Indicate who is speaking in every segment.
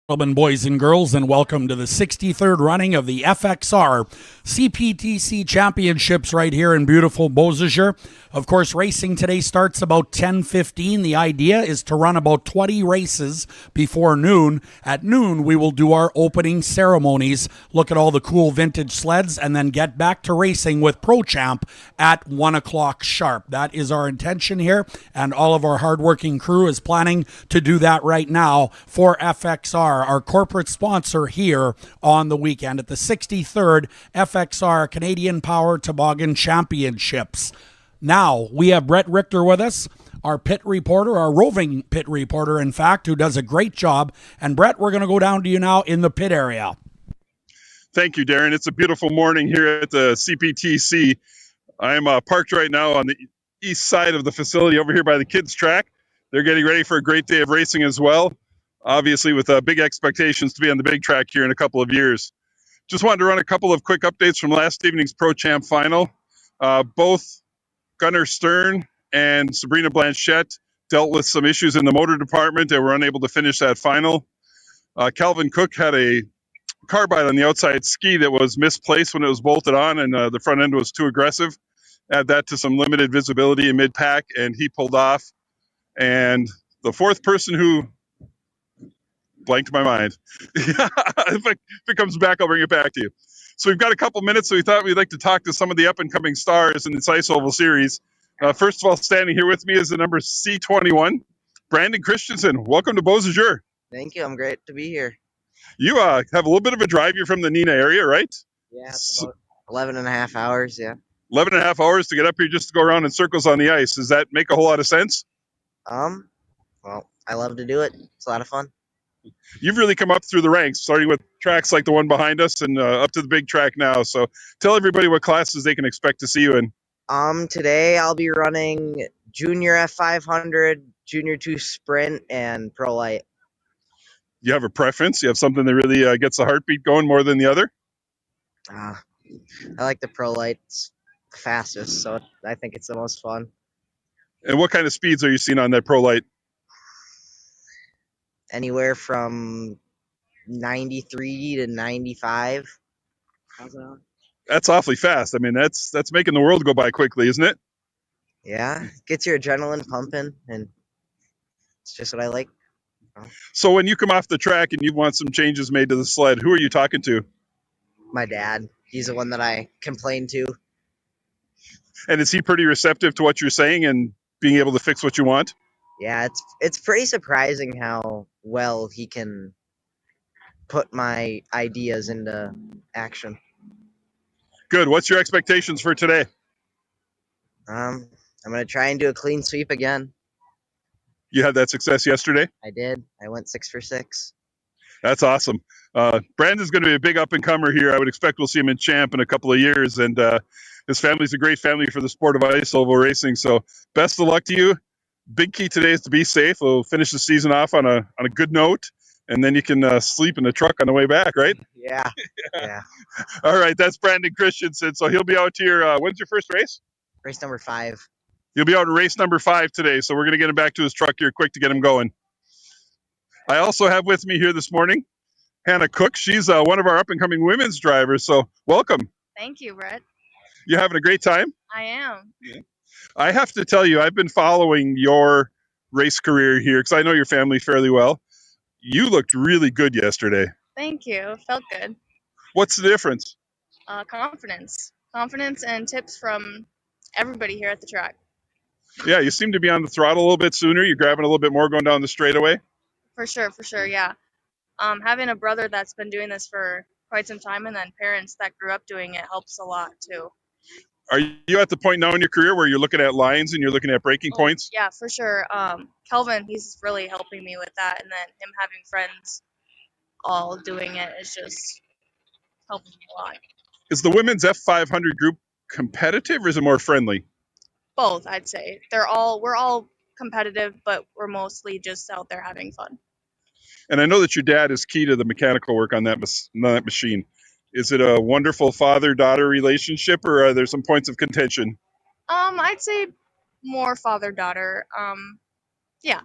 Speaker 1: Gentlemen, boys and girls, and welcome to the 63rd running of the FXR CPTC Championships right here in beautiful Beausejour. Of course, racing today starts about 10:15. The idea is to run about 20 races before noon. At noon, we will do our opening ceremonies, look at all the cool vintage sleds, and then get back to racing with Pro Champ at 1 o'clock sharp. That is our intention here, and all of our hardworking crew is planning to do that right now for FXR, our corporate sponsor here on the weekend at the 63rd FXR Canadian Power Toboggan Championships. Now, we have Brett Richter with us, our pit reporter, our roving pit reporter, in fact, who does a great job. And Brett, we're going to go down to you now in the pit area.
Speaker 2: Thank you, Darren. It's a beautiful morning here at the CPTC. I'm parked right now on the east side of the facility over here by the kids' track. They're getting ready for a great day of racing as well, obviously with big expectations to be on the big track here in a couple of years. Just wanted to run a couple of quick updates from last evening's Pro Champ final. Both Gunnar Stern and Sabrina Blanchette dealt with some issues in the motor department and were unable to finish that final. Calvin Cook had a carbide on the outside ski that was misplaced when it was bolted on, and the front end was too aggressive. Add that to some limited visibility in mid-pack, and he pulled off. And the fourth person who blanked my mind. If it comes back, I'll bring it back to you. So we've got a couple minutes, so we thought we'd like to talk to some of the up-and-coming stars in this Ice Oval Series. First of all, standing here with me is the number C21, Brandon Christensen. Welcome to Beausejour.
Speaker 3: Thank you. I'm great to be here.
Speaker 2: You have a little bit of a drive. You're from the Neenah area, right?
Speaker 3: Yeah, it's about 11 and a half hours, yeah.
Speaker 2: 11 and a half hours to get up here just to go around in circles on the ice. Does that make a whole lot of sense?
Speaker 3: Well, I love to do it. It's a lot of fun.
Speaker 2: You've really come up through the ranks, starting with tracks like the one behind us and up to the big track now. So tell everybody what classes they can expect to see you in.
Speaker 3: Today I'll be running Junior F500, Junior 2 Sprint, and Pro Light.
Speaker 2: You have a preference? You have something that really gets the heartbeat going more than the other?
Speaker 3: I like the Pro Light. It's the fastest, so I think it's the most fun.
Speaker 2: And what kind of speeds are you seeing on that Pro Light?
Speaker 3: Anywhere from 93 to 95. How's that?
Speaker 2: That's awfully fast. I mean, that's making the world go by quickly, isn't it?
Speaker 3: Yeah, gets your adrenaline pumping, and it's just what I like.
Speaker 2: So when you come off the track and you want some changes made to the sled, who are you talking to?
Speaker 3: My dad. He's the one that I complain to.
Speaker 2: And is he pretty receptive to what you're saying and being able to fix what you want?
Speaker 3: Yeah, it's pretty surprising how well he can put my ideas into action.
Speaker 2: Good. What's your expectations for today?
Speaker 3: I'm gonna try and do a clean sweep again.
Speaker 2: You had that success yesterday?
Speaker 3: I did. I went 6 for 6.
Speaker 2: That's awesome. Brandon's going to be a big up-and-comer here. I would expect we'll see him in Champ in a couple of years, and his family's a great family for the sport of ice oval racing. So best of luck to you. Big key today is to be safe. We'll finish the season off on a good note, and then you can sleep in the truck on the way back, right?
Speaker 3: Yeah. Yeah.
Speaker 2: All right, that's Brandon Christensen. So he'll be out here. When's your first race?
Speaker 3: Race number 5.
Speaker 2: He'll be out in race number 5 today, so we're going to get him back to his truck here quick to get him going. I also have with me here this morning Hannah Cook. She's one of our up-and-coming women's drivers, so welcome.
Speaker 4: Thank you, Brett.
Speaker 2: You having a great time?
Speaker 4: I am.
Speaker 2: Yeah. I have to tell you, I've been following your race career here because I know your family fairly well. You looked really good yesterday.
Speaker 4: Thank you. Felt good.
Speaker 2: What's the difference?
Speaker 4: Confidence. Confidence and tips from everybody here at the track.
Speaker 2: Yeah, you seem to be on the throttle a little bit sooner. You're grabbing a little bit more going down the straightaway.
Speaker 4: For sure, yeah. Having a brother that's been doing this for quite some time and then parents that grew up doing it helps a lot too.
Speaker 2: Are you at the point now in your career where you're looking at lines and you're looking at breaking points?
Speaker 4: Yeah, for sure. Kelvin, he's really helping me with that, and then him having friends all doing it is just helping me a lot.
Speaker 2: Is the women's F500 group competitive or is it more friendly?
Speaker 4: Both, I'd say. We're all competitive, but we're mostly just out there having fun.
Speaker 2: And I know that your dad is key to the mechanical work on that machine. Is it a wonderful father-daughter relationship, or are there some points of contention?
Speaker 4: I'd say more father-daughter. Yeah.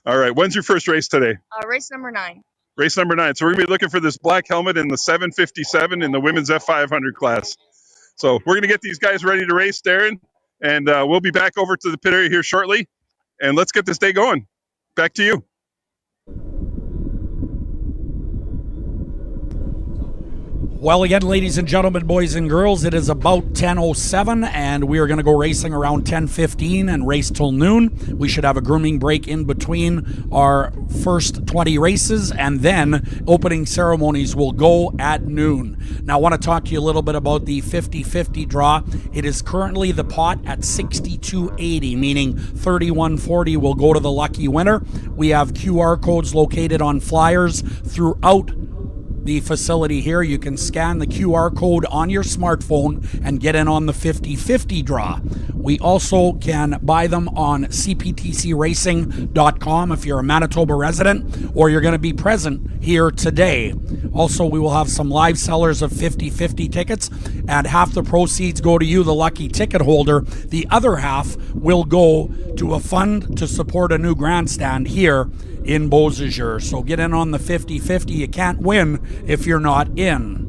Speaker 2: All right. When's your first race today?
Speaker 4: Race number 9.
Speaker 2: Race number 9. So we're gonna be looking for this black helmet in the 757 in the women's F500 class. So we're gonna get these guys ready to race, Darren, and we'll be back over to the pit area here shortly. And let's get this day going. Back to you.
Speaker 1: Well, again, ladies and gentlemen, boys and girls, it is about 10:07, and we are going to go racing around 10:15 and race till noon. We should have a grooming break in between our first 20 races, and then opening ceremonies will go at noon. Now, I want to talk to you a little bit about the 50-50 draw. It is currently the pot at 62.80, meaning 31.40 will go to the lucky winner. We have QR codes located on flyers throughout the facility here. You can scan the QR code on your smartphone and get in on the 50-50 draw. We also can buy them on cptcracing.com if you're a Manitoba resident or you're going to be present here today. Also, we will have some live sellers of 50-50 tickets, and half the proceeds go to you, the lucky ticket holder. The other half will go to a fund to support a new grandstand here in Beausejour. So get in on the 50-50. You can't win if you're not in.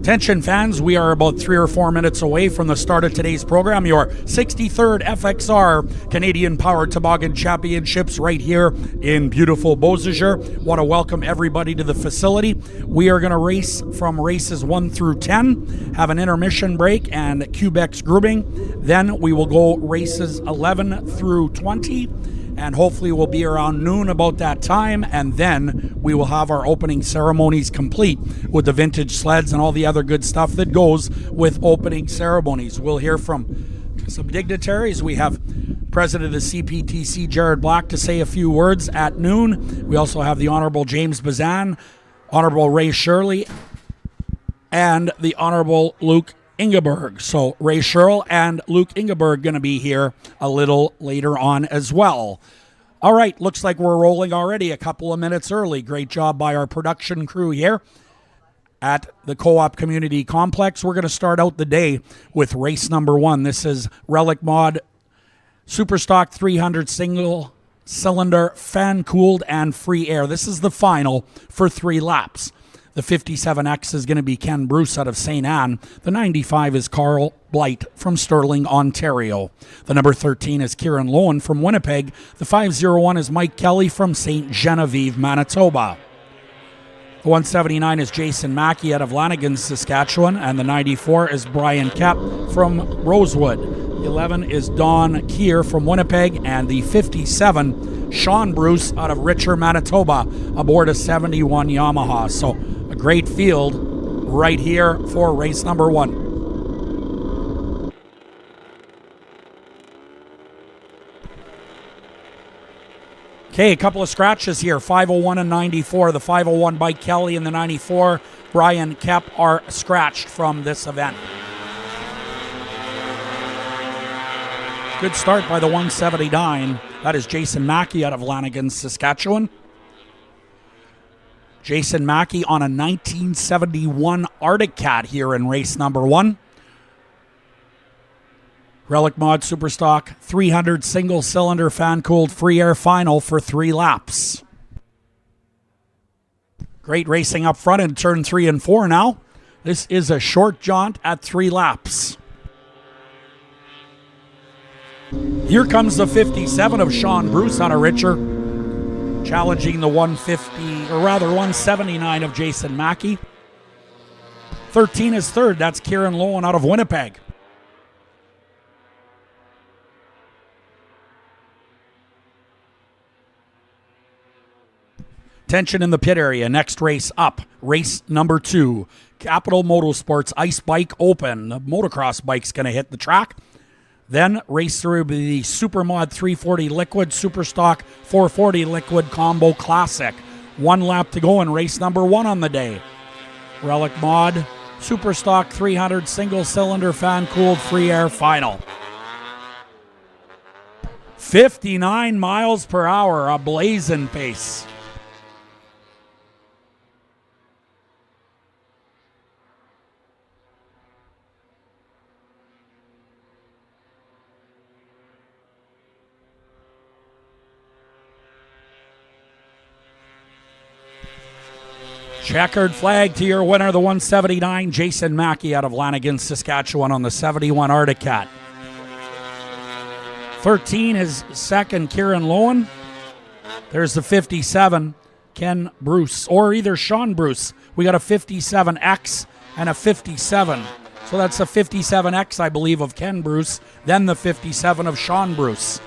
Speaker 1: Attention fans, we are about 3 or 4 minutes away from the start of today's program. Your 63rd FXR Canadian Power Toboggan Championships right here in beautiful Beausejour. Want to welcome everybody to the facility. We are going to race from races 1 through 10, have an intermission break and Cubex grouping. Then we will go races 11 through 20. And hopefully we'll be around noon about that time, and then we will have our opening ceremonies complete with the vintage sleds and all the other good stuff that goes with opening ceremonies. We'll hear from some dignitaries. We have President of the CPTC, Jared Black, to say a few words at noon. We also have the Honorable James Bazan, Honorable Ray Shirley, and the Honorable Luke Ingeberg. So Ray Sherrill and Luke Ingeberg going to be here a little later on as well. All right, looks like we're rolling already a couple of minutes early. Great job by our production crew here at the Co-op Community Complex. We're going to start out the day with race number 1. This is Relic Mod Superstock 300 single cylinder, fan cooled and free air. This is the final for 3 laps. The 57X is going to be Ken Bruce out of St. Anne. The 95 is Carl Blight from Sterling, Ontario. The number 13 is Kieran Lowen from Winnipeg. The 501 is Mike Kelly from St. Genevieve, Manitoba. The 179 is Jason Mackey out of Lanigan, Saskatchewan. And the 94 is Brian Kep from Rosewood. The 11 is Don Keir from Winnipeg. And the 57, Sean Bruce out of Richer, Manitoba, aboard a 71 Yamaha. So a great field right here for race number 1. Okay, a couple of scratches here. 501 and 94. The 501 by Kelly and the 94 Brian Kep are scratched from this event. Good start by the 179. That is Jason Mackey out of Lanigan, Saskatchewan. Jason Mackey on a 1971 Arctic Cat here in race number 1. Relic Mod Superstock 300 single cylinder fan cooled free air final for 3 laps. Great racing up front in turn 3 and 4 now. This is a short jaunt at 3 laps. Here comes the 57 of Sean Bruce out of Richer, challenging the 179 of Jason Mackey. 13 is third. That's Kieran Lowen out of Winnipeg. Tension in the pit area. Next race up. Race number 2. Capital Motorsports Ice Bike Open. The motocross bike's going to hit the track. Then race through the Supermod 340 Liquid Superstock 440 Liquid Combo Classic. 1 lap to go in race number 1 on the day. Relic Mod Superstock 300 single cylinder fan cooled free air final. 59 miles per hour, a blazing pace. Checkered flag to your winner, the 179, Jason Mackey out of Lanigan, Saskatchewan on the 71 Arctic Cat. 13 is second, Kieran Lowen. There's the 57, Ken Bruce, or either Sean Bruce. We got a 57X and a 57. So that's a 57X, I believe, of Ken Bruce, then the 57 of Sean Bruce. I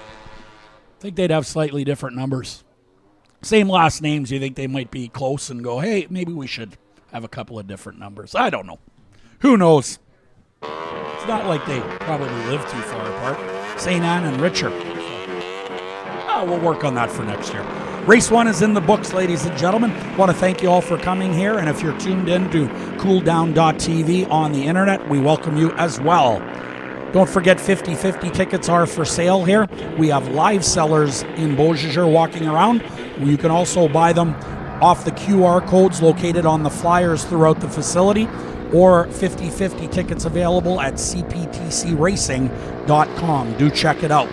Speaker 1: think they'd have slightly different numbers. Same last names, you think they might be close and go, hey, maybe we should have a couple of different numbers. I don't know. Who knows? It's not like they probably live too far apart. St. Anne and Richer. We'll work on that for next year. Race 1 is in the books, ladies and gentlemen. Want to thank you all for coming here. And if you're tuned in to cooldown.tv on the internet, we welcome you as well. Don't forget 50/50 tickets are for sale here. We have live sellers in Beausejour walking around. You can also buy them off the QR codes located on the flyers throughout the facility, or 50/50 tickets available at cptcracing.com. Do check it out.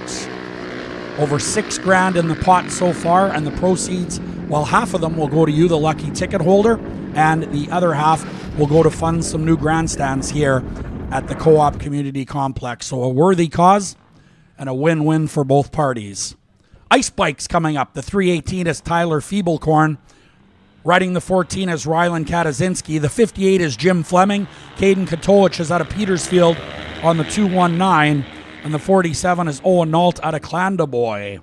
Speaker 1: Over $6,000 in the pot so far, and the proceeds, well, half of them will go to you, the lucky ticket holder, and the other half will go to fund some new grandstands here at the Co-op Community Complex. So a worthy cause and a win-win for both parties. Ice bikes coming up. The 318 is Tyler Feeblecorn. Riding the 14 is Rylan Katazinski. The 58 is Jim Fleming. Caden Katowicz is out of Petersfield on the 219. And the 47 is Owen Nault out of Clandeboy.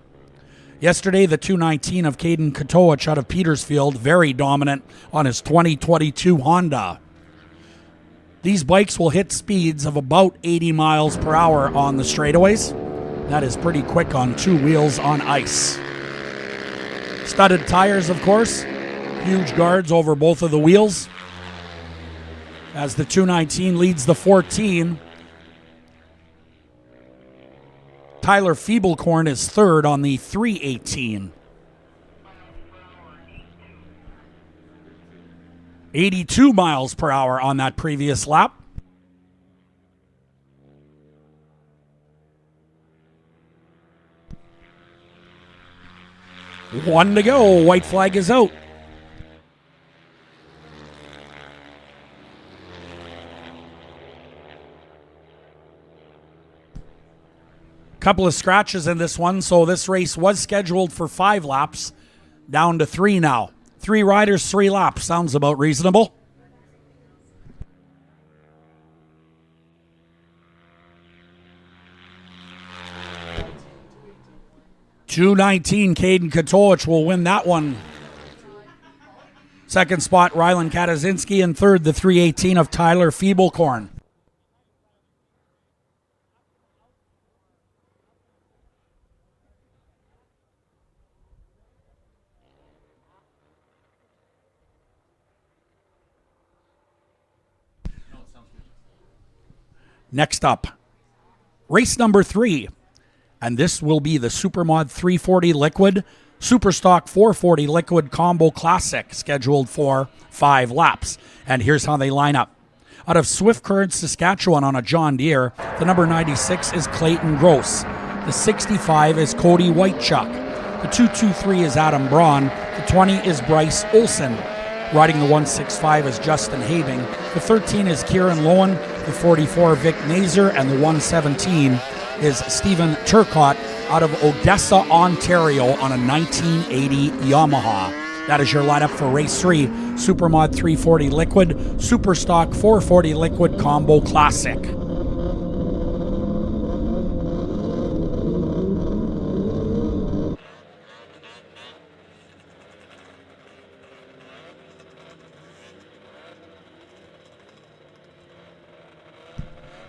Speaker 1: Yesterday, the 219 of Caden Katowicz out of Petersfield, very dominant on his 2022 Honda. These bikes will hit speeds of about 80 miles per hour on the straightaways. That is pretty quick on two wheels on ice. Studded tires, of course. Huge guards over both of the wheels. As the 219 leads the 14, Tyler Feeblecorn is third on the 318. 82 miles per hour on that previous lap. One to go. White flag is out. Couple of scratches in this one, so this race was scheduled for 5 laps, down to 3 now. 3 riders, 3 laps. Sounds about reasonable. .219, Caden Katowicz will win that one. Second spot, Rylan Katazinski, and third, the 318 of Tyler Feeblecorn. Next up, race number 3, and this will be the Supermod 340 Liquid Superstock 440 Liquid Combo Classic, scheduled for 5 laps. And here's how they line up. Out of Swift Current, Saskatchewan on a John Deere, the number 96 is Clayton Gross. The 65 is Cody Whitechuck. The 223 is Adam Braun. The 20 is Bryce Olson. Riding the 165 is Justin Having. The 13 is Kieran Lowen. The 44, Vic Mazer. And the 117 is Stephen Turcott out of Odessa, Ontario on a 1980 Yamaha. That is your lineup for race 3, Supermod 340 Liquid, Superstock 440 Liquid Combo Classic.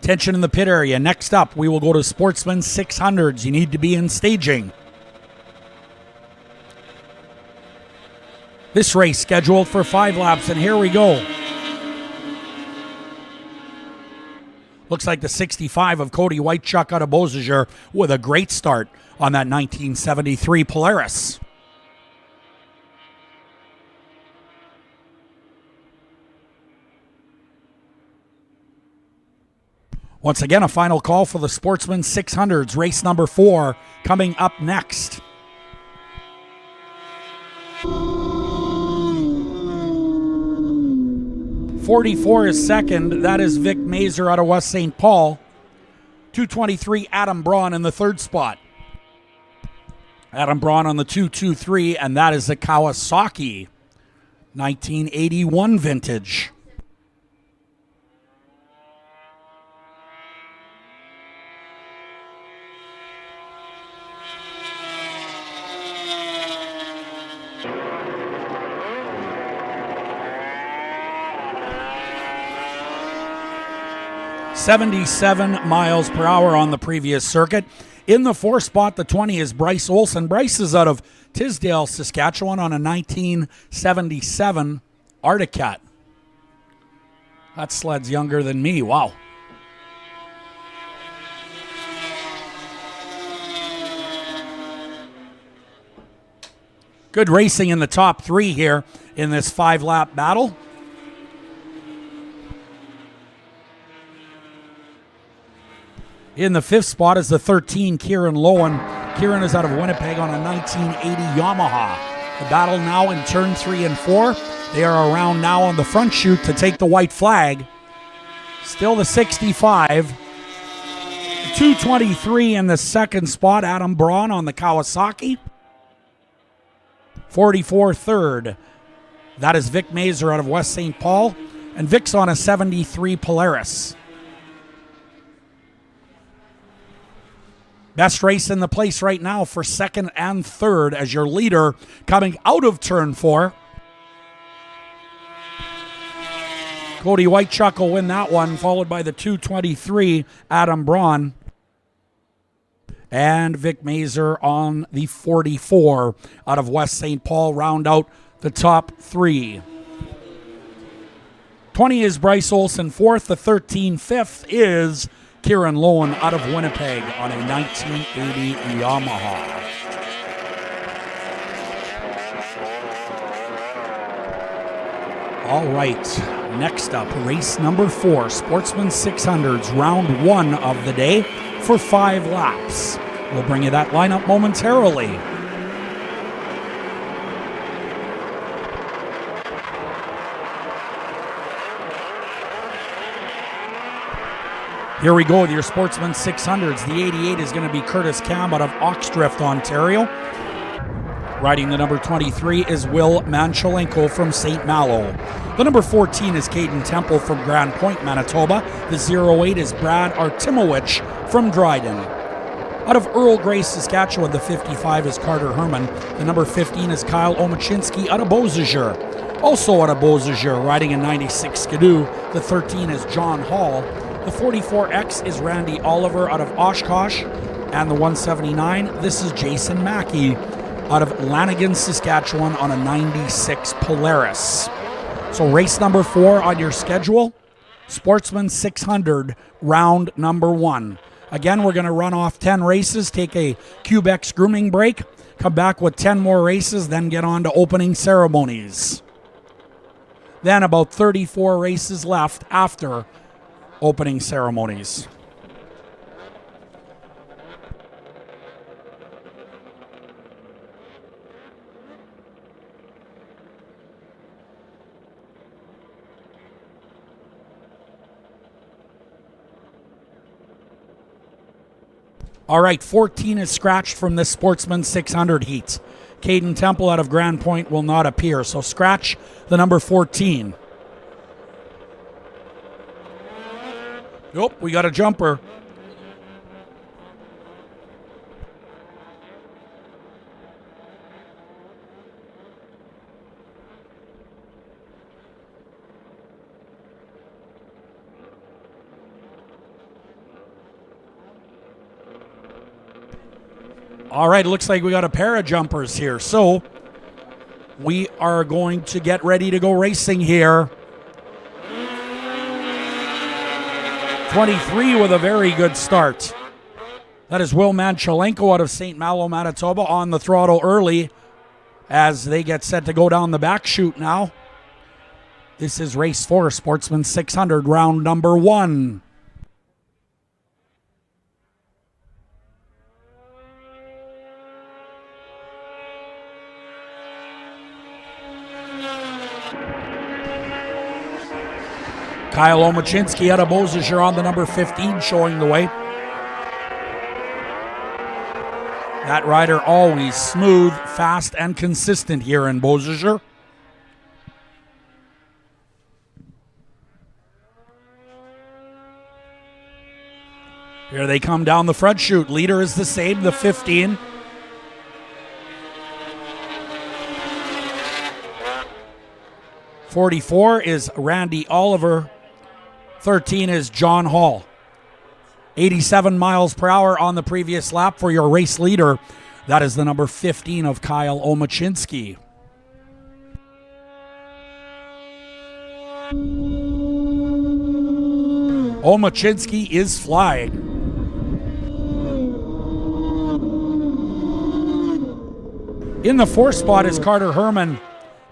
Speaker 1: Tension in the pit area. Next up, we will go to Sportsman 600s. You need to be in staging. This race scheduled for 5 laps, and here we go. Looks like the 65 of Cody Whitechuck out of Beausejour with a great start on that 1973 Polaris. Once again, a final call for the Sportsman 600s, race number 4, coming up next. .44 is second. That is Vic Mazer out of West St. Paul. 223, Adam Braun in the third spot. Adam Braun on the 223, and that is the Kawasaki 1981 vintage. .77 miles per hour on the previous circuit. In the 4th spot, the 20 is Bryce Olson. Bryce is out of Tisdale, Saskatchewan on a 1977 Articat. That sled's younger than me. Wow. Good racing in the top 3 here in this 5-lap battle. In the 5th spot is the 13, Kieran Lowen. Kieran is out of Winnipeg on a 1980 Yamaha. The battle now in turn 3 and 4. They are around now on the front chute to take the white flag. Still the 65. 223 in the second spot. Adam Braun on the Kawasaki. 44 third. That is Vic Mazer out of West St. Paul. And Vic's on a 73 Polaris. Best race in the place right now for second and third as your leader coming out of turn 4. Cody Whitechuck will win that one, followed by the 223, Adam Braun. And Vic Mazer on the 44 out of West St. Paul, round out the top 3. 20 is Bryce Olson, 4th. The 13, 5th is Kieran Lowen out of Winnipeg on a 1980 Yamaha. All right, next up, race number 4, Sportsman 600s, round 1 of the day for 5 laps. We'll bring you that lineup momentarily. Here we go with your Sportsman 600s. The 88 is going to be Curtis Camp out of Oxdrift, Ontario. Riding the number 23 is Will Manchelenko from St. Malo. The number 14 is Caden Temple from Grand Point, Manitoba. The 08 is Brad Artimowicz from Dryden. Out of Earl Grey, Saskatchewan, the 55 is Carter Herman. The number 15 is Kyle Omachinski out of Beausejour. Also out of Beausejour, riding in 96 Skidoo. The 13 is John Hall. The 44X is Randy Oliver out of Oshkosh. And the 179, this is Jason Mackey out of Lanigan, Saskatchewan on a 96 Polaris. So race number 4 on your schedule, Sportsman 600, round number 1. Again, we're going to run off 10 races, take a Cubex grooming break, come back with 10 more races, then get on to opening ceremonies. Then about 34 races left after opening ceremonies. All right, 14 is scratched from this Sportsman 600 heat. Caden Temple out of Grand Point will not appear, so scratch the number 14. Nope, we got a jumper. All right, it looks like we got a pair of jumpers here. So we are going to get ready to go racing here. 23 with a very good start. That is Will Manchelenko out of St. Malo, Manitoba on the throttle early as they get set to go down the back chute now. This is race 4, Sportsman 600, round number 1. Kyle Omachinski out of Beausejour on the number 15 showing the way. That rider always smooth, fast, and consistent here in Beausejour. Here they come down the front chute. Leader is the same, the 15. .44 is Randy Oliver. 13 is John Hall. 87 miles per hour on the previous lap for your race leader. That is the number 15 of Kyle Omachinski. Omachinski is flying. In the 4th spot is Carter Herman.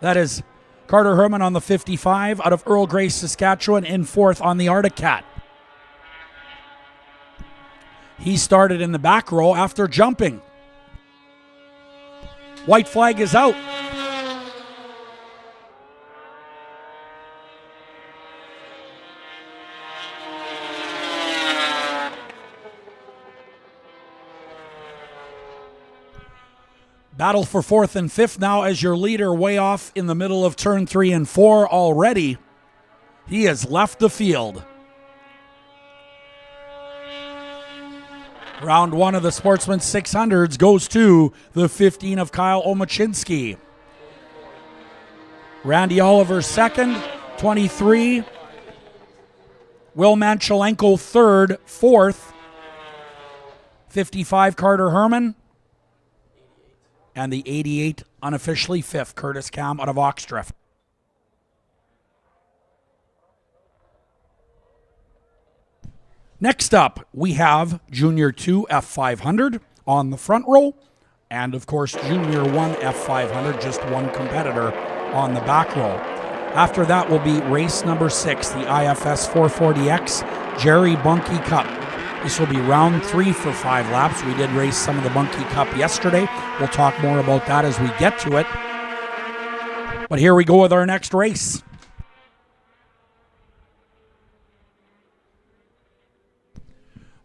Speaker 1: That is Carter Herman on the 55 out of Earl Grey, Saskatchewan, in 4th on the Arctic Cat. He started in the back row after jumping. White flag is out. Battle for 4th and 5th now as your leader way off in the middle of turn 3 and 4 already. He has left the field. Round 1 of the Sportsman 600s goes to the 15 of Kyle Omachinski. Randy Oliver second, 23. Will Manchelenko third, fourth. 55 Carter Herman. And the 88 unofficially fifth, Curtis Cam out of Oxdrift. Next up, we have Junior 2 F500 on the front row. And of course, Junior 1 F500, just one competitor on the back row. After that will be race number 6, the IFS 440X Jerry Bunky Cup. This will be round 3 for 5 laps. We did race some of the Bunky Cup yesterday. We'll talk more about that as we get to it. But here we go with our next race.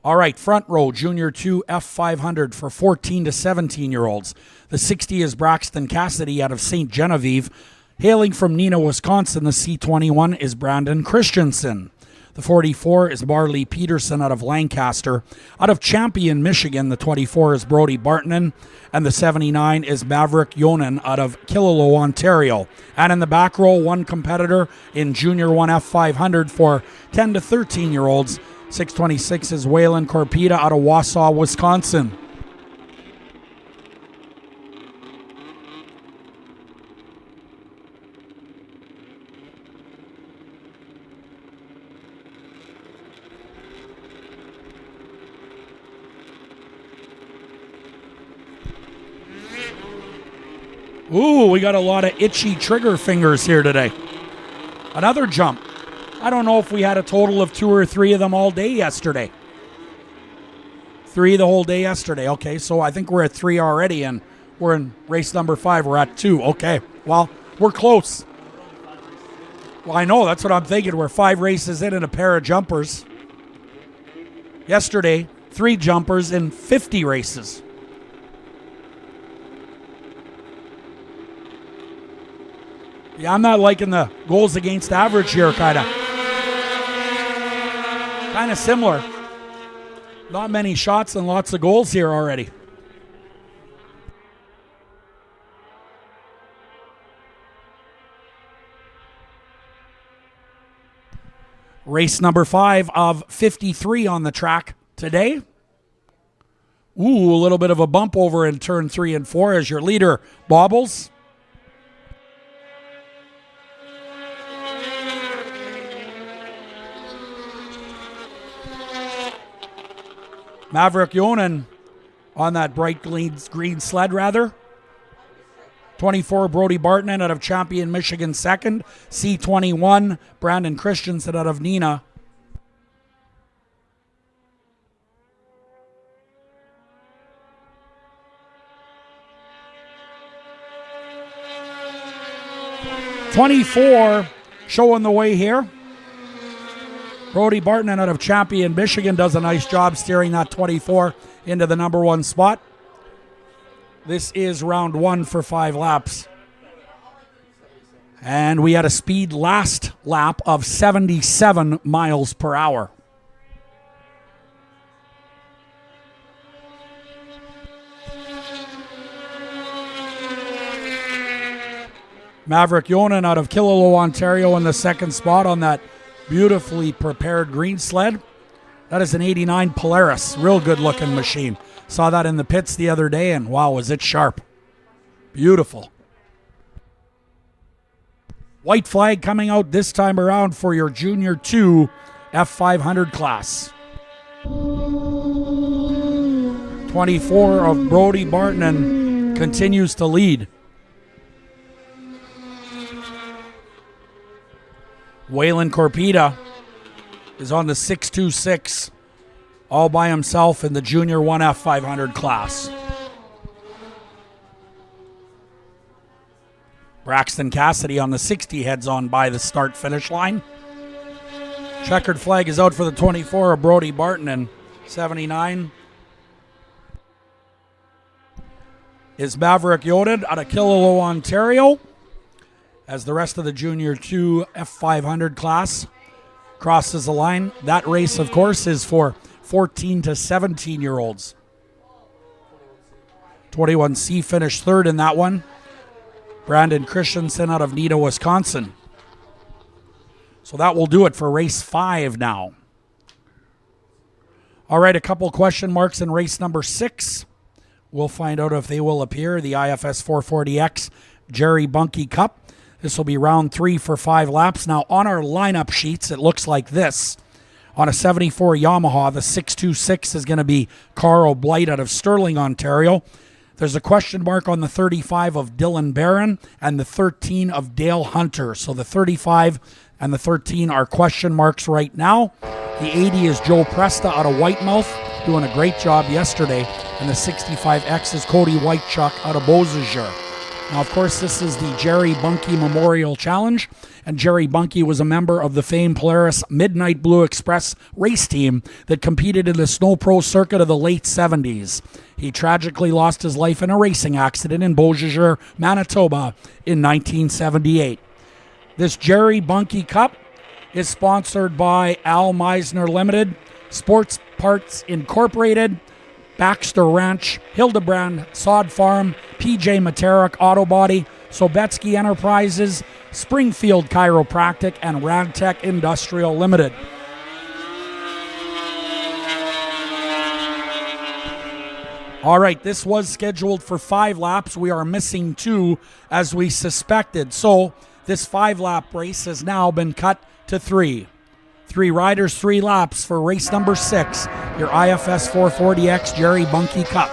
Speaker 1: All right, front row, Junior 2 F500 for 14 to 17-year-olds. The 60 is Braxton Cassidy out of St. Genevieve. Hailing from Neenah, Wisconsin, the C21 is Brandon Christensen. The 44 is Marley Peterson out of Lancaster. Out of Champion, Michigan, the 24 is Brody Bartonen. And the 79 is Maverick Yonan out of Killaloe, Ontario. And in the back row, one competitor in Junior 1 F500 for 10 to 13-year-olds. 626 is Waylon Corpita out of Wausau, Wisconsin. Ooh, we got a lot of itchy trigger fingers here today. Another jump. I don't know if we had a total of 2 or 3 of them all day yesterday. 3 the whole day yesterday. Okay, so I think we're at 3 already, and we're in race number 5. We're at 2. Okay, well, we're close. Well, I know, that's what I'm thinking. We're 5 races in and a pair of jumpers. Yesterday, 3 jumpers in 50 races. Yeah, I'm not liking the goals against average here, kind of similar. Not many shots and lots of goals here already. Race number 5 of 53 on the track today. Ooh, a little bit of a bump over in turn 3 and 4 as your leader bobbles. Maverick Yonan on that bright green sled, rather. 24, Brody Bartonen out of Champion, Michigan, second. C21, Brandon Christensen out of Neenah. '24 showing the way here. Brody Bartonen out of Champion, Michigan does a nice job steering that 24 into the number 1 spot. This is round 1 for 5 laps. And we had a speed last lap of 77 miles per hour. Maverick Yonan out of Killaloe, Ontario in the second spot on that beautifully prepared green sled. That is an 89 Polaris. Real good looking machine. Saw that in the pits the other day and wow, was it sharp. Beautiful. White flag coming out this time around for your Junior 2 F500 class. 24 of Brody Bartonen continues to lead. Waylon Corpita is on the 626 all by himself in the Junior 1 F500 class. Braxton Cassidy on the 60 heads on by the start-finish line. Checkered flag is out for the 24 of Brody 79. is Maverick Yoded out of Killaloe, Ontario, as the rest of the Junior 2 F500 class crosses the line. That race, of course, is for 14 to 17-year-olds. 21C finished third in that one. Brandon Christensen out of Neenah, Wisconsin. So that will do it for race 5 now. All right, a couple question marks in race number 6. We'll find out if they will appear. The IFS 440X Jerry Bunke Cup. This will be round 3 for 5 laps. Now, on our lineup sheets, it looks like this. On a 74 Yamaha, the 626 is going to be Carl Blight out of Sterling, Ontario. There's a question mark on the 35 of Dylan Barron and the 13 of Dale Hunter. So the 35 and the 13 are question marks right now. The 80 is Joe Presta out of Whitemouth, doing a great job yesterday. And the 65X is Cody Whitechuck out of Beausejour. Now, of course, this is the Jerry Bunke Memorial Challenge, and Jerry Bunke was a member of the famed Polaris Midnight Blue Express race team that competed in the Snow Pro circuit of the late 70s. He tragically lost his life in a racing accident in Beausejour, Manitoba in 1978. This Jerry Bunke Cup is sponsored by Al Meisner Limited, Sports Parts Incorporated, Baxter Ranch, Hildebrand, Sod Farm, PJ Materik Auto Body, Sobetsky Enterprises, Springfield Chiropractic, and Radtech Industrial Limited. All right, this was scheduled for 5 laps. We are missing 2 as we suspected. So this 5-lap race has now been cut to 3. 3 riders, 3 laps for race number 6, your IFS 440X Jerry Bunke Cup.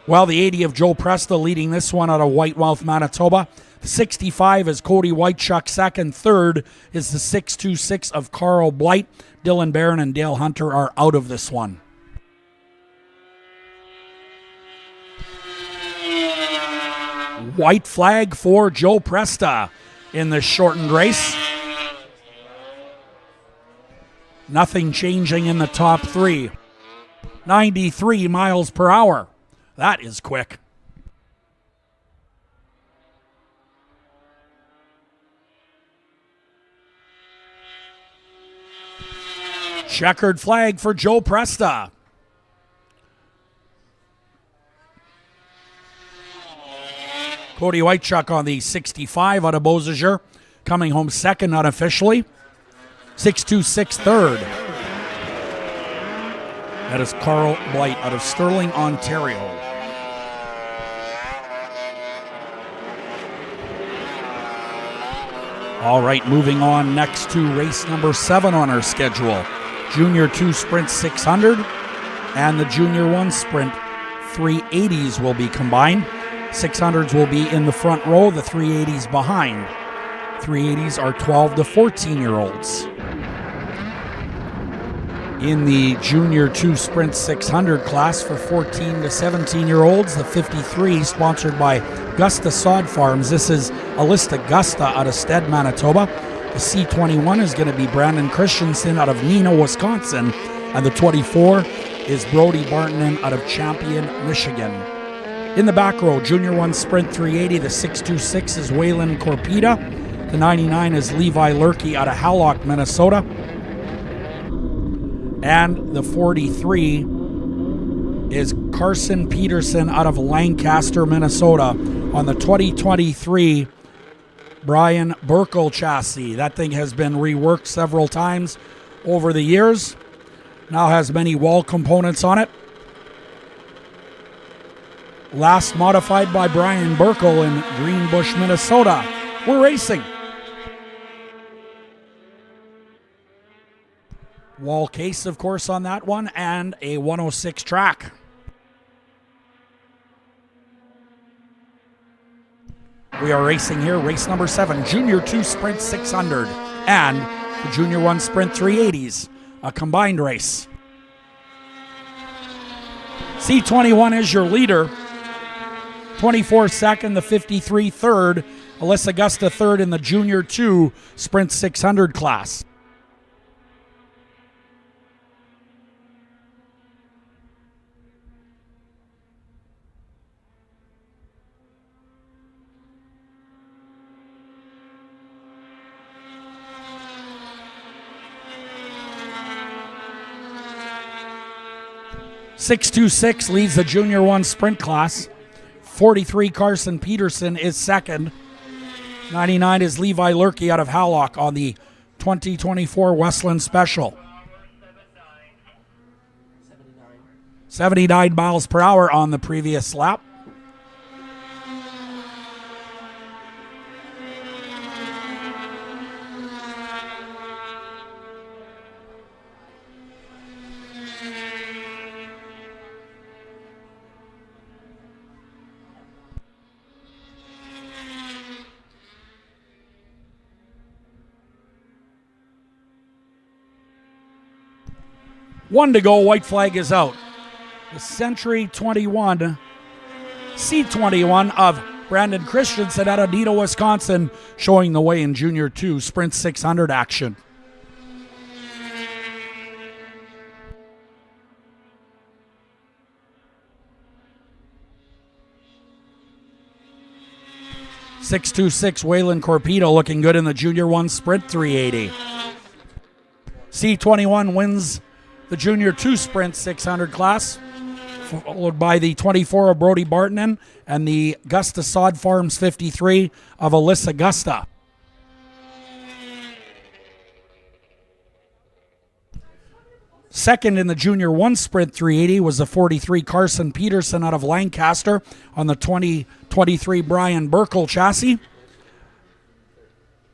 Speaker 1: Well, the 80 of Joe Presta leading this one out of Whitemouth, Manitoba. The 65 is Cody Whitechuck second. Third is the 626 of Carl Blight. Dylan Barron and Dale Hunter are out of this one. White flag for Joe Presta in this shortened race. Nothing changing in the top 3. 93 miles per hour. That is quick. Checkered flag for Joe Presta. Cody Whitechuck on the 65 out of Beausejour, coming home second unofficially. 626 third. That is Carl Blight out of Sterling, Ontario. All right, moving on next to race number 7 on our schedule. Junior 2 Sprint 600 and the Junior 1 Sprint 380s will be combined. 600s will be in the front row, the 380s behind. 380s are 12 to 14-year-olds. In the Junior 2 Sprint 600 class for 14 to 17-year-olds, the 53 sponsored by Gusta Sod Farms. This is Alista Gusta out of Stead, Manitoba. The C21 is going to be Brandon Christensen out of Neenah, Wisconsin. And the 24 is Brody Bartonen out of Champion, Michigan. In the back row, Junior 1 Sprint 380, the 626 is Waylon Corpita. The 99 is Levi Lurkey out of Hallock, Minnesota. And the 43 is Carson Peterson out of Lancaster, Minnesota on the 2023 Brian Burkle chassis. That thing has been reworked several times over the years. Now has many wall components on it. Last modified by Brian Burkle in Greenbush, Minnesota. We're racing. Wall case, of course, on that one, and a 106 track. We are racing here, race number 7, Junior 2 Sprint 600, and the Junior 1 Sprint 380s, a combined race. C21 is your leader, 24 second, the 53 third, Alyssa Augusta third in the Junior 2 Sprint 600 class. .626 leads the Junior 1 Sprint class. 43 Carson Peterson is second. 99 is Levi Lurkey out of Hallock on the 2024 Westland Special. 79 miles per hour on the previous lap. One to go, white flag is out. The Century 21, C21 of Brandon Christensen out of Nito, Wisconsin, showing the way in Junior 2 Sprint 600 action. .626 Waylon Corpedo looking good in the Junior 1 Sprint 380. C21 wins the Junior 2 Sprint 600 class, followed by the 24 of Brody Bartonen and the Augusta Sod Farms 53 of Alyssa Augusta. Second in the Junior 1 Sprint 380 was the 43 Carson Peterson out of Lancaster on the 2023 Brian Burkle chassis.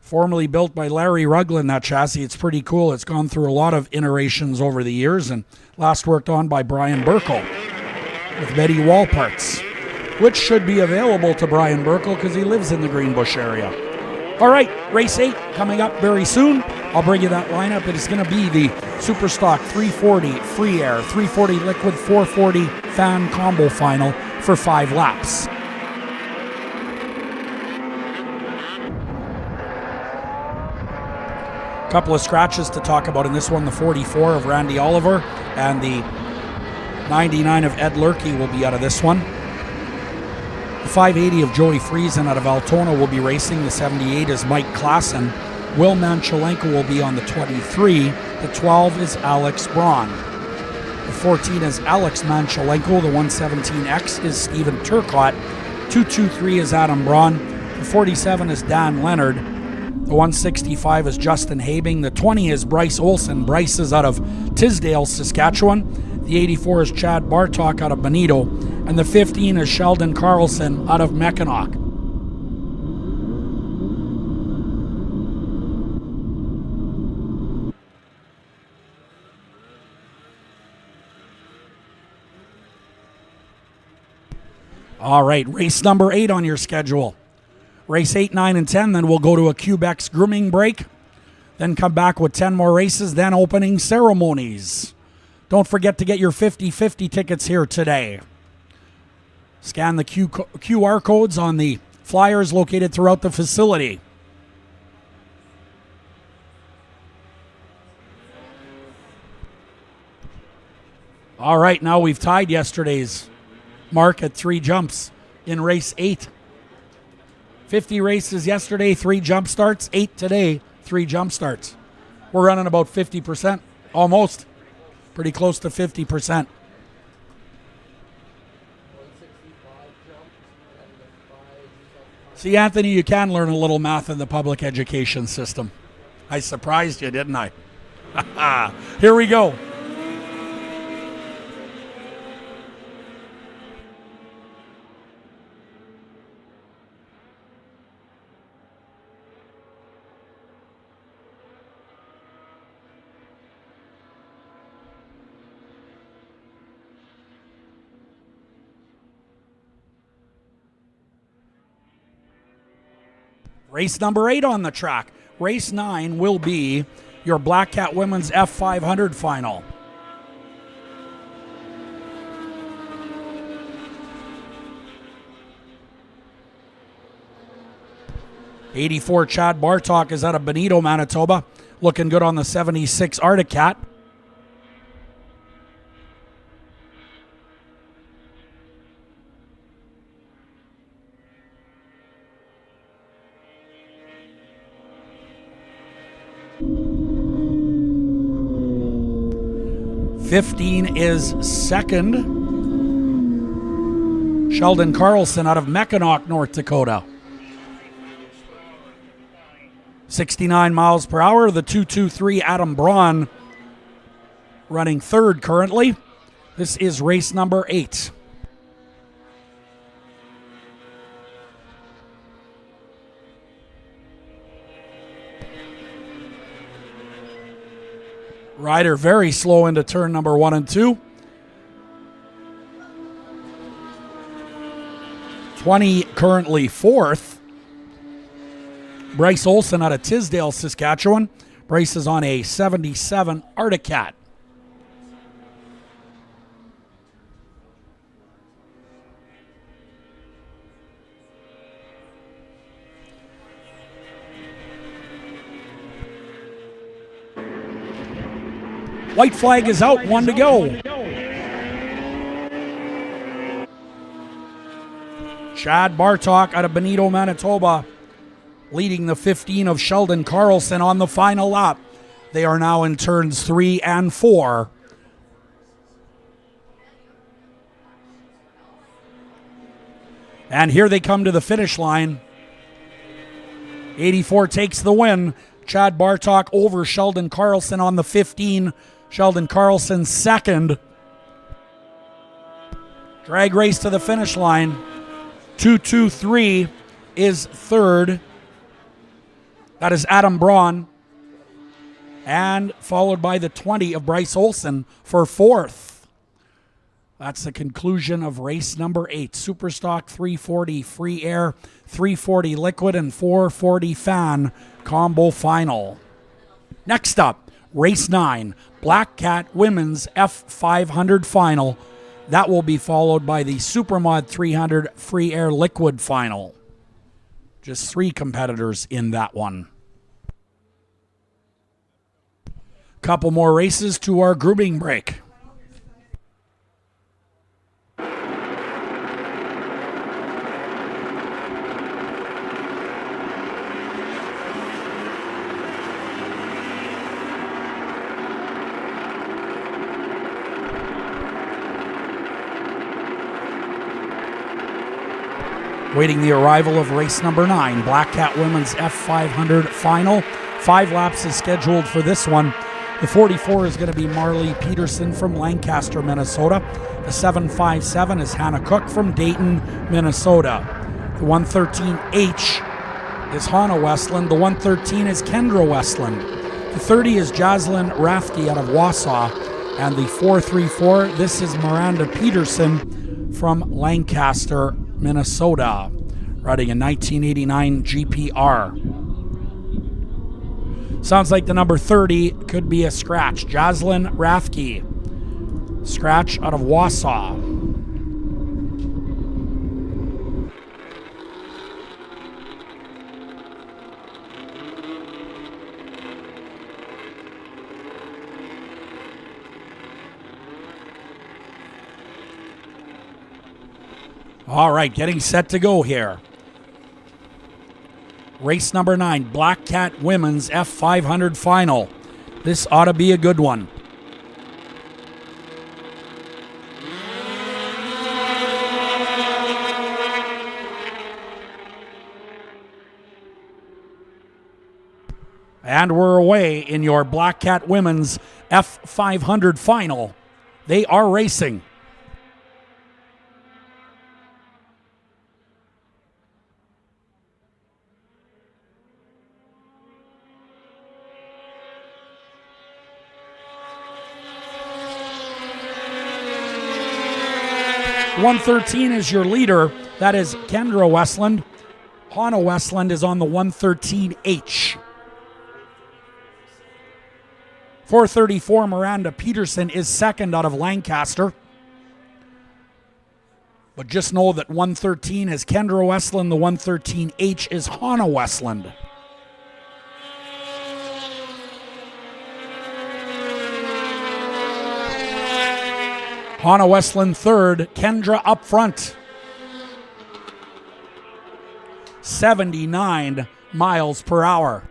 Speaker 1: Formerly built by Larry Ruglin, that chassis. It's pretty cool. It's gone through a lot of iterations over the years and last worked on by Brian Burkle with Betty Wall parts, which should be available to Brian Burkle because he lives in the Greenbush area. All right, race 8 coming up very soon. I'll bring you that lineup. It is going to be the Superstock 340 Free Air, 340 Liquid, 440 Fan Combo Final for 5 laps. Couple of scratches to talk about in this one. The 44 of Randy Oliver and the 99 of Ed Lurkey will be out of this one. The 580 of Joey Friesen out of Altona will be racing. The 78 is Mike Klassen. Will Manchelenko will be on the 23. The 12 is Alex Braun. The 14 is Alex Manchelenko. The 117X is Steven Turcott. 223 is Adam Braun. The 47 is Dan Leonard. The 165 is Justin Habing. The 20 is Bryce Olson. Bryce is out of Tisdale, Saskatchewan. The 84 is Chad Bartok out of Bonito. And the 15 is Sheldon Carlson out of Mackinac. All right, race number 8 on your schedule. Race 8, 9, and 10, then we'll go to a Quebec's grooming break, then come back with 10 more races, then opening ceremonies. Don't forget to get your 50/50 tickets here today. Scan the QR codes on the flyers located throughout the facility. All right, now we've tied yesterday's mark at 3 jumps in race 8. 50 races yesterday, 3 jump starts. 8 today, 3 jump starts. We're running about 50%, almost. Pretty close to 50%. See, Anthony, you can learn a little math in the public education system. I surprised you, didn't I? Here we go. Race number 8 on the track. Race 9 will be your Black Cat Women's F500 final. 84 Chad Bartok is out of Benito, Manitoba. Looking good on the 76 Arctic Cat. '15 is second. Sheldon Carlson out of Mackinac, North Dakota. 69 miles per hour. The 223 Adam Braun running third currently. This is race number 8. Rider very slow into turn number 1 and 2. 20 currently fourth. Bryce Olson out of Tisdale, Saskatchewan. Bryce is on a 77 Arctic Cat. White flag is out, 1 to go. Chad Bartok out of Benito, Manitoba, leading the 15 of Sheldon Carlson on the final lap. They are now in turns 3 and 4. And here they come to the finish line. 84 takes the win. Chad Bartok over Sheldon Carlson on the 15. Sheldon Carlson second. Drag race to the finish line. 223 is third. That is Adam Braun. And followed by the 20 of Bryce Olson for fourth. That's the conclusion of race number 8. Superstock 340 free air, 340 liquid, and 440 fan combo final. Next up, race 9, Black Cat Women's F500 final. That will be followed by the Supermod 300 free air liquid final. Just 3 competitors in that one. Couple more races to our grouping break. Waiting the arrival of race number 9, Black Cat Women's F500 final. 5 laps is scheduled for this one. The 44 is going to be Marley Peterson from Lancaster, Minnesota. The 757 is Hannah Cook from Dayton, Minnesota. The 113H is Hannah Westland. The 113 is Kendra Westland. The 30 is Jocelyn Rathke out of Wausau. And the 434, this is Miranda Peterson from Lancaster, Minnesota, riding a 1989 GPR. Sounds like the number 30 could be a scratch. Jocelyn Rathke, scratch out of Wausau. All right, getting set to go here. Race number 9, Black Cat Women's F500 final. This ought to be a good one. And we're away in your Black Cat Women's F500 final. They are racing. .113 is your leader. That is Kendra Westland. Hannah Westland is on the 113H. 434 Miranda Peterson is second out of Lancaster. But just know that 113 is Kendra Westland. The 113H is Hannah Westland. Hannah Westland third, Kendra up front. 79 miles per hour.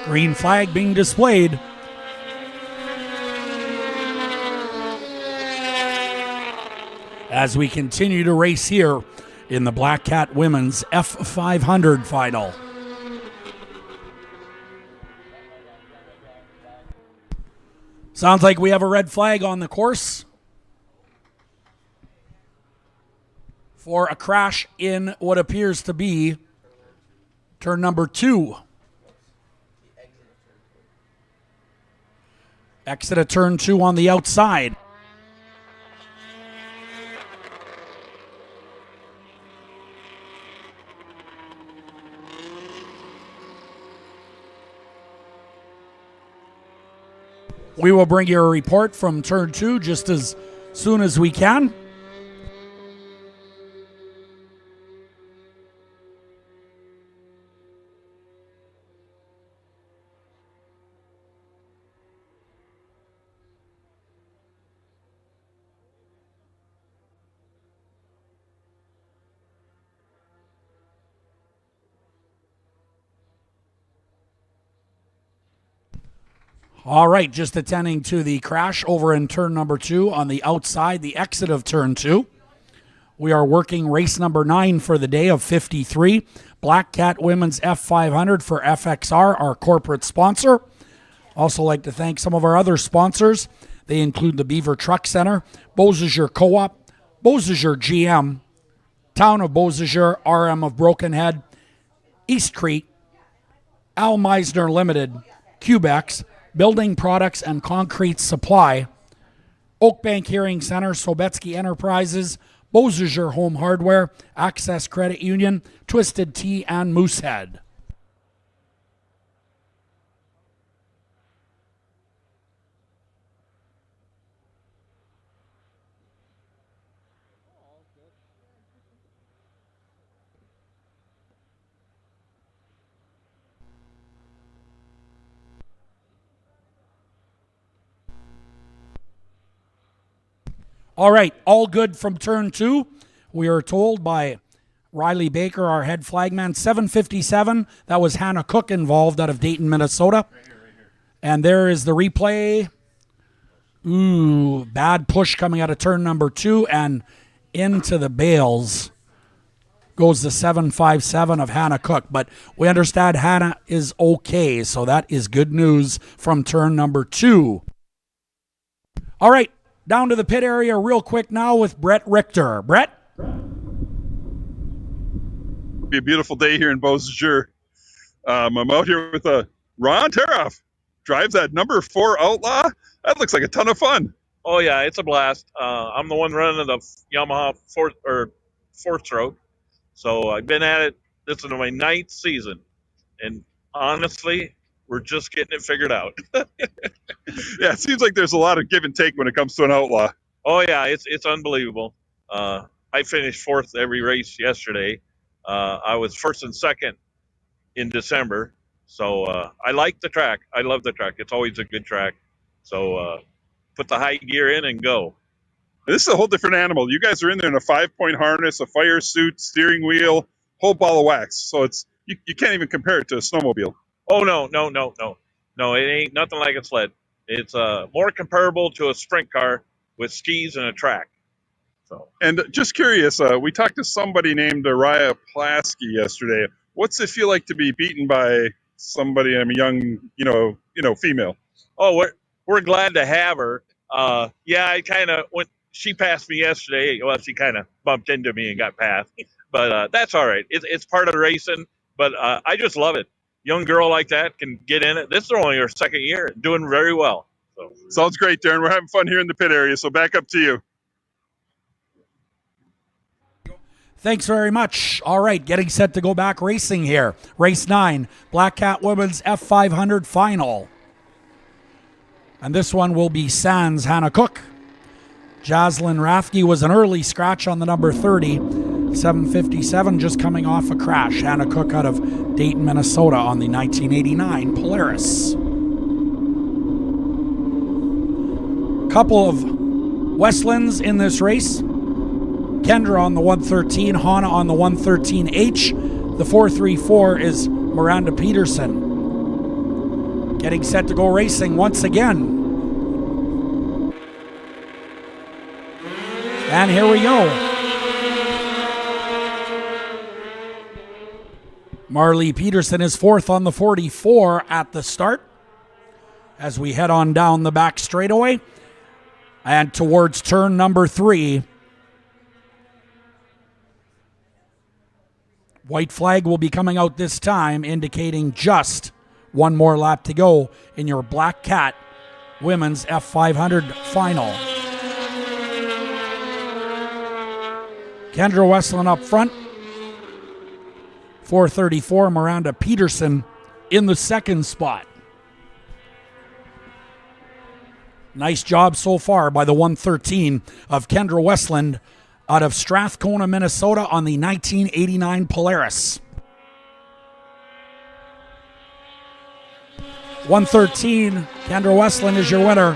Speaker 1: Green flag being displayed. As we continue to race here in the Black Cat Women's F500 final. Sounds like we have a red flag on the course for a crash in what appears to be turn number 2. Exit of turn 2 on the outside. We will bring you a report from turn 2 just as soon as we can. All right, just attending to the crash over in turn number 2 on the outside, the exit of turn 2. We are working race number 9 for the day of 53. Black Cat Women's F500 for FXR, our corporate sponsor. Also like to thank some of our other sponsors. They include the Beaver Truck Center, Beausejour Co-op, Beausejour GM, Town of Beausejour, RM of Broken Head, East Creek, Al Meisner Limited, Cubex, Building Products and Concrete Supply, Oakbank Hearing Center, Sobetsky Enterprises, Beausejour Home Hardware, Access Credit Union, Twisted Tea, and Moosehead. All right, all good from turn 2. We are told by Riley Baker, our head flagman, 7:57. That was Hannah Cook involved out of Dayton, Minnesota. Right here. And there is the replay. Ooh, bad push coming out of turn number 2 and into the bales goes the 7:57 of Hannah Cook. But we understand Hannah is okay, so that is good news from turn number 2. All right. Down to the pit area real quick now with Brett Richter. Brett?
Speaker 2: Be a beautiful day here in Beausejour. I'm out here with Ron Teroff. Drives that number 4 Outlaw. That looks like a ton of fun.
Speaker 5: Oh yeah, it's a blast. I'm the one running the Yamaha four stroke, so I've been at it. This is my 9th season, and honestly, we're just getting it figured out.
Speaker 2: Yeah, it seems like there's a lot of give and take when it comes to an Outlaw.
Speaker 5: Oh yeah, it's unbelievable. I finished 4th every race yesterday. I was 1st and 2nd in December, so I like the track. I love the track. It's always a good track. So put the high gear in and go.
Speaker 2: This is a whole different animal. You guys are in there in a 5-point harness, a fire suit, steering wheel, whole ball of wax. So it's you can't even compare it to a snowmobile.
Speaker 5: Oh no! It ain't nothing like a sled. It's more comparable to a sprint car with skis and a track. So.
Speaker 2: And just curious, we talked to somebody named Araya Plasky yesterday. What's it feel like to be beaten by somebody, a young, female?
Speaker 5: Oh, we're glad to have her. Yeah, I kind of when she passed me yesterday. Well, she kind of bumped into me and got past, but that's all right. It's part of the racing. But I just love it. Young girl like that can get in it. This is only her 2nd year, doing very well. So.
Speaker 2: Sounds great, Darren. We're having fun here in the pit area, so back up to you.
Speaker 1: Thanks very much. All right, getting set to go back racing here. Race 9, Black Cat Women's F500 Final. And this one will be Sans Hannah Cook. Jaslyn Rathke was an early scratch on the number 30. 757 just coming off a crash. Hannah Cook out of Dayton, Minnesota on the 1989 Polaris. Couple of Westlands in this race. Kendra on the 113, Hannah on the 113H. The 434 is Miranda Peterson. Getting set to go racing once again. And here we go. Marlee Peterson is fourth on the 44 at the start as we head on down the back straightaway and towards turn number 3. White flag will be coming out this time, indicating just one more lap to go in your Black Cat Women's F500 Final. Kendra Westland up front. 434, Miranda Peterson in the second spot. Nice job so far by the 113 of Kendra Westland out of Strathcona, Minnesota on the 1989 Polaris. 113, Kendra Westland is your winner.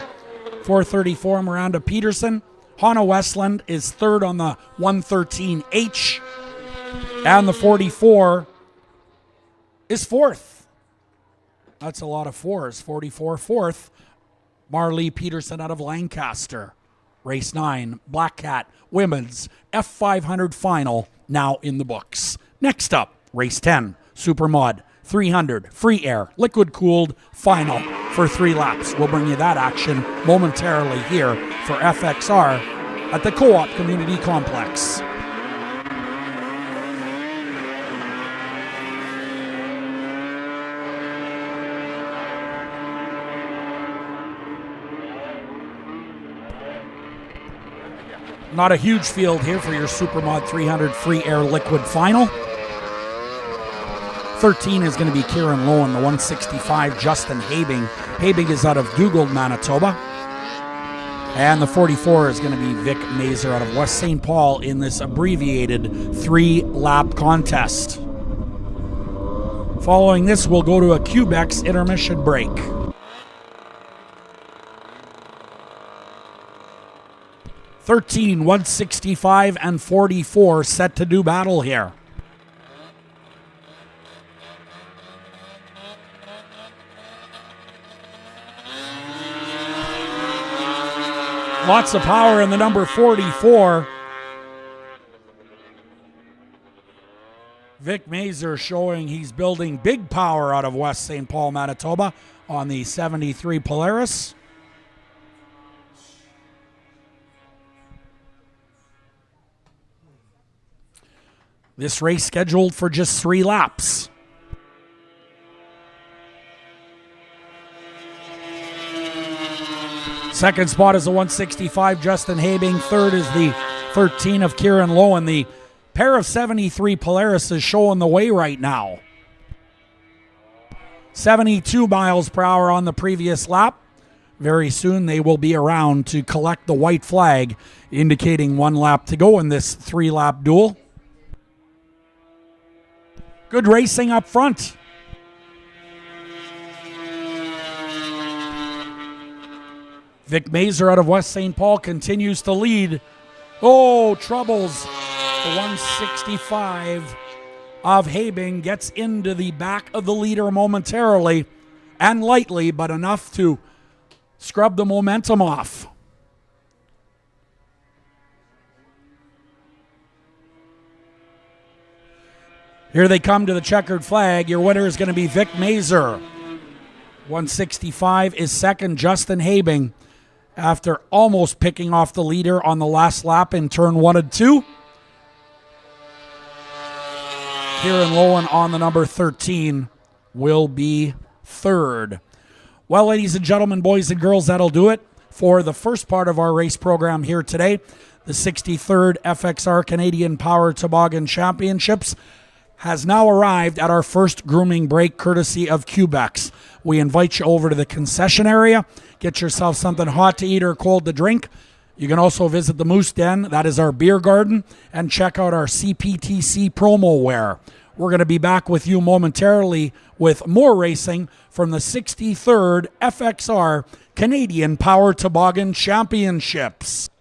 Speaker 1: 434, Miranda Peterson. Hannah Westland is third on the 113H. And the 44 is fourth. That's a lot of fours. 44 fourth. Marlee Peterson out of Lancaster. Race 9, Black Cat Women's F500 Final, now in the books. Next up, Race 10, Supermod 300 Free Air Liquid Cooled Final for 3 laps. We'll bring you that action momentarily here for FXR at the Co-op Community Complex. Not a huge field here for your Supermod 300 Free Air Liquid Final. 13 is going to be Kieran Lowen, the 165 Justin Habing. Habing is out of Dougald, Manitoba. And the 44 is going to be Vic Mazer out of West St. Paul in this abbreviated 3-lap contest. Following this, we'll go to a Cubex intermission break. 13, 165, and 44 set to do battle here. Lots of power in the number 44. Vic Mazer showing he's building big power out of West St. Paul, Manitoba on the 73 Polaris. This race scheduled for just 3 laps. Second spot is the 165, Justin Habing. Third is the 13 of Kieran Lowen. The pair of 73 Polaris is showing the way right now. 72 miles per hour on the previous lap. Very soon they will be around to collect the white flag, indicating 1 lap to go in this 3-lap duel. Good racing up front. Vic Mazer out of West St. Paul continues to lead. Oh, troubles. The 165 of Habing gets into the back of the leader momentarily and lightly, but enough to scrub the momentum off. Here they come to the checkered flag. Your winner is going to be Vic Mazer. 165 is second, Justin Habing, after almost picking off the leader on the last lap in turn 1 and 2. Kieran Lowen on the number 13 will be third. Well, ladies and gentlemen, boys and girls, that'll do it for the first part of our race program here today. The 63rd FXR Canadian Power Toboggan Championships has now arrived at our first grooming break courtesy of Quebec's. We invite you over to the concession area. Get yourself something hot to eat or cold to drink. You can also visit the Moose Den, that is our beer garden, and check out our CPTC promo wear. We're going to be back with you momentarily with more racing from the 63rd FXR Canadian Power Toboggan Championships.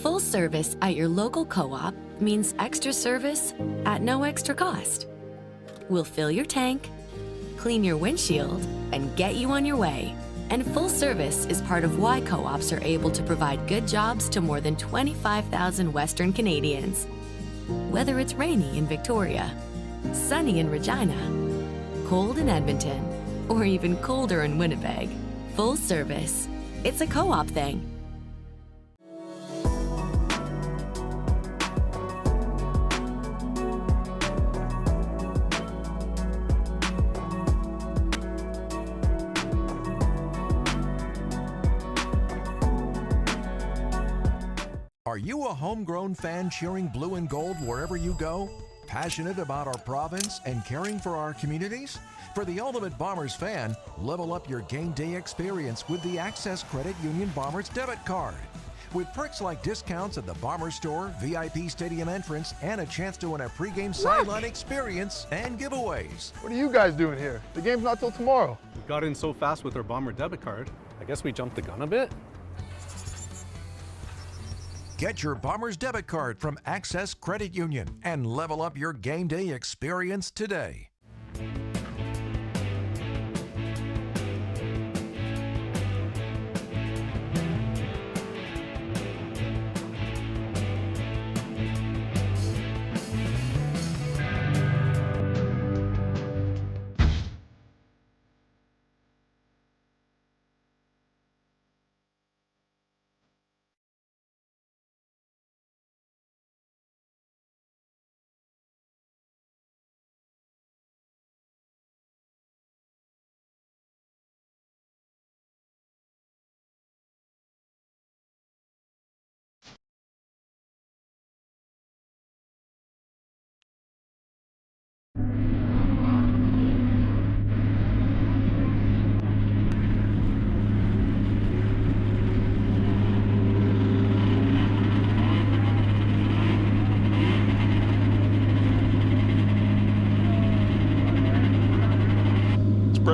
Speaker 6: Full service at your local co-op means extra service at no extra cost. We'll fill your tank, clean your windshield, and get you on your way. And full service is part of why co-ops are able to provide good jobs to more than 25,000 Western Canadians. Whether it's rainy in Victoria, sunny in Regina, cold in Edmonton, or even colder in Winnipeg, full service. It's a co-op thing.
Speaker 7: Are you a homegrown fan cheering blue and gold wherever you go? Passionate about our province and caring for our communities? For the ultimate Bombers fan, level up your game day experience with the Access Credit Union Bombers debit card. With perks like discounts at the Bombers store, VIP stadium entrance, and a chance to win a pregame sideline experience and giveaways.
Speaker 8: What are you guys doing here? The game's not till tomorrow.
Speaker 9: We got in so fast with our Bomber debit card. I guess we jumped the gun a bit.
Speaker 7: Get your Bombers debit card from Access Credit Union and level up your game day experience today.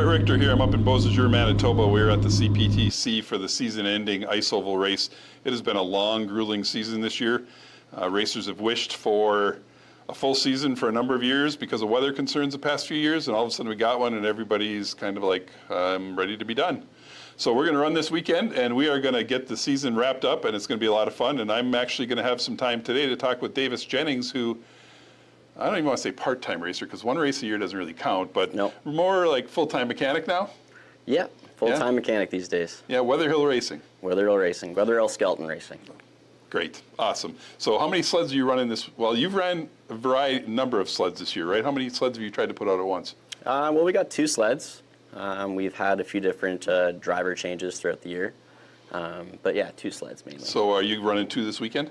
Speaker 2: Richter here. I'm up in Beausejour, Manitoba. We're at the CPTC for the season-ending ice oval race. It has been a long, grueling season this year. Racers have wished for a full season for a number of years because of weather concerns the past few years, and all of a sudden we got one and everybody's kind of like, I'm ready to be done. So we're going to run this weekend and we are going to get the season wrapped up, and it's going to be a lot of fun. And I'm actually going to have some time today to talk with Davis Jennings, who I don't even want to say part-time racer because one race a year doesn't really count, but more like full-time mechanic now?
Speaker 10: Yeah, full-time mechanic these days.
Speaker 2: Yeah, Weatherhill Racing.
Speaker 10: Weatherhill Racing, Weatherhill Skelton Racing.
Speaker 2: Great, awesome. So how many sleds are you running this? Well, you've ran a number of sleds this year, right? How many sleds have you tried to put out at once?
Speaker 10: Well, we got 2 sleds. We've had a few different driver changes throughout the year. But yeah, 2 sleds mainly.
Speaker 2: So are you running 2 this weekend?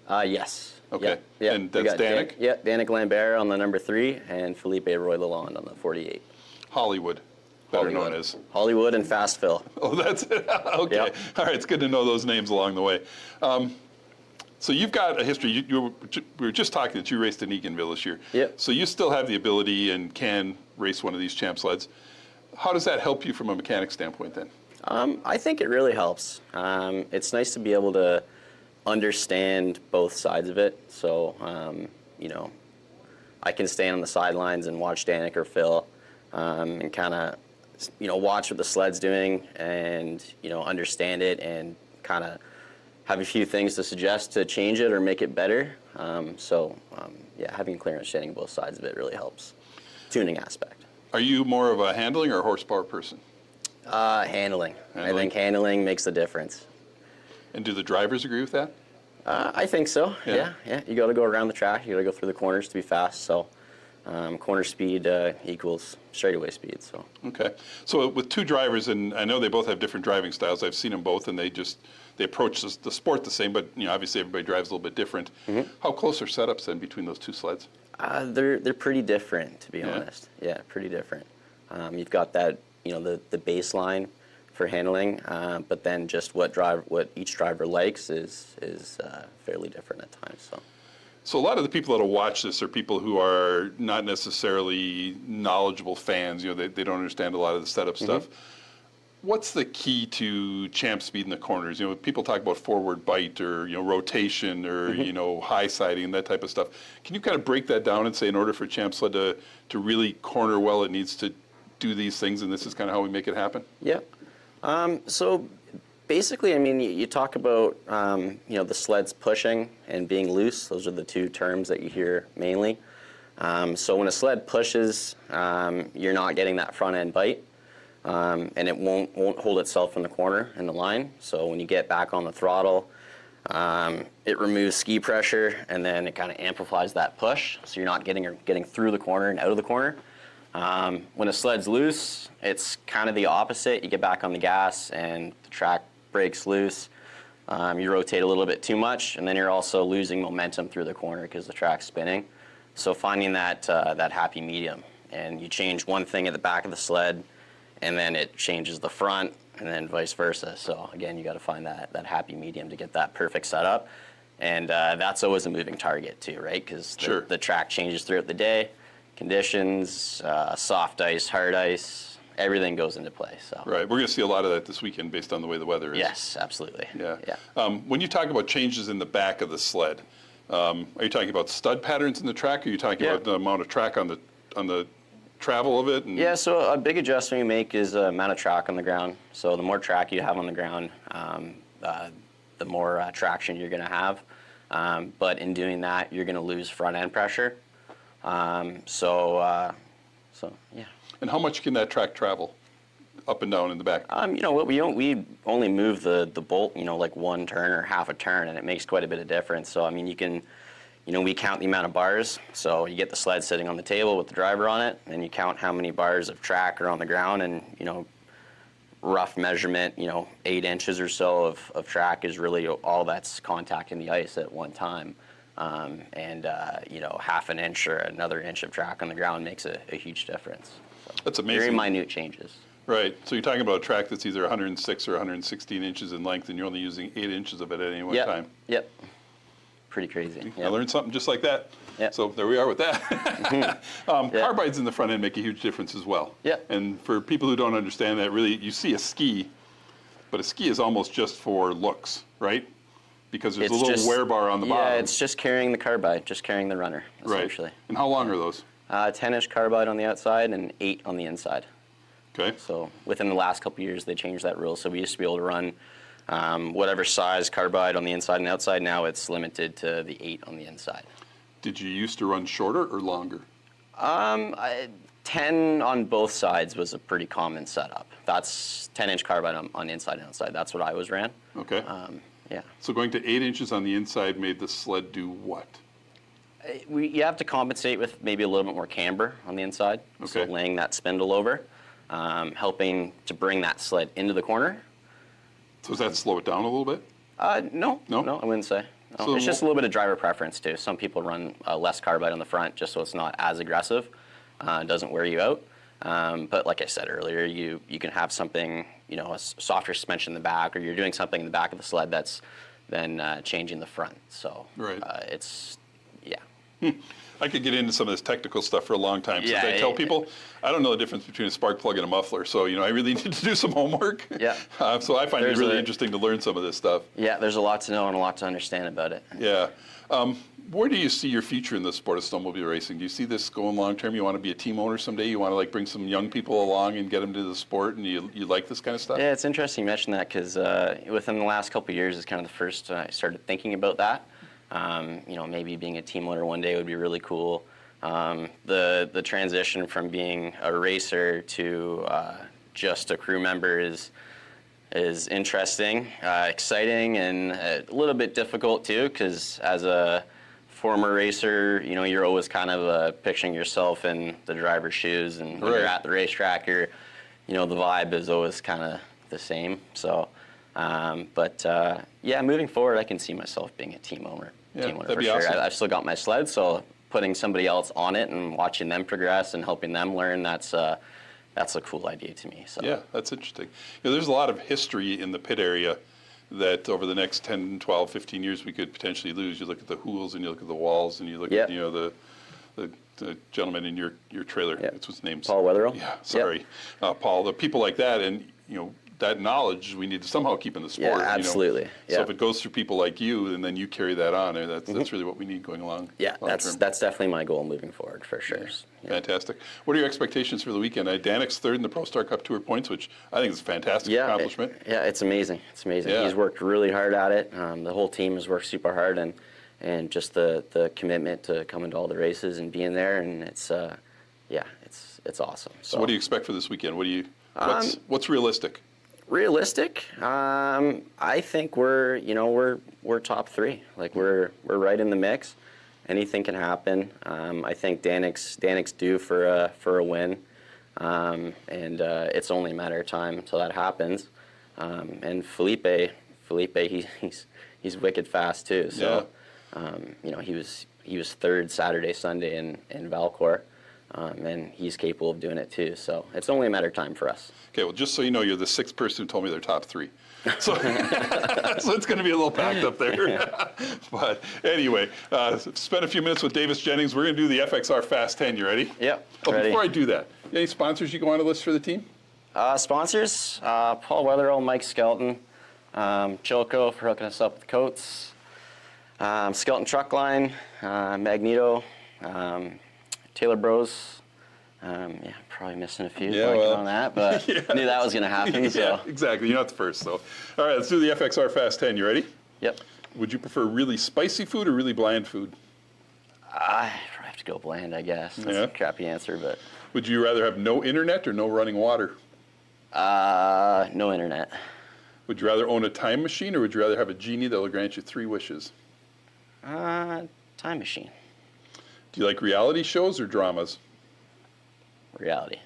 Speaker 10: Yes.
Speaker 2: Okay,
Speaker 10: yeah.
Speaker 2: And that's Danik?
Speaker 10: Danik Lambert on the number 3 and Felipe Roy Lalonde on the 48.
Speaker 2: Hollywood. better known as?
Speaker 10: Hollywood and Fast Phil.
Speaker 2: Oh, that's it. Okay.
Speaker 10: Yep.
Speaker 2: All right. It's good to know those names along the way. So you've got a history. We were just talking that you raced in Eganville this year.
Speaker 10: Yep.
Speaker 2: So you still have the ability and can race one of these champ sleds. How does that help you from a mechanic standpoint then?
Speaker 10: I think it really helps. It's nice to be able to understand both sides of it. So, you know, I can stand on the sidelines and watch Danik or Phil and kind of, you know, watch what the sled's doing and, you know, understand it and kind of have a few things to suggest to change it or make it better. Yeah, having a clear understanding of both sides of it really helps. Tuning aspect.
Speaker 2: Are you more of a handling or a horsepower person?
Speaker 10: Handling. I think handling makes the difference.
Speaker 2: And do the drivers agree with that?
Speaker 10: I think so. Yeah. You got to go around the track. You got to go through the corners to be fast. So, corner speed equals straightaway speed. So.
Speaker 2: Okay. So with two drivers, and I know they both have different driving styles. I've seen them both, and they approach the sport the same. But you know, obviously everybody drives a little bit different. Mm-hmm. How close are setups then between those two sleds?
Speaker 10: They're pretty different, to be honest. Yeah, pretty different. You've got that, you know, the baseline for handling, but then just what each driver likes is fairly different at times.
Speaker 2: So a lot of the people that will watch this are people who are not necessarily knowledgeable fans. You know, they don't understand a lot of the setup stuff. What's the key to champ speed in the corners? You know, people talk about forward bite or, you know, rotation or, you know, high siding and that type of stuff. Can you kind of break that down and say in order for champ sled to really corner well, it needs to do these things, and this is kind of how we make it happen?
Speaker 10: Yeah. So basically, I mean, you talk about, you know, the sleds pushing and being loose. Those are the two terms that you hear mainly. So when a sled pushes, you're not getting that front end bite. And it won't hold itself in the corner in the line. So when you get back on the throttle, it removes ski pressure, and then it kind of amplifies that push. So you're not getting through the corner and out of the corner. When a sled's loose, it's kind of the opposite. You get back on the gas, and the track breaks loose. You rotate a little bit too much, and then you're also losing momentum through the corner because the track's spinning. So finding that happy medium, and you change one thing at the back of the sled, and then it changes the front, and then vice versa. So again, you got to find that happy medium to get that perfect setup, and that's always a moving target too, right? Because the track changes throughout the day, conditions, soft ice, hard ice, everything goes into play. So
Speaker 2: right, we're going to see a lot of that this weekend based on the way the weather is.
Speaker 10: Yes, absolutely.
Speaker 2: Yeah. When you talk about changes in the back of the sled, are you talking about stud patterns in the track? Or are you talking about the amount of track on the travel of it?
Speaker 10: Yeah, so a big adjustment you make is the amount of track on the ground. So the more track you have on the ground, the more traction you're going to have. But in doing that, you're going to lose front end pressure. Yeah.
Speaker 2: And how much can that track travel up and down in the back?
Speaker 10: You know, we only move the bolt, you know, like one turn or half a turn, and it makes quite a bit of difference. So I mean, you can. You know, we count the amount of bars, so you get the sled sitting on the table with the driver on it, and you count how many bars of track are on the ground, and, you know, rough measurement, you know, 8 inches or so of track is really all that's contacting the ice at one time. You know, half an inch or another inch of track on the ground makes a huge difference. So
Speaker 2: that's amazing.
Speaker 10: Very minute changes.
Speaker 2: Right, so you're talking about a track that's either 106 or 116 inches in length, and you're only using 8 inches of it at any one time.
Speaker 10: Yep. Pretty crazy.
Speaker 2: I learned something just like that.
Speaker 10: Yep.
Speaker 2: So there we are with that. Carbides in the front end make a huge difference as well.
Speaker 10: Yep.
Speaker 2: And for people who don't understand that, really, you see a ski, but a ski is almost just for looks, right? Because there's a little wear bar on the bottom.
Speaker 10: Yeah, it's just carrying the carbide, just carrying the runner, essentially.
Speaker 2: Right. And how long are those?
Speaker 10: 10-inch carbide on the outside and 8 on the inside.
Speaker 2: Okay.
Speaker 10: So within the last couple of years, they changed that rule. So we used to be able to run whatever size carbide on the inside and outside. Now it's limited to the 8 on the inside.
Speaker 2: Did you used to run shorter or longer?
Speaker 10: 10 on both sides was a pretty common setup. That's 10-inch carbide on inside and outside. That's what I always ran.
Speaker 2: Okay.
Speaker 10: Yeah.
Speaker 2: So going to 8 inches on the inside made the sled do what?
Speaker 10: You have to compensate with maybe a little bit more camber on the inside.
Speaker 2: Okay.
Speaker 10: So laying that spindle over, helping to bring that sled into the corner.
Speaker 2: So does that slow it down a little bit?
Speaker 10: No, I wouldn't say. No. So it's just a little bit of driver preference too. Some people run less carbide on the front just so it's not as aggressive. It doesn't wear you out. But like I said earlier, you can have something, you know, a softer suspension in the back, or you're doing something in the back of the sled that's then changing the front. So
Speaker 2: right.
Speaker 10: It's, yeah.
Speaker 2: I could get into some of this technical stuff for a long time. Since I tell people, I don't know the difference between a spark plug and a muffler, so you know I really need to do some homework.
Speaker 10: Yeah.
Speaker 2: So I find it really interesting to learn some of this stuff.
Speaker 10: Yeah, there's a lot to know and a lot to understand about it.
Speaker 2: Yeah. Where do you see your future in the sport of snowmobile racing? Do you see this going long term? You want to be a team owner someday? You want to like bring some young people along and get them to the sport, and you like this kind of stuff?
Speaker 10: Yeah, it's interesting you mention that, because within the last couple of years is kind of the first I started thinking about that. You know, maybe being a team owner one day would be really cool. The transition from being a racer to just a crew member is interesting, exciting, and a little bit difficult too, because as a former racer, you know, you're always kind of picturing yourself in the driver's shoes, and when you're at the racetrack, you know, the vibe is always kind of the same. So, yeah, moving forward, I can see myself being a team owner.
Speaker 2: Yeah,
Speaker 10: team owner
Speaker 2: that'd
Speaker 10: for
Speaker 2: be
Speaker 10: sure.
Speaker 2: awesome.
Speaker 10: I've still got my sled, so putting somebody else on it and watching them progress and helping them learn, that's a cool idea to me. So.
Speaker 2: Yeah, that's interesting. You know, there's a lot of history in the pit area that over the next 10, 12, 15 years we could potentially lose. You look at the Hools and you look at the Walls and you look at, you know, the gentleman in your trailer. That's what's his name.
Speaker 10: Paul Wetherell?
Speaker 2: Yeah, sorry. Paul, the people like that, and, you know, that knowledge we need to somehow keep in the sport.
Speaker 10: Yeah, absolutely.
Speaker 2: You know? So if it goes through people like you, and then you carry that on, that's really what we need going along.
Speaker 10: Yeah, that's definitely my goal moving forward, for sure.
Speaker 2: Yeah. Fantastic. What are your expectations for the weekend? Danik's third in the Pro Star Cup Tour points, which I think is a fantastic accomplishment.
Speaker 10: It's amazing. It's amazing.
Speaker 2: Yeah.
Speaker 10: He's worked really hard at it. The whole team has worked super hard, and just the commitment to coming to all the races and being there, and it's awesome.
Speaker 2: So what do you expect for this weekend? What's realistic?
Speaker 10: Realistic, I think we're top three. Like we're right in the mix. Anything can happen. I think Danik's due for a win, and it's only a matter of time until that happens. And Felipe, he's wicked fast too. So, you know, he was third Saturday, Sunday in Valcourt. And he's capable of doing it too. So it's only a matter of time for us.
Speaker 2: Okay, well, just so you know, you're the sixth person who told me they're top three. So, so it's going to be a little packed up there. But anyway, spend a few minutes with Davis Jennings. We're going to do the FXR Fast 10. You ready?
Speaker 10: Yep.
Speaker 2: Ready. Before I do that, any sponsors you go on to list for the team?
Speaker 10: Sponsors, Paul Wetherell, Mike Skelton, Chilco for hooking us up with the coats, Skelton Truck Line, Magneto, Taylor Bros. Probably missing a few on that, but knew that was going to happen. So.
Speaker 2: Exactly. You're not the first, though. All right, let's do the FXR Fast 10. You ready?
Speaker 10: Yep.
Speaker 2: Would you prefer really spicy food or really bland food?
Speaker 10: I probably have to go bland, I guess. That's a crappy answer, but.
Speaker 2: Would you rather have no internet or no running water?
Speaker 10: No internet.
Speaker 2: Would you rather own a time machine or would you rather have a genie that will grant you 3 wishes?
Speaker 10: Time machine.
Speaker 2: Do you like reality shows or dramas?
Speaker 10: Reality.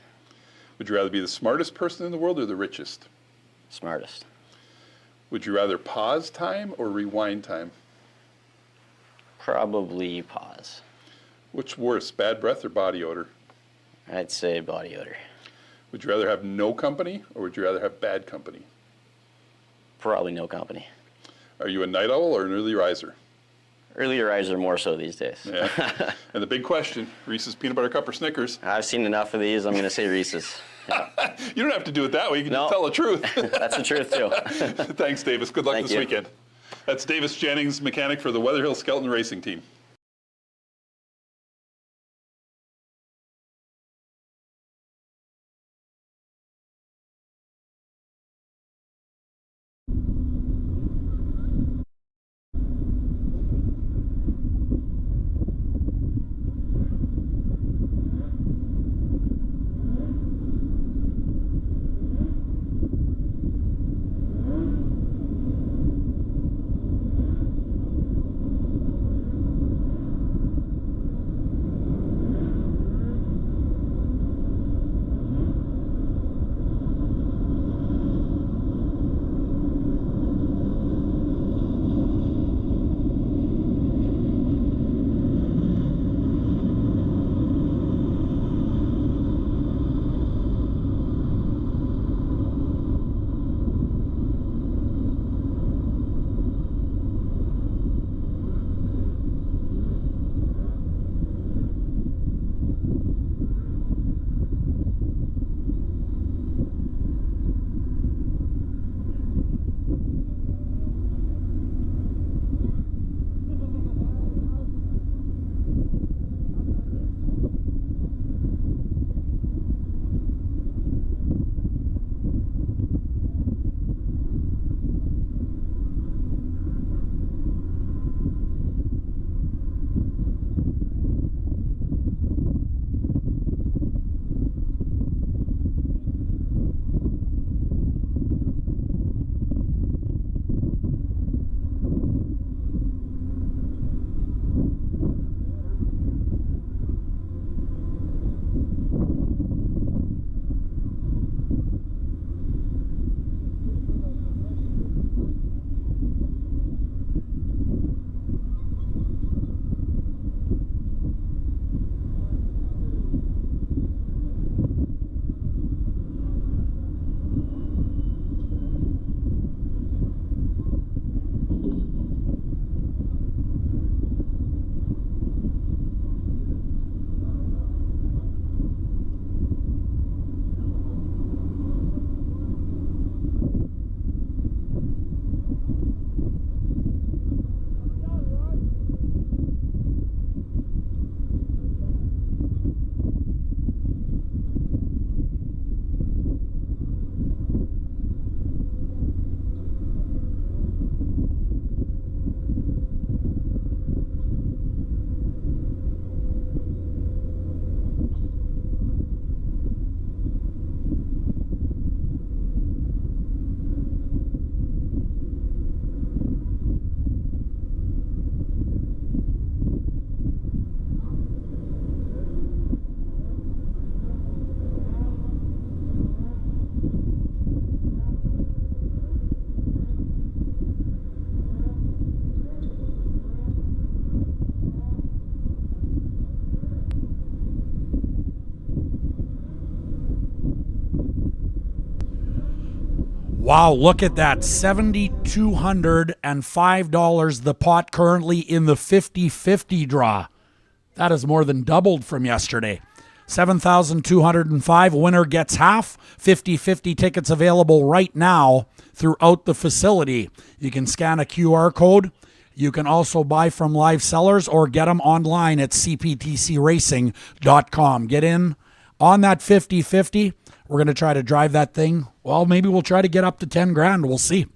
Speaker 2: Would you rather be the smartest person in the world or the richest?
Speaker 10: Smartest.
Speaker 2: Would you rather pause time or rewind time?
Speaker 10: Probably pause.
Speaker 2: Which worse, bad breath or body odor?
Speaker 10: I'd say body odor.
Speaker 2: Would you rather have no company or would you rather have bad company?
Speaker 10: Probably no company.
Speaker 2: Are you a night owl or an early riser?
Speaker 10: Early riser more so these days.
Speaker 2: Yeah. And the big question, Reese's Peanut Butter Cup or Snickers?
Speaker 10: I've seen enough of these. I'm going to say Reese's. Yeah.
Speaker 2: You don't have to do it that way. You can just tell the truth.
Speaker 10: That's the truth, too.
Speaker 2: Thanks, Davis. Good luck this weekend. That's Davis Jennings, mechanic for the Weatherhill Skelton Racing Team.
Speaker 1: Wow, look at that. $7,205 the pot currently in the 50-50 draw. That is more than doubled from yesterday. 7,205, winner gets half. 50-50 tickets available right now throughout the facility. You can scan a QR code. You can also buy from live sellers or get them online at cptcracing.com. Get in on that 50-50. We're going to try to drive that thing. Well, maybe we'll try to get up to 10 grand. We'll see.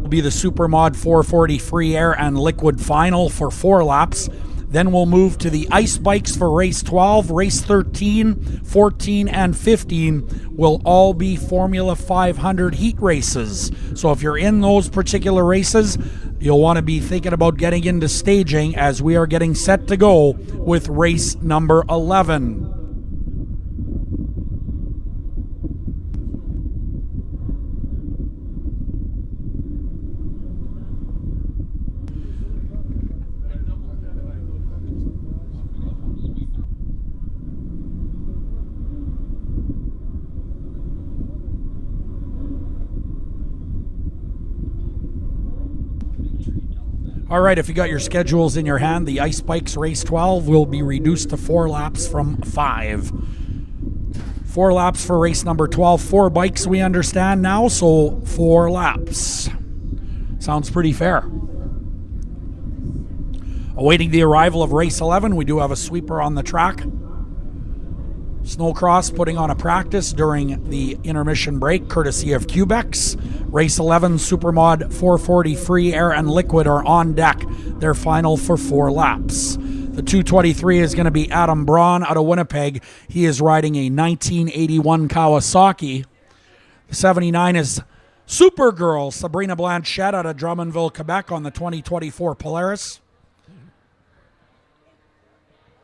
Speaker 1: Be the Supermod 440 free air and liquid final for 4 laps. Then we'll move to the ice bikes for race 12, race 13, 14, and 15 will all be Formula 500 heat races. So if you're in those particular races, you'll want to be thinking about getting into staging as we are getting set to go with race number 11. All right, if you got your schedules in your hand, the ice bikes race 12 will be reduced to 4 laps from 5. 4 laps for race number 12. 4 bikes we understand now, so 4 laps. Sounds pretty fair. Awaiting the arrival of race 11, we do have a sweeper on the track. Snowcross putting on a practice during the intermission break, courtesy of Cubex. Race 11, Supermod 440 Free Air and Liquid are on deck. They're final for 4 laps. The 223 is going to be Adam Braun out of Winnipeg. He is riding a 1981 Kawasaki. The 79 is Supergirl Sabrina Blanchette out of Drummondville, Quebec on the 2024 Polaris.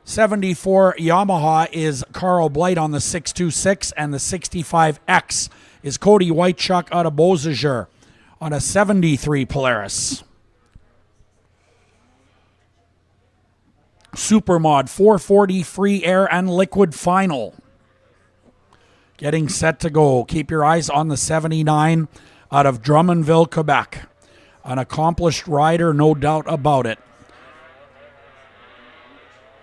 Speaker 1: 74 Yamaha is Carl Blight on the 626, and the 65X is Cody Whitechuck out of Beausejour on a 73 Polaris. Supermod 440 Free Air and Liquid final. Getting set to go. Keep your eyes on the 79 out of Drummondville, Quebec. An accomplished rider, no doubt about it.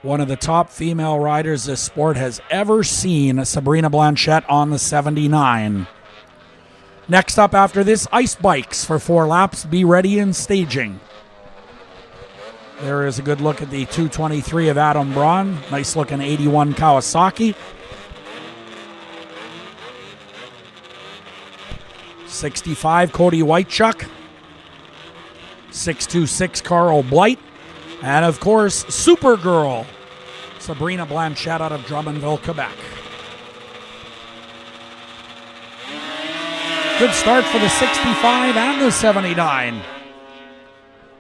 Speaker 1: One of the top female riders this sport has ever seen, Sabrina Blanchette on the 79. Next up after this, ice bikes for 4 laps. Be ready in staging. There is a good look at the 223 of Adam Braun. Nice looking 81 Kawasaki. 65 Cody Whitechuck. 626 Carl Blight. And of course, Supergirl, Sabrina Blanchette out of Drummondville, Quebec. Good start for the 65 and the 79.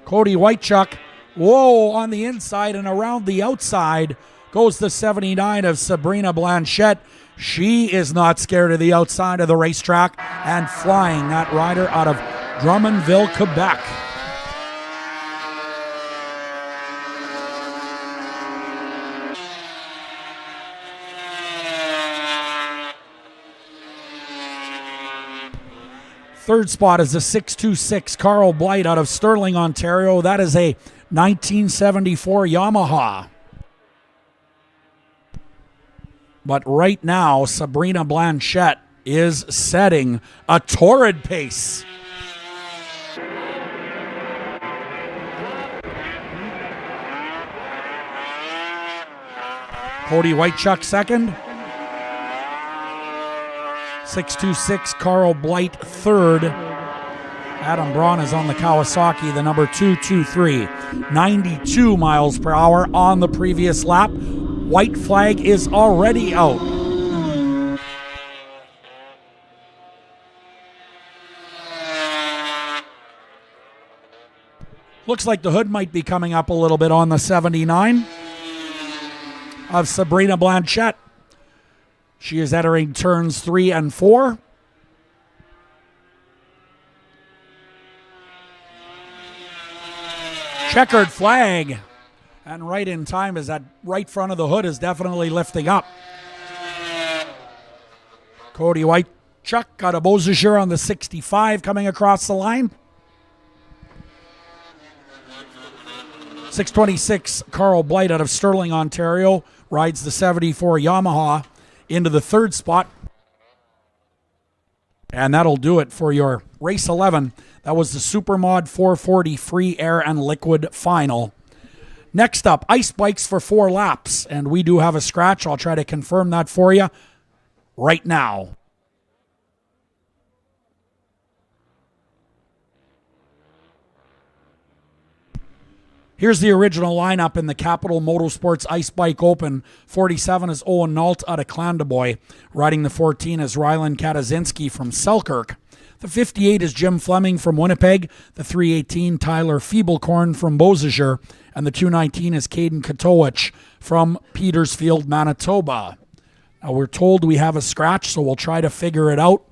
Speaker 1: Cody Whitechuck, whoa, on the inside and around the outside goes the 79 of Sabrina Blanchette. She is not scared of the outside of the racetrack and flying that rider out of Drummondville, Quebec. Third spot is the 626 Carl Blight out of Sterling, Ontario. That is a 1974 Yamaha. But right now, Sabrina Blanchette is setting a torrid pace. Cody Whitechuck second. 626 Carl Blight third. Adam Braun is on the Kawasaki, the number 223. 92 miles per hour on the previous lap. White flag is already out. Looks like the hood might be coming up a little bit on the 79 of Sabrina Blanchette. She is entering turns 3 and 4. Checkered flag. And right in time as that right front of the hood is definitely lifting up. Cody Whitechuck out of Beausejour on the 65 coming across the line. 626 Carl Blight out of Sterling, Ontario rides the 74 Yamaha into the third spot. And that'll do it for your race 11. That was the Supermod 440 Free Air and Liquid final. Next up, ice bikes for 4 laps. And we do have a scratch. I'll try to confirm that for you right now. Here's the original lineup in the Capital Motorsports Ice Bike Open. 47 is Owen Nault out of Clandeboy. Riding the 14 is Ryland Katazinski from Selkirk. The 58 is Jim Fleming from Winnipeg. The 318, Tyler Feeblecorn from Beausejour. And the 219 is Caden Katowicz from Petersfield, Manitoba. Now we're told we have a scratch, so we'll try to figure it out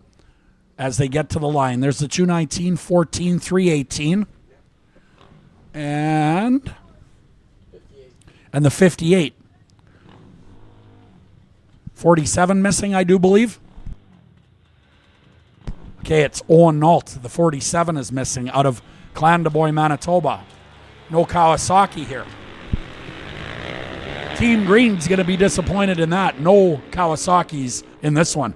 Speaker 1: as they get to the line. There's the 219, 14, 318. And the 58. 47 missing, I do believe. Okay, it's Owen Nault. The 47 is missing out of Clandeboy, Manitoba. No Kawasaki here. Team Green's going to be disappointed in that. No Kawasaki's in this one.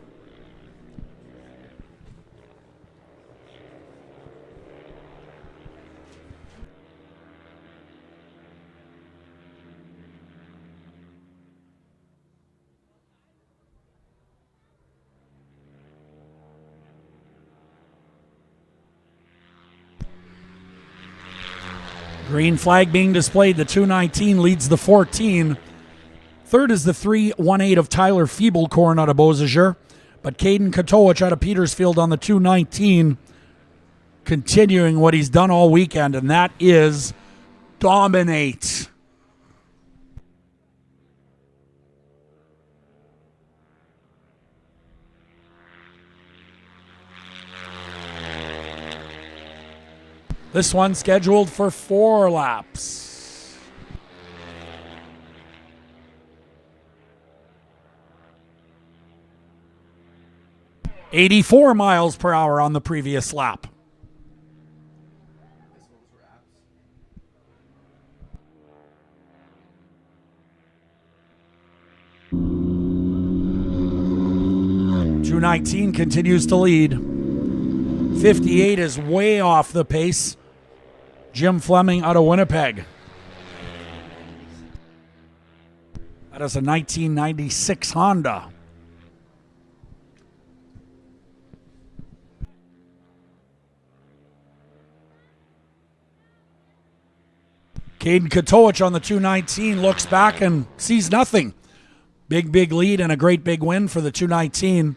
Speaker 1: Green flag being displayed. The 219 leads the 14. Third is the 318 of Tyler Feeblecorn out of Beausejour. But Caden Katowicz out of Petersfield on the 219, continuing what he's done all weekend, and that is dominate. This one scheduled for 4 laps. .84 miles per hour on the previous lap. .219 continues to lead. 58 is way off the pace. Jim Fleming out of Winnipeg. That is a 1996 Honda. Caden Katowicz on the 219 looks back and sees nothing. Big lead and a great big win for the 219.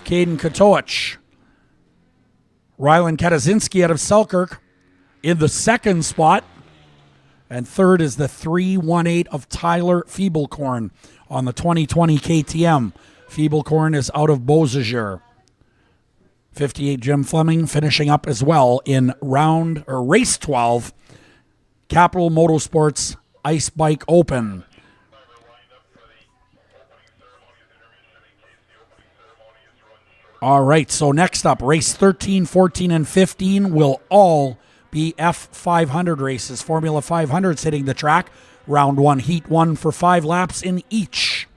Speaker 1: Caden Katowicz. Rylan Katazinski out of Selkirk in the second spot. And third is the 318 of Tyler Feeblecorn on the 2020 KTM. Feeblecorn is out of Beausejour. 58 Jim Fleming finishing up as well in race 12. Capital Motorsports Ice Bike Open. All right, so next up, race 13, 14, and 15 will all be F500 races. Formula 500's hitting the track. Round 1, Heat 1 for 5 laps in each.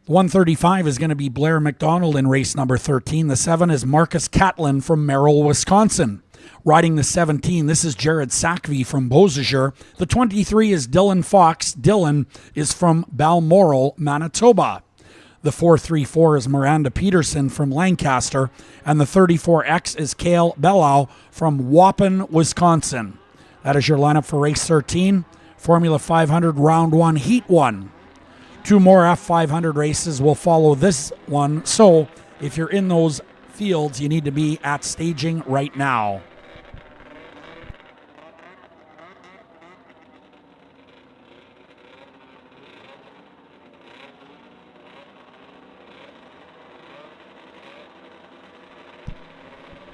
Speaker 1: 135 is going to be Blair McDonald in race number 13. The 7 is Marcus Catlin from Merrill, Wisconsin. Riding the 17, this is Jared Sackvey from Beausejour. The 23 is Dylan Fox. Dylan is from Balmoral, Manitoba. The 434 is Miranda Peterson from Lancaster. And the 34X is Cale Bellow from Waupun, Wisconsin. That is your lineup for race 13. Formula 500 round 1, heat 1. 2 more F500 races will follow this one. So if you're in those fields, you need to be at staging right now.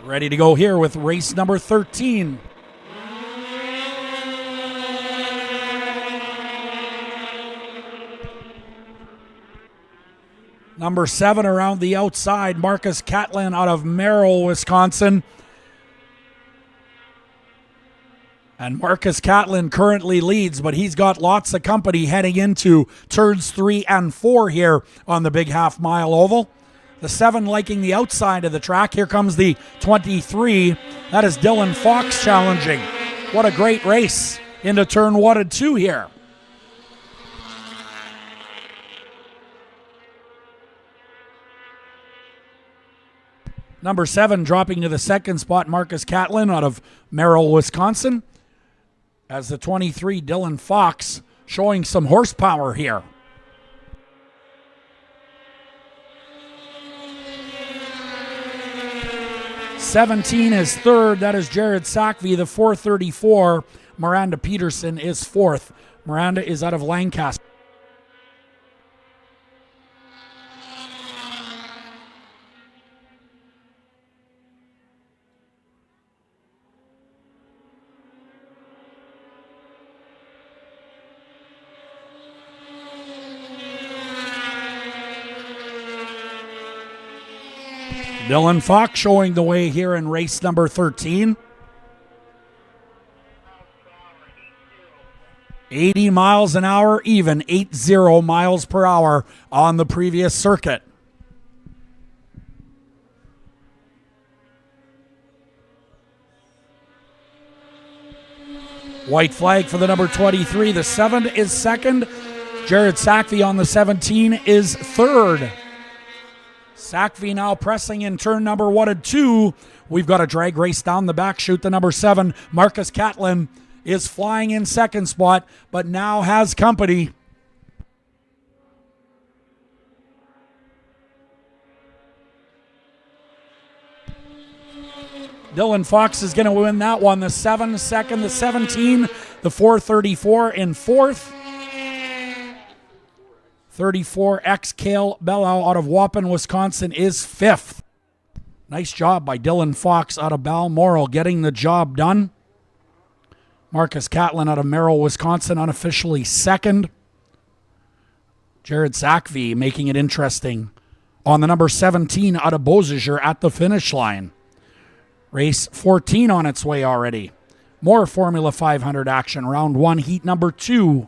Speaker 1: Ready to go here with race number 13. Number 7 around the outside, Marcus Catlin out of Merrill, Wisconsin. And Marcus Catlin currently leads, but he's got lots of company heading into turns 3 and 4 here on the big half-mile oval. The 7 liking the outside of the track. Here comes the 23. That is Dylan Fox challenging. What a great race into turn 1 and 2 here. Number 7 dropping to the second spot, Marcus Catlin out of Merrill, Wisconsin. As the 23, Dylan Fox, showing some horsepower here. '17 is third. That is Jared Sackvey. The 434, Miranda Peterson, is fourth. Miranda is out of Lancaster. Dylan Fox showing the way here in race number 13. 80 miles an hour, even 80 miles per hour on the previous circuit. White flag for the number 23. The 7 is second. Jared Sackvey on the 17 is third. Sackvey now pressing in turn number 1 and 2. We've got a drag race down the back chute. The number 7, Marcus Catlin, is flying in second spot, but now has company. Dylan Fox is going to win that one. The 7 second, the 17, the 434 in fourth. 34X Cale Bellow out of Waupun, Wisconsin is fifth. Nice job by Dylan Fox out of Balmoral getting the job done. Marcus Catlin out of Merrill, Wisconsin, unofficially second. Jared Sackvey making it interesting on the number 17 out of Beausejour at the finish line. Race 14 on its way already. More Formula 500 action. Round 1, heat number 2.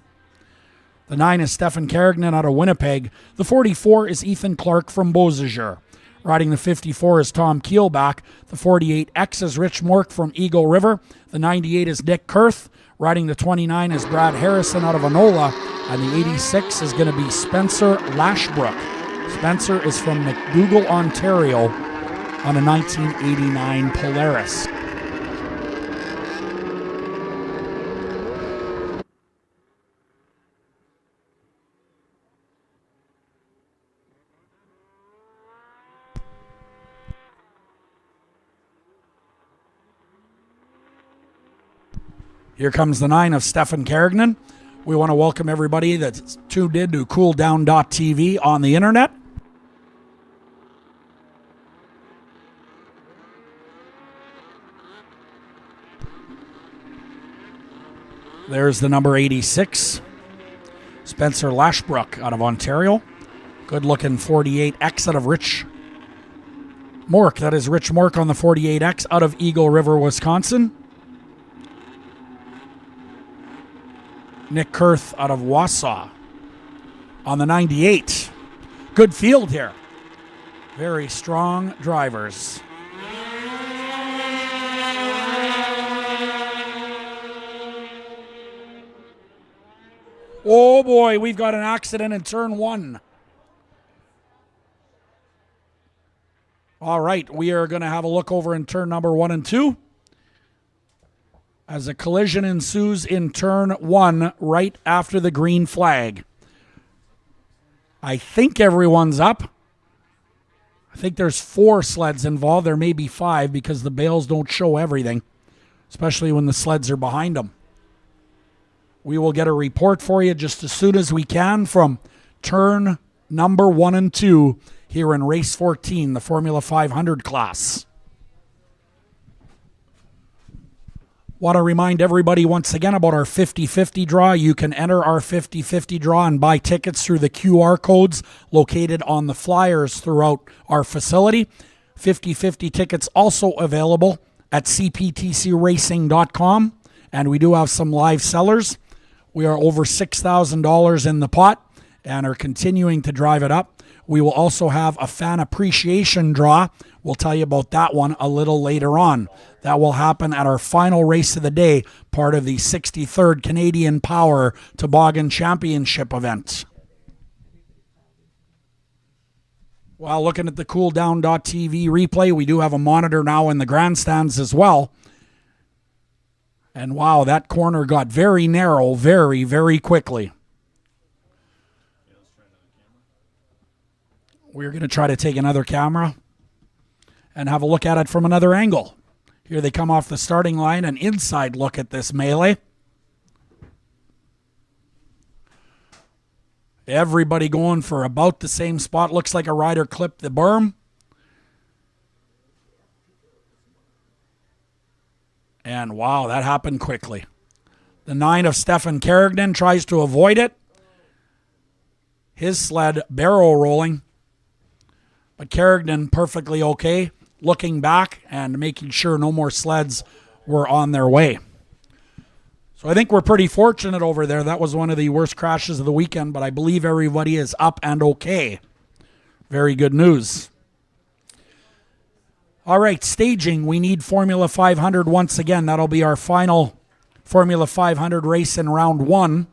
Speaker 1: The 9 is Stefan Kerrigan out of Winnipeg. The 44 is Ethan Clark from Beausejour. Riding the 54 is Tom Keelback. The 48X is Rich Mork from Eagle River. The 98 is Nick Kurth. Riding the 29 is Brad Harrison out of Enola. And the 86 is going to be Spencer Lashbrook. Spencer is from McDougall, Ontario, on a 1989 Polaris. Here comes the 9 of Stefan Kerrigan. We want to welcome everybody that's tuned in to cooldown.tv on the internet. There's the number 86, Spencer Lashbrook out of Ontario. Good-looking 48X out of Rich Mork. That is Rich Mork on the 48X out of Eagle River, Wisconsin. Nick Kurth out of Wausau on the 98. Good field here. Very strong drivers. Oh boy, we've got an accident in turn 1. All right, we are going to have a look over in turn number 1 and 2. As a collision ensues in turn 1 right after the green flag. I think everyone's up. I think there's 4 sleds involved. There may be 5 because the bales don't show everything, especially when the sleds are behind them. We will get a report for you just as soon as we can from turn number 1 and 2 here in race 14, the Formula 500 class. Want to remind everybody once again about our 50-50 draw. You can enter our 50-50 draw and buy tickets through the QR codes located on the flyers throughout our facility. 50-50 tickets also available at cptcracing.com, and we do have some live sellers. We are over $6,000 in the pot and are continuing to drive it up. We will also have a fan appreciation draw. We'll tell you about that one a little later on. That will happen at our final race of the day, part of the 63rd Canadian Power Toboggan Championship event. While looking at the cooldown.tv replay, we do have a monitor now in the grandstands as well. And wow, that corner got very narrow very, very quickly. We're going to try to take another camera and have a look at it from another angle. Here they come off the starting line, an inside look at this melee. Everybody going for about the same spot. Looks like a rider clipped the berm. And wow, that happened quickly. The 9 of Stefan Kerrigan tries to avoid it. His sled barrel rolling. But Kerrigan perfectly okay, looking back and making sure no more sleds were on their way. So I think we're pretty fortunate over there. That was one of the worst crashes of the weekend, but I believe everybody is up and okay. Very good news. All right, staging. We need Formula 500 once again. That'll be our final Formula 500 race in round 1.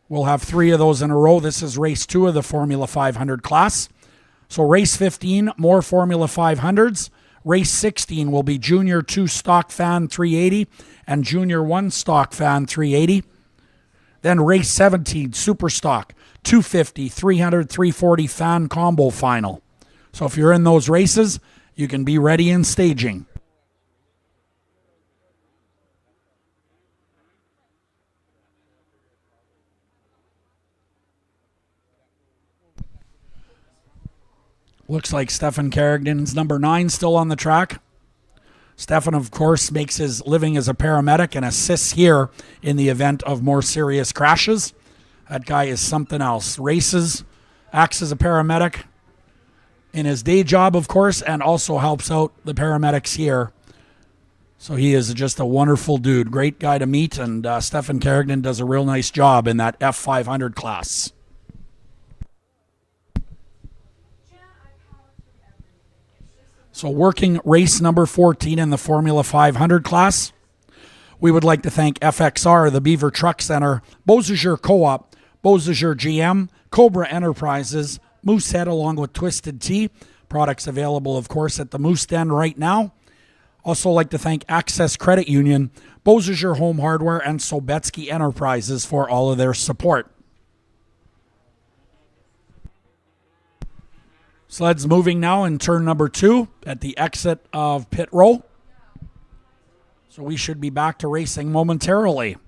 Speaker 1: We'll have 3 of those in a row. This is race 2 of the Formula 500 class. So race 15, more Formula 500s. Race 16 will be Junior 2 Stock Fan 380 and Junior 1 Stock Fan 380. Then race 17, Super Stock, 250, 300, 340 Fan Combo Final. So if you're in those races, you can be ready in staging. Looks like Stefan Carrigan's number 9 still on the track. Stefan, of course, makes his living as a paramedic and assists here in the event of more serious crashes. That guy is something else. Races, acts as a paramedic in his day job, of course, and also helps out the paramedics here. So he is just a wonderful dude. Great guy to meet, and Stefan Carrigan does a real nice job in that F500 class. So working race number 14 in the Formula 500 class, we would like to thank FXR, the Beaver Truck Center, Beausejour Co-op, Beausejour GM, Cobra Enterprises, Moosehead along with Twisted Tea. Products available, of course, at the Moose Den right now. Also like to thank Access Credit Union, Beausejour Home Hardware, and Sobetsky Enterprises for all of their support. Sleds moving now in turn number 2 at the exit of pit row. So we should be back to racing momentarily.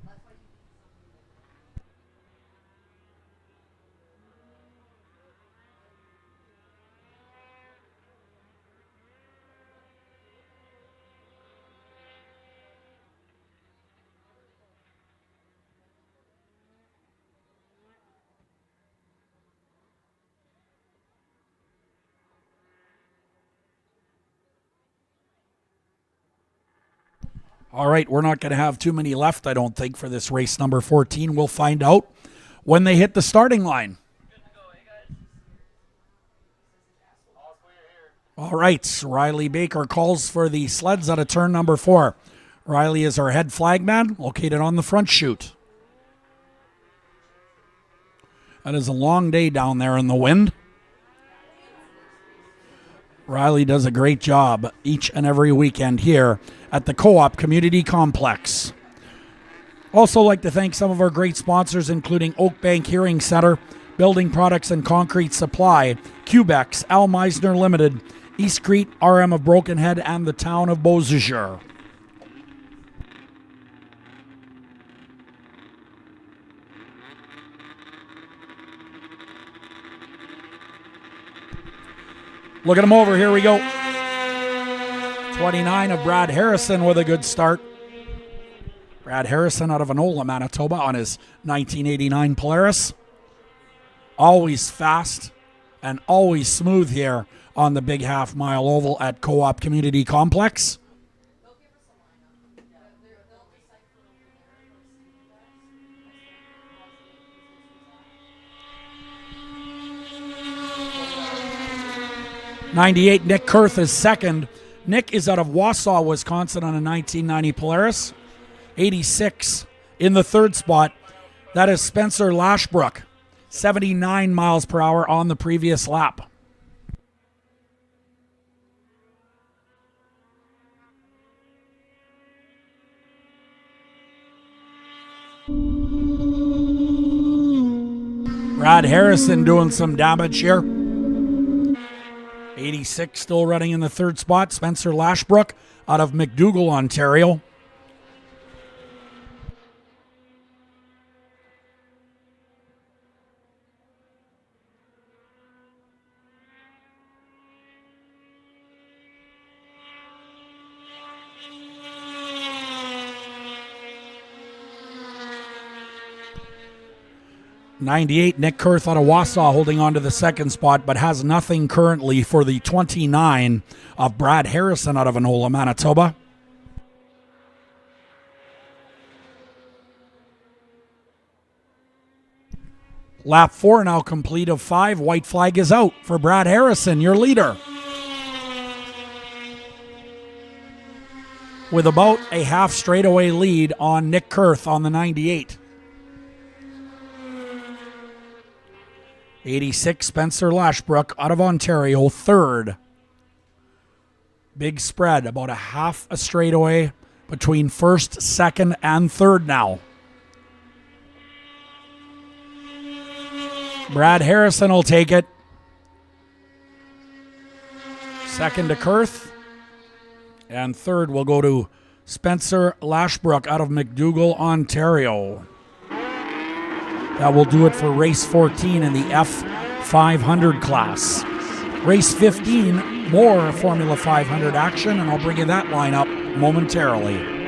Speaker 1: All right, we're not going to have too many left, I don't think, for this race number 14. We'll find out when they hit the starting line. All right, Riley Baker calls for the sleds out of turn number 4. Riley is our head flagman, located on the front chute. That is a long day down there in the wind. Riley does a great job each and every weekend here at the Co-op Community Complex. Also like to thank some of our great sponsors, including Oak Bank Hearing Center, Building Products and Concrete Supply, Cubex, Al Meisner Limited, East Crete, RM of Broken Head, and the town of Beausejour. Look at him over. Here we go. 29 of Brad Harrison with a good start. Brad Harrison out of Enola, Manitoba on his 1989 Polaris. Always fast and always smooth here on the big half-mile oval at Co-op Community Complex. '98, Nick Kurth is second. Nick is out of Wausau, Wisconsin on a 1990 Polaris. 86 in the third spot. That is Spencer Lashbrook. 79 miles per hour on the previous lap. Brad Harrison doing some damage here. 86 still running in the third spot. Spencer Lashbrook out of McDougall, Ontario. '98, Nick Kurth out of Wausau holding on to the second spot, but has nothing currently for the 29 of Brad Harrison out of Enola, Manitoba. Lap 4 now complete of 5. White flag is out for Brad Harrison, your leader. With about a half straightaway lead on Nick Kurth on the 98. 86, Spencer Lashbrook out of Ontario, third. Big spread, about a half a straightaway between first, second, and third now. Brad Harrison will take it. Second to Kurth. And third will go to Spencer Lashbrook out of McDougall, Ontario. That will do it for race 14 in the F500 class. Race 15, more Formula 500 action, and I'll bring you that lineup momentarily.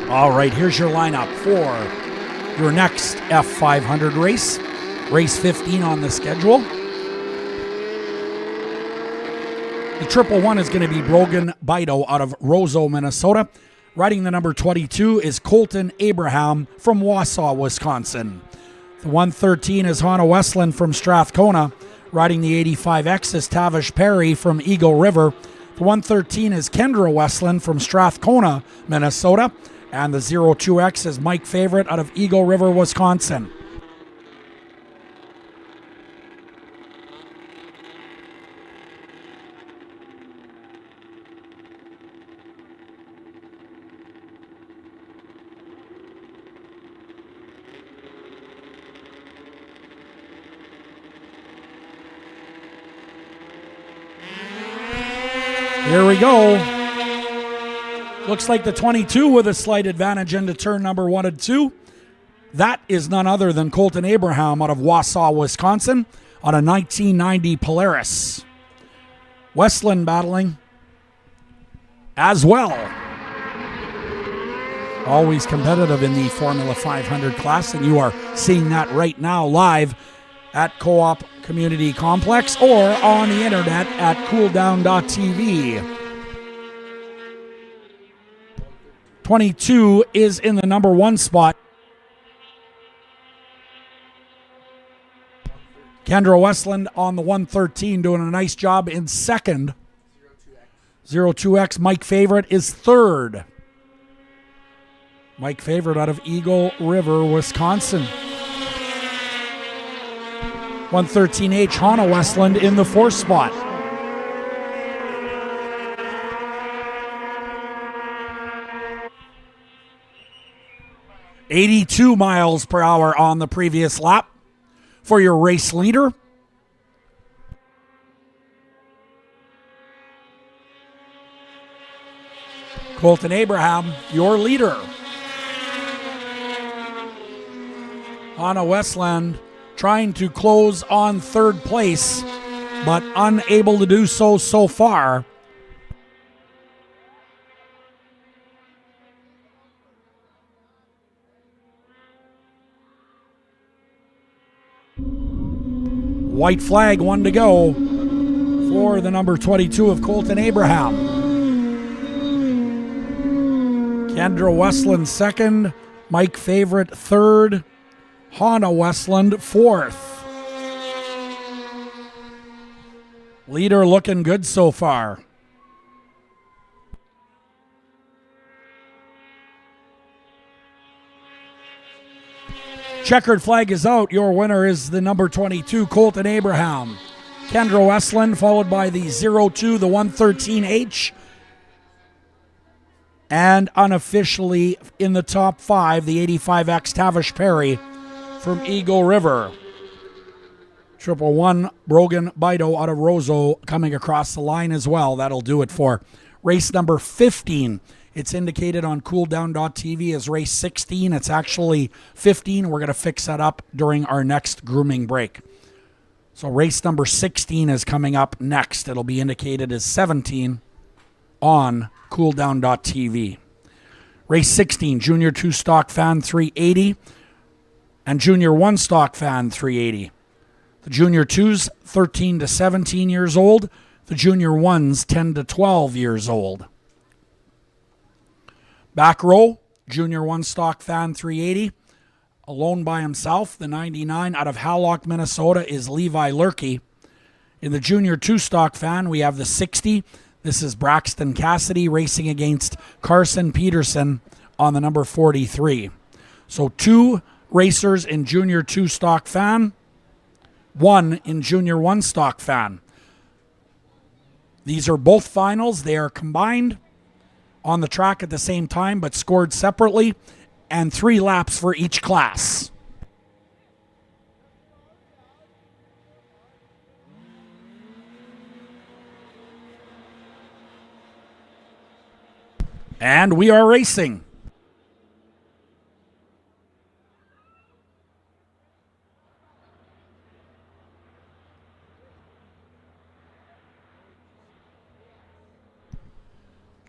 Speaker 1: All right, here's your lineup for your next F500 race. Race 15 on the schedule. The triple one is going to be Brogan Bido out of Roseau, Minnesota. Riding the number 22 is Colton Abraham from Wausau, Wisconsin. The 113 is Hannah Westland from Strathcona. Riding the 85X is Tavish Perry from Eagle River. The 113 is Kendra Westland from Strathcona, Minnesota. And the 02X is Mike Favorite out of Eagle River, Wisconsin. Here we go. Looks like the 22 with a slight advantage into turn number 1 and 2. That is none other than Colton Abraham out of Wausau, Wisconsin on a 1990 Polaris. Westland battling as well. Always competitive in the Formula 500 class, and you are seeing that right now live at Co-op Community Complex or on the internet at cooldown.tv. 22 is in the number 1 spot. Kendra Westland on the 113 doing a nice job in second. 02X Mike Favorite is third. Mike Favorite out of Eagle River, Wisconsin. 113H Hannah Westland in the 4th spot. .82 miles per hour on the previous lap for your race leader. Colton Abraham, your leader. Hannah Westland trying to close on 3rd place, but unable to do so far. White flag, 1 to go for the number 22 of Colton Abraham. Kendra Westland 2nd, Mike Favorite 3rd, Hannah Westland 4th. Leader looking good so far. Checkered flag is out. Your winner is the number 22, Colton Abraham. Kendra Westland, followed by the 02, the 113H. And unofficially in the top 5, the 85X Tavish Perry from Eagle River. 111 Brogan Bido out of Roseau coming across the line as well. That'll do it for race number 15. It's indicated on cooldown.tv as race 16. It's actually 15. We're going to fix that up during our next grooming break. So race number 16 is coming up next. It'll be indicated as 17 on cooldown.tv. Race 16, Junior 2 Stock Fan 380 and Junior 1 Stock Fan 380. The Junior 2s, 13 to 17 years old. The Junior 1s, 10 to 12 years old. Back row, Junior 1 Stock Fan 380. Alone by himself, the 99 out of Hallock, Minnesota is Levi Lurkey. In the Junior 2 Stock Fan, we have the 60. This is Braxton Cassidy racing against Carson Peterson on the number 43. So 2 racers in Junior 2 Stock Fan, 1 in Junior 1 Stock Fan. These are both finals. They are combined on the track at the same time, but scored separately, and 3 laps for each class. And we are racing.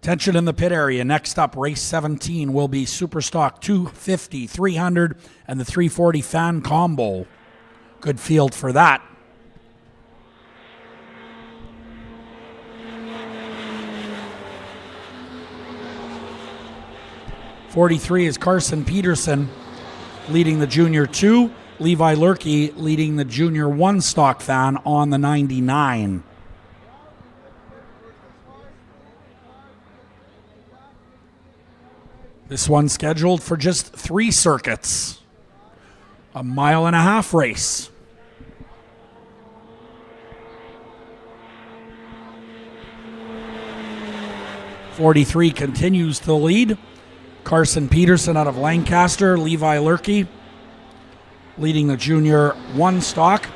Speaker 1: Attention in the pit area. Next up, race 17 will be Superstock 250, 300, and the 340 fan combo. Good field for that. '43 is Carson Peterson leading the Junior 2. Levi Lurkey leading the Junior 1 Stock Fan on the 99. This one's scheduled for just 3 circuits. A 1.5-mile race. '43 continues to lead. Carson Peterson out of Lancaster, Levi Lurkey leading the Junior 1 Stock.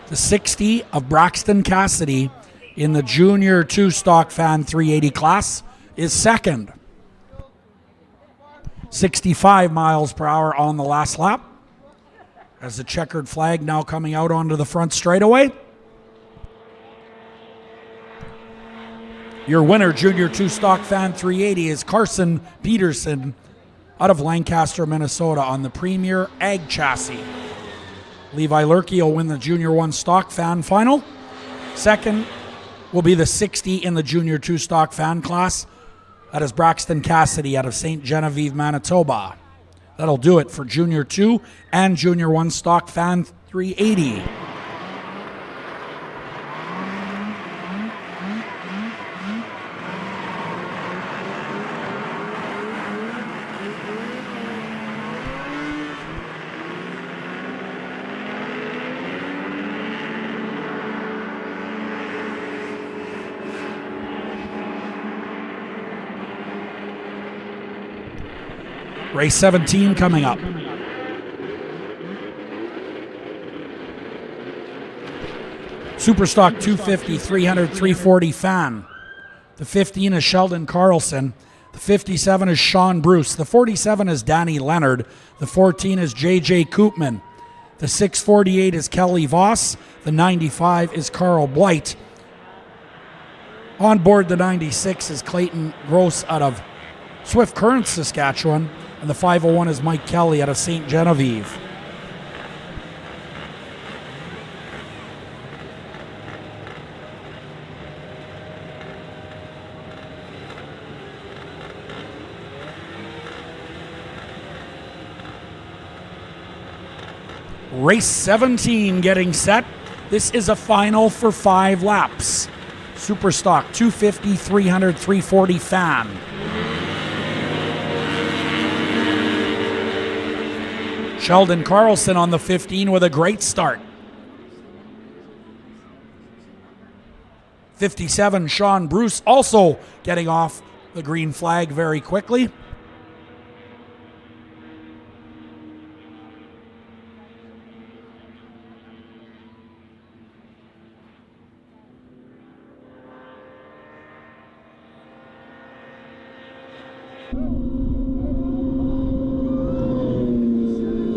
Speaker 1: The 60 of Braxton Cassidy in the Junior 2 Stock Fan 380 class is second. 65 miles per hour on the last lap. As the checkered flag now coming out onto the front straightaway. Your winner, Junior 2 Stock Fan 380, is Carson Peterson out of Lancaster, Minnesota on the Premier Ag Chassis. Levi Lurkey will win the Junior 1 Stock Fan final. Second will be the 60 in the Junior 2 Stock Fan class. That is Braxton Cassidy out of St. Genevieve, Manitoba. That'll do it for Junior 2 and Junior 1 Stock Fan 380. Race 17 coming up. Superstock 250, 300, 340 fan. The 15 is Sheldon Carlson. The 57 is Sean Bruce. The 47 is Danny Leonard. The 14 is J.J. Koopman. The 648 is Kelly Voss. The 95 is Carl Blight. On board the 96 is Clayton Gross out of Swift Current, Saskatchewan. And the 501 is Mike Kelly out of St. Genevieve. Race 17 getting set. This is a final for 5 laps. Superstock 250, 300, 340 fan. Sheldon Carlson on the 15 with a great start. 57, Sean Bruce also getting off the green flag very quickly.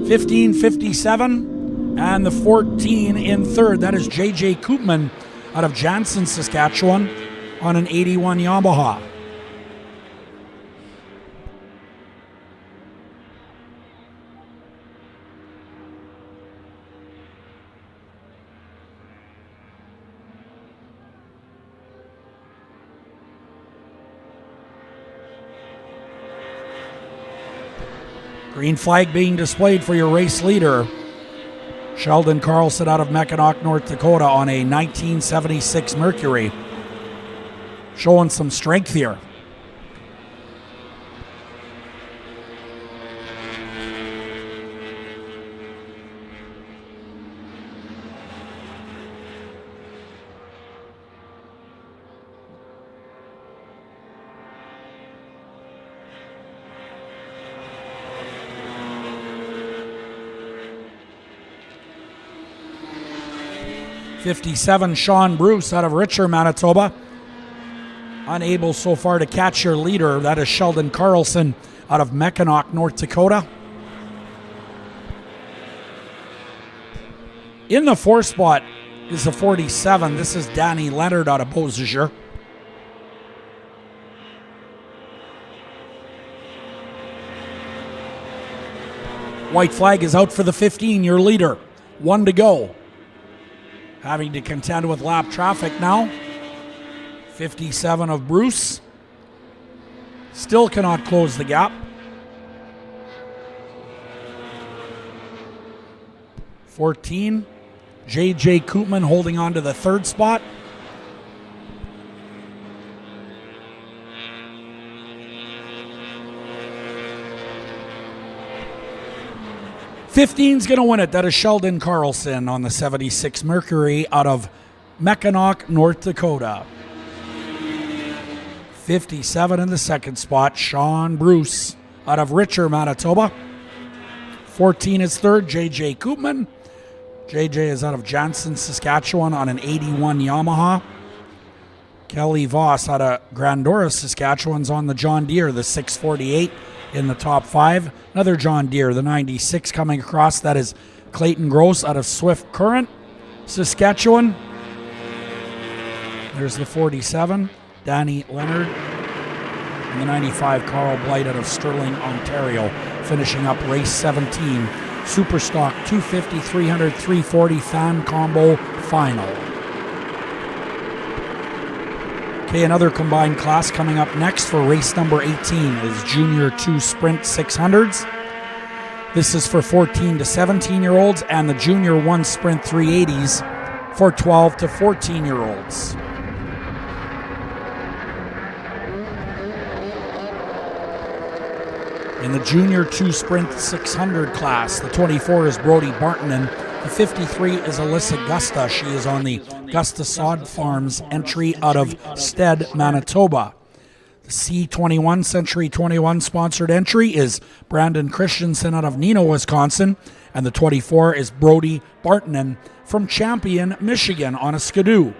Speaker 1: '57 And the 14 in third, that is J.J. Koopman out of Jansen, Saskatchewan on an 81 Yamaha. Green flag being displayed for your race leader, Sheldon Carlson out of Mackinac, North Dakota on a 1976 Mercury. Showing some strength here. '57 Sean Bruce out of Richer, Manitoba. Unable so far to catch your leader. That is Sheldon Carlson out of Mackinac, North Dakota. In the 4th spot is the 47. This is Danny Leonard out of Beausejour. White flag is out for the 15, your leader. 1 to go. Having to contend with lap traffic now. 57 of Bruce. Still cannot close the gap. 14. J.J. Koopman holding on to the 3rd spot. '15's going to win it. That is Sheldon Carlson on the 76 Mercury out of Mackinac, North Dakota. 57 in the 2nd spot, Sean Bruce out of Richer, Manitoba. 14 is 3rd, J.J. Koopman. J.J. is out of Jansen, Saskatchewan on an 81 Yamaha. Kelly Voss out of Grandora, Saskatchewan's on the John Deere, the 648 in the top 5. Another John Deere, the 96 coming across. That is Clayton Gross out of Swift Current, Saskatchewan. There's the 47, Danny Leonard. And the 95, Carl Blight out of Sterling, Ontario, finishing up race 17. Superstock 250, 300, 340 fan combo final. Okay, another combined class coming up next for race number 18 is Junior 2 Sprint 600s. This is for 14 to 17-year-olds, and the Junior 1 Sprint 380s for 12 to 14-year-olds. In the Junior 2 Sprint 600 class, the 24 is Brody Bartonen. The 53 is Alyssa Gusta. She is on the Gusta Sod Farms entry out of Stead, Manitoba. The C21 Century 21 sponsored entry is Brandon Christensen out of Neenah, Wisconsin. And the 24 is Brody Bartonen from Champion, Michigan on a Skidoo.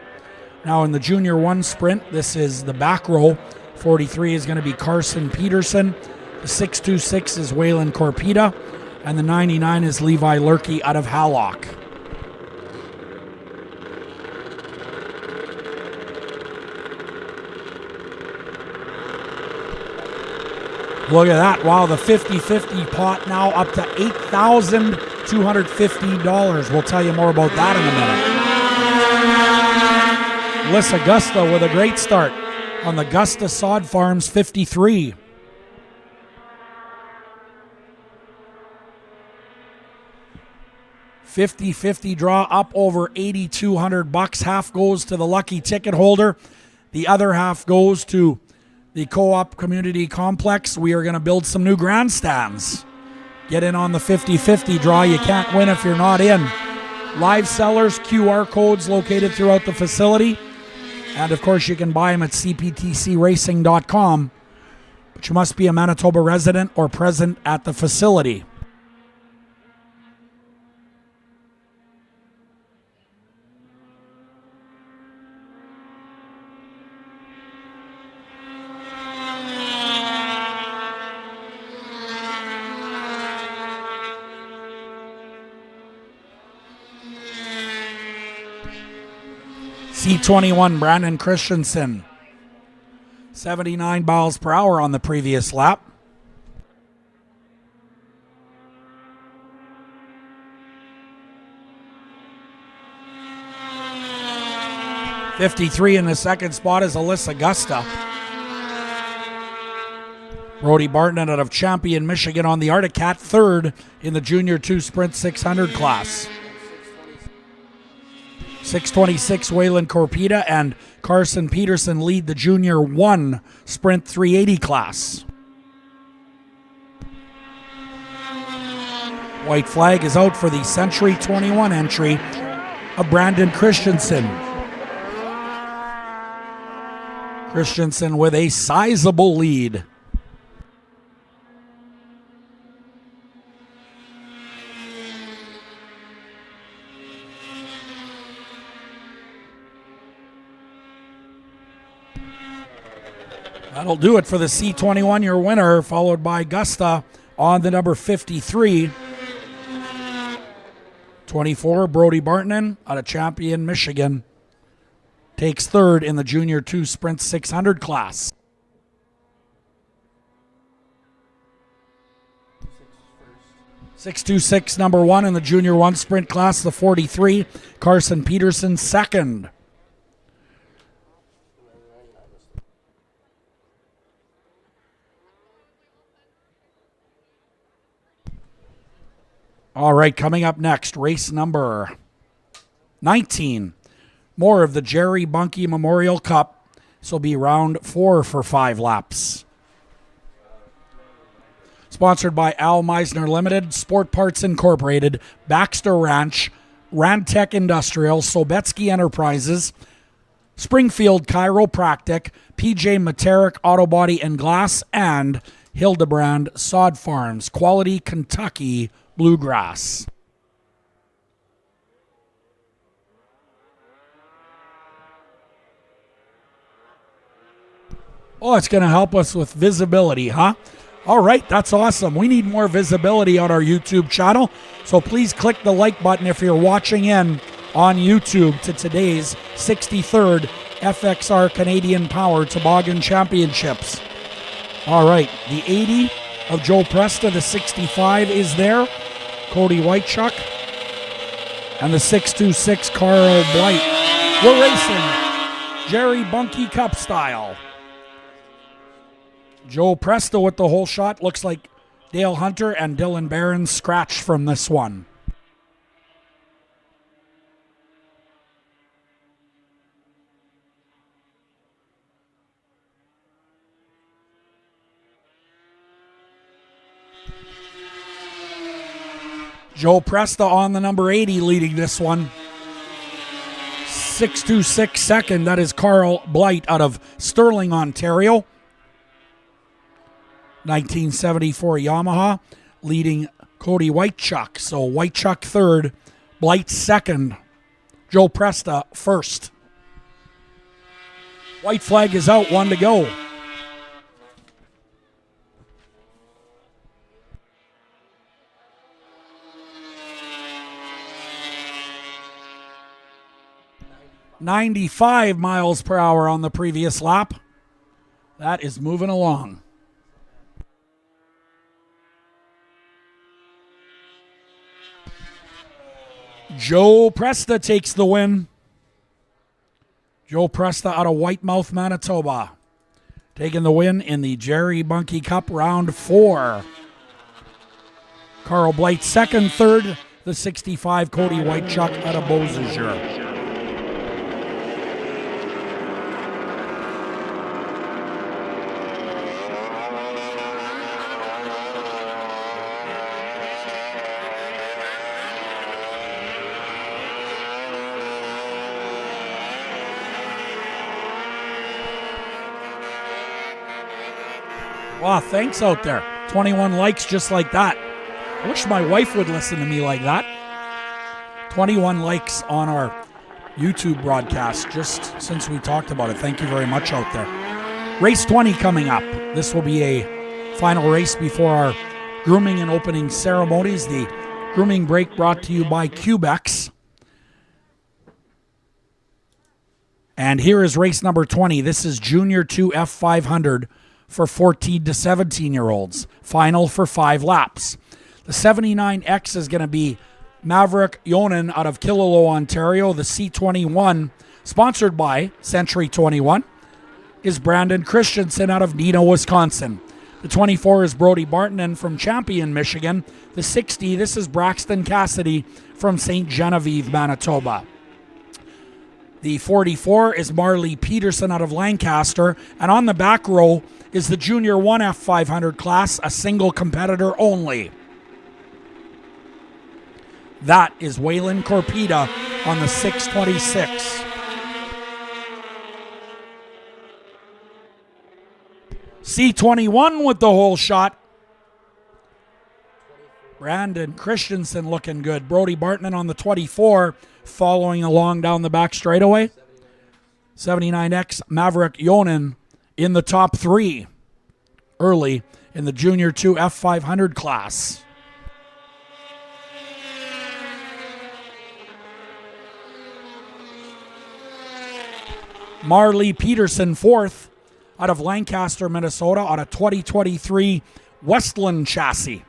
Speaker 1: Now in the Junior 1 Sprint, this is the back row. 43 is going to be Carson Peterson. The 626 is Waylon Corpita. And the 99 is Levi Lurkey out of Hallock. Look at that. Wow, the 50-50 pot now up to $8,250. We'll tell you more about that in a minute. Alyssa Gusta with a great start on the Gusta Sod Farms 53. $50-50 draw up over $8,200. Half goes to the lucky ticket holder. The other half goes to the Co-op Community Complex. We are going to build some new grandstands. Get in on the 50-50 draw. You can't win if you're not in. Live sellers, QR codes located throughout the facility. And of course, you can buy them at cptcracing.com. But you must be a Manitoba resident or present at the facility. C21, Brandon Christensen. 79 miles per hour on the previous lap. '53 in the second spot is Alyssa Gusta. Brody Barton out of Champion, Michigan on the Arctic Cat, third in the Junior 2 Sprint 600 class. 626, Waylon Corpita and Carson Peterson lead the Junior 1 Sprint 380 class. White flag is out for the Century 21 entry of Brandon Christensen. Christensen with a sizable lead. That'll do it for the C21, your winner, followed by Gusta on the number 53. 24, Brody Bartonen out of Champion, Michigan, takes third in the Junior 2 Sprint 600 class. .626, number 1 in the Junior 1 Sprint class, the 43, Carson Peterson, second. All right, coming up next, race number 19. More of the Jerry Bunke Memorial Cup. This will be round 4 for 5 laps. Sponsored by Al Meisner Limited, Sport Parts Incorporated, Baxter Ranch, Rantec Industrial, Sobetsky Enterprises, Springfield Chiropractic, PJ Materick Auto Body and Glass, and Hildebrand Sod Farms, quality Kentucky bluegrass. Oh, it's going to help us with visibility, huh? All right, that's awesome. We need more visibility on our YouTube channel, so please click the like button if you're watching in on YouTube to today's 63rd FXR Canadian Power Toboggan Championships. All right, the 80 of Joe Presta, the 65 is there, Cody Whitechuck, and the 626 Carl Blight. We're racing Jerry Bunke Cup style. Joe Presta with the whole shot. Looks like Dale Hunter and Dylan Barron scratched from this one. Joe Presta on the number 80 leading this one. 626 second, that is Carl Blight out of Sterling, Ontario. 1974 Yamaha leading Cody Whitechuck. So Whitechuck third, Blight second, Joe Presta first. White flag is out, 1 to go. .95 miles per hour on the previous lap. That is moving along. Joe Presta takes the win. Joe Presta out of Whitemouth, Manitoba, taking the win in the Jerry Bunke Cup round 4. Carl Blight second, third, the 65 Cody Whitechuck out of Beausejour. Wow, thanks out there. 21 likes just like that. I wish my wife would listen to me like that. 21 likes on our YouTube broadcast just since we talked about it. Thank you very much out there. Race 20 coming up. This will be a final race before our grooming and opening ceremonies. The grooming break brought to you by Cubex. And here is race number 20. This is Junior 2 F500 for 14 to 17-year-olds. Final for 5 laps. The 79X is going to be Maverick Yonan out of Killaloe, Ontario. The C21, sponsored by Century 21, is Brandon Christensen out of Neenah, Wisconsin. The 24 is Brody Bartonen from Champion, Michigan. The 60, this is Braxton Cassidy from St. Genevieve, Manitoba. The 44 is Marley Peterson out of Lancaster. And on the back row is the Junior 1 F500 class, a single competitor only. That is Waylon Corpita on the 626. C21 with the whole shot. Brandon Christensen looking good. Brody Bartonen on the 24 following along down the back straightaway. 79X Maverick Yonan in the top 3 early in the Junior 2 F500 class. Marley Peterson 4th out of Lancaster, Minnesota on a 2023 Westland chassis.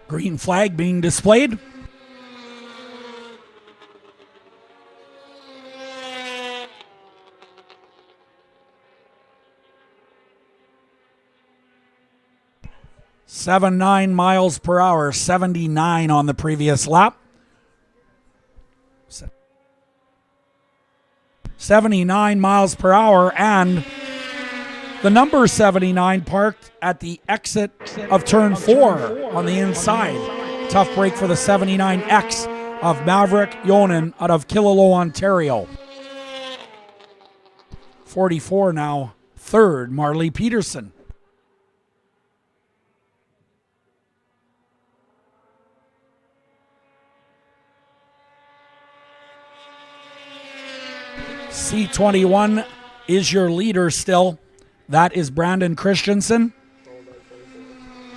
Speaker 1: Green flag being displayed. .79 miles per hour, 79 on the previous lap. 79 miles per hour, and the number 79 parked at the exit of turn 4 on the inside. Tough break for the 79X of Maverick Yonan out of Killaloe, Ontario. 44 now, 3rd, Marley Peterson. C21 is your leader still. That is Brandon Christensen.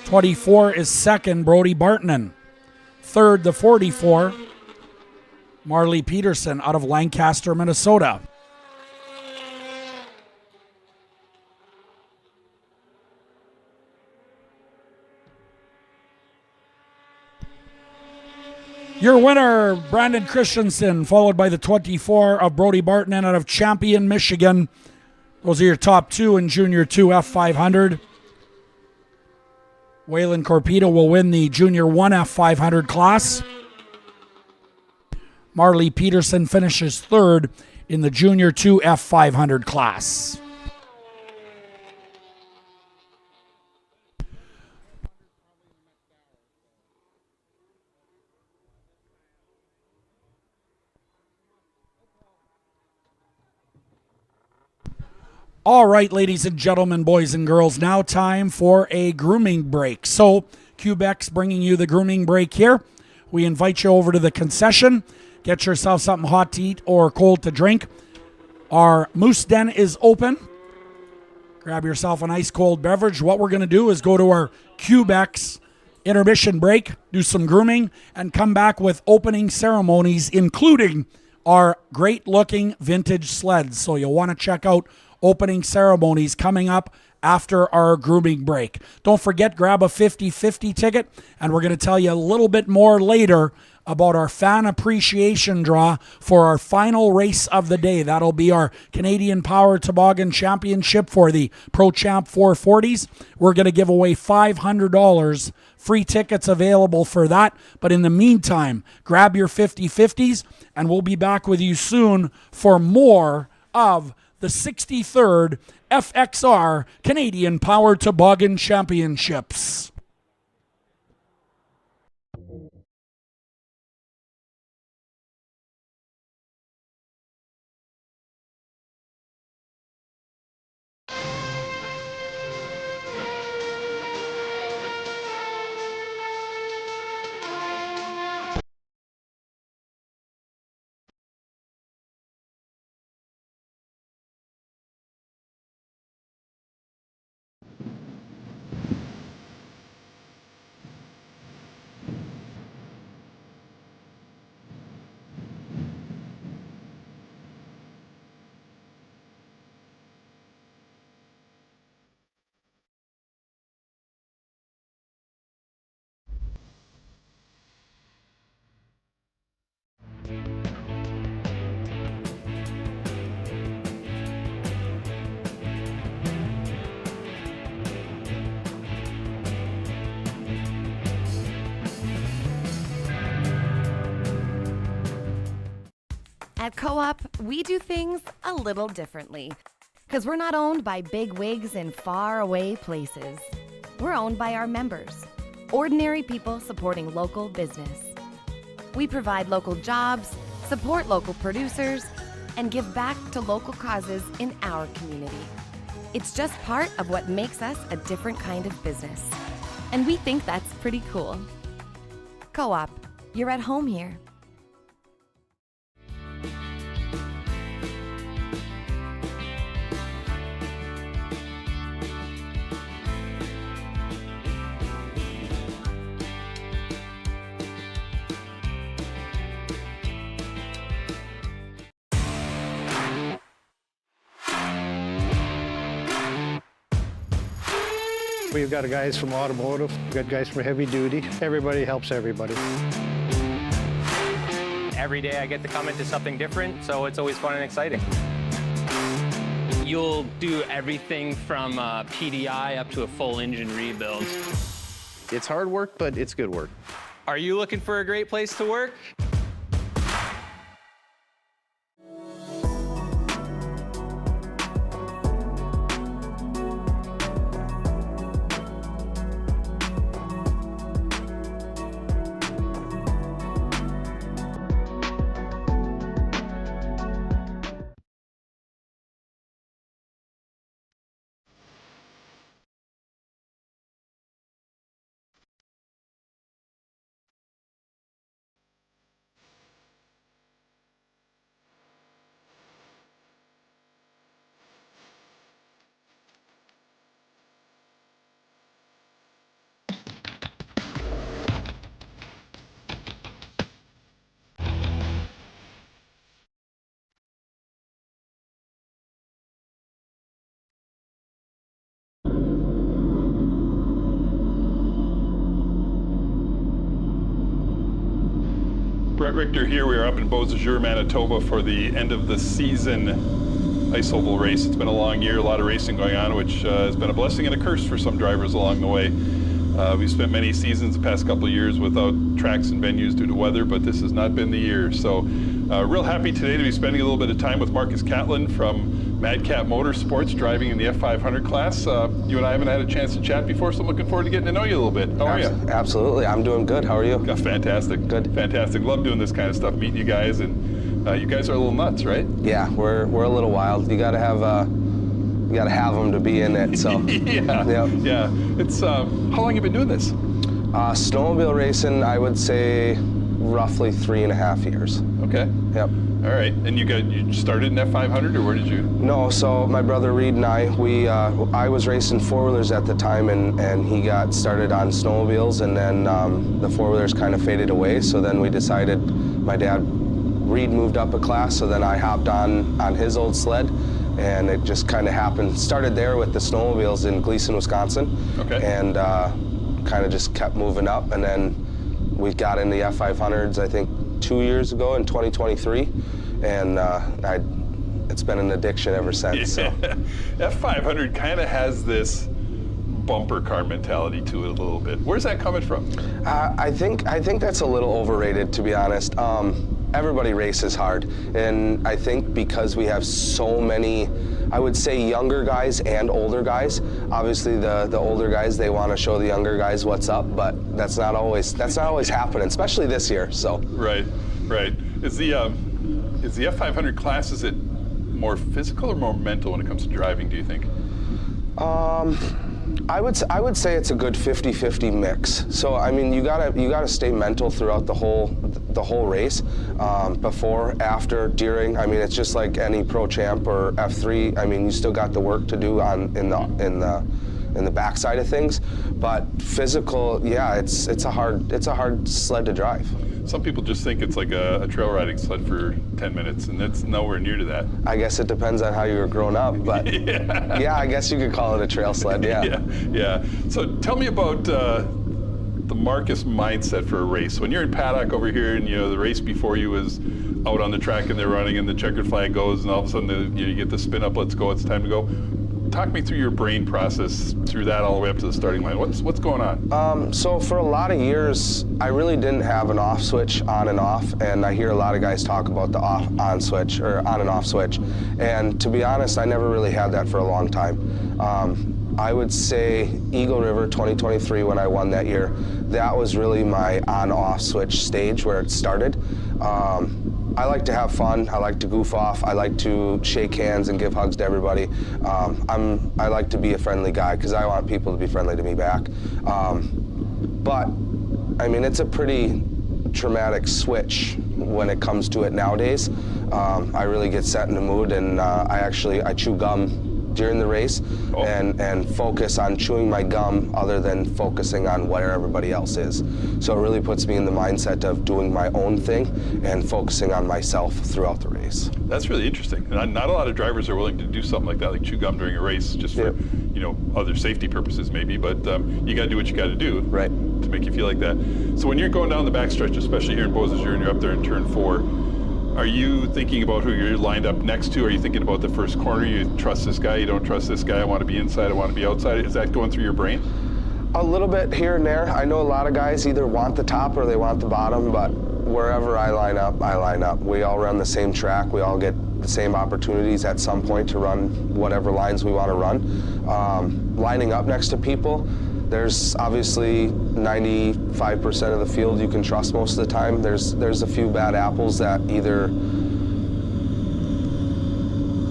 Speaker 1: 24 is 2nd, Brody Bartonen. 3rd, the 44, Marley Peterson out of Lancaster, Minnesota. Your winner, Brandon Christensen, followed by the 24 of Brody Bartonen out of Champion, Michigan. Those are your top 2 in Junior 2 F500. Waylon Corpita will win the Junior 1 F500 class. Marley Peterson finishes 3rd in the Junior 2 F500 class. All right, ladies and gentlemen, boys and girls, now time for a grooming break. So, Quebec's bringing you the grooming break here. We invite you over to the concession. Get yourself something hot to eat or cold to drink. Our Moose Den is open. Grab yourself an ice cold beverage. What we're going to do is go to our Quebec's intermission break, do some grooming, and come back with opening ceremonies, including our great-looking vintage sleds. So you'll want to check out opening ceremonies coming up after our grooming break. Don't forget, grab a 50-50 ticket, and we're going to tell you a little bit more later about our fan appreciation draw for our final race of the day. That'll be our Canadian Power Toboggan Championship for the Pro Champ 440s. We're going to give away $500. Free tickets available for that. But in the meantime, grab your 50-50s, and we'll be back with you soon for more of the 63rd FXR Canadian Power Toboggan Championships.
Speaker 11: At Co-op, we do things a little differently. Because we're not owned by big wigs in faraway places. We're owned by our members, ordinary people supporting local business. We provide local jobs, support local producers, and give back to local causes in our community. It's just part of what makes us a different kind of business. And we think that's pretty cool. Co-op, you're at home here.
Speaker 12: We've got guys from automotive, we've got guys from heavy duty. Everybody helps everybody.
Speaker 13: Every day I get to come into something different, so it's always fun and exciting. You'll do everything from PDI up to a full engine rebuild.
Speaker 14: It's hard work, but it's good work.
Speaker 13: Are you looking for a great place to work?
Speaker 2: Brett Richter here. We are up in Beausejour, Manitoba for the end of the season ice oval race. It's been a long year, a lot of racing going on, which has been a blessing and a curse for some drivers along the way. We've spent many seasons the past couple of years without tracks and venues due to weather, but this has not been the year. So real happy today to be spending a little bit of time with Marcus Catlin from Madcap Motorsports, driving in the F500 class. You and I haven't had a chance to chat before, so I'm looking forward to getting to know you a little bit. How are you?
Speaker 15: Absolutely, I'm doing good. How are you?
Speaker 2: Yeah, fantastic.
Speaker 15: Good.
Speaker 2: Fantastic. Love doing this kind of stuff, meeting you guys, and you guys are a little nuts, right?
Speaker 15: Yeah, we're a little wild. You gotta have them to be in it. So
Speaker 2: yeah,
Speaker 15: yep.
Speaker 2: Yeah. It's how long have you been doing this?
Speaker 15: Snowmobile racing, I would say roughly 3.5 years.
Speaker 2: Okay.
Speaker 15: Yep.
Speaker 2: All right. And you started in F500, or where did you?
Speaker 15: No, so my brother Reed and I I was racing four-wheelers at the time, and he got started on snowmobiles, and then the four-wheelers kind of faded away. So then we decided, my dad Reed moved up a class, so then I hopped on his old sled. And it just kind of happened. Started there with the snowmobiles in Gleason, Wisconsin. Okay. And kind of just kept moving up. And then we got in the F500s, I think, 2 years ago in 2023. And it's been an addiction ever since.
Speaker 2: Yeah.
Speaker 15: So.
Speaker 2: F500 kind of has this bumper car mentality to it a little bit. Where's that coming from?
Speaker 15: I think that's a little overrated, to be honest. Everybody races hard, and I think because we have so many, I would say, younger guys and older guys. Obviously, the older guys, they want to show the younger guys what's up, but that's not always happening, especially this year. So
Speaker 2: right. Is the F500 class, is it more physical or more mental when it comes to driving, do you think?
Speaker 15: I would say it's a good 50-50 mix. So I mean, you gotta stay mental throughout the whole race, before, after, during. I mean, it's just like any pro champ or F3. I mean, you still got the work to do in the backside of things, but physical, yeah, it's a hard sled to drive.
Speaker 2: Some people just think it's like a trail riding sled for 10 minutes, and it's nowhere near to that.
Speaker 15: I guess it depends on how you were grown up, but yeah, I guess you could call it a trail sled, yeah.
Speaker 2: Yeah. So tell me about the Marcus mindset for a race. When you're in paddock over here, and the race before you was out on the track and they're running, and the checkered flag goes, and all of a sudden you get the spin up, let's go, it's time to go. talk me through your brain process through that all the way up to the starting line. What's going on?
Speaker 15: So for a lot of years, I really didn't have an off switch on and off, and I hear a lot of guys talk about the on switch or on and off switch. And to be honest, I never really had that for a long time. I would say Eagle River 2023, when I won that year, that was really my on-off switch stage where it started. I like to have fun. I like to goof off. I like to shake hands and give hugs to everybody. I like to be a friendly guy because I want people to be friendly to me back. But I mean, it's a pretty traumatic switch when it comes to it nowadays. I really get set in the mood, and I chew gum during the race and focus on chewing my gum other than focusing on where everybody else is. So it really puts me in the mindset of doing my own thing and focusing on myself throughout the race.
Speaker 2: That's really interesting. And not a lot of drivers are willing to do something like that, like chew gum during a race, just for other safety purposes maybe, but you got to do what you got to do to make you feel like that. So when you're going down the backstretch, especially here in Beausejour, and you're up there in turn 4, are you thinking about who you're lined up next to? Are you thinking about the first corner? You trust this guy, you don't trust this guy, I want to be inside, I want to be outside? Is that going through your brain?
Speaker 15: A little bit here and there. I know a lot of guys either want the top or they want the bottom, but wherever I line up, I line up. We all run the same track. We all get the same opportunities at some point to run whatever lines we want to run. Lining up next to people, there's obviously 95% of the field you can trust most of the time. There's a few bad apples that either...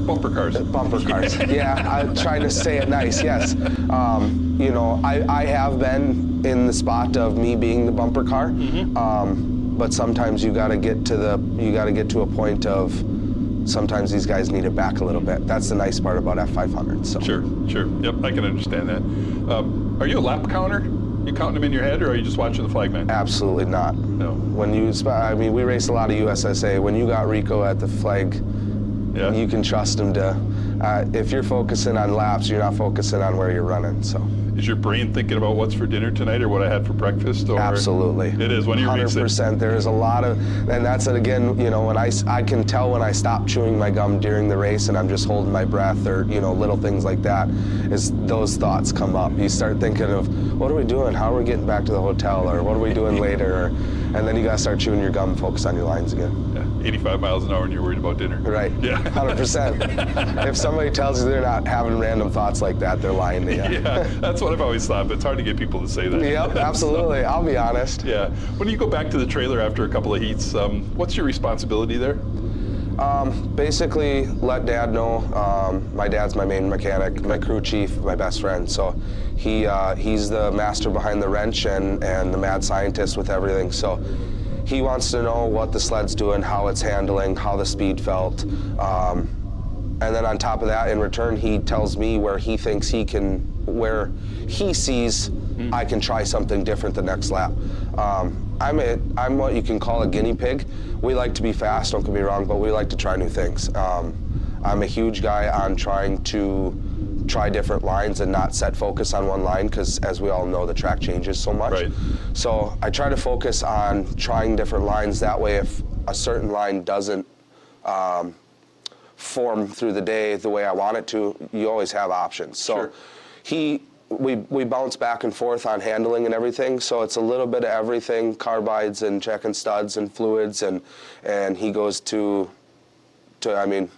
Speaker 2: Bumper cars.
Speaker 15: Bumper cars, yeah, I'm trying to say it nice, yes. I have been in the spot of me being the bumper car, but sometimes you gotta get to a point of sometimes these guys need it back a little bit. That's the nice part about F500. So.
Speaker 2: Sure. Yep, I can understand that. Are you a lap counter? You counting them in your head, or are you just watching the flagman?
Speaker 15: Absolutely not.
Speaker 2: No.
Speaker 15: We race a lot of USSA. When you got Rico at the flag, you can trust him to. If you're focusing on laps, you're not focusing on where you're running. So.
Speaker 2: Is your brain thinking about what's for dinner tonight or what I had for breakfast? Or
Speaker 15: absolutely.
Speaker 2: It is when you're
Speaker 15: 100%. There is a lot of, and that's it again. When I can tell when I stop chewing my gum during the race and I'm just holding my breath, or little things like that, is those thoughts come up. You start thinking of what are we doing? How are we getting back to the hotel? Or what are we doing later? And then you gotta start chewing your gum and focus on your lines again.
Speaker 2: Yeah, 85 miles an hour and you're worried about dinner.
Speaker 15: Right. Yeah. 100%. If somebody tells you they're not having random thoughts like that, they're lying to you.
Speaker 2: Yeah, that's what I've always thought, but it's hard to get people to say that.
Speaker 15: Yep, absolutely. I'll be honest.
Speaker 2: Yeah. When you go back to the trailer after a couple of heats, what's your responsibility there?
Speaker 15: Basically, let Dad know. My dad's my main mechanic, my crew chief, my best friend. So he's the master behind the wrench and the mad scientist with everything. So he wants to know what the sled's doing, how it's handling, how the speed felt. And then on top of that, in return, he tells me where he thinks where he sees I can try something different the next lap. I'm what you can call a guinea pig. We like to be fast, don't get me wrong, but we like to try new things. I'm a huge guy on trying to try different lines and not set focus on one line, because as we all know, the track changes so much.
Speaker 2: Right.
Speaker 15: So I try to focus on trying different lines. That way, if a certain line doesn't form through the day the way I want it to, you always have options. So we bounce back and forth on handling and everything, so it's a little bit of everything, carbides and checking studs and fluids, and he goes to I mean,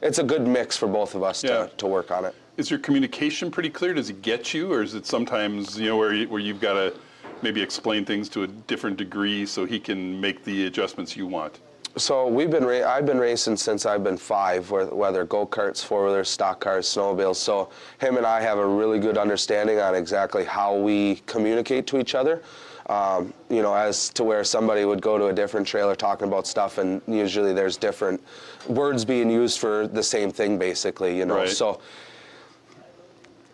Speaker 15: it's a good mix for both of us to work on it.
Speaker 2: Is your communication pretty clear? Does he get you, or is it sometimes where you've got to maybe explain things to a different degree so he can make the adjustments you want?
Speaker 15: So I've been racing since I've been 5, whether go-karts, four-wheelers, stock cars, snowmobiles. So him and I have a really good understanding on exactly how we communicate to each other. As to where somebody would go to a different trailer talking about stuff, and usually there's different words being used for the same thing, basically. Right. So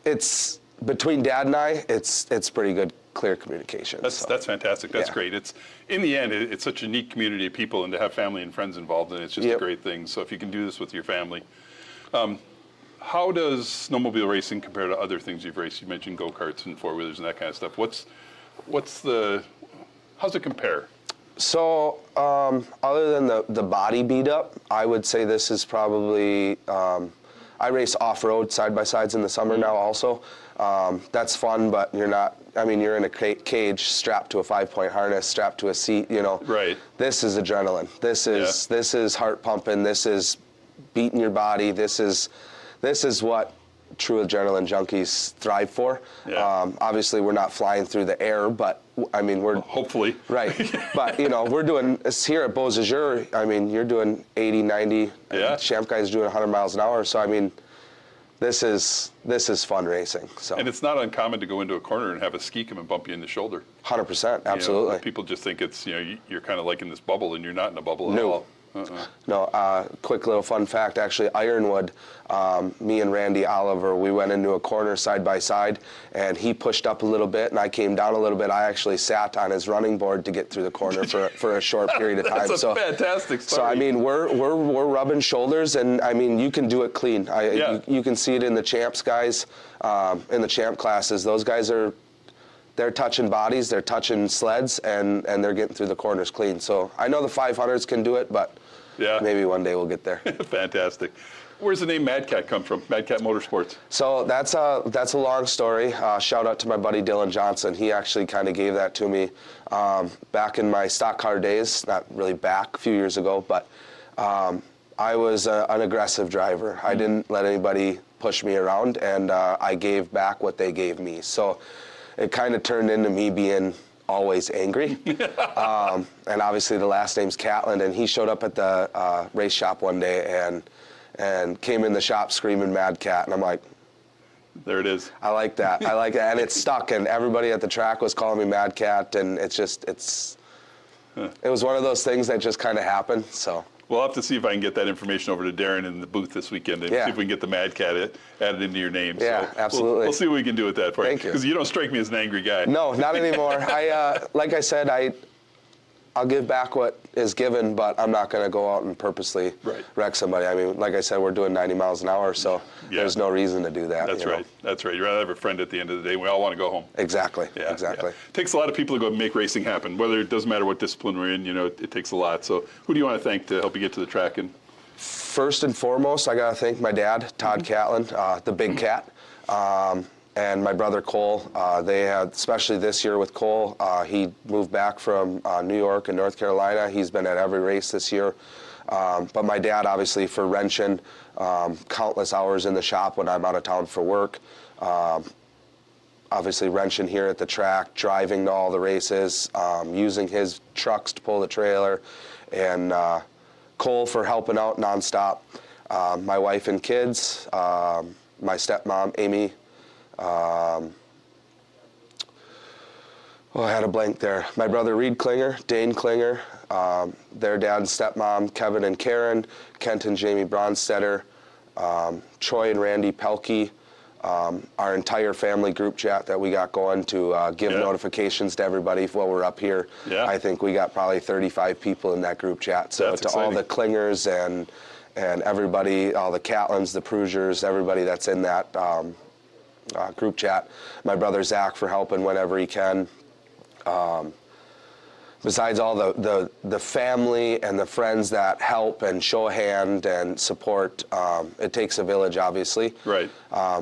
Speaker 15: it's between Dad and I, it's pretty good, clear communication.
Speaker 2: That's fantastic. That's great. It's in the end, it's such a neat community of people, and to have family and friends involved in it, it's just a great thing. So if you can do this with your family, how does snowmobile racing compare to other things you've raced? You mentioned go-karts and four-wheelers and that kind of stuff. How's it compare?
Speaker 15: So other than the body beat up, I would say this is probably I race off-road side-by-sides in the summer now also. That's fun, but you're not, I mean, you're in a cage strapped to a 5-point harness, strapped to a seat, you know.
Speaker 2: Right.
Speaker 15: This is adrenaline. This is heart pumping. This is beating your body. This is what true adrenaline junkies thrive for.
Speaker 2: Yeah.
Speaker 15: Obviously, we're not flying through the air, but I mean, we're
Speaker 2: hopefully
Speaker 15: right. But you know, we're doing here at Beausejour. I mean, you're doing 80, 90.
Speaker 2: Yeah.
Speaker 15: Champ guys doing 100 miles an hour. So I mean, this is fun racing. So.
Speaker 2: And it's not uncommon to go into a corner and have a ski come and bump you in the shoulder.
Speaker 15: 100%, absolutely.
Speaker 2: You know, people just think it's, you know, you're kind of like in this bubble, and you're not in a bubble at all.
Speaker 15: No, quick little fun fact, actually, Ironwood, me and Randy Oliver, we went into a corner side by side, and he pushed up a little bit, and I came down a little bit. I actually sat on his running board to get through the corner for a short period of time.
Speaker 2: That's a fantastic story.
Speaker 15: So, I mean, we're rubbing shoulders, and, I mean, you can do it clean. You can see it in the champs guys, in the champ classes. Those guys they're touching bodies, they're touching sleds, and they're getting through the corners clean. So I know the 500s can do it, but maybe one day we'll get there.
Speaker 2: Fantastic. Where's the name Mad Cat come from? Mad Cat Motorsports.
Speaker 15: So that's a long story. Shout out to my buddy Dylan Johnson. He actually kind of gave that to me back in my stock car days. Not really back, a few years ago, but I was an aggressive driver. I didn't let anybody push me around, and I gave back what they gave me. So it kind of turned into me being always angry. And obviously the last name's Catlin, and he showed up at the race shop one day and came in the shop screaming Mad Cat, and I'm like,
Speaker 2: there it is.
Speaker 15: I like that. I like that, and it stuck, and everybody at the track was calling me Mad Cat, and it was one of those things that just kind of happened, so.
Speaker 2: We'll have to see if I can get that information over to Darren in the booth this weekend and see if we can get the Mad Cat added into your name.
Speaker 15: Yeah,
Speaker 2: so
Speaker 15: absolutely.
Speaker 2: We'll see what we can do with that for you.
Speaker 15: Thank you.
Speaker 2: Because you don't strike me as an angry guy.
Speaker 15: No, not anymore. Like I said, I'll give back what is given, but I'm not going to go out and purposely wreck somebody. I mean, like I said, we're doing 90 miles an hour, so there's no reason to do that.
Speaker 2: That's right. That's right. You'd rather have a friend at the end of the day. We all want to go home.
Speaker 15: Exactly.
Speaker 2: Yeah,
Speaker 15: exactly.
Speaker 2: Yeah. It takes a lot of people to go and make racing happen. Whether it doesn't matter what discipline we're in, you know, it takes a lot. So who do you want to thank to help you get to the track? And
Speaker 15: first and foremost, I got to thank my dad, Todd Catlin, the Big Cat. And my brother Cole. They had, especially this year with Cole, he moved back from New York and North Carolina. He's been at every race this year. But my dad, obviously, for wrenching countless hours in the shop when I'm out of town for work. Obviously, wrenching here at the track, driving to all the races, using his trucks to pull the trailer, and Cole for helping out nonstop. My wife and kids, my stepmom, Amy. I had a blank there. My brother Reed Klinger, Dane Klinger, their dad and stepmom, Kevin and Karen, Kent and Jamie Bronstetter, Troy and Randy Pelkey, our entire family group chat that we got going to give notifications to everybody while we're up here. Yeah. I think we got probably 35 people in that group chat. So that's to exciting. All the Klingers and everybody, all the Catlins, the Prugers, everybody that's in that group chat. My brother Zach for helping whenever he can. Besides all the family and the friends that help and show a hand and support, it takes a village, obviously. Right.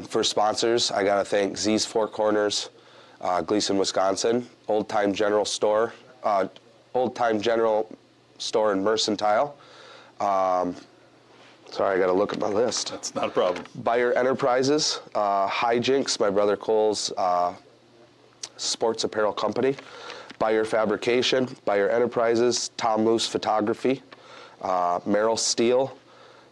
Speaker 15: For sponsors, I got to thank Z's Four Corners, Gleason, Wisconsin, Old Time General Store in Mercantile. Sorry, I got to look at my list.
Speaker 2: That's not a problem.
Speaker 15: Buyer Enterprises, Hijinks, my brother Cole's sports apparel company. Buyer Fabrication, Buyer Enterprises, Tom Luce Photography, Merrill Steel,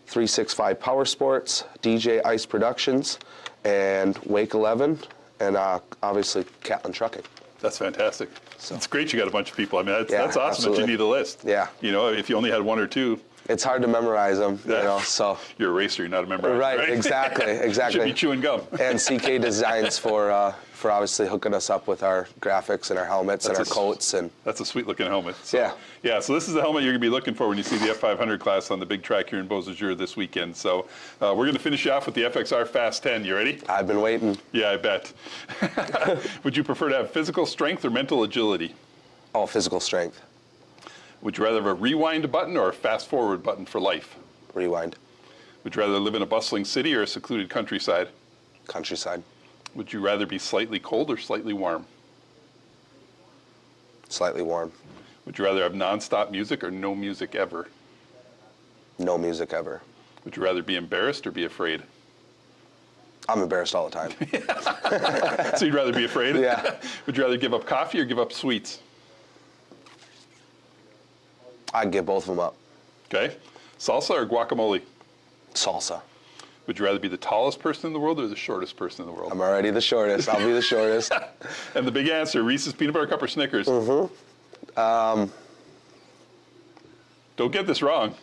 Speaker 15: 365 Power Sports, DJ Ice Productions, and Wake 11, and obviously Catlin Trucking.
Speaker 2: That's fantastic. So. It's great you got a bunch of people. I mean, that's awesome
Speaker 15: absolutely.
Speaker 2: That you need a list.
Speaker 15: Yeah.
Speaker 2: You know, if you only had one or two.
Speaker 15: It's hard to memorize them, you know, so.
Speaker 2: You're a racer, you're not a memorizer, right?
Speaker 15: Exactly.
Speaker 2: Should be chewing gum.
Speaker 15: And CK Designs for obviously hooking us up with our graphics and our helmets and our coats.
Speaker 2: That's a sweet looking helmet. So, yeah, so this is the helmet you're going to be looking for when you see the F500 class on the big track here in Beausejour this weekend. So we're going to finish you off with the FXR Fast 10. You ready?
Speaker 15: I've been waiting.
Speaker 2: Yeah, I bet. Would you prefer to have physical strength or mental agility?
Speaker 15: Oh, physical strength.
Speaker 2: Would you rather have a rewind button or a fast forward button for life?
Speaker 15: Rewind.
Speaker 2: Would you rather live in a bustling city or a secluded countryside?
Speaker 15: Countryside.
Speaker 2: Would you rather be slightly cold or slightly warm?
Speaker 15: Slightly warm.
Speaker 2: Would you rather have nonstop music or no music ever?
Speaker 15: No music ever.
Speaker 2: Would you rather be embarrassed or be afraid?
Speaker 15: I'm embarrassed all the time.
Speaker 2: So you'd rather be afraid?
Speaker 15: Yeah.
Speaker 2: Would you rather give up coffee or give up sweets?
Speaker 15: I'd give both of them up.
Speaker 2: Okay. Salsa or guacamole?
Speaker 15: Salsa.
Speaker 2: Would you rather be the tallest person in the world or the shortest person in the world?
Speaker 15: I'm already the shortest. I'll be the shortest.
Speaker 2: And the big answer, Reese's Peanut Butter Cup or Snickers?
Speaker 15: Mm-hmm.
Speaker 2: Don't get this wrong.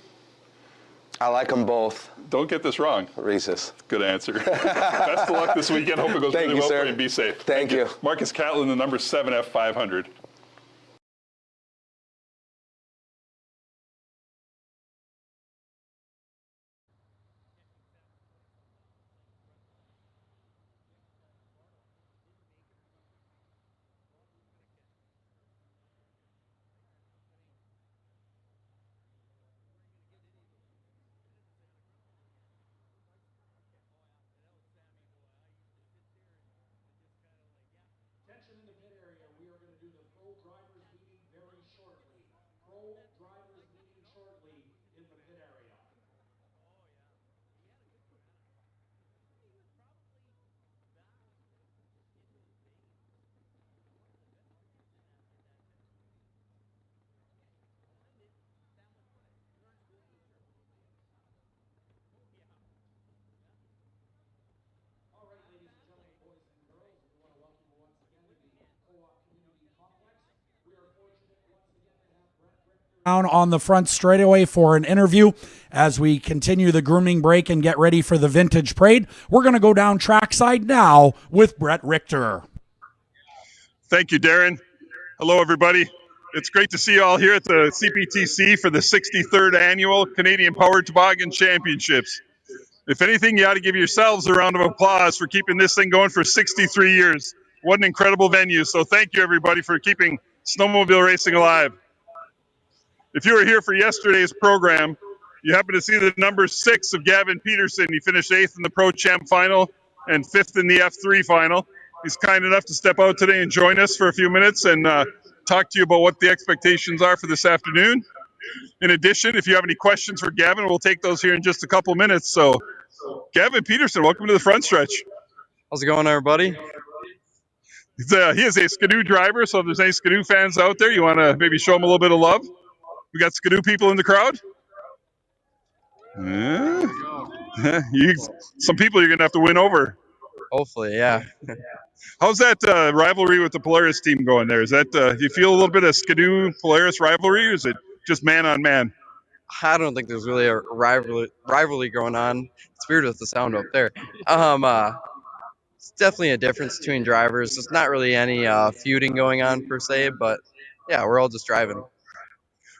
Speaker 15: I like them both.
Speaker 2: Don't get this wrong.
Speaker 15: Reese's.
Speaker 2: Good answer. Best of luck this weekend. Hope it goes really well for you and be safe.
Speaker 15: Thank you.
Speaker 2: Marcus Catlin, the number 7F500.
Speaker 1: In the pit area, we are going to do the pro drivers meeting very shortly. Pro drivers meeting shortly in the pit area. All right, ladies and gentlemen, boys and girls, we want to welcome you once again to the Co-op Community Complex. We are fortunate once again to have Brett Richter down on the front straightaway for an interview as we continue the grooming break and get ready for the Vintage Parade. We're going to go down trackside now with Brett Richter.
Speaker 2: Thank you, Darren. Hello, everybody. It's great to see you all here at the CPTC for the 63rd Annual Canadian Powered Toboggan Championships. If anything, you ought to give yourselves a round of applause for keeping this thing going for 63 years. What an incredible venue. So thank you, everybody, for keeping snowmobile racing alive. If you were here for yesterday's program, you happen to see the number 6 of Gavin Peterson. He finished 8th in the Pro Champ final and 5th in the F3 final. He's kind enough to step out today and join us for a few minutes and talk to you about what the expectations are for this afternoon. In addition, if you have any questions for Gavin, we'll take those here in just a couple minutes. So, Gavin Peterson, welcome to the front stretch.
Speaker 16: How's it going, everybody?
Speaker 2: He is a Skidoo driver, so if there's any Skidoo fans out there, you want to maybe show him a little bit of love? We got Skidoo people in the crowd? Some people you're going to have to win over.
Speaker 16: Hopefully, yeah.
Speaker 2: How's that rivalry with the Polaris team going there? Is that do you feel a little bit of Skidoo Polaris rivalry, or is it just man on man?
Speaker 16: I don't think there's really a rivalry going on. It's weird with the sound up there. It's definitely a difference between drivers. There's not really any feuding going on per se, but yeah, we're all just driving.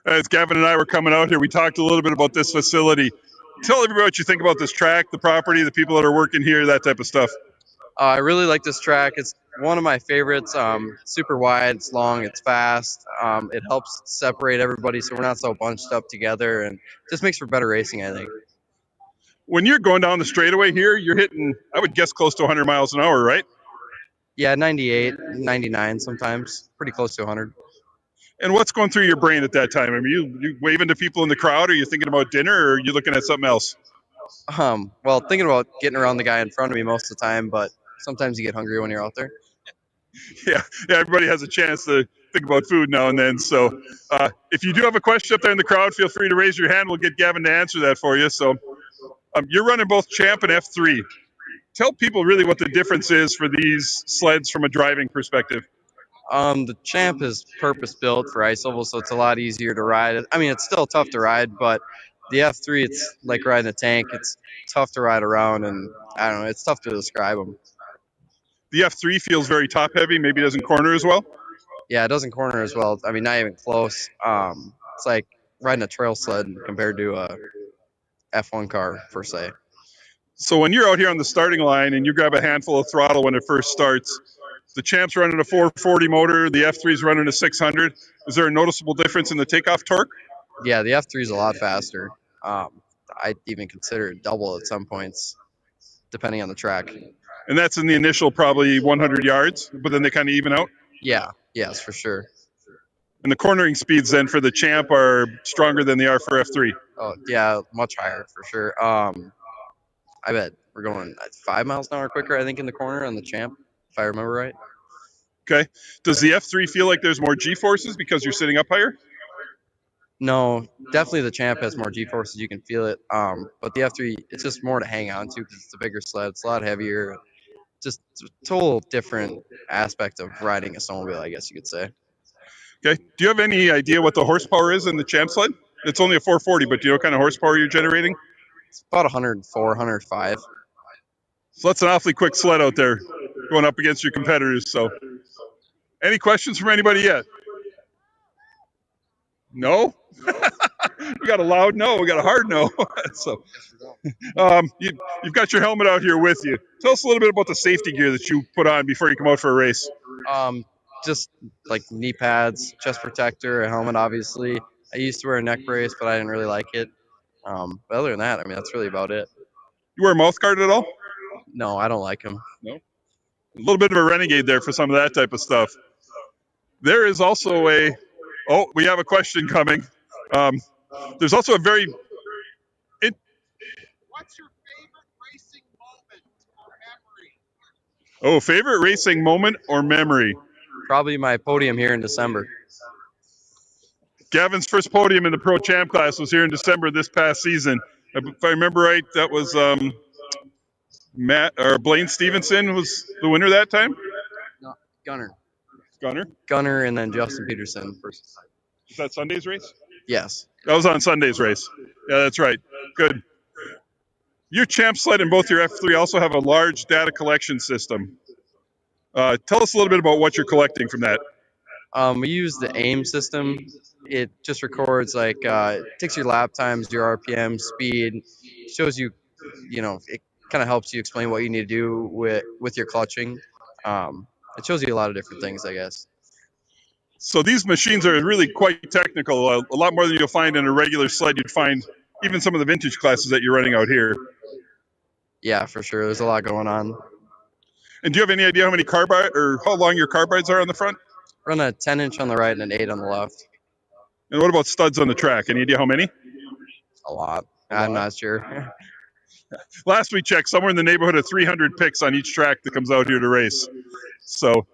Speaker 2: As Gavin and I were coming out here, we talked a little bit about this facility. Tell everybody what you think about this track, the property, the people that are working here, that type of stuff.
Speaker 16: I really like this track. It's one of my favorites. Super wide, it's long, it's fast. It helps separate everybody so we're not so bunched up together, and just makes for better racing, I think.
Speaker 2: When you're going down the straightaway here, you're hitting, I would guess, close to 100 miles an hour, right?
Speaker 16: Yeah, 98, 99 sometimes. Pretty close to 100.
Speaker 2: And what's going through your brain at that time? I mean, you waving to people in the crowd? Are you thinking about dinner, or are you looking at something else?
Speaker 16: Well, thinking about getting around the guy in front of me most of the time, but sometimes you get hungry when you're out there.
Speaker 2: Yeah, everybody has a chance to think about food now and then. So if you do have a question up there in the crowd, feel free to raise your hand. We'll get Gavin to answer that for you. So you're running both Champ and F3. Tell people really what the difference is for these sleds from a driving perspective.
Speaker 16: The Champ is purpose-built for ice oval, so it's a lot easier to ride. I mean, it's still tough to ride, but the F3, it's like riding a tank. It's tough to ride around, and I don't know, it's tough to describe them.
Speaker 2: The F3 feels very top-heavy, maybe doesn't corner as well?
Speaker 16: Yeah, it doesn't corner as well. I mean, not even close. It's like riding a trail sled compared to a F1 car, per se.
Speaker 2: So when you're out here on the starting line and you grab a handful of throttle when it first starts, the Champ's running a 440 motor, the F3's running a 600. Is there a noticeable difference in the takeoff torque?
Speaker 16: Yeah, the F3 is a lot faster. I I'd even consider it double at some points, depending on the track.
Speaker 2: And that's in the initial probably 100 yards, but then they kind of even out?
Speaker 16: Yeah, yes, for sure.
Speaker 2: And the cornering speeds then for the Champ are stronger than they are for F3?
Speaker 16: Oh, yeah, much higher for sure. I bet we're going 5 miles an hour quicker, I think, in the corner on the Champ, if I remember right.
Speaker 2: Okay. Does the F3 feel like there's more G-forces because you're sitting up higher?
Speaker 16: No, definitely the Champ has more G-forces. You can feel it. But the F3, it's just more to hang on to because it's a bigger sled. It's a lot heavier. Just a total different aspect of riding a snowmobile, I guess you could say.
Speaker 2: Okay. Do you have any idea what the horsepower is in the Champ sled? It's only a 440, but do you know what kind of horsepower you're generating?
Speaker 16: It's about 104, 105.
Speaker 2: So that's an awfully quick sled out there going up against your competitors. So any questions from anybody yet? No? We got a loud no. We got a hard no. So you've got your helmet out here with you. Tell us a little bit about the safety gear that you put on before you come out for a race.
Speaker 16: Just like knee pads, chest protector, a helmet, obviously. I used to wear a neck brace, but I didn't really like it. But other than that, I mean, that's really about it.
Speaker 2: You wear a mouth guard at all?
Speaker 16: No, I don't like them.
Speaker 2: No? A little bit of a renegade there for some of that type of stuff. There is also we have a question coming. There's also a very...
Speaker 17: What's your favorite racing moment or memory?
Speaker 2: Favorite racing moment or memory?
Speaker 16: Probably my podium here in December.
Speaker 2: Gavin's first podium in the Pro Champ class was here in December this past season. If I remember right, that was Blaine Stevenson was the winner that time?
Speaker 16: No, Gunner.
Speaker 2: Gunner,
Speaker 16: and then Justin Peterson.
Speaker 2: Is that Sunday's race?
Speaker 16: Yes.
Speaker 2: That was on Sunday's race. Yeah, that's right. Good. Your Champ sled and both your F3 also have a large data collection system. Tell us a little bit about what you're collecting from that.
Speaker 16: We use the AIM system. It just records it takes your lap times, your RPM, speed, shows you, it kind of helps you explain what you need to do with your clutching. It shows you a lot of different things, I guess.
Speaker 2: So these machines are really quite technical, a lot more than you'll find in a regular sled. You'd find even some of the vintage classes that you're running out here.
Speaker 16: Yeah, for sure. There's a lot going on.
Speaker 2: And do you have any idea how many carbide or how long your carbides are on the front?
Speaker 16: Run a 10-inch on the right and an 8 on the left.
Speaker 2: And what about studs on the track? Any idea how many?
Speaker 16: A lot. I'm not sure.
Speaker 2: Last we checked, somewhere in the neighborhood of 300 picks on each track that comes out here to race. So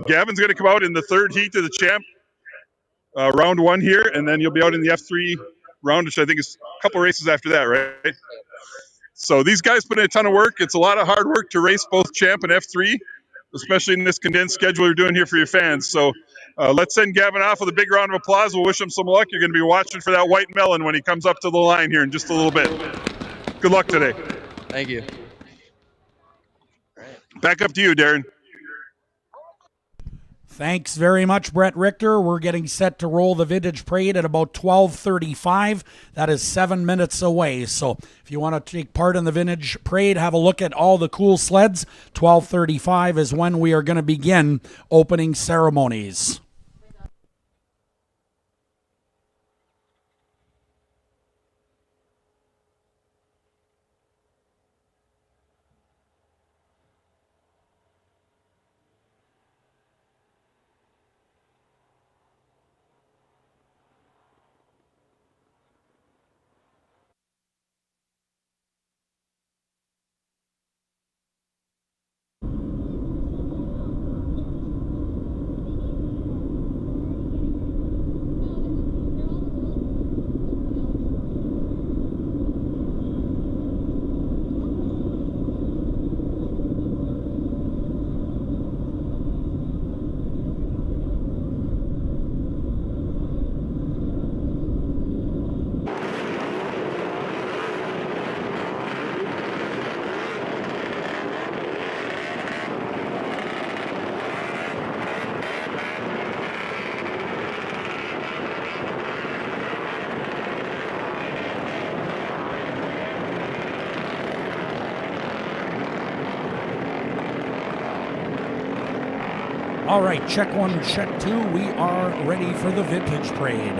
Speaker 2: Gavin's going to come out in the third heat of the Champ, round 1 here, and then you'll be out in the F3 round, which I think is a couple races after that, right? So these guys put in a ton of work. It's a lot of hard work to race both Champ and F3, especially in this condensed schedule you're doing here for your fans. So let's send Gavin off with a big round of applause. We'll wish him some luck. You're going to be watching for that white melon when he comes up to the line here in just a little bit. Good luck today.
Speaker 16: Thank you.
Speaker 2: Back up to you, Darren.
Speaker 1: Thanks very much, Brett Richter. We're getting set to roll the Vintage Parade at about 12:35. That is 7 minutes away. So if you want to take part in the Vintage Parade, have a look at all the cool sleds. 12:35 is when we are going to begin opening ceremonies. All right, check 1, check 2. We are ready for the Vintage Parade.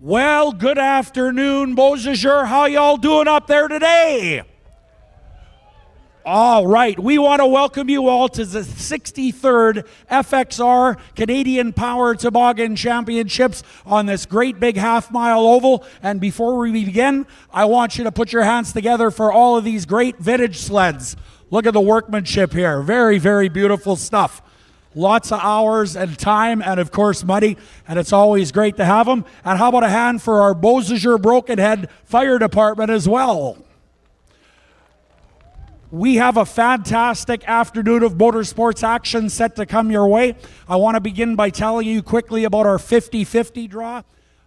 Speaker 1: Well, good afternoon, Beausejour. How y'all doing up there today? All right, we want to welcome you all to the 63rd FXR Canadian Power Toboggan Championships on this great big half-mile oval. And before we begin, I want you to put your hands together for all of these great vintage sleds. Look at the workmanship here. Very, very beautiful stuff. Lots of hours and time and, of course, money, and it's always great to have them. And how about a hand for our Beausejour Brokenhead Fire Department as well? We have a fantastic afternoon of motorsports action set to come your way. I want to begin by telling you quickly about our 50-50 draw.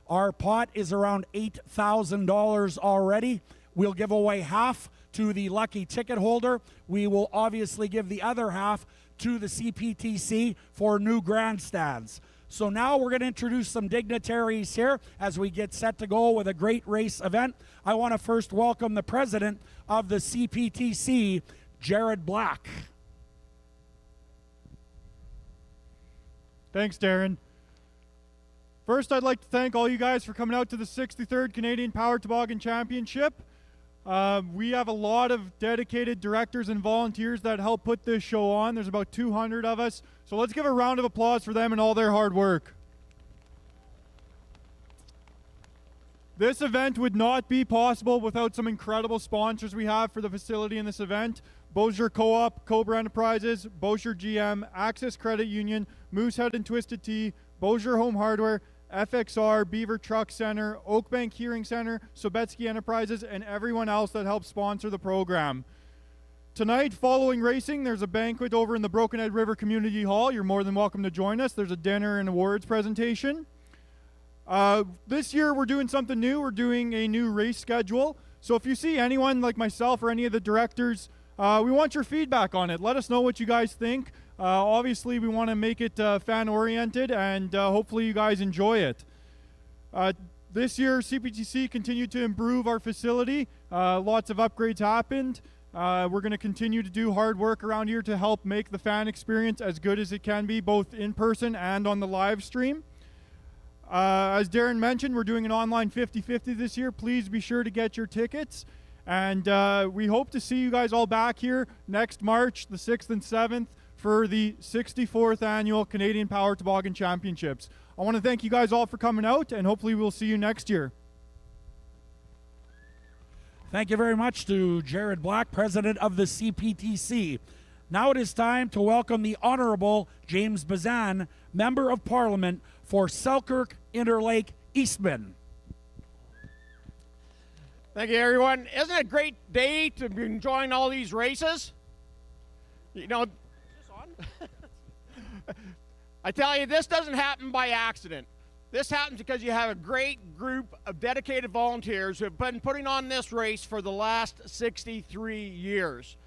Speaker 1: Our pot is around $8,000 already. We'll give away half to the lucky ticket holder. We will obviously give the other half to the CPTC for new grandstands. So now we're going to introduce some dignitaries here as we get set to go with a great race event. I want to first welcome the president of the CPTC, Jared Black.
Speaker 17: Thanks, Darren. First, I'd like to thank all you guys for coming out to the 63rd Canadian Power Toboggan Championship. We have a lot of dedicated directors and volunteers that help put this show on. There's about 200 of us. So let's give a round of applause for them and all their hard work. This event would not be possible without some incredible sponsors we have for the facility in this event. Beausejour Co-op, Cobra Enterprises, Beausejour GM, Access Credit Union, Moosehead and Twisted Tea, Beausejour Home Hardware, FXR, Beaver Truck Center, Oakbank Hearing Center, Sobetsky Enterprises, and everyone else that helps sponsor the program. Tonight, following racing, there's a banquet over in the Brokenhead River Community Hall. You're more than welcome to join us. There's a dinner and awards presentation. This year, we're doing something new. We're doing a new race schedule. So if you see anyone like myself or any of the directors, we want your feedback on it. Let us know what you guys think. Obviously, we want to make it fan-oriented, and hopefully you guys enjoy it. This year, CPTC continued to improve our facility. Lots of upgrades happened. We're going to continue to do hard work around here to help make the fan experience as good as it can be, both in person and on the live stream. As Darren mentioned, we're doing an online 50-50 this year. Please be sure to get your tickets. And we hope to see you guys all back here next March, the 6th and 7th, for the 64th Annual Canadian Power Toboggan Championships. I want to thank you guys all for coming out, and hopefully we'll see you next year.
Speaker 1: Thank you very much to Jared Black, president of the CPTC. Now it is time to welcome the Honorable James Bazan, Member of Parliament for Selkirk, Interlake, Eastman.
Speaker 18: Thank you, everyone. Isn't it a great day to be enjoying all these races? You know, I tell you, this doesn't happen by accident. This happens because you have a great group of dedicated volunteers who have been putting on this race for the last 63 years.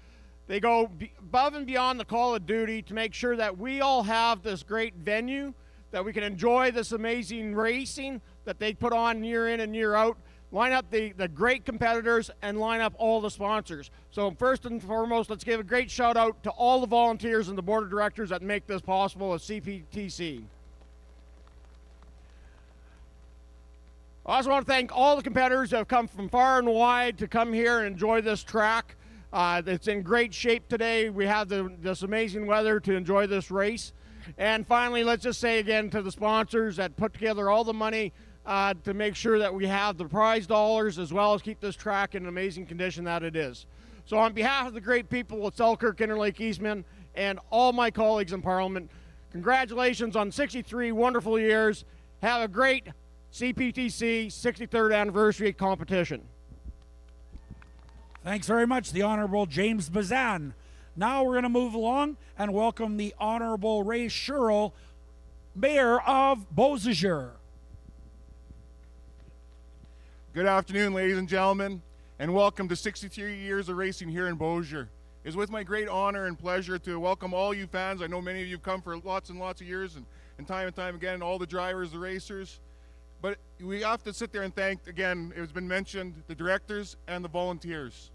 Speaker 18: They go above and beyond the call of duty to make sure that we all have this great venue, that we can enjoy this amazing racing that they put on year in and year out, line up the great competitors, and line up all the sponsors. So first and foremost, let's give a great shout out to all the volunteers and the board of directors that make this possible at CPTC. I also want to thank all the competitors that have come from far and wide to come here and enjoy this track. It's in great shape today. We have this amazing weather to enjoy this race. And finally, let's just say again to the sponsors that put together all the money to make sure that we have the prize dollars as well as keep this track in an amazing condition that it is. So on behalf of the great people at Selkirk, Interlake, Eastman, and all my colleagues in Parliament, congratulations on 63 wonderful years. Have a great CPTC 63rd anniversary competition.
Speaker 1: Thanks very much, the Honorable James Bazan. Now we're going to move along and welcome the Honorable Ray Sherrill, Mayor of Beausejour.
Speaker 19: Good afternoon, ladies and gentlemen, and welcome to 63 years of racing here in Beausejour. It's with my great honor and pleasure to welcome all you fans. I know many of you have come for lots and lots of years, and time again, all the drivers, the racers. But we have to sit there and thank, again, it has been mentioned, the directors and the volunteers.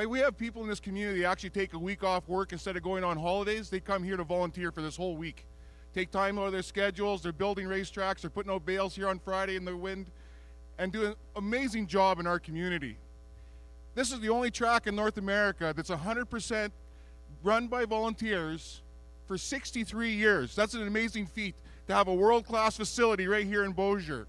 Speaker 19: We have people in this community that actually take a week off work instead of going on holidays. They come here to volunteer for this whole week take time out of their schedules. They're building racetracks. They're putting out bales here on Friday in the wind and doing an amazing job in our community. This is the only track in North America that's 100% run by volunteers for 63 years. That's an amazing feat to have a world-class facility right here in Beausejour.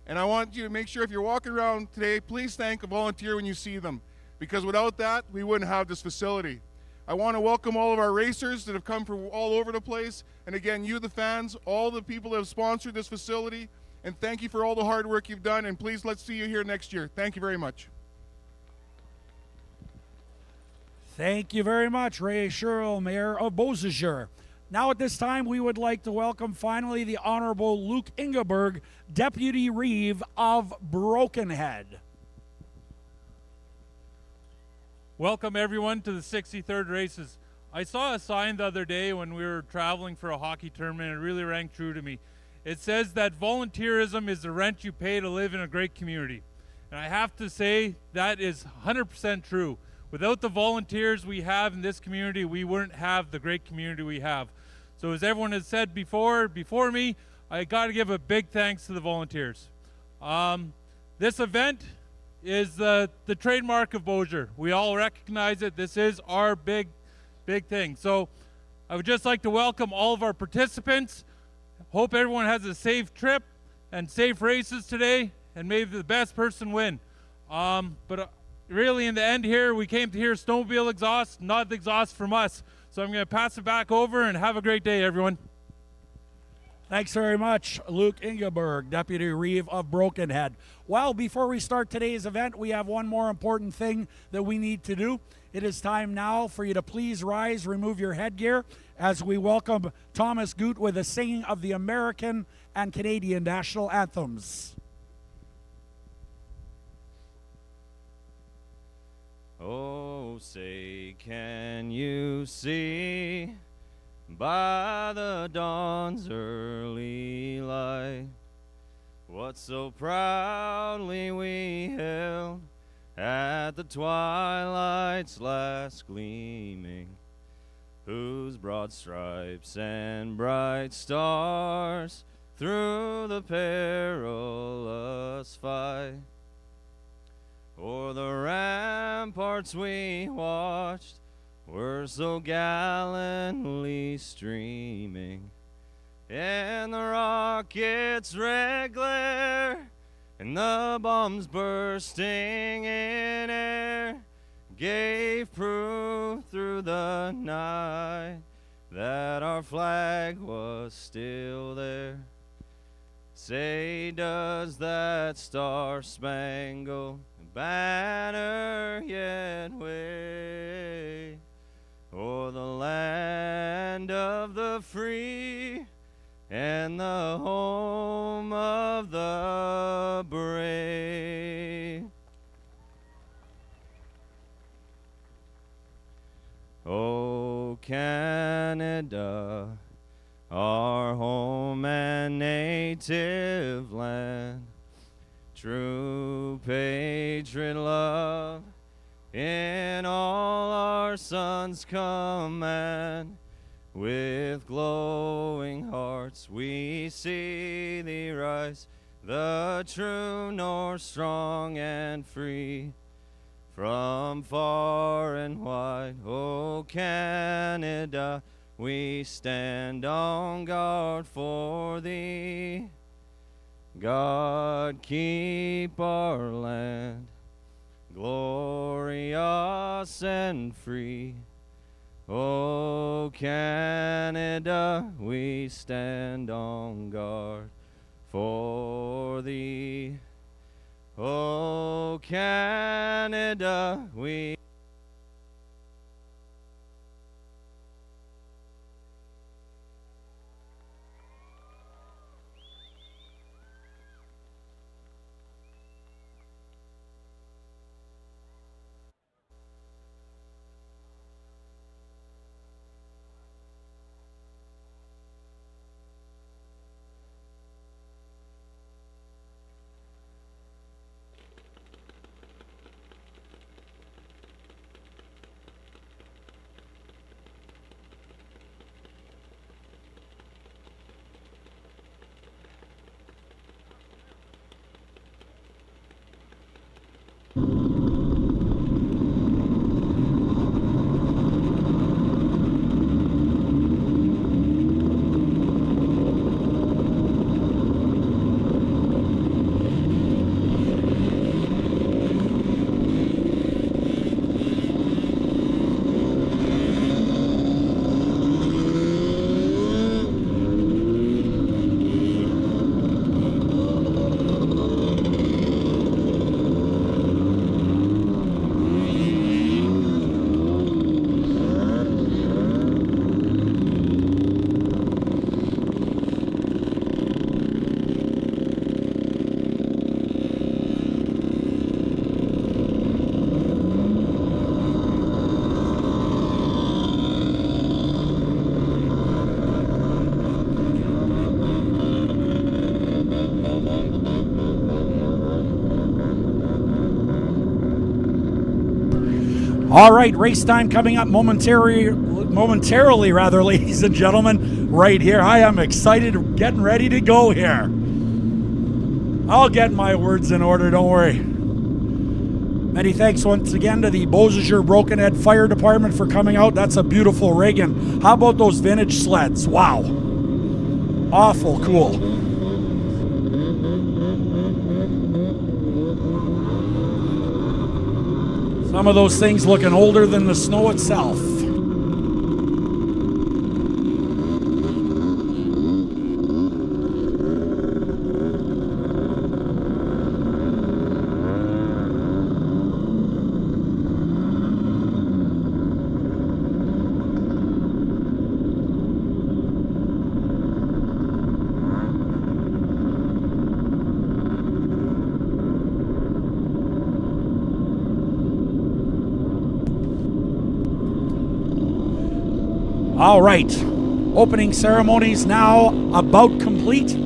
Speaker 19: And I want you to make sure if you're walking around today, please thank a volunteer when you see them, because without that, we wouldn't have this facility. I want to welcome all of our racers that have come from all over the place. And again, you, the fans, all the people that have sponsored this facility, and thank you for all the hard work you've done. And please, let's see you here next year. Thank you very much.
Speaker 1: Thank you very much, Ray Sherrill, Mayor of Beausejour. Now at this time, we would like to welcome finally the Honorable Luke Ingeberg, Deputy Reeve of Brokenhead.
Speaker 20: Welcome everyone to the 63rd races. I saw a sign the other day when we were traveling for a hockey tournament. It really rang true to me. It says that volunteerism is the rent you pay to live in a great community. And I have to say that is 100% true. Without the volunteers we have in this community, we wouldn't have the great community we have. So as everyone has said before me, I got to give a big thanks to the volunteers. This event is the trademark of Beausejour. We all recognize it. This is our big thing. So I would just like to welcome all of our participants. Hope everyone has a safe trip and safe races today, and may the best person win. Really, in the end here, we came to hear snowmobile exhaust, not the exhaust from us. So I'm going to pass it back over, and have a great day, everyone.
Speaker 1: Thanks very much, Luke Ingeberg, Deputy Reeve of Brokenhead. Well, before we start today's event, we have one more important thing that we need to do. It is time now for you to please rise, remove your headgear, as we welcome Thomas Goot with the singing of the American and Canadian national anthems.
Speaker 21: Oh, say, can you see by the dawn's early light what so proudly we held at the twilight's last gleaming, whose broad stripes and bright stars through the perilous fight o'er the ramparts we watched were so gallantly streaming, and the rockets' red glare and the bombs bursting in air gave proof through the night that our flag was still there. Say, does that star-spangled banner yet wave o'er the land of the free and the home of the brave? Oh, Canada, our home and native land, true patriot love in all our sons' command. With glowing hearts we see thee rise, the true North, strong and free. From far and wide, oh Canada, we stand on guard for thee. God keep our land glorious and free. Oh Canada, we stand on guard for thee. Oh Canada, we
Speaker 1: All right, race time coming up momentarily, ladies and gentlemen, right here. I am excited, getting ready to go here. I'll get my words in order, don't worry. Many thanks once again to the Beausejour Brokenhead Fire Department for coming out. That's a beautiful rig. And how about those vintage sleds? Wow. Awful cool. Some of those things looking older than the snow itself. All right, opening ceremonies now about complete.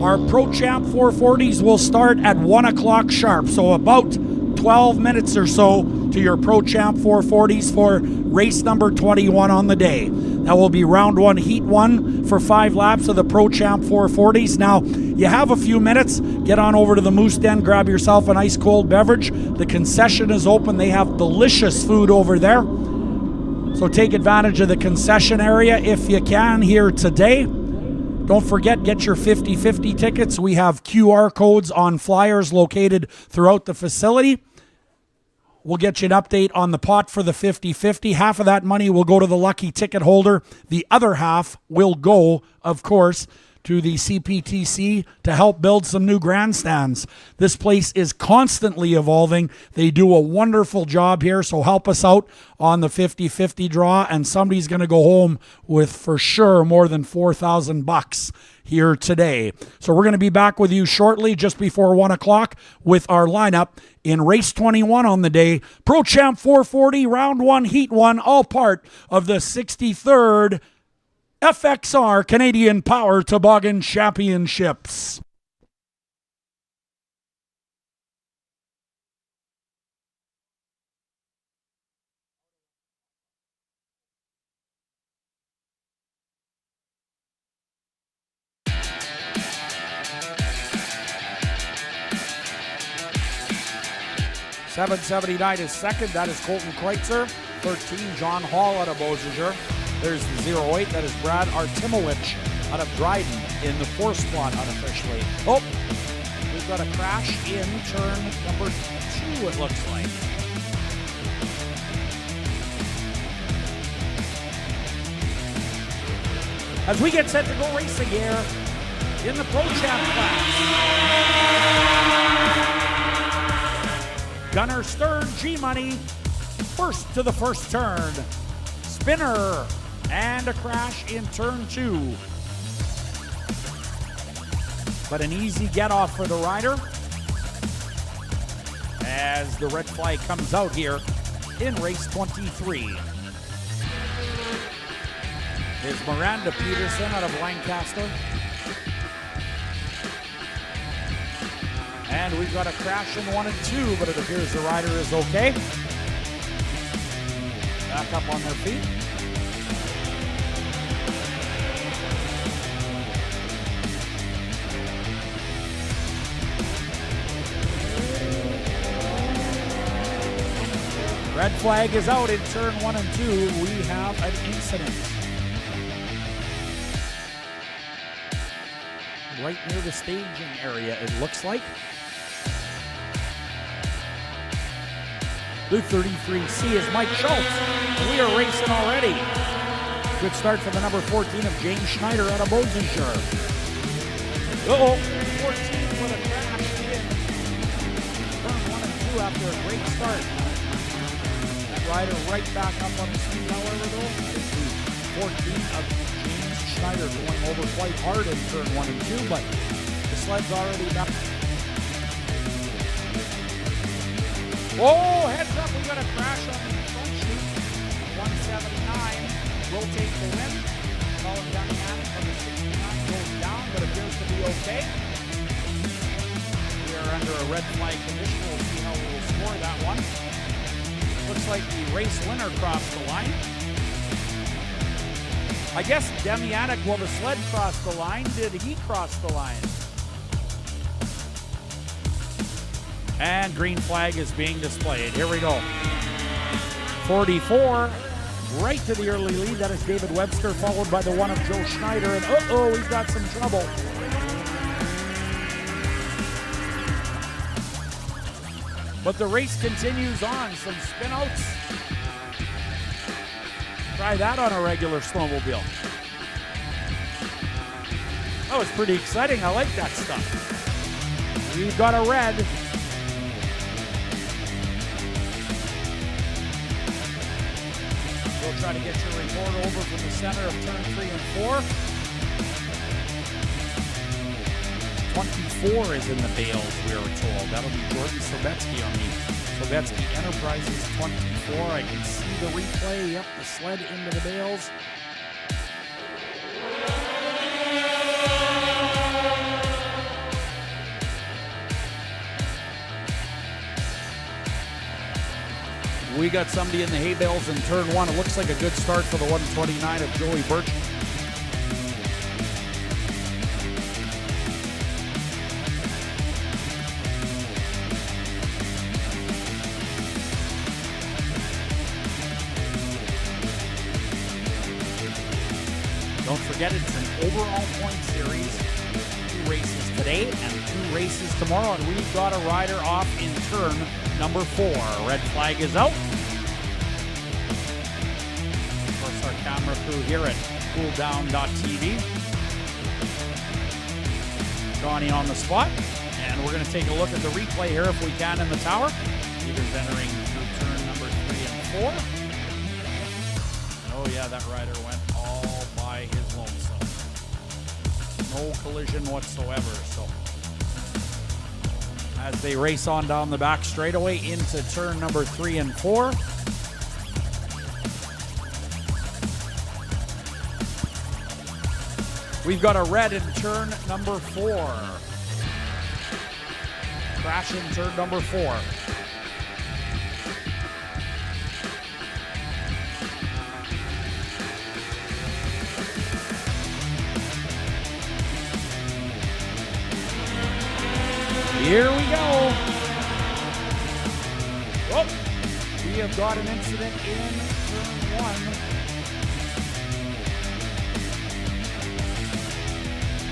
Speaker 1: Our Pro Champ 440s will start at 1 o'clock sharp, so about 12 minutes or so to your Pro Champ 440s for race number 21 on the day. That will be round 1, heat 1 for 5 laps of the Pro Champ 440s. Now, you have a few minutes. Get on over to the Moose Den, grab yourself an ice cold beverage. The concession is open. They have delicious food over there. So take advantage of the concession area if you can here today. Don't forget, get your 50/50 tickets. We have QR codes on flyers located throughout the facility. We'll get you an update on the pot for the 50/50. Half of that money will go to the lucky ticket holder. The other half will go, of course, to the CPTC to help build some new grandstands. This place is constantly evolving. They do a wonderful job here, so help us out on the 50/50 draw, and somebody's going to go home with, for sure, more than $4,000 here today. So we're going to be back with you shortly, just before 1 o'clock, with our lineup in race 21 on the day. Pro Champ 440, round 1, heat 1, all part of the 63rd FXR Canadian Power Toboggan Championships. $779 is second. That is Colton Kreitzer. 13, John Hall out of Beausejour. There's the 08. That is Brad Artimowicz out of Dryden in the 4th spot unofficially. Oh, we've got a crash in turn number 2, it looks like. As we get set to go racing here in the Pro Champ class. Gunner Stern, G-Money, first to the first turn. Spinner. And a crash in turn 2. But an easy get off for the rider as the red flag comes out here in race 23. There's Miranda Peterson out of Lancaster. And we've got a crash in 1 and 2, but it appears the rider is okay. Back up on their feet. Red flag is out in turn 1 and 2. We have an incident. Right near the staging area, it looks like. Blue 33C is Mike Schultz. We are racing already. Good start for the number 14 of James Schneider out of Beausejour. 14 with a crash in turn 1 and 2 after a great start. Rider right back up on the speed, however, though, is the 14 of James Schneider going over quite hard in turn 1 and 2, but the sled's already up. Whoa, heads up, we got a crash on the front chute. 179 will take the win. Colin Damiani from the 69 goes down, but appears to be okay. We are under a red flag condition. We'll see how we will score that one. Looks like the race winner crossed the line. I guess Demianic, well, the sled crossed the line. Did he cross the line? And green flag is being displayed. Here we go. 44, right to the early lead. That is David Webster, followed by the one of Joe Schneider. And uh-oh, he's got some trouble. But the race continues on. Some spin-outs. Try that on a regular snowmobile. That was pretty exciting. I like that stuff. We've got a red. We'll try to get your report over from the center of turn 3 and 4. 24 is in the bales, we are told. That'll be Jordan Sobetsky on the Sobetsky Enterprises 24. I can see the replay. Yep, the sled into the bales. We got somebody in the hay bales in turn 1. It looks like a good start for the 129 of Joey Birch. Don't forget, it's an overall point series. 2 races today and 2 races tomorrow, and we've got a rider off in turn number 4. Red flag is out. Of course, our camera crew here at cooldown.tv. Donnie on the spot, and we're going to take a look at the replay here if we can in the tower. Leaders entering through turn number 3 and 4. Oh yeah, that rider went all by his lonesome. No collision whatsoever, so as they race on down the back straightaway into turn number 3 and 4. We've got a red in turn number 4. Crash in turn number 4. Here we go. Oh, we have got an incident in turn 1.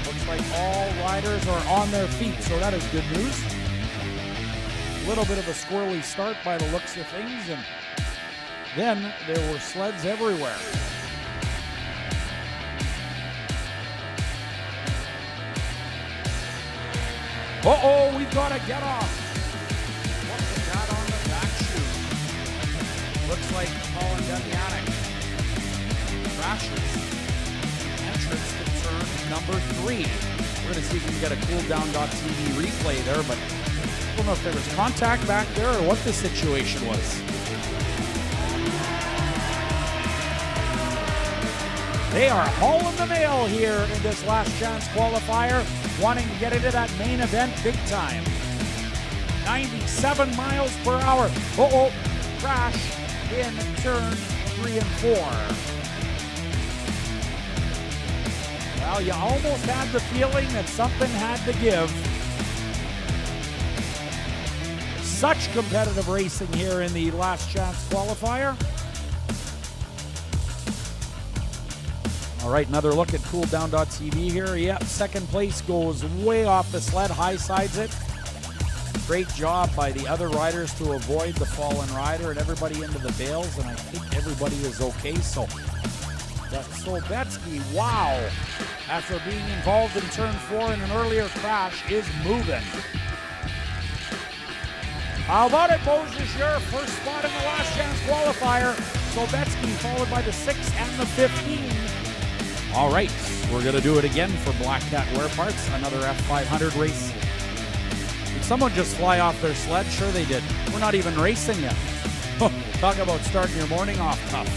Speaker 1: Looks like all riders are on their feet, so that is good news. A little bit of a squirrely start by the looks of things, and then there were sleds everywhere. Uh-oh, we've got a get off. What was that on the back chute? Looks like Colin Demianic crashes. Entrance to turn number 3. We're going to see if we can get a cooldown.tv replay there, but I don't know if there was contact back there or what the situation was. They are hauling the mail here in this last chance qualifier, wanting to get into that main event big time. 97 miles per hour. Uh-oh, crash in turn 3 and 4. Well, you almost had the feeling that something had to give. Such competitive racing here in the last chance qualifier. All right, another look at cooldown.tv here. Yep, second place goes way off the sled, high sides it. Great job by the other riders to avoid the fallen rider and everybody into the bales, and I think everybody is okay. So that Sobetsky, wow, after being involved in turn 4 in an earlier crash, is moving. How about it, Beausejour? First spot in the last chance qualifier. Sobetsky followed by the 6 and the 15. All right, we're going to do it again for Black Cat Wear Parts, another F500 race. Did someone just fly off their sled? Sure they did. We're not even racing yet. Talk about starting your morning off tough.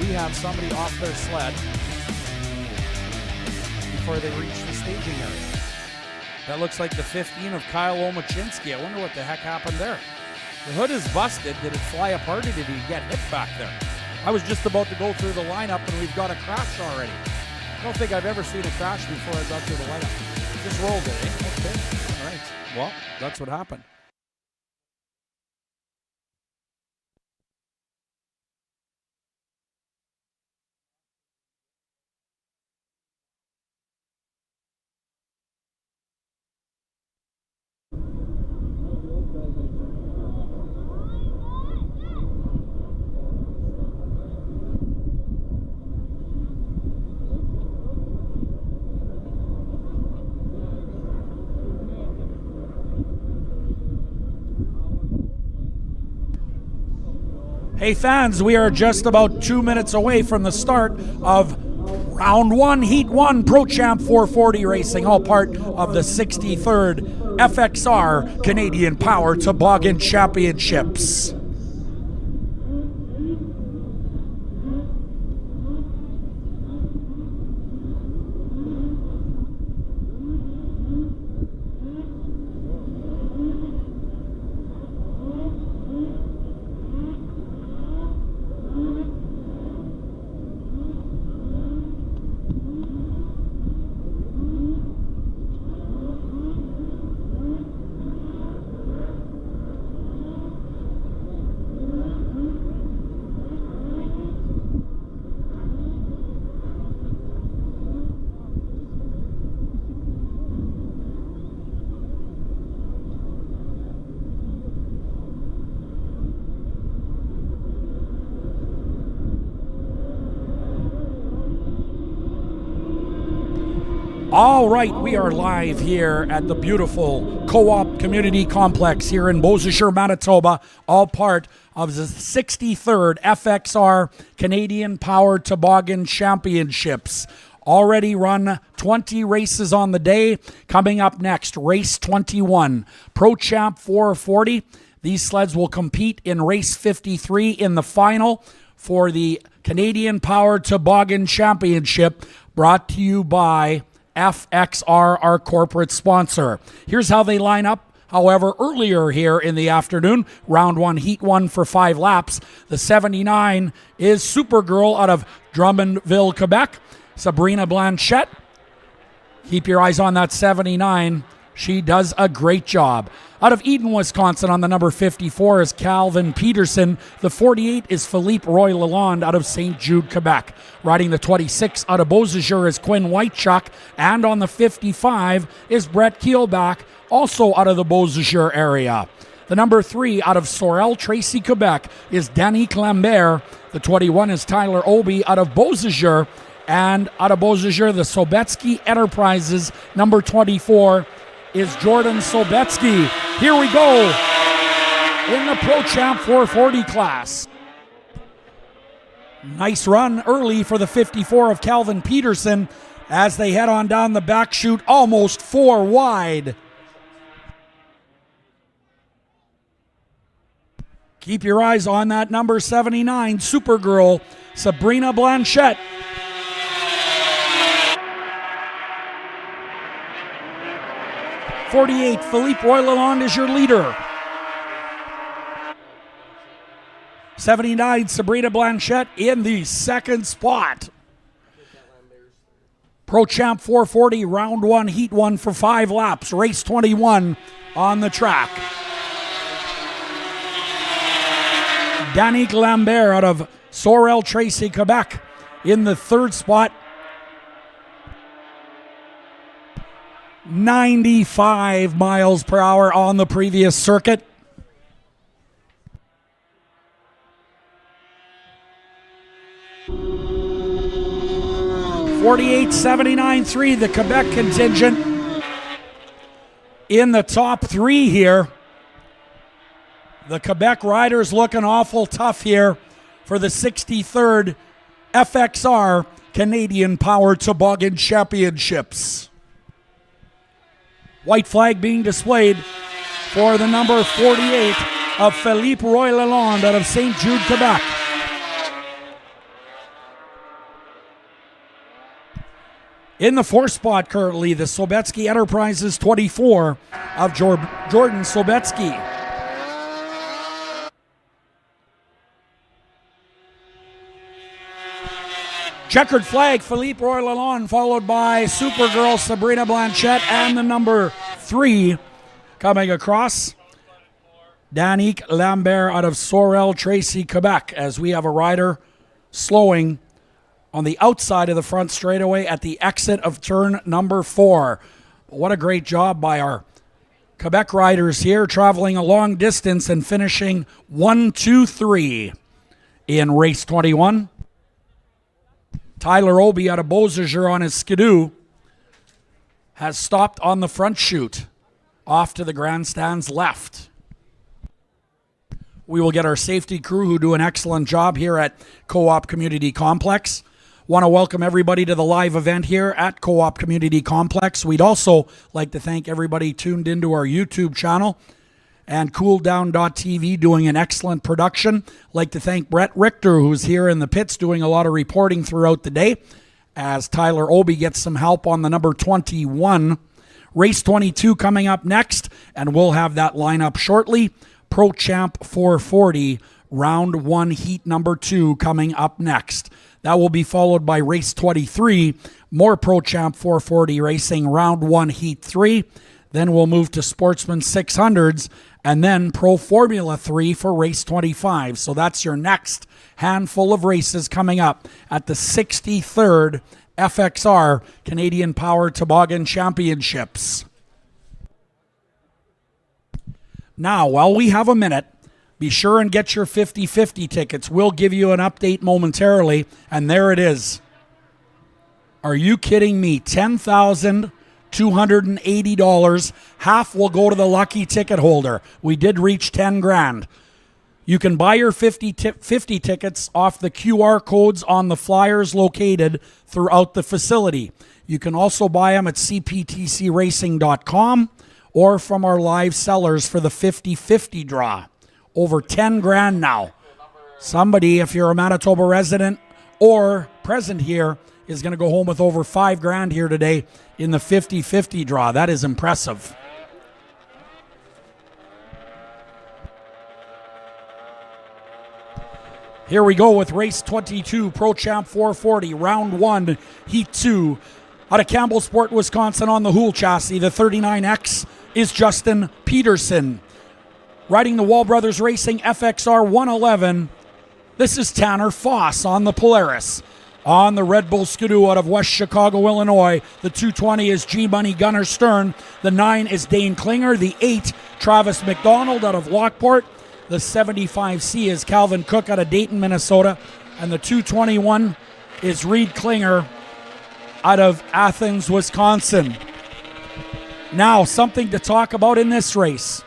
Speaker 1: We have somebody off their sled before they reach the staging area. That looks like the 15 of Kyle Omachinsky. I wonder what the heck happened there. The hood is busted. Did it fly apart or did he get hit back there? I was just about to go through the lineup and we've got a crash already. I don't think I've ever seen a crash before I got through the lineup. Just rolled it, eh? Okay. All right. Well, that's what happened. Hey fans, we are just about 2 minutes away from the start of Round 1, Heat 1, Pro Champ 440 racing, all part of the 63rd FXR Canadian Power Toboggan Championships. All right, we are live here at the beautiful Co-op Community Complex here in Beausejour, Manitoba, all part of the 63rd FXR Canadian Power Toboggan Championships. Already run 20 races on the day. Coming up next, race 21, Pro Champ 440. These sleds will compete in race 53 in the final for the Canadian Power Toboggan Championship, brought to you by FXR, our corporate sponsor. Here's how they line up. However, earlier here in the afternoon, round 1, heat 1 for 5 laps, the 79 is Supergirl out of Drummondville, Quebec, Sabrina Blanchette. Keep your eyes on that 79. She does a great job. Out of Eden, Wisconsin, on the number 54 is Calvin Peterson. The 48 is Philippe Roy Lalonde out of St. Jude, Quebec. Riding the 26 out of Beausejour is Quinn Whitechuck. And on the 55 is Brett Keelback, also out of the Beausejour area. The number 3 out of Sorel, Tracy, Quebec is Danique Lambert. The 21 is Tyler Obi out of Beausejour. And out of Beausejour, the Sobetsky Enterprises, number 24, is Jordan Sobetsky. Here we go in the Pro Champ 440 class. Nice run early for the 54 of Calvin Peterson as they head on down the back chute, almost 4 wide. Keep your eyes on that number 79, Supergirl, Sabrina Blanchette. .48, Philippe Roy Lalonde is your leader. 79, Sabrina Blanchette in the second spot. Pro Champ 440, round 1, heat 1 for 5 laps, race 21 on the track. Danique Lambert out of Sorel, Tracy, Quebec in the third spot. 95 miles per hour on the previous circuit. .48.79.3, the Quebec contingent in the top 3 here. The Quebec riders looking awful tough here for the 63rd FXR Canadian Power Toboggan Championships. White flag being displayed for the number 48 of Philippe Roy Lalonde out of St. Jude, Quebec. In the 4th spot currently, the Sobetsky Enterprises 24 of Jordan Sobetsky. Checkered flag, Philippe Roy-Lalonde, followed by Supergirl Sabrina Blanchette, and the number 3 coming across, Danique Lambert out of Sorel Tracy, Quebec, as we have a rider slowing on the outside of the front straightaway at the exit of turn number 4. What a great job by our Quebec riders here, traveling a long distance and finishing 1, 2, 3 in race 21. Tyler Obi out of Beausejour on his Skidoo has stopped on the front chute off to the grandstand's left. We will get our safety crew who do an excellent job here at Co-op Community Complex. Want to welcome everybody to the live event here at Co-op Community Complex. We'd also like to thank everybody tuned into our YouTube channel and cooldown.tv doing an excellent production. Like to thank Brett Richter, who's here in the pits doing a lot of reporting throughout the day, as Tyler Obi gets some help on the number 21. Race 22 coming up next, and we'll have that lineup shortly. Pro Champ 440, round 1, heat number 2 coming up next. That will be followed by race 23, more Pro Champ 440 racing, round 1, heat 3. Then we'll move to Sportsman 600s, and then Pro Formula 3 for race 25. So that's your next handful of races coming up at the 63rd FXR Canadian Power Toboggan Championships. Now, while we have a minute, be sure and get your 50-50 tickets. We'll give you an update momentarily, and there it is. Are you kidding me? $10,280. Half will go to the lucky ticket holder. We did reach 10 grand. You can buy your 50 tickets off the QR codes on the flyers located throughout the facility. You can also buy them at cptcracing.com or from our live sellers for the 50-50 draw. Over 10 grand now. Somebody, if you're a Manitoba resident or present here, is going to go home with over 5 grand here today in the 50-50 draw. That is impressive. Here we go with race 22, Pro Champ 440, round 1, heat 2. Out of Campbellsport, Wisconsin on the Hool chassis, the 39X is Justin Peterson. Riding the Wall Brothers Racing FXR 111, this is Tanner Foss on the Polaris. On the Red Bull Skidoo out of West Chicago, Illinois, the 220 is G-Money Gunnar Stern. The 9 is Dane Klinger. The 8, Travis McDonald out of Lockport. The 75C is Calvin Cook out of Dayton, Minnesota. And the 221 is Reed Klinger out of Athens, Wisconsin. Now, something to talk about in this race.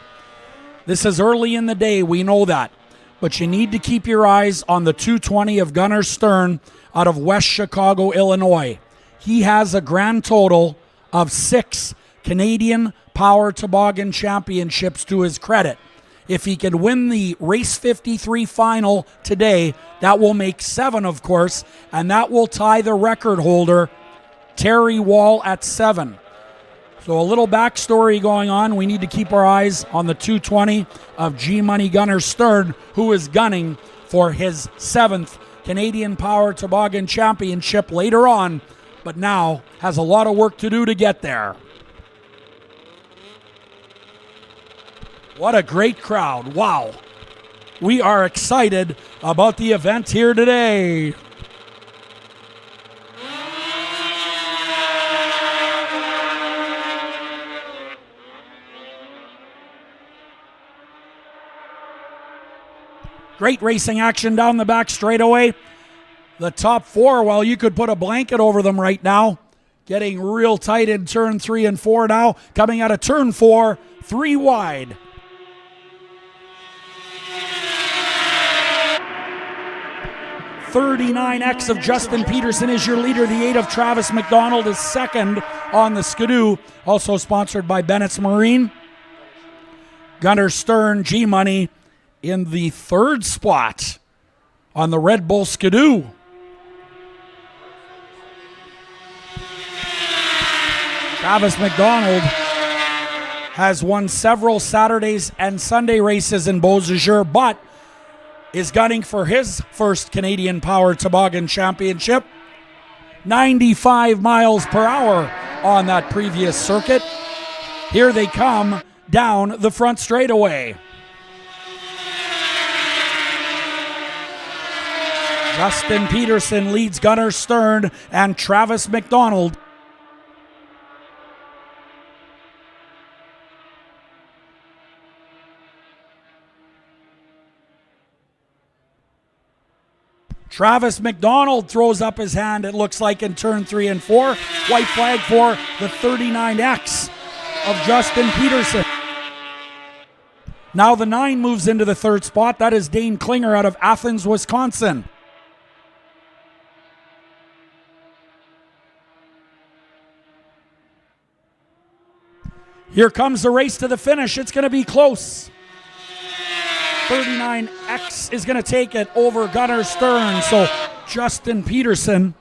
Speaker 1: This is early in the day, we know that. But you need to keep your eyes on the 220 of Gunnar Stern out of West Chicago, Illinois. He has a grand total of 6 Canadian Power Toboggan Championships to his credit. If he can win the Race 53 final today, that will make 7, of course, and that will tie the record holder, Terry Wall, at 7. So a little backstory going on. We need to keep our eyes on the 220 of G-Money Gunnar Stern, who is gunning for his 7th Canadian Power Toboggan Championship later on, but now has a lot of work to do to get there. What a great crowd. Wow. We are excited about the event here today. Great racing action down the back straightaway. The top 4, well, you could put a blanket over them right now. Getting real tight in turn 3 and 4 now. Coming out of turn 4, 3 wide. $39X of Justin Peterson is your leader. The 8 of Travis McDonald is second on the Skidoo. Also sponsored by Bennett's Marine. Gunnar Stern, G-Money in the 3rd spot on the Red Bull Skidoo. Travis McDonald has won several Saturdays and Sunday races in Beausejour, but is gunning for his first Canadian Power Toboggan Championship. 95 miles per hour on that previous circuit. Here they come down the front straightaway. Justin Peterson leads Gunnar Stern and Travis McDonald. Travis McDonald throws up his hand, it looks like, in turn 3 and 4. White flag for the 39X of Justin Peterson. Now the 9 moves into the third spot. That is Dane Klinger out of Athens, Wisconsin. Here comes the race to the finish. It's going to be close. 39X is going to take it over Gunnar Stern. So Justin Peterson,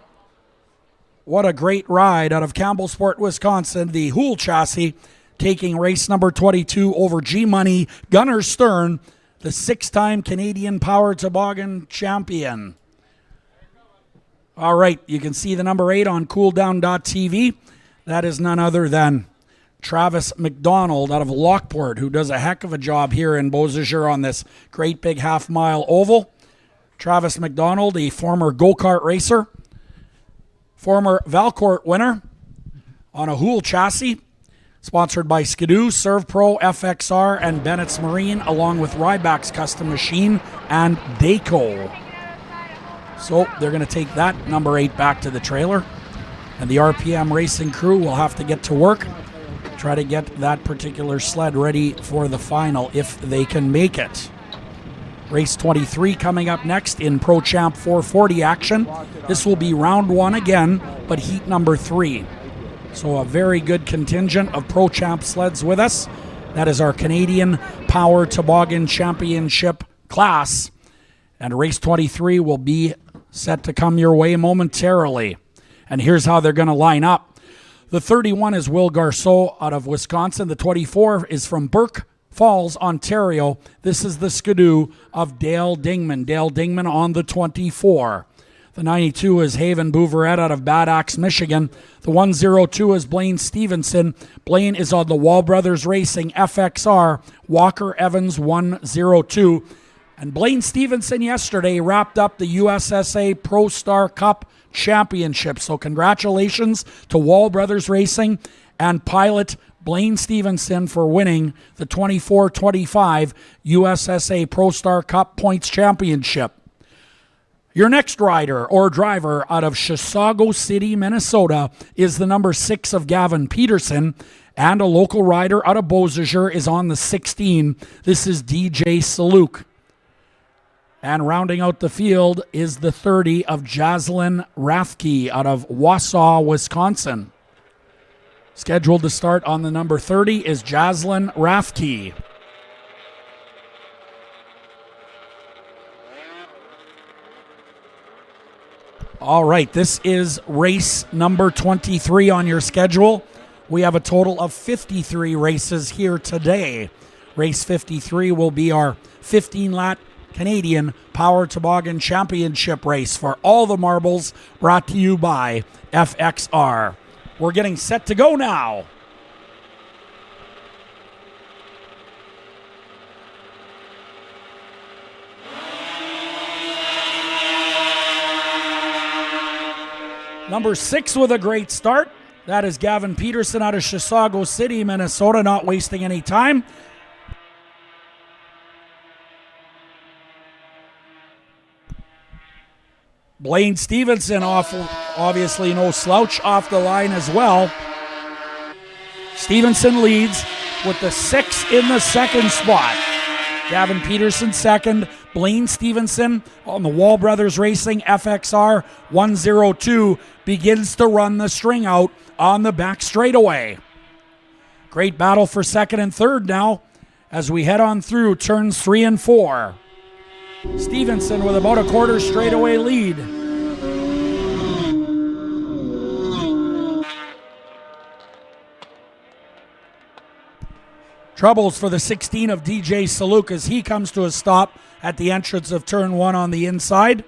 Speaker 1: what a great ride out of Campbellsport, Wisconsin. The Hool chassis taking race number 22 over G-Money. Gunnar Stern, the 6-time Canadian Power Toboggan champion. All right, you can see the number 8 on cooldown.tv. That is none other than Travis McDonald out of Lockport, who does a heck of a job here in Beausejour on this great big half-mile oval. Travis McDonald, a former go-kart racer, former Valcourt winner on a Hool chassis, sponsored by Skidoo, ServPro, FXR, and Bennett's Marine, along with Ryback's Custom Machine and Daco. So they're going to take that number 8 back to the trailer, and the RPM racing crew will have to get to work, try to get that particular sled ready for the final if they can make it. Race 23 coming up next in Pro Champ 440 action. This will be round 1 again, but heat number 3. So a very good contingent of Pro Champ sleds with us. That is our Canadian Power Toboggan Championship class. And race 23 will be set to come your way momentarily. And here's how they're going to line up. The 31 is Will Garceau out of Wisconsin. The 24 is from Burke Falls, Ontario. This is the Skidoo of Dale Dingman. Dale Dingman on the 24. The 92 is Haven Bouveret out of Bad Axe, Michigan. The 102 is Blaine Stevenson. Blaine is on the Wall Brothers Racing FXR Walker Evans 102. And Blaine Stevenson yesterday wrapped up the USSA Pro Star Cup Championship. So congratulations to Wall Brothers Racing and pilot Blaine Stevenson for winning the 24-25 USSA Pro Star Cup Points Championship. Your next rider or driver out of Chisago City, Minnesota is the number 6 of Gavin Peterson, and a local rider out of Beausejour is on the 16. This is DJ Saluk. And rounding out the field is the 30 of Jaslyn Rathke out of Wausau, Wisconsin. Scheduled to start on the number 30 is Jaslyn Rathke. All right, this is race number 23 on your schedule. We have a total of 53 races here today. Race 53 will be our 15-lap Canadian Power Toboggan Championship race for all the marbles, brought to you by FXR. We're getting set to go now. Number 6 with a great start. That is Gavin Peterson out of Chisago City, Minnesota, not wasting any time. Blaine Stevenson off, obviously no slouch, off the line as well. Stevenson leads with the 6 in the second spot. Gavin Peterson second. Blaine Stevenson on the Wall Brothers Racing FXR 102 begins to run the string out on the back straightaway. Great battle for second and third now as we head on through turns 3 and 4. Stevenson with about a quarter straightaway lead. Troubles for the 16 of DJ Saluk as he comes to a stop at the entrance of turn 1 on the inside.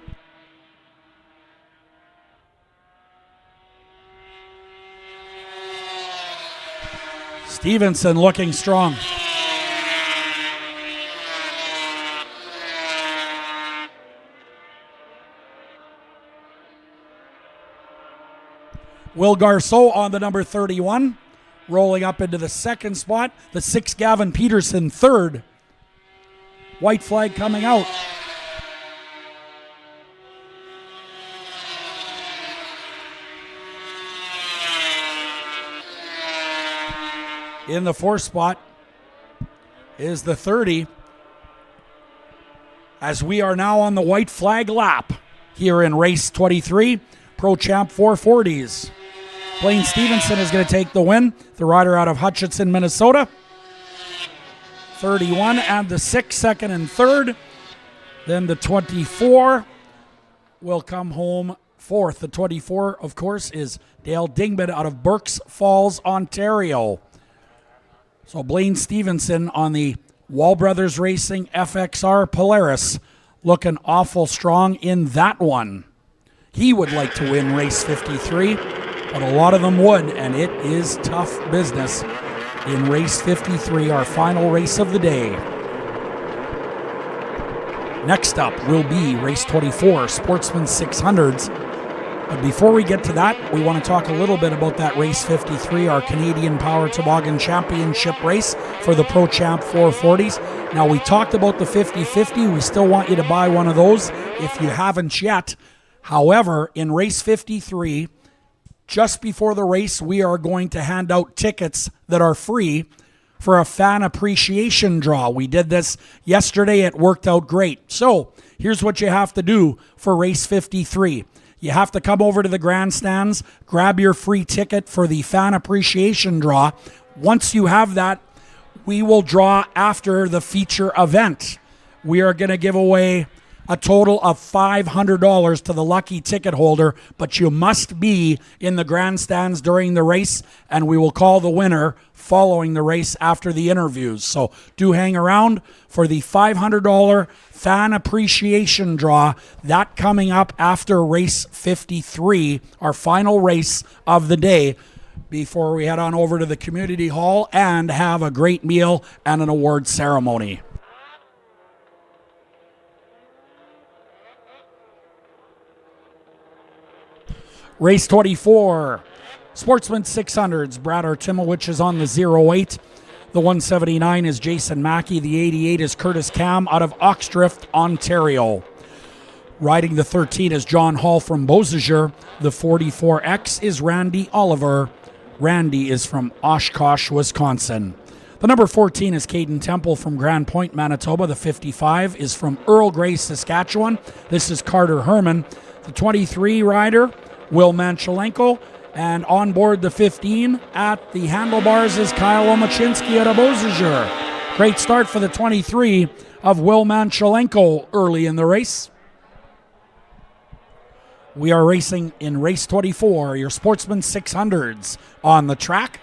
Speaker 1: Stevenson looking strong. Will Garceau on the number 31, rolling up into the second spot. The 6, Gavin Peterson, third. White flag coming out. In the 4th spot is the 30, as we are now on the white flag lap here in race 23, Pro Champ 440s. Blaine Stevenson is going to take the win, the rider out of Hutchinson, Minnesota. 31 and the 6, second and third. Then the 24 will come home fourth. The 24, of course, is Dale Dingman out of Berks Falls, Ontario. So Blaine Stevenson on the Wall Brothers Racing FXR Polaris looking awful strong in that one. He would like to win race 53, but a lot of them would, and it is tough business in race 53, our final race of the day. Next up will be race 24, Sportsman 600s. But before we get to that, we want to talk a little bit about that race 53, our Canadian Power Toboggan Championship race for the Pro Champ 440s. Now, we talked about the 50-50. We still want you to buy one of those if you haven't yet. However, in race 53, just before the race, we are going to hand out tickets that are free for a fan appreciation draw. We did this yesterday. It worked out great. So here's what you have to do for race 53. You have to come over to the grandstands, grab your free ticket for the fan appreciation draw. Once you have that, we will draw after the feature event. We are going to give away a total of $500 to the lucky ticket holder, but you must be in the grandstands during the race, and we will call the winner following the race after the interviews. So do hang around for the $500 fan appreciation draw. That coming up after race 53, our final race of the day, before we head on over to the community hall and have a great meal and an award ceremony. Race 24, Sportsman 600s. Brad Artimowicz is on the 08. The 179 is Jason Mackey. The 88 is Curtis Cam out of Oxdrift, Ontario. Riding the 13 is John Hall from Beausejour. The 44X is Randy Oliver. Randy is from Oshkosh, Wisconsin. The number 14 is Caden Temple from Grand Point, Manitoba. The 55 is from Earl Grey, Saskatchewan. This is Carter Herman. The 23 rider, Will Manchelenko, and on board the 15 at the handlebars is Kyle Omachinski out of Beausejour. Great start for the 23 of Will Manchelenko early in the race. We are racing in race 24, your Sportsman 600s on the track.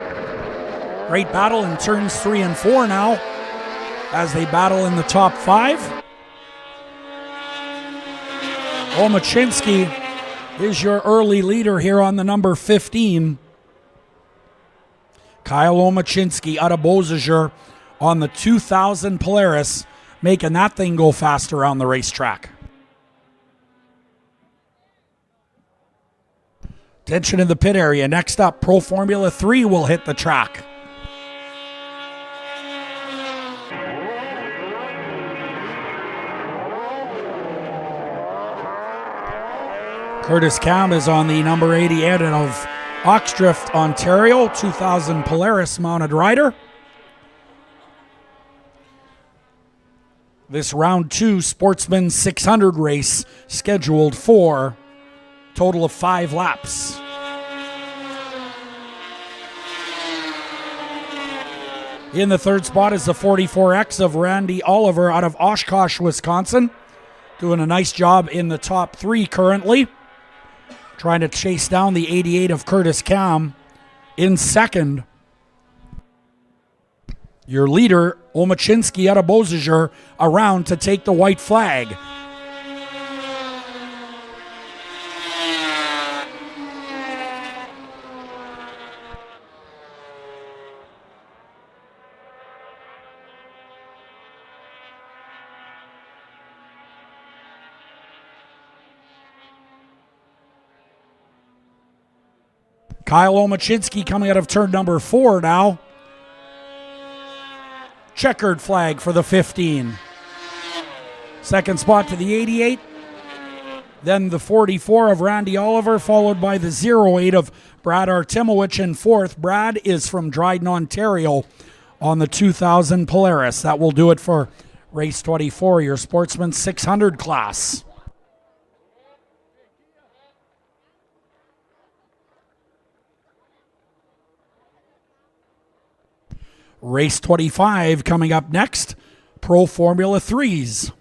Speaker 1: Great battle in turns 3 and 4 now as they battle in the top 5. Omachinski is your early leader here on the number 15. Kyle Omachinski out of Beausejour on the 2000 Polaris, making that thing go fast around the racetrack. Tension in the pit area. Next up, Pro Formula 3 will hit the track. Curtis Cam is on the number 88 of Oxdrift, Ontario, 2000 Polaris mounted rider. This round 2 Sportsman 600 race scheduled for total of 5 laps. In the 3rd spot is the 44X of Randy Oliver out of Oshkosh, Wisconsin. Doing a nice job in the top 3 currently. Trying to chase down the 88 of Curtis Cam in 2nd. Your leader, Omachinski out of Beausejour, around to take the white flag. Kyle Omachinsky coming out of turn number 4 now. Checkered flag for the 15. Second spot to the 88. Then the 44 of Randy Oliver, followed by the 08 of Brad Artimowicz in fourth. Brad is from Dryden, Ontario on the 2000 Polaris. That will do it for race 24, your Sportsman 600 class. Race 25 coming up next, Pro Formula 3s.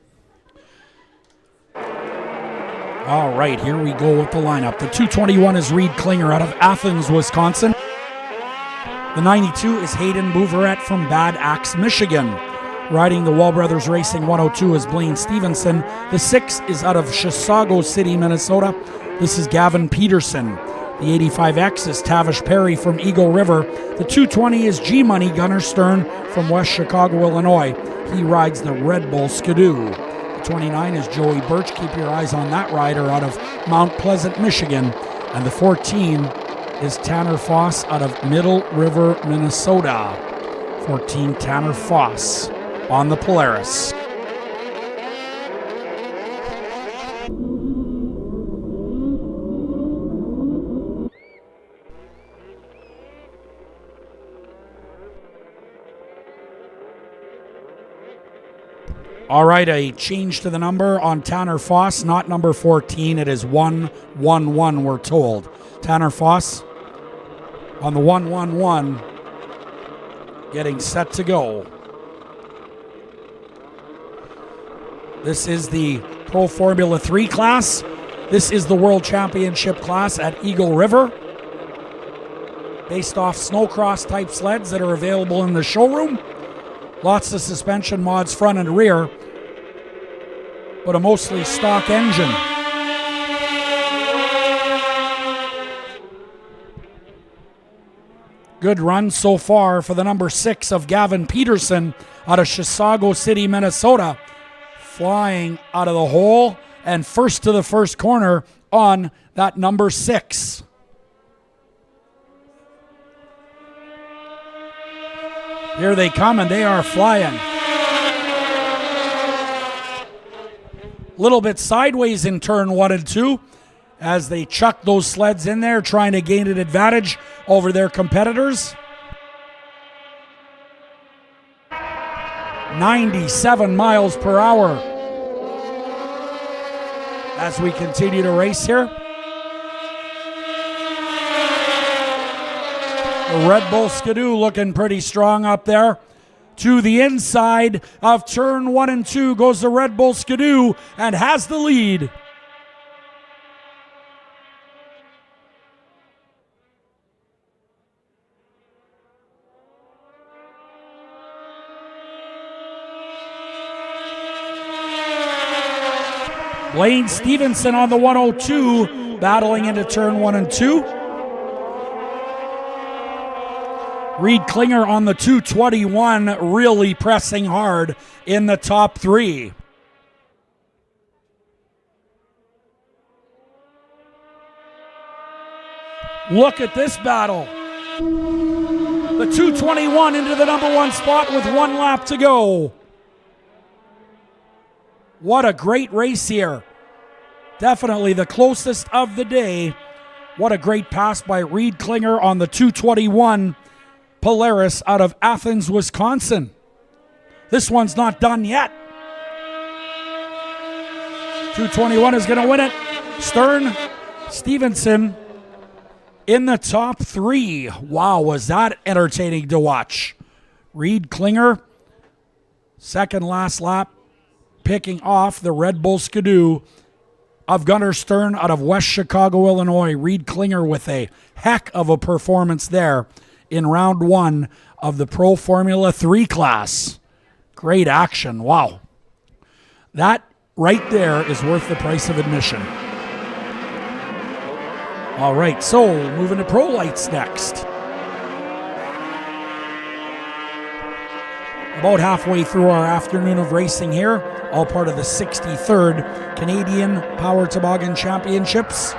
Speaker 1: All right, here we go with the lineup. The 221 is Reed Klinger out of Athens, Wisconsin. The 92 is Hayden Bouveret from Bad Axe, Michigan. Riding the Wall Brothers Racing 102 is Blaine Stevenson. The 6 is out of Chisago City, Minnesota. This is Gavin Peterson. The 85X is Tavish Perry from Eagle River. The 220 is G-Money Gunnar Stern from West Chicago, Illinois. He rides the Red Bull Skidoo. The 29 is Joey Birch. Keep your eyes on that rider out of Mount Pleasant, Michigan. And the 14 is Tanner Foss out of Middle River, Minnesota. 14 Tanner Foss on the Polaris. All right, a change to the number on Tanner Foss, not number 14. It is 111, we're told. Tanner Foss on the 111, getting set to go. This is the Pro Formula 3 class. This is the World Championship class at Eagle River, based off snowcross type sleds that are available in the showroom. Lots of suspension mods front and rear, but a mostly stock engine. Good run so far for the number 6 of Gavin Peterson out of Chisago City, Minnesota. Flying out of the hole and first to the first corner on that number 6. Here they come, and they are flying. Little bit sideways in turn 1 and 2 as they chuck those sleds in there, trying to gain an advantage over their competitors. 97 miles per hour as we continue to race here. The Red Bull Skidoo looking pretty strong up there. To the inside of turn 1 and 2 goes the Red Bull Skidoo and has the lead. Blaine Stevenson on the 102, battling into turn 1 and 2. Reed Klinger on the 221, really pressing hard in the top 3. Look at this battle. The 221 into the number 1 spot with 1 lap to go. What a great race here. Definitely the closest of the day. What a great pass by Reed Klinger on the 221 Polaris out of Athens, Wisconsin. This one's not done yet. 221 is going to win it. Stern, Stevenson in the top 3. Wow, was that entertaining to watch. Reed Klinger, second last lap, picking off the Red Bull Skidoo of Gunnar Stern out of West Chicago, Illinois. Reed Klinger with a heck of a performance there in round 1 of the Pro Formula 3 class. Great action. Wow. That right there is worth the price of admission. All right, so moving to Pro Lights next. About halfway through our afternoon of racing here, all part of the 63rd Canadian Power Toboggan Championships.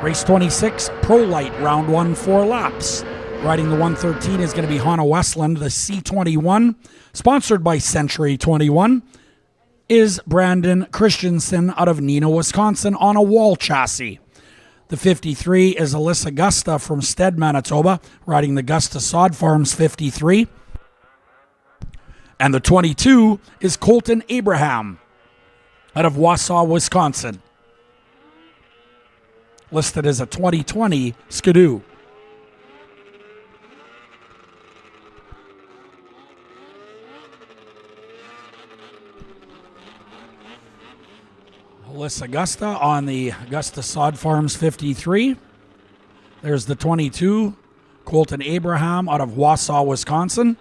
Speaker 1: Race 26, Pro Light, round 1, 4 laps. Riding the 113 is going to be Hannah Westland. The C21, sponsored by Century 21, is Brandon Christensen out of Neenah, Wisconsin on a wall chassis. The 53 is Alyssa Gusta from Stead, Manitoba, riding the Gusta Sod Farms 53. And the 22 is Colton Abraham out of Wausau, Wisconsin, listed as a 2020 Skidoo. Alyssa Augusta on the Augusta Sod Farms 53. There's the 22, Colton Abraham out of Wausau, Wisconsin.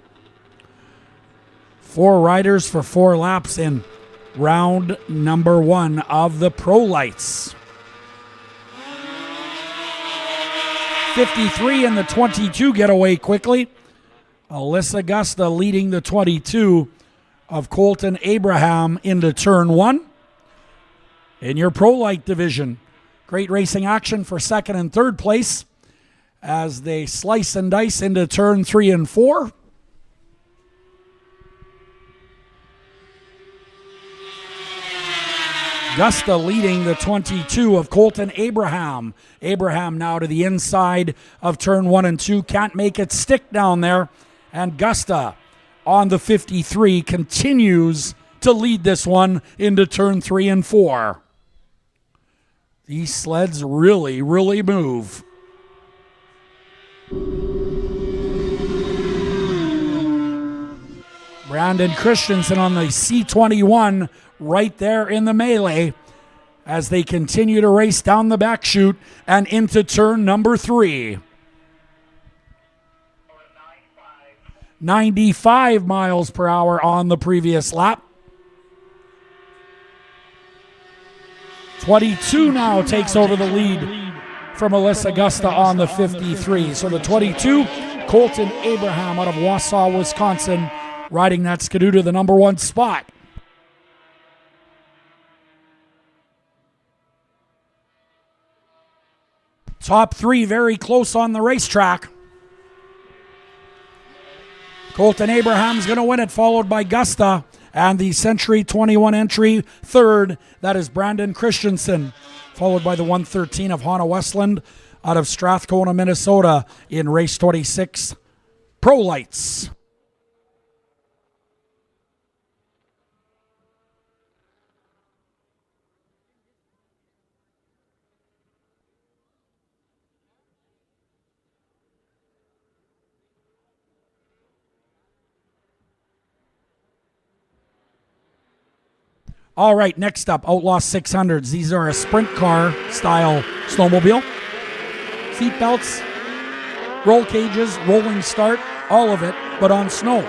Speaker 1: 4 riders for 4 laps in round number 1 of the Pro Lights. 53 and the 22 get away quickly. Alyssa Augusta leading the 22 of Colton Abraham into turn 1. In your Pro Light division, great racing action for 2nd and 3rd place as they slice and dice into turn 3 and 4. Gusta leading the 22 of Colton Abraham. Abraham now to the inside of turn 1 and 2. Can't make it stick down there. And Gusta on the 53 continues to lead this one into turn 3 and 4. These sleds really, really move. Brandon Christensen on the C21 right there in the melee as they continue to race down the back chute and into turn number 3. 95 miles per hour on the previous lap. 22 now takes over the lead from Alyssa Augusta on the 53. So the 22, Colton Abraham out of Wausau, Wisconsin, riding that Skidoo to the number 1 spot. Top 3 very close on the racetrack. Colton Abraham's going to win it, followed by Gusta. And the Century 21 entry, 3rd, that is Brandon Christensen, followed by the 113 of Hannah Westland out of Strathcona, Minnesota in race 26, Pro Lights. All right, next up, Outlaws 600s. These are a sprint car style snowmobile. Seat belts, roll cages, rolling start, all of it, but on snow.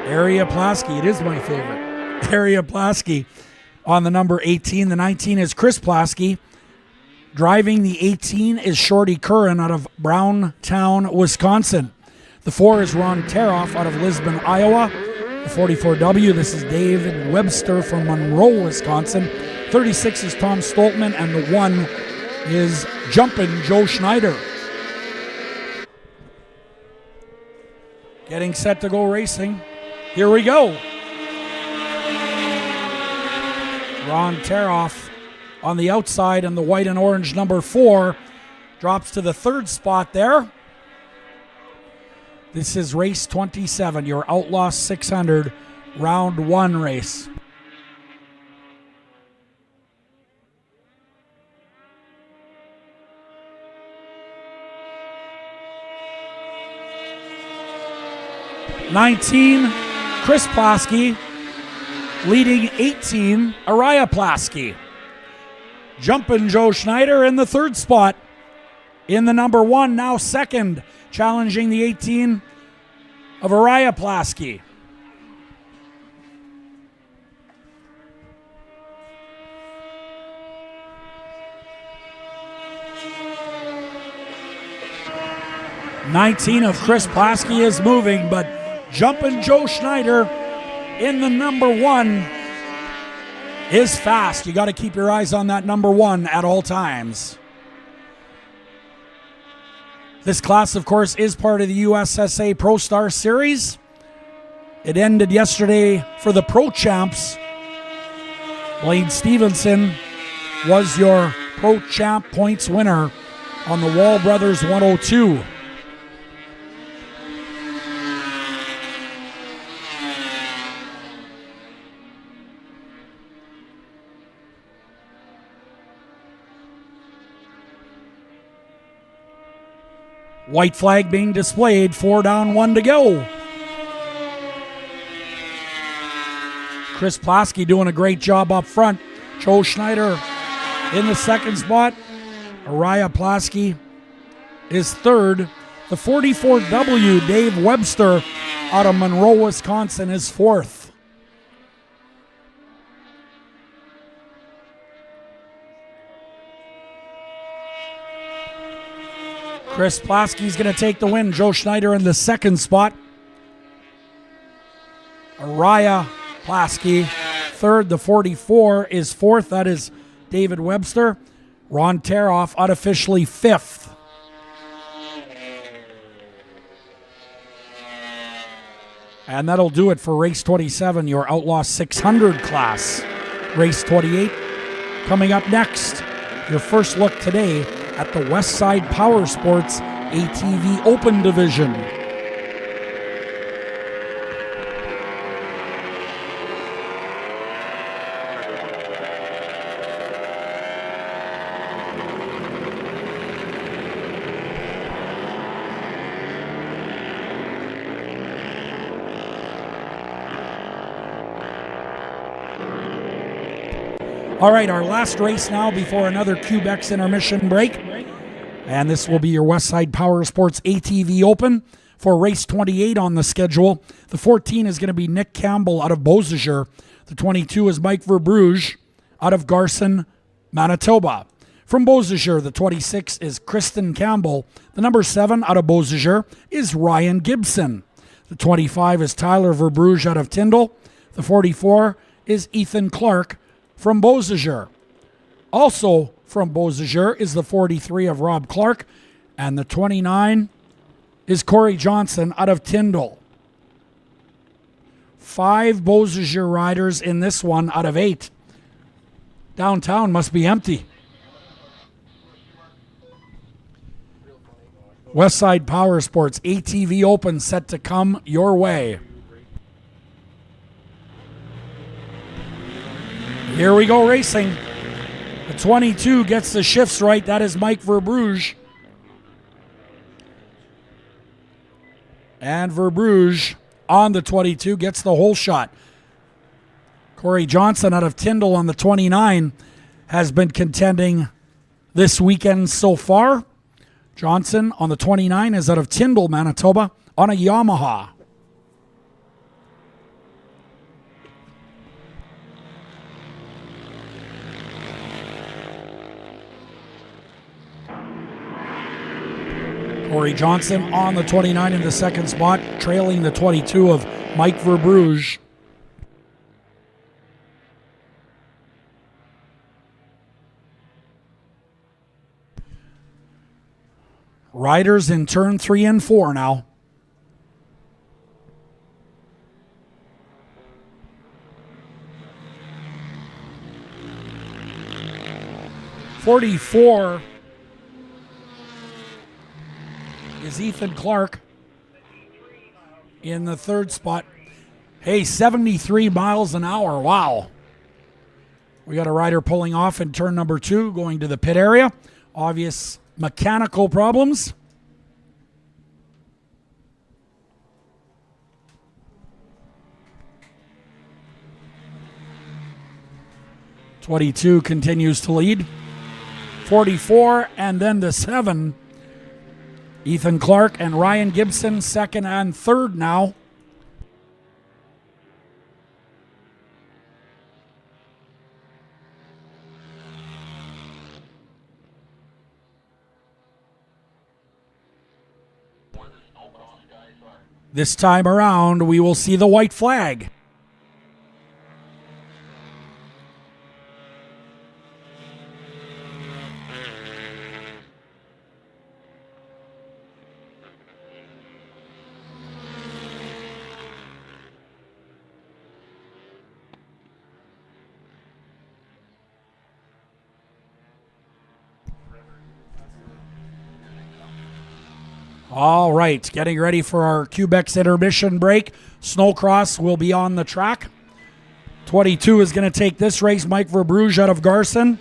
Speaker 1: Aria Plasky, it is my favorite. Aria Plasky on the number 18. The 19 is Chris Plasky. Driving the 18 is Shorty Curran out of Browntown, Wisconsin. The 4 is Ron Teroff out of Lisbon, Iowa. The 44W, this is David Webster from Monroe, Wisconsin. 36 is Tom Stoltman, and the 1 is Jumpin' Joe Schneider. Getting set to go racing. Here we go. Ron Teroff on the outside, and the white and orange number 4 drops to the 3rd spot there. This is race 27, your Outlaw 600 round 1 race. (19) Chris Plasky, leading 18 Araya Plasky. Jumpin' Joe Schneider in the 3rd spot in the number 1, now 2nd. Challenging the 18 of Araya Plasky. (19) of Chris Plasky is moving, but Jumpin' Joe Schneider in the number 1 is fast. You got to keep your eyes on that number 1 at all times. This class, of course, is part of the USSA Pro Star Series. It ended yesterday for the Pro Champs. Blaine Stevenson was your Pro Champ points winner on the Wall Brothers 102. White flag being displayed, 4 down, 1 to go. Chris Plasky doing a great job up front. Joe Schneider in the second spot. Araya Plasky is third. The 44W, Dave Webster out of Monroe, Wisconsin, is fourth. Chris Plasky's going to take the win. Joe Schneider in the second spot. Araya Plasky third. The 44 is fourth. That is David Webster. Ron Teroff unofficially fifth. And that'll do it for race 27, your Outlaw 600 class. Race 28 coming up next. Your first look today at the Westside Power Sports ATV Open Division. All right, our last race now before another QBEX intermission break. And this will be your Westside Power Sports ATV Open for race 28 on the schedule. The 14 is going to be Nick Campbell out of Beausejour. The 22 is Mike Verbruge out of Garson, Manitoba. From Beausejour, the 26 is Kristen Campbell. The number 7 out of Beausejour is Ryan Gibson. The 25 is Tyler Verbruge out of Tyndall. The 44 is Ethan Clark from Beausejour. Also from Beausejour is the 43 of Rob Clark, and the 29 is Corey Johnson out of Tyndall. 5 Beausejour riders in this one out of 8. Downtown must be empty. Westside Power Sports ATV Open set to come your way. Here we go racing. The 22 gets the shifts right. That is Mike Verbruge. And Verbruge on the 22 gets the whole shot. Corey Johnson out of Tyndall on the 29 has been contending this weekend so far. Johnson on the 29 is out of Tyndall, Manitoba on a Yamaha. Corey Johnson on the 29 in the second spot, trailing the 22 of Mike Verbruge. Riders in turn 3 and 4 now. .44 is Ethan Clark in the third spot. Hey, 73 miles an hour. Wow. We got a rider pulling off in turn number 2, going to the pit area. Obvious mechanical problems. .22 continues to lead. 44 and then the 7. Ethan Clark and Ryan Gibson, second and third now. This time around, we will see the white flag. All right, getting ready for our Quebec's intermission break. Snowcross will be on the track. 22 is going to take this race, Mike Verbrugge out of Garson.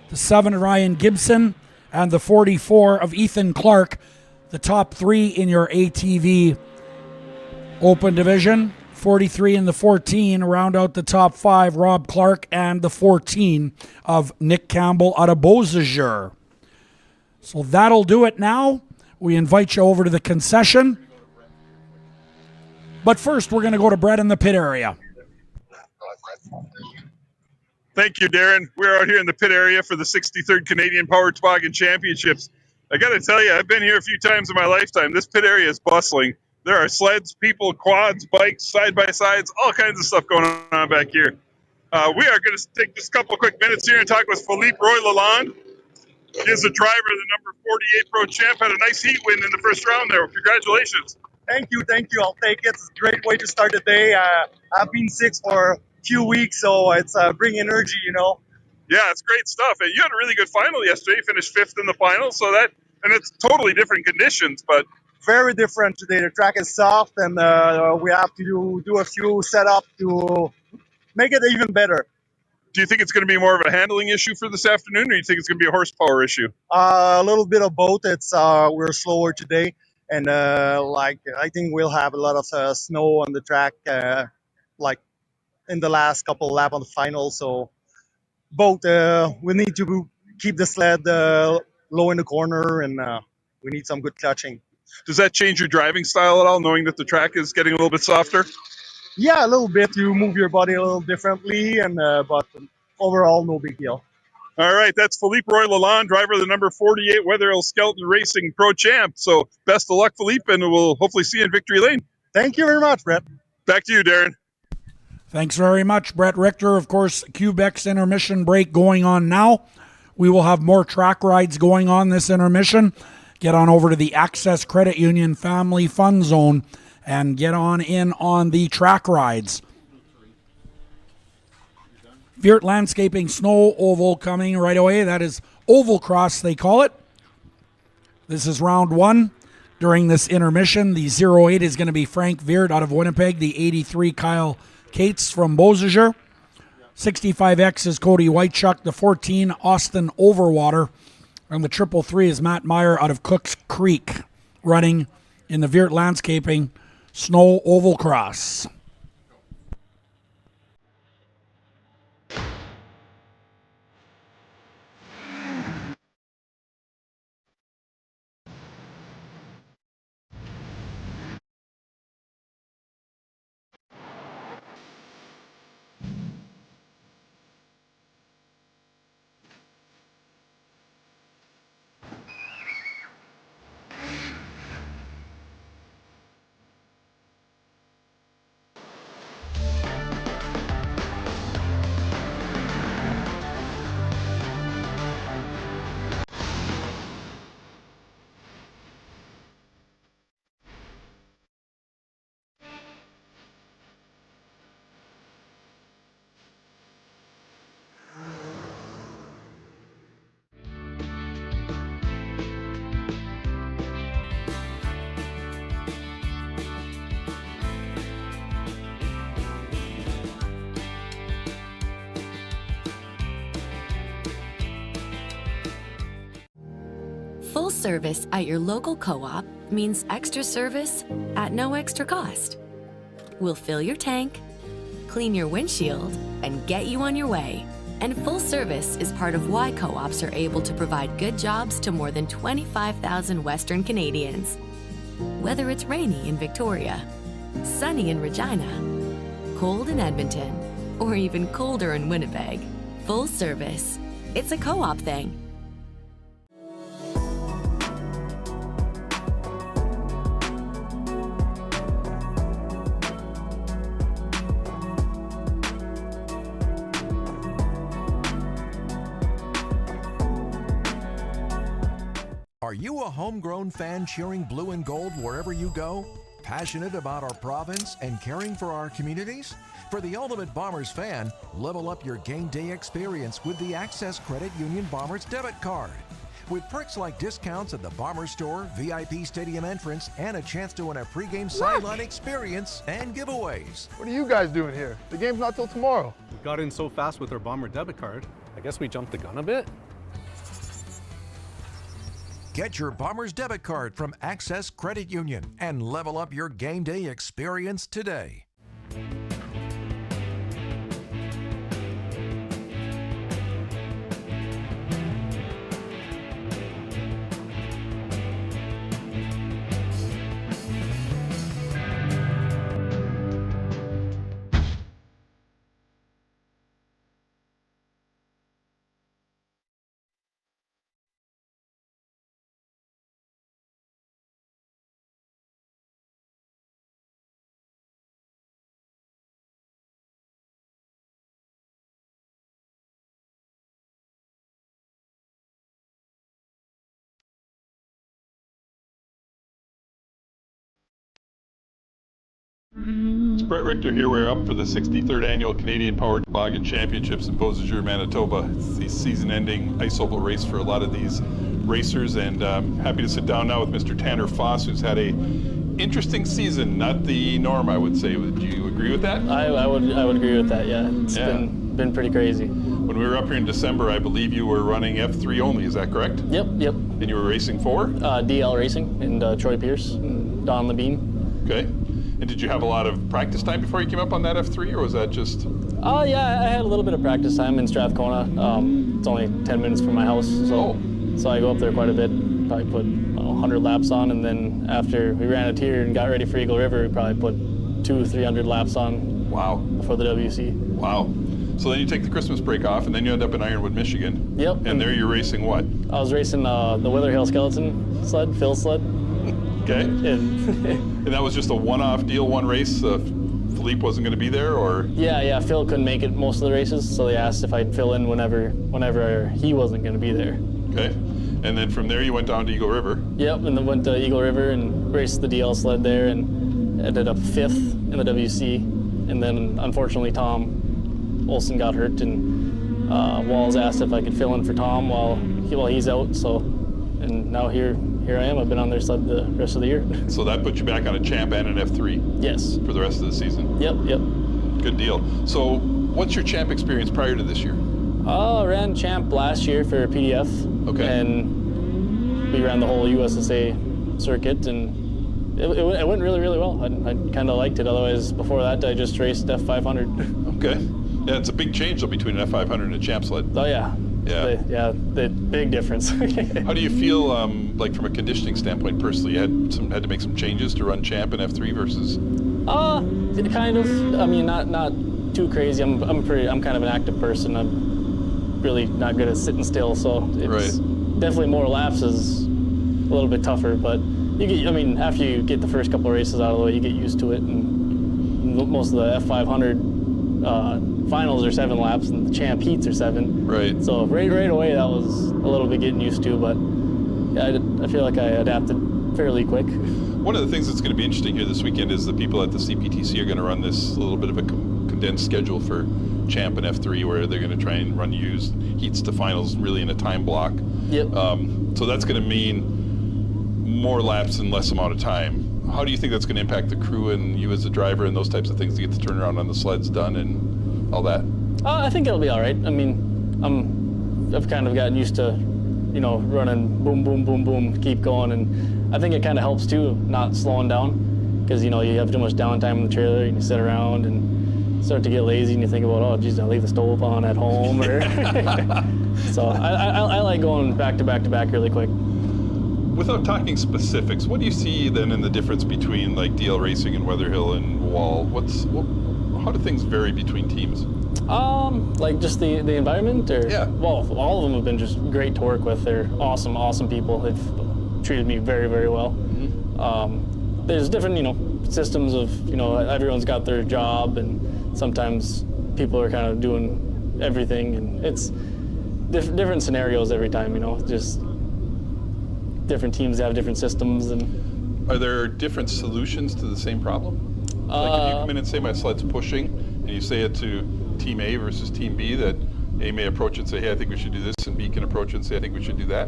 Speaker 1: The 7, Ryan Gibson. And the 44 of Ethan Clark. The top 3 in your ATV Open Division. 43 and the 14 round out the top 5, Rob Clark, and the 14 of Nick Campbell out of Beausejour. So that'll do it now. We invite you over to the concession. But first, we're going to go to Brett in the pit area.
Speaker 2: Thank you, Darren. We're out here in the pit area for the 63rd Canadian Power Toboggan Championships. I got to tell you, I've been here a few times in my lifetime. This pit area is bustling. There are sleds, people, quads, bikes, side-by-sides, all kinds of stuff going on back here. We are going to take just a couple of quick minutes here and talk with Philippe Roy Lalonde. He is the driver of the number 48 Pro Champ. Had a nice heat win in the first round there. Congratulations.
Speaker 3: Thank you. I'll take it. It's a great way to start the day. I've been sick for a few weeks, so it's bring energy,
Speaker 2: Yeah, it's great stuff. And you had a really good final yesterday. You finished 5th in the final, and it's totally different conditions, but
Speaker 3: very different today. The track is soft, and we have to do a few setup to make it even better.
Speaker 2: Do you think it's going to be more of a handling issue for this afternoon, or do you think it's going to be a horsepower issue?
Speaker 3: A little bit of both. We're slower today, and I think we'll have a lot of snow on the track, like in the last couple lap on the final. So both. We need to keep the sled low in the corner, and we need some good clutching.
Speaker 2: Does that change your driving style at all, knowing that the track is getting a little bit softer?
Speaker 3: Yeah, a little bit. You move your body a little differently, and but overall, no big deal.
Speaker 2: All right, that's Philippe Roy Lalonde, driver of the number 48 Wetherill Skelton Racing Pro Champ. So best of luck, Philippe, and we'll hopefully see you in Victory Lane.
Speaker 3: Thank you very much, Brett.
Speaker 2: Back to you, Darren.
Speaker 1: Thanks very much, Brett Richter. Of course, Quebec's intermission break going on now. We will have more track rides going on this intermission. Get on over to the Access Credit Union Family Fun Zone and get on in on the track rides. Viert Landscaping Snow Oval coming right away. That is Oval Cross, they call it. This is round 1. During this intermission, the 08 is going to be Frank Viert out of Winnipeg. The 83, Kyle Cates from Beausejour. 65X is Cody Whitechuck. The 14, Austin Overwater. And the 333 is Matt Meyer out of Cooks Creek, running in the Viert Landscaping Snow Oval Cross.
Speaker 6: Full service at your local co-op means extra service at no extra cost. We'll fill your tank, clean your windshield, and get you on your way. And full service is part of why co-ops are able to provide good jobs to more than 25,000 Western Canadians. Whether it's rainy in Victoria, sunny in Regina, cold in Edmonton, or even colder in Winnipeg, full service. It's a co-op thing.
Speaker 7: Are you a homegrown fan cheering blue and gold wherever you go? Passionate about our province and caring for our communities? For the ultimate Bombers fan, level up your game day experience with the Access Credit Union Bombers debit card. with perks like discounts at the Bomber Store, VIP stadium entrance, and a chance to win a pregame sideline experience and giveaways.
Speaker 8: What are you guys doing here? The game's not till tomorrow.
Speaker 9: We got in so fast with our Bomber debit card. I guess we jumped the gun a bit.
Speaker 7: Get your Bombers debit card from Access Credit Union and level up your game day experience today.
Speaker 2: It's Brett Richter here. We're up for the 63rd Annual Canadian Power Toboggan Championships in Beausejour, Manitoba. It's the season-ending ice oval race for a lot of these racers, and I'm happy to sit down now with Mr. Tanner Foss, who's had a interesting season, not the norm, I would say. Would you agree with that?
Speaker 4: I would agree with that, yeah. It's been pretty crazy.
Speaker 2: When we were up here in December, I believe you were running F3 only, is that correct?
Speaker 4: Yep.
Speaker 2: And you were racing for?
Speaker 4: DL Racing and Troy Pierce and Don Levine.
Speaker 2: Okay. And did you have a lot of practice time before you came up on that F3, or was that just?
Speaker 4: Yeah, I had a little bit of practice time in Strathcona. It's only 10 minutes from my house, so I go up there quite a bit. Probably put 100 laps on, and then after we ran a tier and got ready for Eagle River, we probably put 200-300 laps on.
Speaker 2: Wow.
Speaker 4: Before the WC.
Speaker 2: Wow. So then you take the Christmas break off, and then you end up in Ironwood, Michigan.
Speaker 4: Yep.
Speaker 2: And there you're racing what?
Speaker 4: I was racing the Witherhill Skeleton sled, Phil sled.
Speaker 2: Okay. And that was just a one-off deal, one race? Philippe wasn't going to be there, or?
Speaker 4: Yeah, Phil couldn't make it most of the races, so they asked if I'd fill in whenever he wasn't going to be there.
Speaker 2: Okay. And then from there you went down to Eagle River?
Speaker 4: Yep, and then went to Eagle River and raced the DL sled there and ended up 5th in the WC. And then unfortunately Tom Olson got hurt, and Walls asked if I could fill in for Tom while he's out. So, and now here I am. I've been on their sled the rest of the year.
Speaker 2: So that put you back on a champ and an F3?
Speaker 4: Yes.
Speaker 2: For the rest of the season?
Speaker 4: Yep.
Speaker 2: Good deal. So what's your champ experience prior to this year?
Speaker 4: I ran champ last year for PDF.
Speaker 2: Okay.
Speaker 4: And we ran the whole USSA circuit, and it went really, really well. I kind of liked it. Otherwise, before that, I just raced F500.
Speaker 2: Okay. Yeah, it's a big change though between an F500 and a champ sled.
Speaker 4: Oh yeah. The big difference.
Speaker 2: How do you feel, like from a conditioning standpoint personally? You had to make some changes to run champ and F3 versus?
Speaker 4: Kind of. I mean, not too crazy. I'm kind of an active person. I'm really not good at sitting still, so it's definitely more laps is a little bit tougher. But after you get the first couple of races out of the way, you get used to it. And most of the F500 finals are 7 laps, and the champ heats are 7.
Speaker 2: Right.
Speaker 4: So right away that was a little bit getting used to, but yeah, I feel like I adapted fairly quick.
Speaker 2: One of the things that's going to be interesting here this weekend is the people at the CPTC are going to run this little bit of a condensed schedule for champ and F3, where they're going to try and run used heats to finals really in a time block.
Speaker 4: Yep.
Speaker 2: So that's going to mean more laps in less amount of time. How do you think that's going to impact the crew and you as a driver and those types of things to get the turnaround on the sleds done and all that?
Speaker 4: I think it'll be all right. I mean, I've kind of gotten used to, running boom, boom, boom, boom, keep going, and I think it kind of helps too, not slowing down, because you have too much downtime in the trailer and you sit around and start to get lazy and you think about, oh geez, I'll leave the stove on at home, or so I like going back to back to back really quick.
Speaker 2: Without talking specifics, what do you see then in the difference between like DL Racing and Witherhill and Wall? How do things vary between teams?
Speaker 4: Like just the environment, or?
Speaker 2: Yeah.
Speaker 4: Well, all of them have been just great to work with. They're awesome people. They've treated me very, very well. Mm-hmm. There's different, systems of, everyone's got their job, and sometimes people are kind of doing everything, and it's different scenarios every time, just different teams have different systems. And
Speaker 2: are there different solutions to the same problem? Like if you come in and say my sled's pushing, and you say it to Team A versus Team B, that A may approach it and say, hey, I think we should do this, and B can approach it and say, I think we should do that?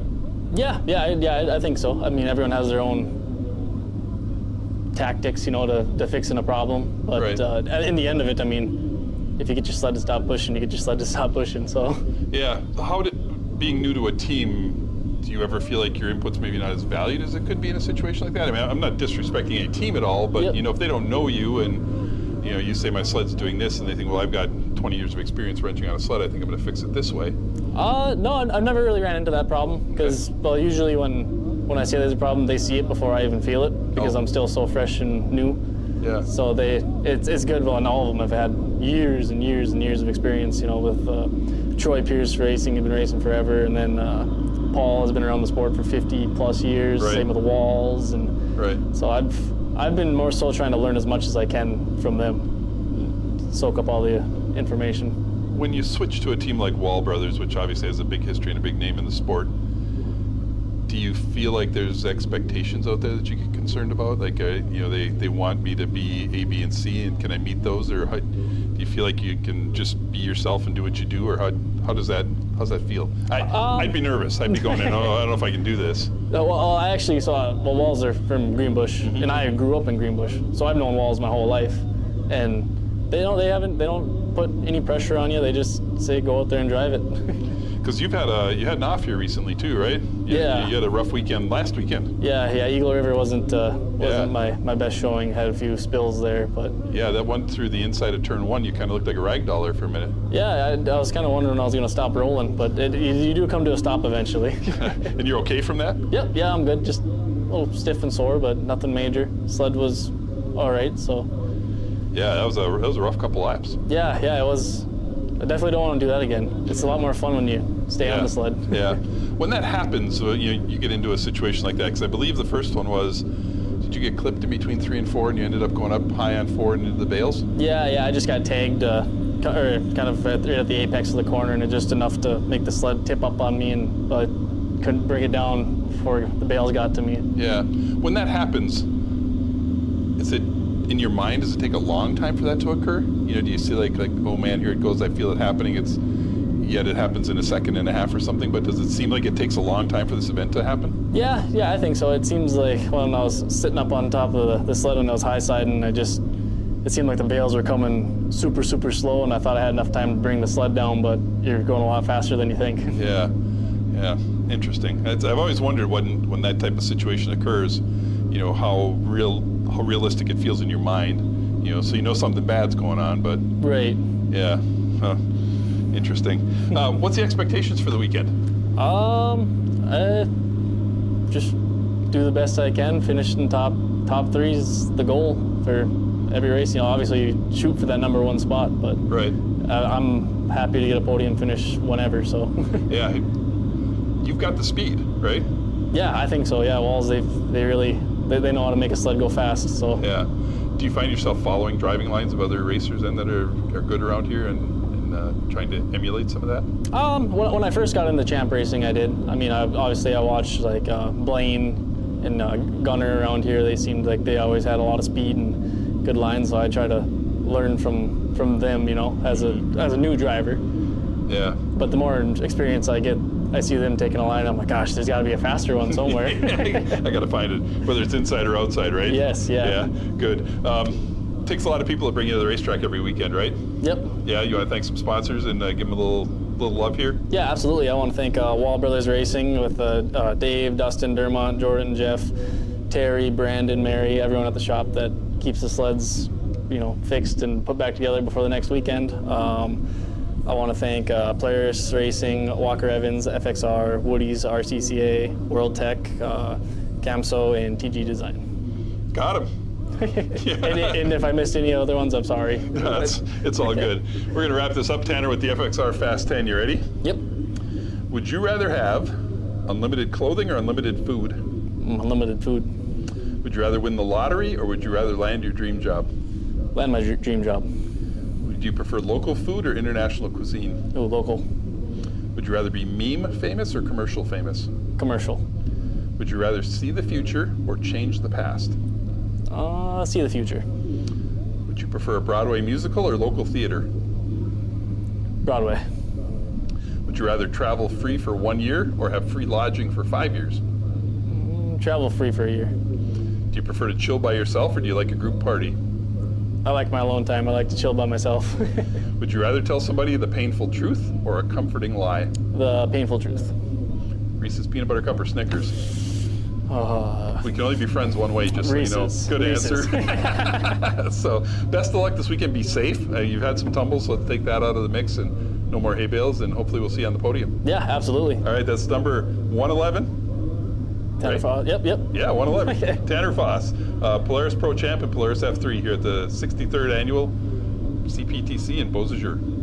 Speaker 4: Yeah, I think so. I mean, everyone has their own tactics, to fixing a problem. But in the end of it, I mean, if you get your sled to stop pushing, you get your sled to stop pushing. So.
Speaker 5: Yeah. Being new to a team, do you ever feel like your input's maybe not as valued as it could be in a situation like that? I mean, I'm not disrespecting any team at all, but if they don't know you and you say my sled's doing this, and they think, well, I've got 20 years of experience wrenching on a sled, I think I'm going to fix it this way.
Speaker 4: No, I've never really ran into that problem because, well, usually when I say there's a problem, they see it before I even feel it because I'm still so fresh and new.
Speaker 5: Yeah.
Speaker 4: So it's good. Well, and all of them have had years and years and years of experience. With Troy Pierce racing, he's been racing forever, and then Paul has been around the sport for 50 plus years.
Speaker 5: Right.
Speaker 4: Same with the Walls, and so I've been more so trying to learn as much as I can from them, soak up all the information.
Speaker 5: When you switch to a team like Wall Brothers, which obviously has a big history and a big name in the sport, do you feel like there's expectations out there that you get concerned about? Like, they want me to be A, B, and C, and can I meet those? Or do you feel like you can just be yourself and do what you do? Or how's that feel? I'd be nervous. I'd be going in, I don't know if I can do this.
Speaker 4: Well, I actually saw, Walls are from Greenbush, and I grew up in Greenbush, so I've known Walls my whole life. And they don't put any pressure on you. They just say, go out there and drive it.
Speaker 5: Because you had an off here recently too, right? You had a rough weekend last weekend.
Speaker 4: Yeah. Eagle River wasn't my best showing. Had a few spills there, but
Speaker 5: yeah, that one through the inside of turn 1, you kind of looked like a rag doll there for a minute.
Speaker 4: Yeah, I was kind of wondering when I was going to stop rolling, but you do come to a stop eventually.
Speaker 5: And you're okay from that?
Speaker 4: Yep. Yeah, I'm good. Just a little stiff and sore, but nothing major. Sled was all right, so.
Speaker 5: Yeah, that was a rough couple laps.
Speaker 4: Yeah, it was. I definitely don't want to do that again. It's a lot more fun when you stay on the sled.
Speaker 5: Yeah. When that happens, you get into a situation like that, because I believe the first one was, did you get clipped in between 3 and 4 and you ended up going up high on 4 and into the bales? Yeah, I just got tagged kind of right at the apex of the corner, and it just enough to make the sled tip up on me, and I couldn't bring it down before the bales got to me. Yeah. When that happens, is it in your mind, does it take a long time for that to occur? Do you see like, oh man, here it goes, I feel it happening, yet it happens in a second and a half or something, but does it seem like it takes a long time for this event to happen? Yeah, I think so. It seems like when I was sitting up on top of the sled when I was high siding, it seemed like the bales were coming super, super slow, and I thought I had enough time to bring the sled down, but you're going a lot faster than you think. Yeah, interesting. I've always wondered when that type of situation occurs, how realistic it feels in your mind, so something bad's going on, but right. Yeah. Interesting. What's the expectations for the weekend? Just do the best I can. Finish in top 3 is the goal for every race. Obviously you shoot for that number 1 spot, but right. I'm happy to get a podium finish whenever. So. Yeah. You've got the speed, right? Yeah, I think so. Yeah, Walls, they know how to make a sled go fast. So. Yeah. Do you find yourself following driving lines of other racers then that are good around here and trying to emulate some of that? When I first got into champ racing, I did. I mean, I watched like Blaine and Gunner around here. They seemed like they always had a lot of speed and good lines, so I try to learn from them, as a new driver. Yeah. But the more experience I get, I see them taking a line, I'm like, gosh, there's got to be a faster one somewhere. I got to find it, whether it's inside or outside, right? Yes, yeah. Yeah, good. Takes a lot of people to bring you to the racetrack every weekend, right? Yep. Yeah, you want to thank some sponsors and give them a little love here? Yeah, absolutely. I want to thank Wall Brothers Racing with Dave, Dustin, Dermont, Jordan, Jeff, Terry, Brandon, Mary, everyone at the shop that keeps the sleds, fixed and put back together before the next weekend. I want to thank Polaris Racing, Walker Evans, FXR, Woody's, RCCA, World Tech, Camso, and TG Design. Got him. And if I missed any other ones, I'm sorry. It's all good. We're going to wrap this up, Tanner, with the FXR Fast 10. You ready? Yep. Would you rather have unlimited clothing or unlimited food? Unlimited food. Would you rather win the lottery or would you rather land your dream job? Land my dream job. Would you prefer local food or international cuisine? Oh, local. Would you rather be meme famous or commercial famous? Commercial. Would you rather see the future or change the past? See the future. Would you prefer a Broadway musical or local theater? Broadway. Would
Speaker 10: Would you rather travel free for 1 year or have free lodging for 5 years?
Speaker 4: Travel free for a year.
Speaker 10: Do you prefer to chill by yourself or do you like a group party?
Speaker 4: I like my alone time. I like to chill by myself.
Speaker 10: Would you rather tell somebody the painful truth or a comforting lie?
Speaker 4: The painful truth.
Speaker 10: Reese's Peanut Butter Cup or Snickers? We can only be frimes one way, just
Speaker 4: Reese's.
Speaker 10: so you know. Good
Speaker 4: Reese's.
Speaker 10: answer. So, best of luck this weekend. Be safe. You've had some tumbles, so let's take that out of the mix and no more hay bales, and hopefully we'll see you on the podium.
Speaker 4: Yeah, absolutely.
Speaker 10: All right, that's number 111.
Speaker 4: Tanner Foss. Yep.
Speaker 10: Yeah, 111. Tanner Foss, Polaris Pro Champ and Polaris F3 here at the 63rd Annual CPTC in Beausejour.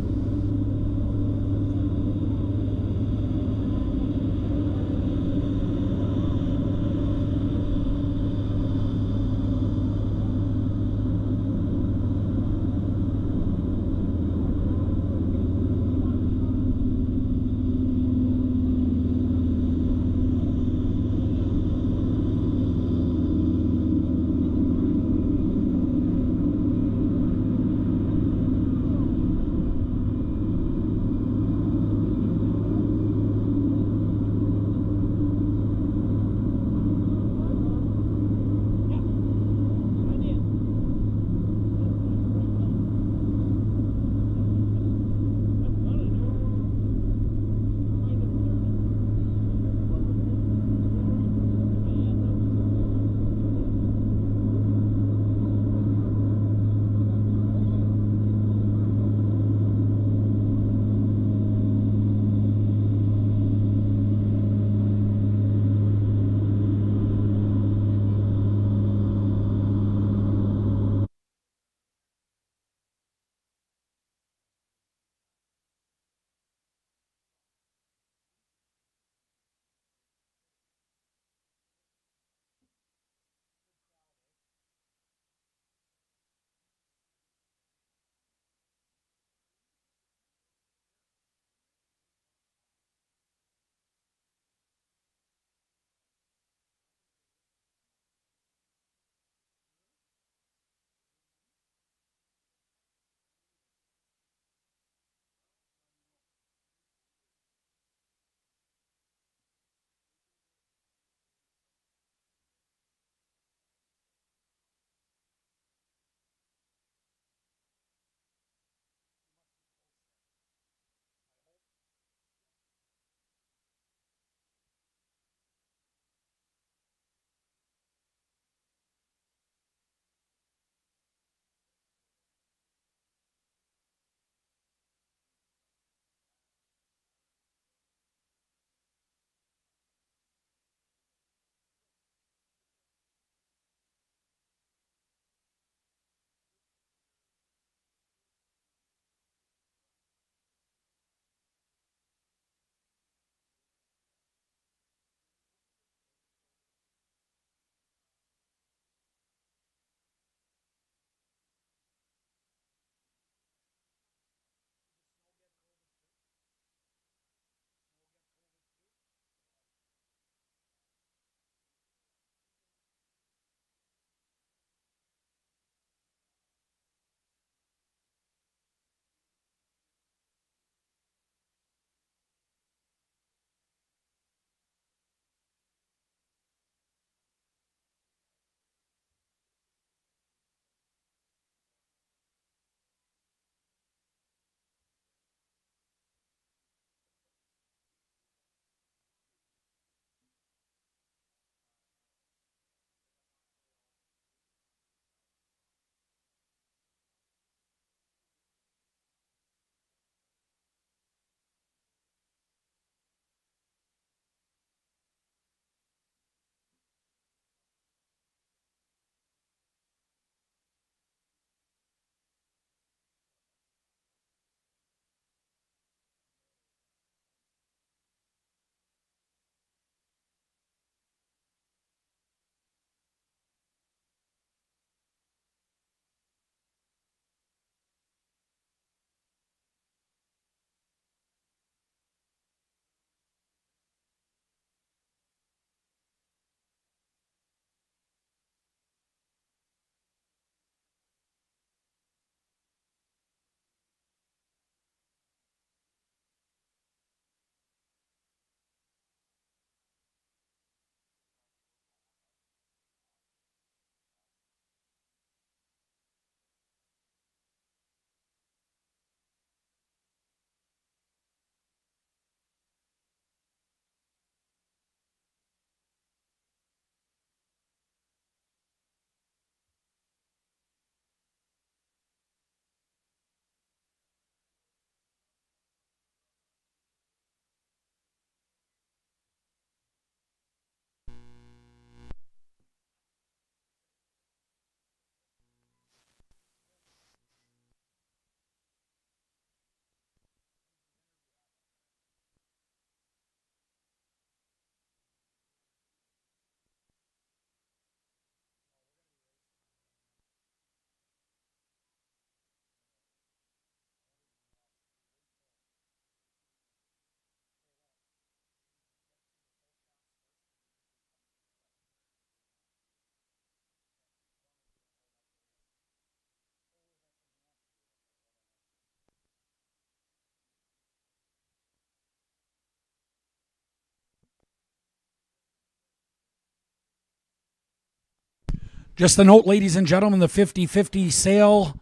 Speaker 1: Just a note, ladies and gentlemen, the 50-50 sale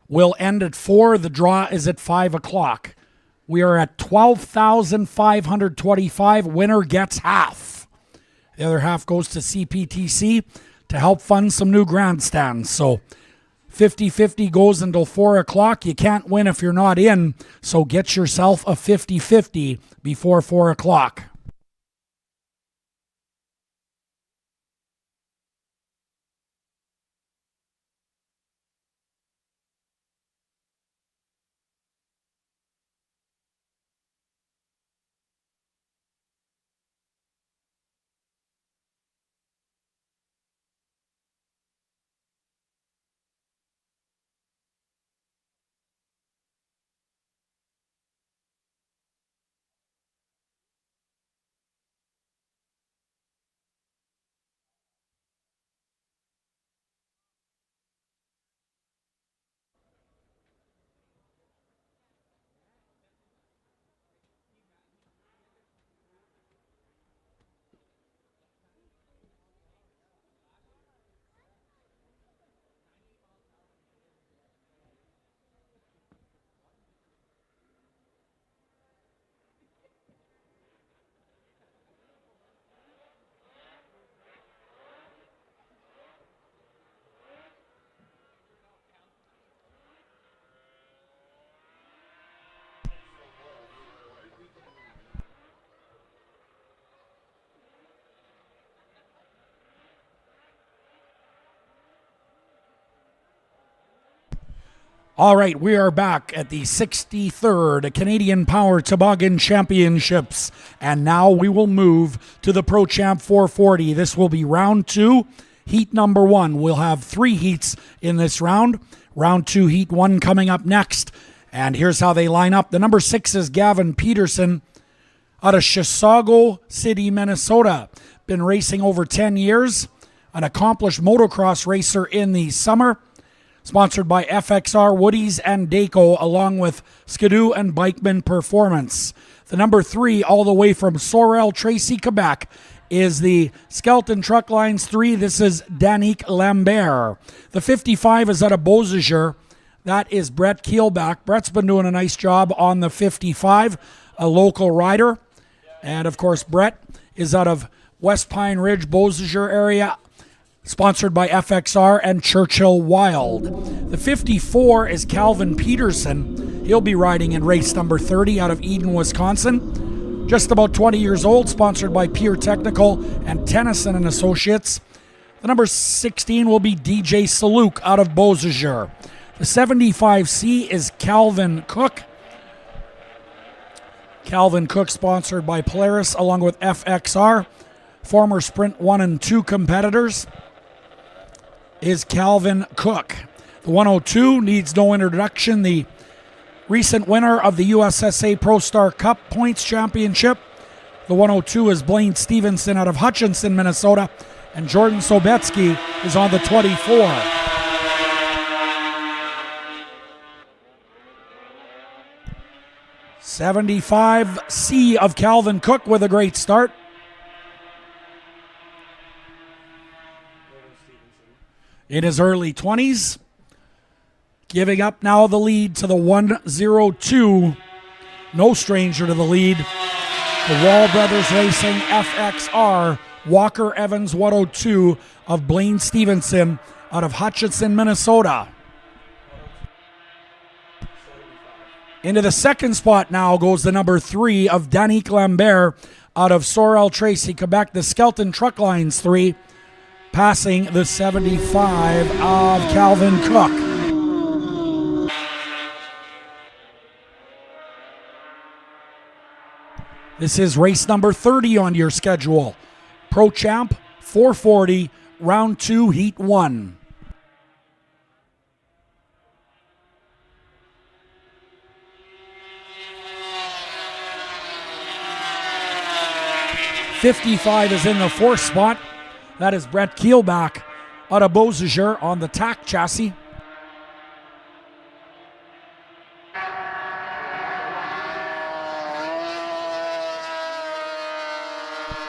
Speaker 1: will end at 4. The draw is at 5 o'clock. We are at $12,525. Winner gets half. The other half goes to CPTC to help fund some new grandstands. So 50-50 goes until 4 o'clock. You can't win if you're not in, so get yourself a 50-50 before 4 o'clock. All right, we are back at the 63rd Canadian Power Toboggan Championships, and now we will move to the Pro Champ 440. This will be round 2, heat number 1. We'll have 3 heats in this round. Round 2, heat 1 coming up next, and here's how they line up. The number 6 is Gavin Peterson out of Chisago City, Minnesota. Been racing over 10 years, an accomplished motocross racer in the summer. Sponsored by FXR, Woodies, and Daco, along with Skidoo and Bikeman Performance. The number 3, all the way from Sorel, Tracy, Quebec, is the Skelton Truck Lines 3. This is Danique Lambert. The 55 is out of Beausejour. That is Brett Keelback. Brett's been doing a nice job on the 55, a local rider. And, of course, Brett is out of West Pine Ridge, Beausejour area, sponsored by FXR and Churchill Wild. The 54 is Calvin Peterson. He'll be riding in race number 30 out of Eden, Wisconsin. Just about 20 years old, sponsored by Pure Technical and Tennyson and Associates. The number 16 will be DJ Saluk out of Beausejour. The 75C is Calvin Cook. Calvin Cook, sponsored by Polaris along with FXR. Former Sprint 1 and 2 competitors is Calvin Cook. The 102 needs no introduction. The recent winner of the USSA Pro Star Cup Points Championship. The 102 is Blaine Stevenson out of Hutchinson, Minnesota. And Jordan Sobetsky is on the 24. $75C of Calvin Cook with a great start. In his early 20s, giving up now the lead to the 102. No stranger to the lead. The Wall Brothers Racing FXR Walker Evans 102 of Blaine Stevenson out of Hutchinson, Minnesota. Into the second spot now goes the number 3 of Danique Lambert out of Sorel, Tracy, Quebec. The Skelton Truck Lines 3. Passing the 75 of Calvin Cook. This is race number 30 on your schedule. Pro Champ 440, round 2, heat 1. $55 is in the 4th spot. That is Brett Keelback out of Beausejour on the TAC chassis.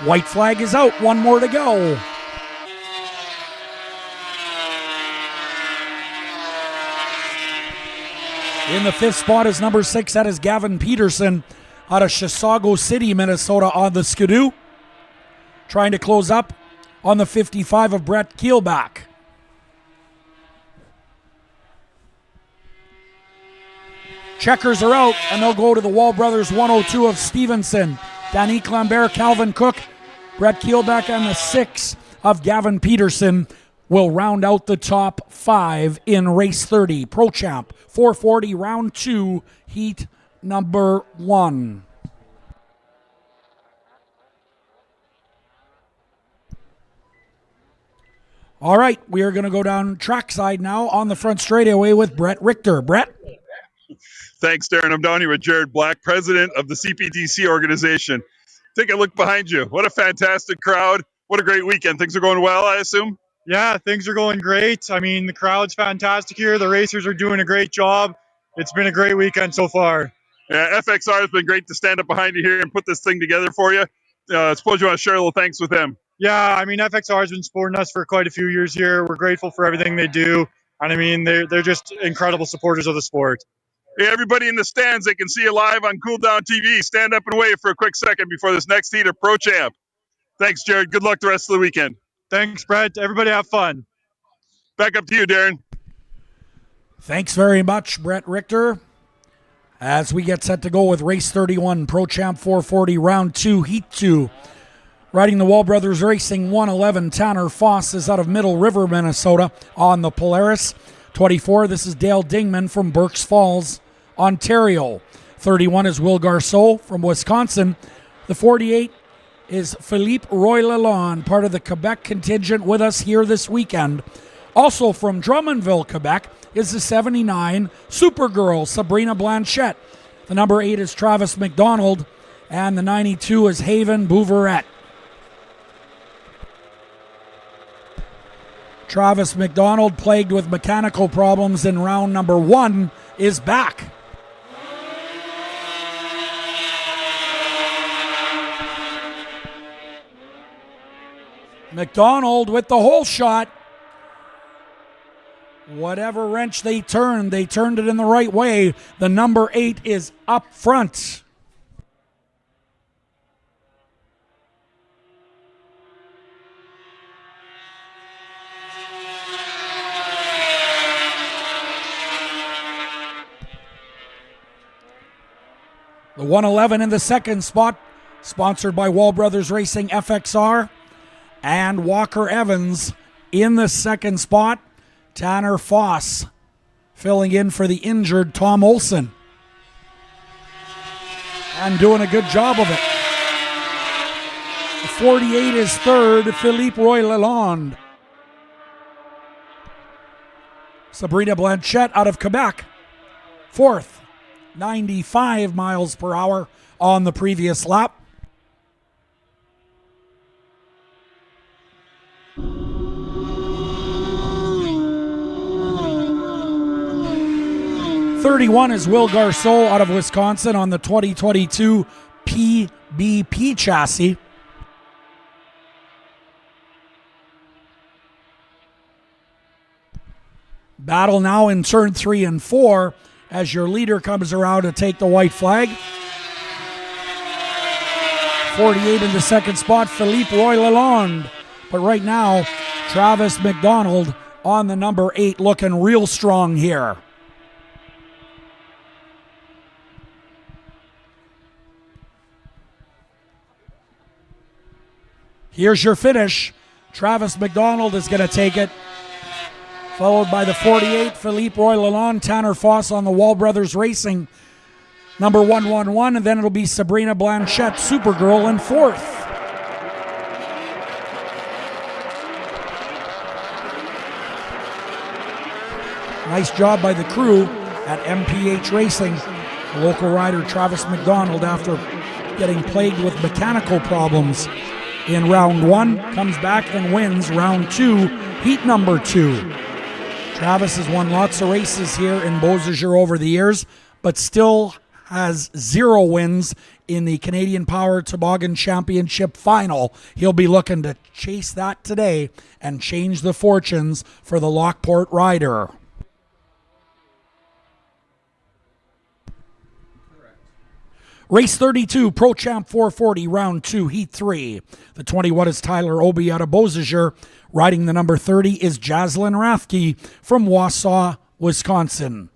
Speaker 1: White flag is out. One more to go. In the 5th spot is number 6. That is Gavin Peterson out of Chisago City, Minnesota on the Skidoo. Trying to close up on the 55 of Brett Keelback. Checkers are out, and they'll go to the Wall Brothers 102 of Stevenson. Danique Lambert, Calvin Cook, Brett Keelback, and the 6 of Gavin Peterson will round out the top 5 in race 30. Pro Champ 440 round 2, heat number 1. All right, we are going to go down trackside now on the front straightaway with Brett Richter. Brett?
Speaker 2: Thanks, Darren. I'm down here with Jared Black, president of the CPTC organization. Take a look behind you. What a fantastic crowd. What a great weekend. Things are going well, I assume?
Speaker 17: Yeah, things are going great. I mean, the crowd's fantastic here. The racers are doing a great job. It's been a great weekend so far.
Speaker 2: Yeah, FXR has been great to stand up behind you here and put this thing together for you. I suppose you want to share a little thanks with them.
Speaker 17: Yeah, I mean, FXR has been supporting us for quite a few years here. We're grateful for everything they do. And I mean, they're just incredible supporters of the sport.
Speaker 2: Hey, everybody in the stands, they can see you live on Cool Down TV. Stand up and wave for a quick second before this next heat of Pro Champ. Thanks, Jared. Good luck the rest of the weekend.
Speaker 17: Thanks, Brett. Everybody have fun.
Speaker 2: Back up to you, Darren.
Speaker 1: Thanks very much, Brett Richter. As we get set to go with race 31, Pro Champ 440, round 2, heat 2. Riding the Wall Brothers Racing 111, Tanner Foss is out of Middle River, Minnesota on the Polaris. 24, this is Dale Dingman from Berks Falls, Ontario. 31 is Will Garceau from Wisconsin. The 48 is Philippe Roy Lalonde, part of the Quebec contingent with us here this weekend. Also from Drummondville, Quebec, is the 79 Supergirl, Sabrina Blanchette. The number 8 is Travis McDonald, and the 92 is Haven Bouveret. Travis McDonald, plagued with mechanical problems in round number 1, is back. McDonald with the hole shot. Whatever wrench they turned it in the right way. The number 8 is up front. The 111 in the second spot, sponsored by Wall Brothers Racing FXR, and Walker Evans in the second spot. Tanner Foss filling in for the injured Tom Olson. And doing a good job of it. The 48 is third, Philippe Roy Lalonde. Sabrina Blanchette out of Quebec, fourth. 95 miles per hour on the previous lap. .31 is Will Garceau out of Wisconsin on the 2022 PBP chassis. Battle now in turn 3 and 4 as your leader comes around to take the white flag. 48 in the second spot, Philippe Roy Lalonde. But right now, Travis McDonald on the number 8 looking real strong here. Here's your finish. Travis McDonald is going to take it. Followed by the 48, Philippe Roy Lalonde, Tanner Foss on the Wall Brothers Racing, number 111, and then it'll be Sabrina Blanchette, Supergirl, in fourth. Nice job by the crew at MPH Racing. The local rider Travis McDonald, after getting plagued with mechanical problems in round 1, comes back and wins round 2, heat number 2. Travis has won lots of races here in Beausejour over the years, but still has 0 wins in the Canadian Power Toboggan Championship final. He'll be looking to chase that today and change the fortunes for the Lockport rider. Race 32, Pro Champ 440, round 2, heat 3. The 21 is Tyler Obi out of Beausejour. Riding the number 30 is Jaslyn Rathke from Wausau, Wisconsin.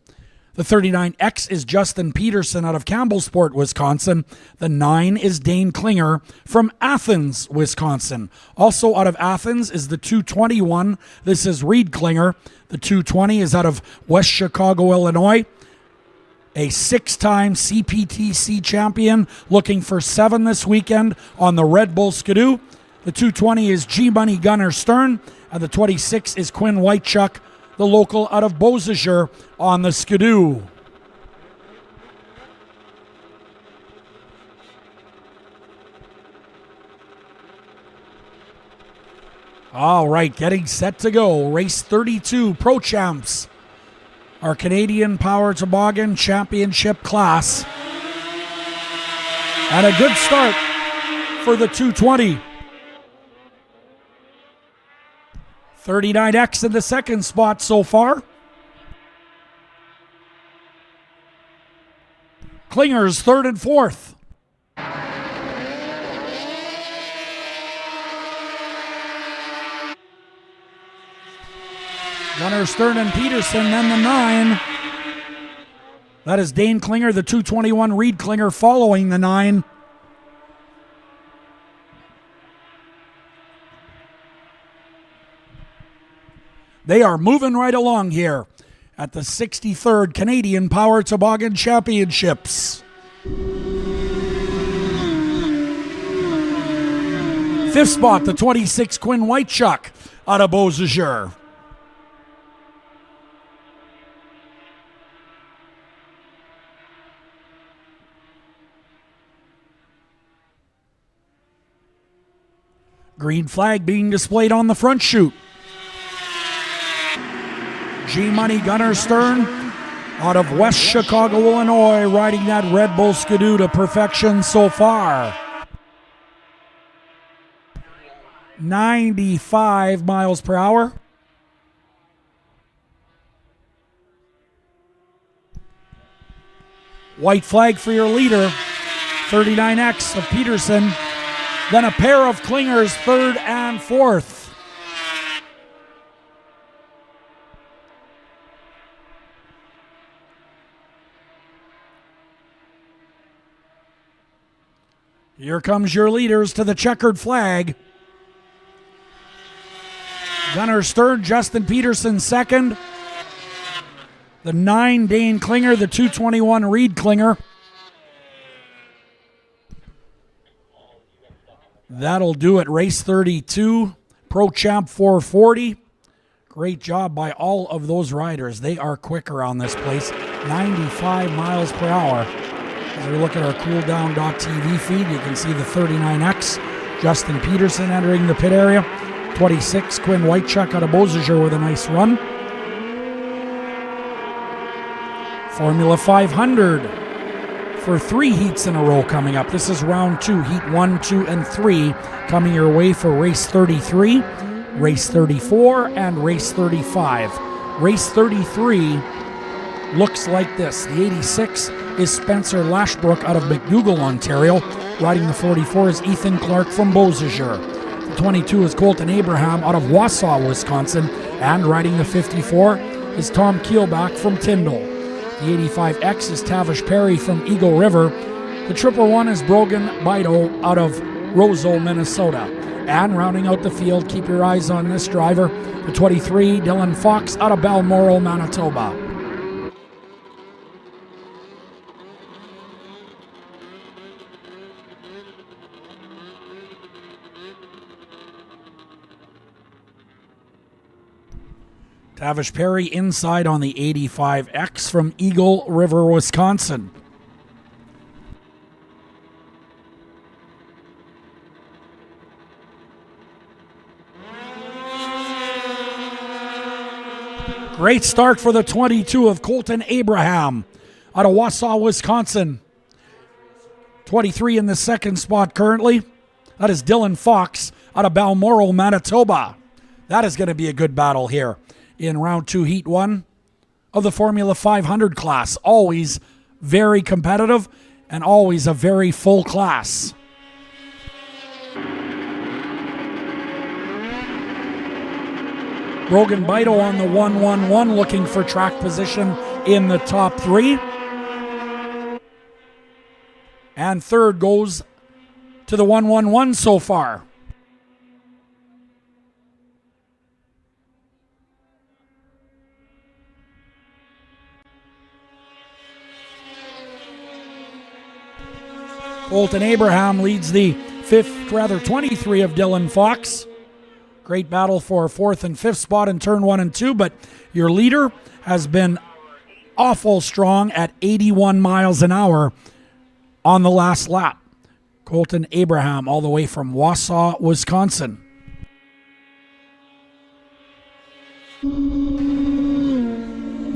Speaker 1: The 39X is Justin Peterson out of Campbellsport, Wisconsin. The 9 is Dane Klinger from Athens, Wisconsin. Also out of Athens is the 221. This is Reed Klinger. The 220 is out of West Chicago, Illinois. A 6-time CPTC champion, looking for 7 this weekend on the Red Bull Skidoo. The 220 is G-Money Gunnar Stern, and the 26 is Quinn Whitechuck, the local out of Beausejour, on the Skidoo. All right, getting set to go. Race 32, Pro Champs. Our Canadian Power Toboggan Championship class. And a good start for the 220. 39X in the second spot so far. Klinger's third and fourth. Gunnar Stern and Peterson, then the 9. That is Dane Klinger, the 221, Reed Klinger following the 9. They are moving right along here at the 63rd Canadian Power Toboggan Championships. Fifth spot, the 26 Quinn Whitechuck out of Beausejour. Green flag being displayed on the front chute. G-Money Gunnar Stern out of West Chicago, Illinois, riding that Red Bull Skidoo to perfection so far. 95 miles per hour. White flag for your leader, 39X of Peterson. Then a pair of Klingers, third and fourth. Here comes your leaders to the checkered flag. Gunnar Stern, Justin Peterson second. The 9, Dane Klinger, the 221, Reed Klinger. That'll do it. Race 32, Pro Champ 440. Great job by all of those riders. They are quick around this place. 95 miles per hour. As we look at our cooldown.tv feed, you can see the 39X, Justin Peterson entering the pit area. 26, Quinn Whitechuck out of Beausejour with a nice run. Formula 500 for 3 heats in a row coming up. This is round 2, heat 1, 2, and 3 coming your way for race 33, race 34, and race 35. Race 33 looks like this. The 86 is Spencer Lashbrook out of McDougall, Ontario. Riding the 44 is Ethan Clark from Beausejour. The 22 is Colton Abraham out of Wausau, Wisconsin. And riding the 54 is Tom Keelback from Tyndall. The 85X is Tavish Perry from Eagle River. The 111 is Brogan Bido out of Roseau, Minnesota. And rounding out the field, keep your eyes on this driver, the 23, Dylan Fox out of Balmoral, Manitoba. Tavish Perry inside on the 85X from Eagle River, Wisconsin. Great start for the 22 of Colton Abraham out of Wausau, Wisconsin. 23 in the second spot currently. That is Dylan Fox out of Balmoral, Manitoba. That is going to be a good battle here in round 2, heat 1 of the Formula 500 class. Always very competitive and always a very full class. Brogan Bido on the 1-1-1 looking for track position in the top 3. And third goes to the 1-1-1 so far. Colton Abraham leads the 23 of Dylan Fox. Great battle for 4th and 5th spot in turn 1 and 2, but your leader has been awful strong at 81 miles an hour on the last lap. Colton Abraham all the way from Wausau, Wisconsin.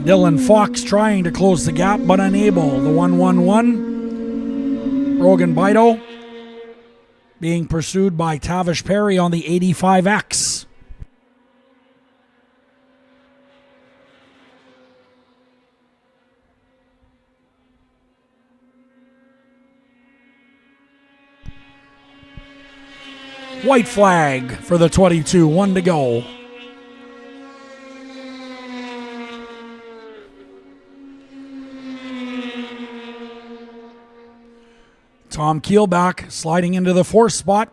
Speaker 1: Dylan Fox trying to close the gap, but unable. The 1-1-1. Brogan Bido being pursued by Tavish Perry on the 85X. White flag for the 22, 1 to go. Tom Keelback sliding into the 4th spot.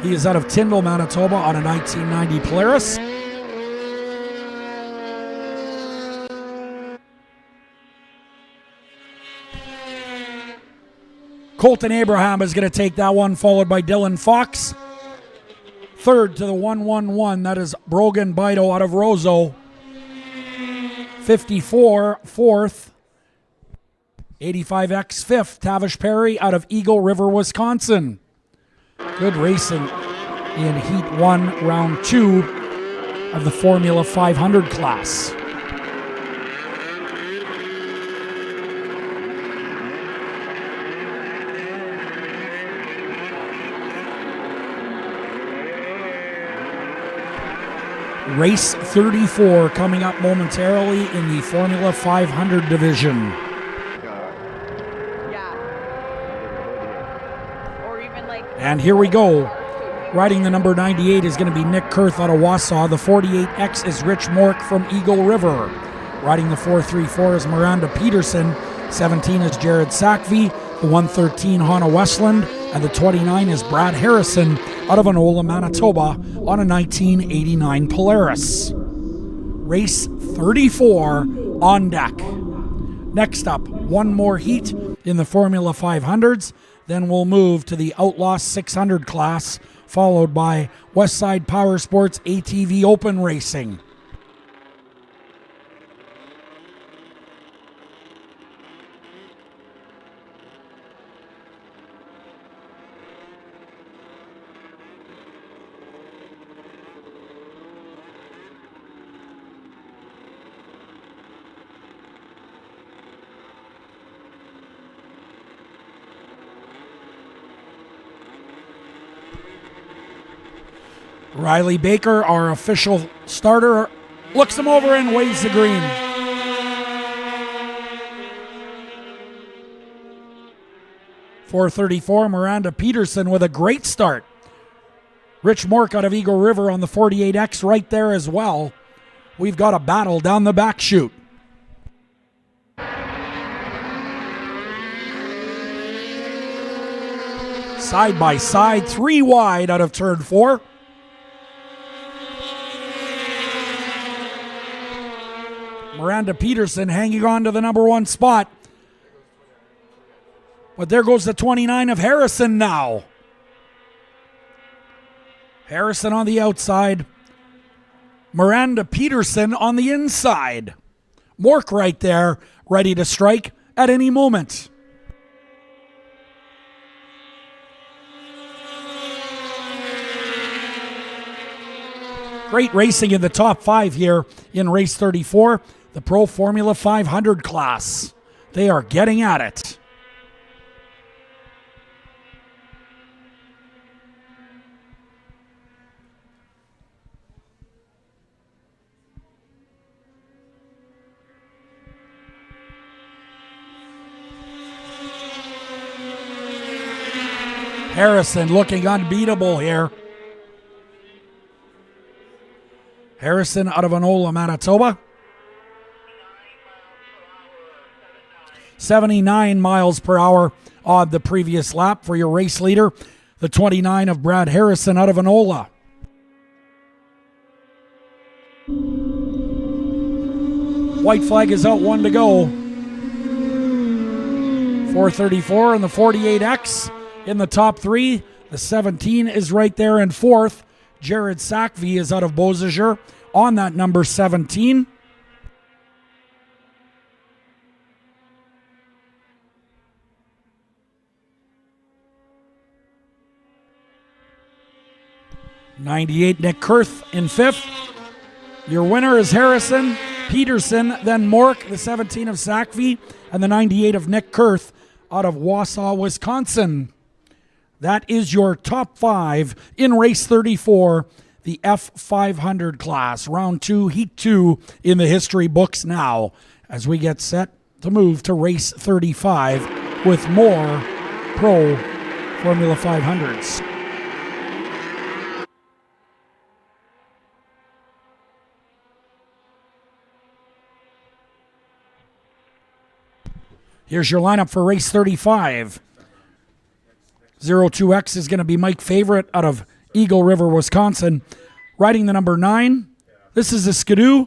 Speaker 1: He is out of Tyndall, Manitoba on a 1990 Polaris. Colton Abraham is going to take that one, followed by Dylan Fox. Third to the 1-1-1, that is Brogan Bido out of Roseau. 54, 4th. 85X 5th, Tavish Perry out of Eagle River, Wisconsin. Good racing in Heat 1, Round 2 of the Formula 500 class. Race 34 coming up momentarily in the Formula 500 division. And here we go. Riding the number 98 is going to be Nick Kurth out of Wausau. The 48X is Rich Mork from Eagle River. Riding the 434 is Miranda Peterson. 17 is Jared Sackvey. The 113 Hannah Westland. And the 29 is Brad Harrison out of Enola, Manitoba on a 1989 Polaris. Race 34 on deck. Next up, one more heat in the Formula 500s. Then we'll move to the Outlaws 600 class, followed by Westside Power Sports ATV Open Racing. Riley Baker, our official starter, looks him over and waves the green. .434, Miranda Peterson with a great start. Rich Mork out of Eagle River on the 48X right there as well. We've got a battle down the back chute. Side by side, 3 wide out of turn 4. Miranda Peterson hanging on to the number 1 spot. But there goes the 29 of Harrison now. Harrison on the outside. Miranda Peterson on the inside. Mork right there, ready to strike at any moment. Great racing in the top 5 here in race 34. The Pro Formula 500 class. They are getting at it. Harrison looking unbeatable here. Harrison out of Enola, Manitoba. 79 miles per hour on the previous lap for your race leader. The 29 of Brad Harrison out of Enola. White flag is out, 1 to go. 434 and the 48X in the top 3. The 17 is right there in 4th. Jared Sackvey is out of Beausejour on that number 17. '98 Nick Kurth in 5th. Your winner is Harrison, Peterson, then Mork, the 17 of Sackvey, and the 98 of Nick Kurth out of Wausau, Wisconsin. That is your top 5 in race 34, the F500 class. Round 2, heat 2 in the history books now as we get set to move to race 35 with more Pro Formula 500s. Here's your lineup for race 35. 02X is going to be Mike Favorite out of Eagle River, Wisconsin. Riding the number 9, this is a Skidoo.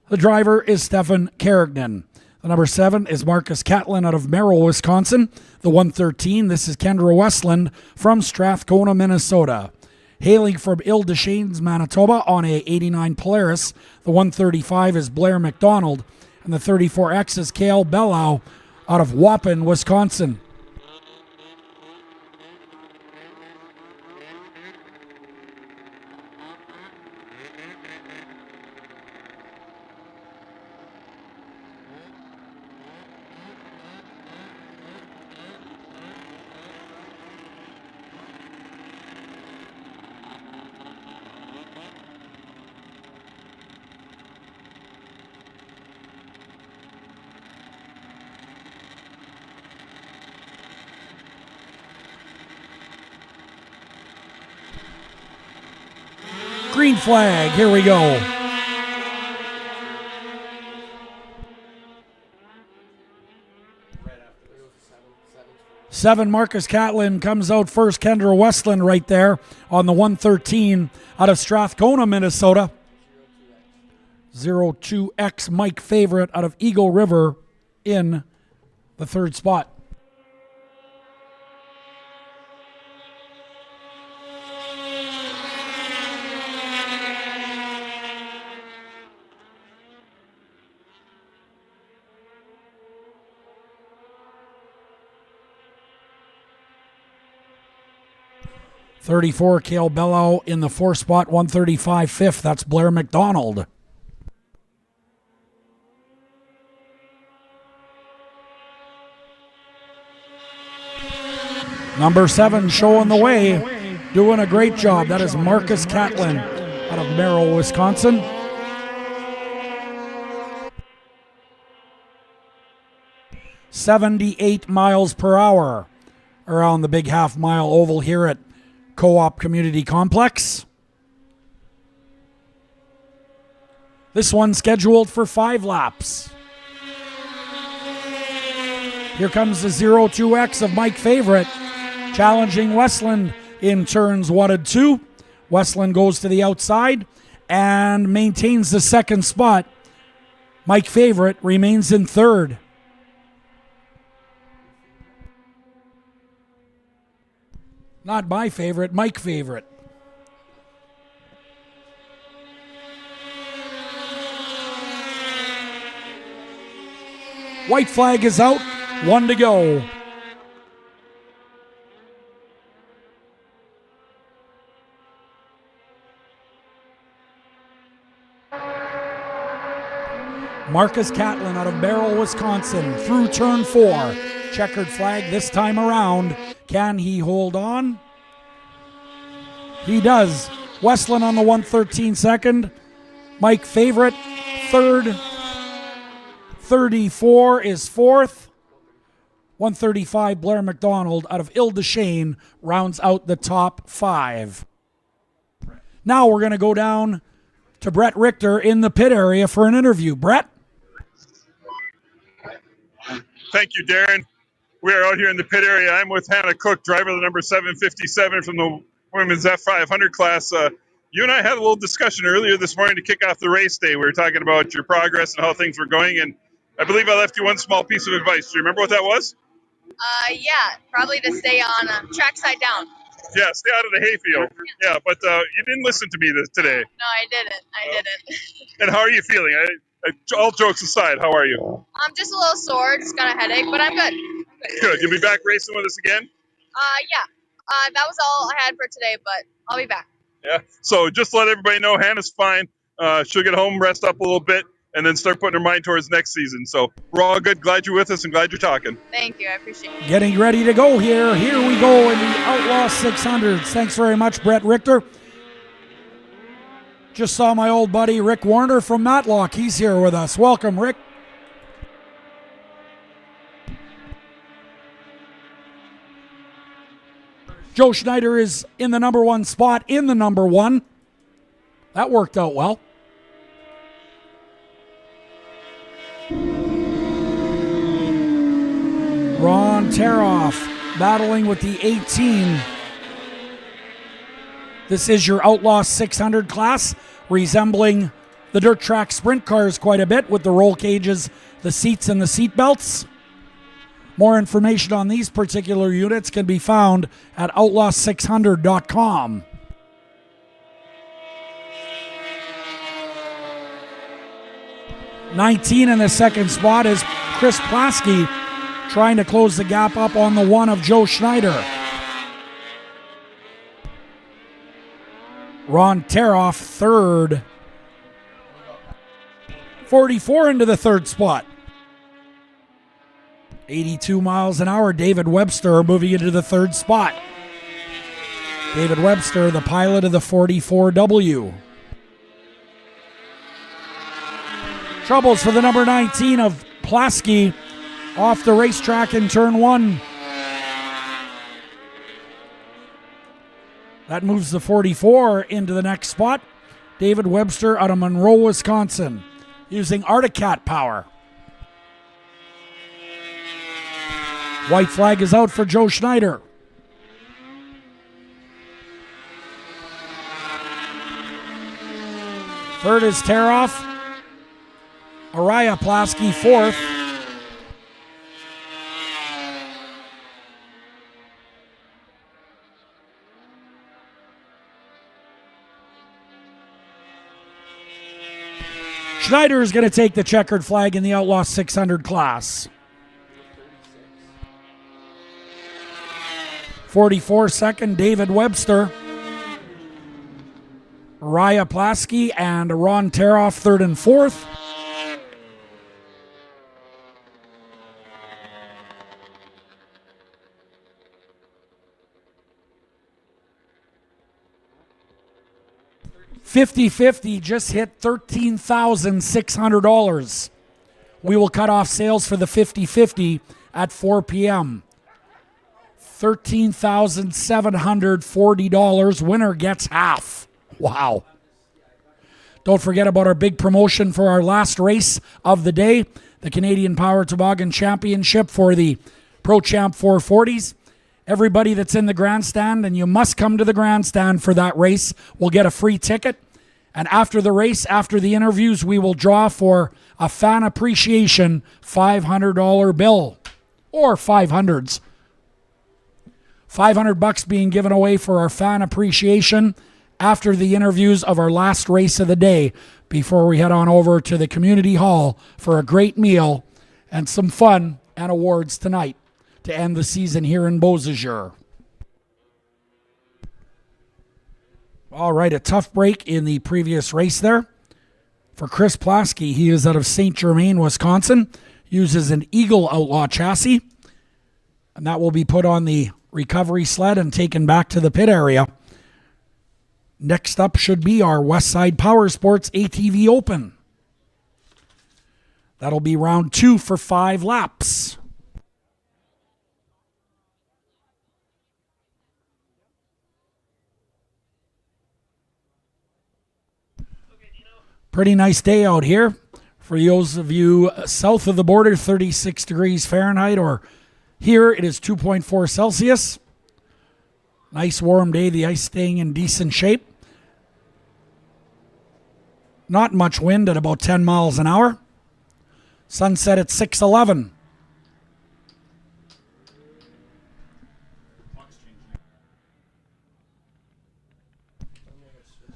Speaker 1: The driver is Stefan Carignan. The number 7 is Marcus Catlin out of Merrill, Wisconsin. The 113, this is Kendra Westland from Strathcona, Minnesota. Hailing from Ile des Chaines, Manitoba on a 89 Polaris. The 135 is Blair McDonald. And the 34X is Cale Bellow out of Waupun, Wisconsin. Green flag, here we go. Seven, Marcus Catlin comes out first. Kendra Westland right there on the 113 out of Strathcona, Minnesota. 02X Mike Favorite out of Eagle River in the 3rd spot. '34, Cale Bellow in the 4th spot. 135, 5th. That's Blair McDonald. Number 7 showing the way, doing a great job. That is Marcus Catlin out of Merrill, Wisconsin. '78 miles per hour around the big half-mile oval here at Co-op Community Complex. This one scheduled for 5 laps. Here comes the 02X of Mike Favorite, challenging Westland in turns 1 and 2. Westland goes to the outside and maintains the 2nd spot. Mike Favorite remains in 3rd. Not my favorite, Mike Favorite. White flag is out, 1 to go. Marcus Catlin out of Merrill, Wisconsin, through turn 4. Checkered flag this time around. Can he hold on? He does. Westland on the 113 second. Mike Favorite, 3rd. 34 is 4th. 135 Blair McDonald out of Ile-des-Shane rounds out the top 5. Now we're going to go down to Brett Richter in the pit area for an interview. Brett?
Speaker 2: Thank you, Darren. We are out here in the pit area. I'm with Hannah Cook, driver of the number 757 from the women's F500 class. You and I had a little discussion earlier this morning to kick off the race day. We were talking about your progress and how things were going, and I believe I left you one small piece of advice. Do you remember what that was?
Speaker 11: Yeah, probably to stay on track side down.
Speaker 2: Yeah, stay out of the hayfield. Yeah, but you didn't listen to me today.
Speaker 11: No, I didn't.
Speaker 2: And how are you feeling? All jokes aside, how are you?
Speaker 11: I'm just a little sore, just got a headache, but I'm good.
Speaker 2: Good. You'll be back racing with us again?
Speaker 11: Yeah. That was all I had for today, but I'll be back.
Speaker 2: Yeah. So just to let everybody know, Hannah's fine. She'll get home, rest up a little bit, and then start putting her mind towards next season. So we're all good. Glad you're with us and glad you're talking.
Speaker 11: Thank you. I appreciate it.
Speaker 1: Getting ready to go here. Here we go in the Outlaw 600s. Thanks very much, Brett Richter. Just saw my old buddy Rick Warner from Matlock. He's here with us. Welcome, Rick. Joe Schneider is in the number 1 spot in the number 1. That worked out well. Ron Teroff battling with the 18. This is your Outlaw 600 class, resembling the dirt track sprint cars quite a bit with the roll cages, the seats, and the seat belts. More information on these particular units can be found at outlaw600.com. '19 in the second spot is Chris Plasky, trying to close the gap up on the 1 of Joe Schneider. Ron Teroff, third. 44 into the third spot. 82 miles an hour, David Webster moving into the third spot. David Webster, the pilot of the 44W. Troubles for the number 19 of Plasky off the racetrack in turn 1. That moves the 44 into the next spot. David Webster out of Monroe, Wisconsin, using Articat power. White flag is out for Joe Schneider. Third is Teroff. Araya Plasky, fourth. Schneider is going to take the checkered flag in the Outlaw 600 class. 44 second, David Webster. Raya Plasky and Ron Teroff, third and fourth. $50-50 just hit $13,600. We will cut off sales for the 50-50 at 4 p.m. $13,740. Winner gets half. Wow. Don't forget about our big promotion for our last race of the day, the Canadian Power Toboggan Championship for the Pro Champ 440s. Everybody that's in the grandstand, and you must come to the grandstand for that race, will get a free ticket. And after the race, after the interviews, we will draw for a fan appreciation $500 bill, or 500s. $500 being given away for our fan appreciation after the interviews of our last race of the day, before we head on over to the community hall for a great meal and some fun and awards tonight to end the season here in Beausejour. All right, a tough break in the previous race there. For Chris Plasky, he is out of St. Germain, Wisconsin, uses an Eagle Outlaw chassis, and that will be put on the recovery sled and taken back to the pit area. Next up should be our Westside Power Sports ATV Open. That'll be round 2 for 5 laps. Pretty nice day out here. For those of you south of the border, 36 degrees Fahrenheit, or here it is 2.4 Celsius. Nice warm day, the ice staying in decent shape. Not much wind at about 10 miles an hour. Sunset at 6:11.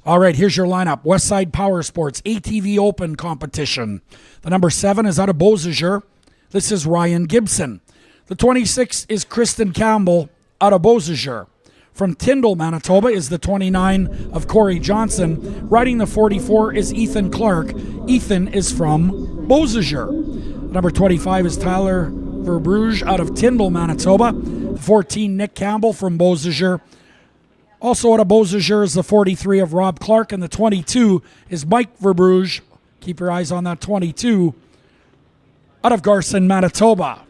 Speaker 1: All right, here's your lineup. Westside Power Sports ATV Open competition. The number 7 is out of Beausejour. This is Ryan Gibson. The 26 is Kristen Campbell out of Beausejour. From Tyndall, Manitoba is the 29 of Corey Johnson. Riding the 44 is Ethan Clark. Ethan is from Beausejour. Number 25 is Tyler Verbruge out of Tyndall, Manitoba. The 14, Nick Campbell from Beausejour. Also out of Beausejour is the 43 of Rob Clark, and the 22 is Mike Verbruge. Keep your eyes on that 22 out of Garson, Manitoba.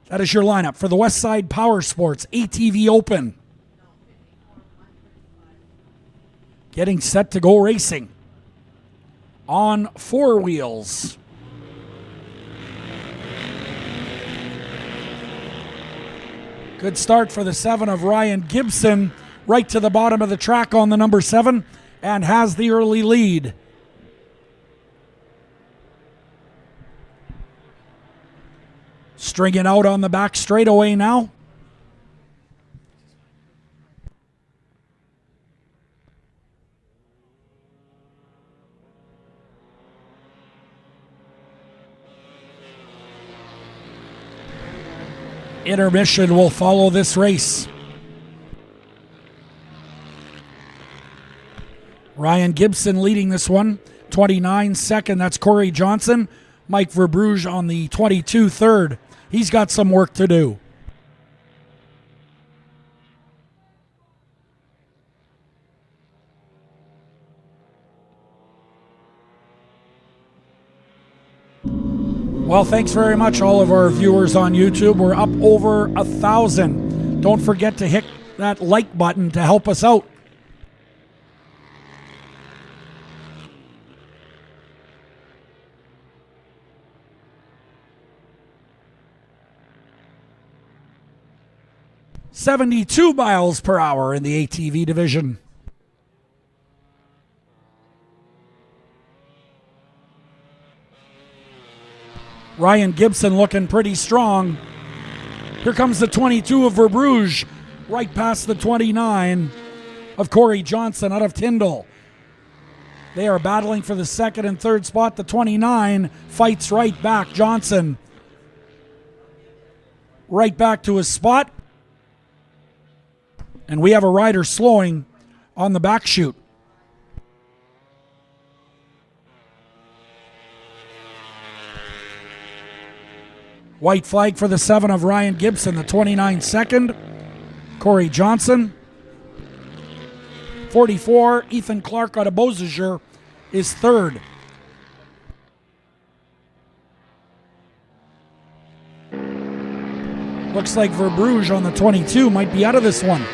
Speaker 1: That is your lineup for the Westside Power Sports ATV Open. Getting set to go racing on 4 wheels. Good start for the 7 of Ryan Gibson. Right to the bottom of the track on the number 7 and has the early lead. Stringing out on the back straightaway now. Intermission will follow this race. Ryan Gibson leading this one, 29 second. That's Corey Johnson. Mike Verbruge on the 22 third. He's got some work to do. Well, thanks very much, all of our viewers on YouTube. We're up over 1,000. Don't forget to hit that like button to help us out. .72 miles per hour in the ATV division. Ryan Gibson looking pretty strong. Here comes the 22 of Verbruge, right past the 29 of Corey Johnson out of Tyndall. They are battling for the second and third spot. The 29 fights right back. Johnson right back to his spot. And we have a rider slowing on the back chute. White flag for the 7 of Ryan Gibson, the 29 second. Corey Johnson. 44, Ethan Clark out of Beausejour is third. Looks like Verbruge on the 22 might be out of this one.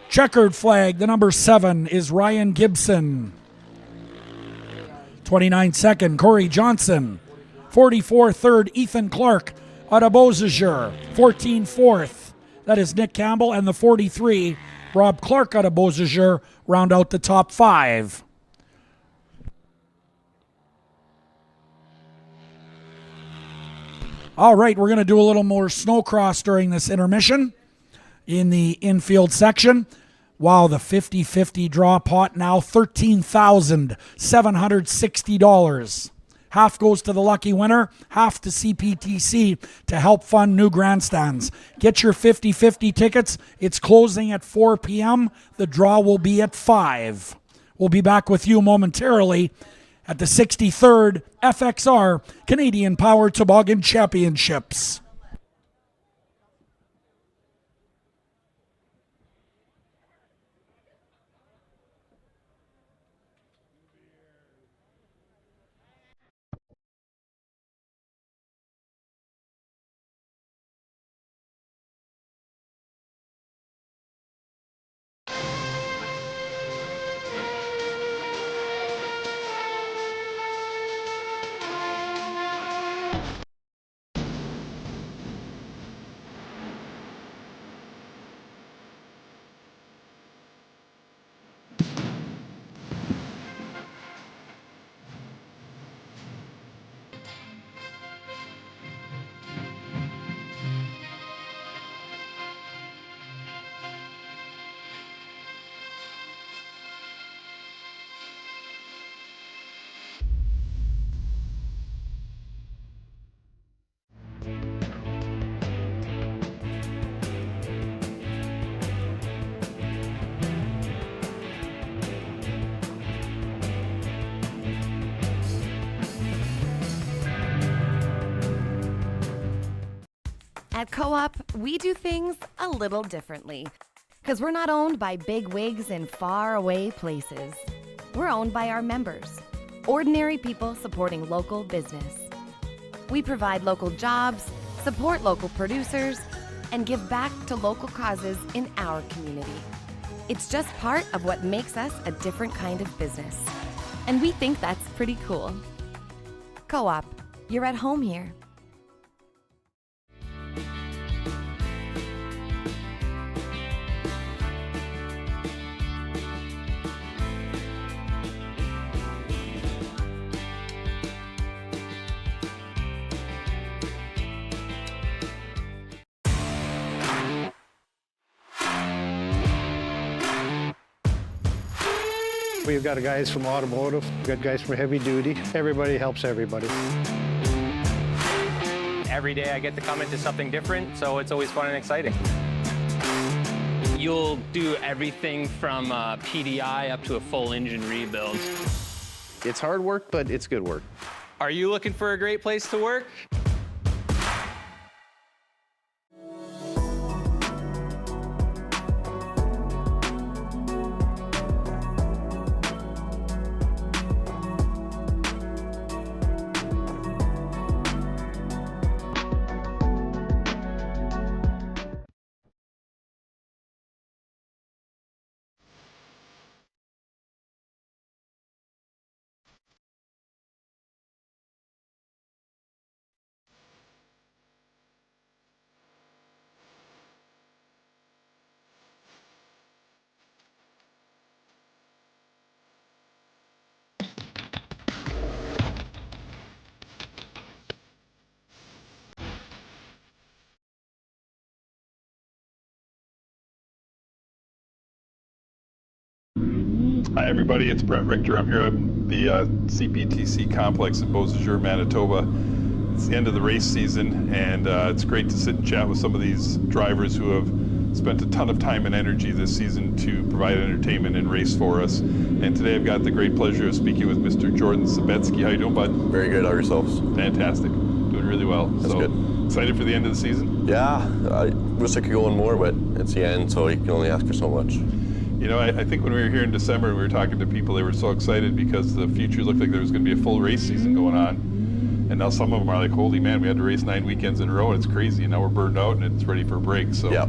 Speaker 1: Checkered flag, the number 7 is Ryan Gibson. 29 second, Corey Johnson. 44 third, Ethan Clark out of Beausejour. 14 fourth, that is Nick Campbell, and the 43, Rob Clark out of Beausejour, round out the top 5. All right, we're going to do a little more snowcross during this intermission in the infield section. Wow, the 50-50 draw pot now $13,760. Half goes to the lucky winner, half to CPTC to help fund new grandstands. Get your 50-50 tickets. It's closing at 4 p.m. The draw will be at 5. We'll be back with you momentarily at the 63rd FXR Canadian Power Toboggan Championships.
Speaker 12: At Co-op, we do things a little differently. Because we're not owned by big wigs in faraway places. We're owned by our members, ordinary people supporting local business. We provide local jobs, support local producers, and give back to local causes in our community. It's just part of what makes us a different kind of business. And we think that's pretty cool. Co-op, you're at home here.
Speaker 22: We've got guys from automotive, we've got guys from heavy duty. Everybody helps everybody.
Speaker 13: Every day I get to come into something different, so it's always fun and exciting. You'll do everything from PDI up to a full engine rebuild.
Speaker 14: It's hard work, but it's good work.
Speaker 13: Are you looking for a great place to work?
Speaker 10: Hi everybody, it's Brett Richter. I'm here at the CPTC complex in Beausejour, Manitoba. It's the end of the race season, and it's great to sit and chat with some of these drivers who have spent a ton of time and energy this season to provide entertainment and race for us. And today I've got the great pleasure of speaking with Mr. Jordan Sabetsky. How you doing, bud?
Speaker 23: Very good. How are yourselves?
Speaker 10: Fantastic. Doing really well.
Speaker 23: That's good.
Speaker 10: Excited for the end of the season?
Speaker 23: Yeah, I wish I could go on more, but it's the end, so you can only ask for so much.
Speaker 10: You know, I think when we were here in December and we were talking to people, they were so excited because the future looked like there was going to be a full race season going on. And now some of them are like, holy man, we had to race 9 weekends in a row and it's crazy. And now we're burned out and it's ready for a break. So
Speaker 23: yeah.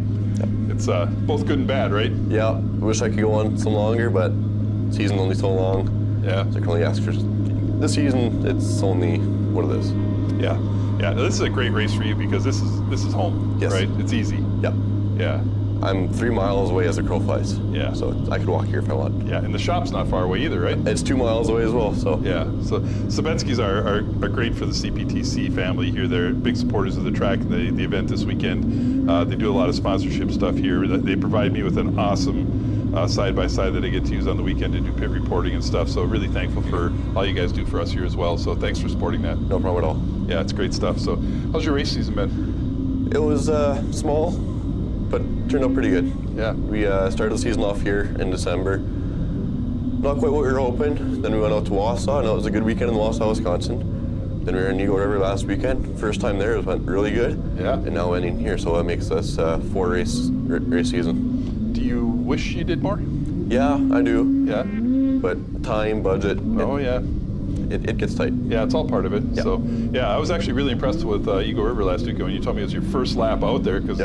Speaker 10: It's both good and bad, right?
Speaker 23: Yeah, I wish I could go on some longer, but the season's only so long.
Speaker 10: Yeah.
Speaker 23: So I can only ask for this season. It's only what it is.
Speaker 10: Yeah. Yeah. This is a great race for you because this is home.
Speaker 23: Yes.
Speaker 10: Right? It's easy.
Speaker 23: Yep.
Speaker 10: Yeah.
Speaker 23: I'm 3 miles away as the crow flies.
Speaker 10: Yeah.
Speaker 23: So I could walk here if I want.
Speaker 10: Yeah, and the shop's not far away either, right?
Speaker 23: It's 2 miles away as well, so.
Speaker 10: Yeah, so Sabetskys are great for the CPTC family here. They're big supporters of the track and the event this weekend. They do a lot of sponsorship stuff here. They provide me with an awesome side-by-side that I get to use on the weekend to do pit reporting and stuff. So really thankful for all you guys do for us here as well. So thanks for supporting that.
Speaker 23: No problem at all.
Speaker 10: Yeah, it's great stuff. So how's your race season been?
Speaker 23: It was small, but turned out pretty good.
Speaker 10: Yeah.
Speaker 23: We started the season off here in December. Not quite what we were hoping. Then we went out to Wausau, and it was a good weekend in Wausau, Wisconsin. Then we were in Eagle River last weekend. First time there, it went really good.
Speaker 10: Yeah.
Speaker 23: And now ending here, so that makes us 4 race season.
Speaker 10: Do you wish you did more?
Speaker 23: Yeah, I do.
Speaker 10: Yeah.
Speaker 23: But time, budget.
Speaker 10: Oh yeah.
Speaker 23: It gets tight.
Speaker 10: Yeah, it's all part of it.
Speaker 23: Yep.
Speaker 10: So yeah, I was actually really impressed with Eagle River last weekend when you told me it was your first lap out there because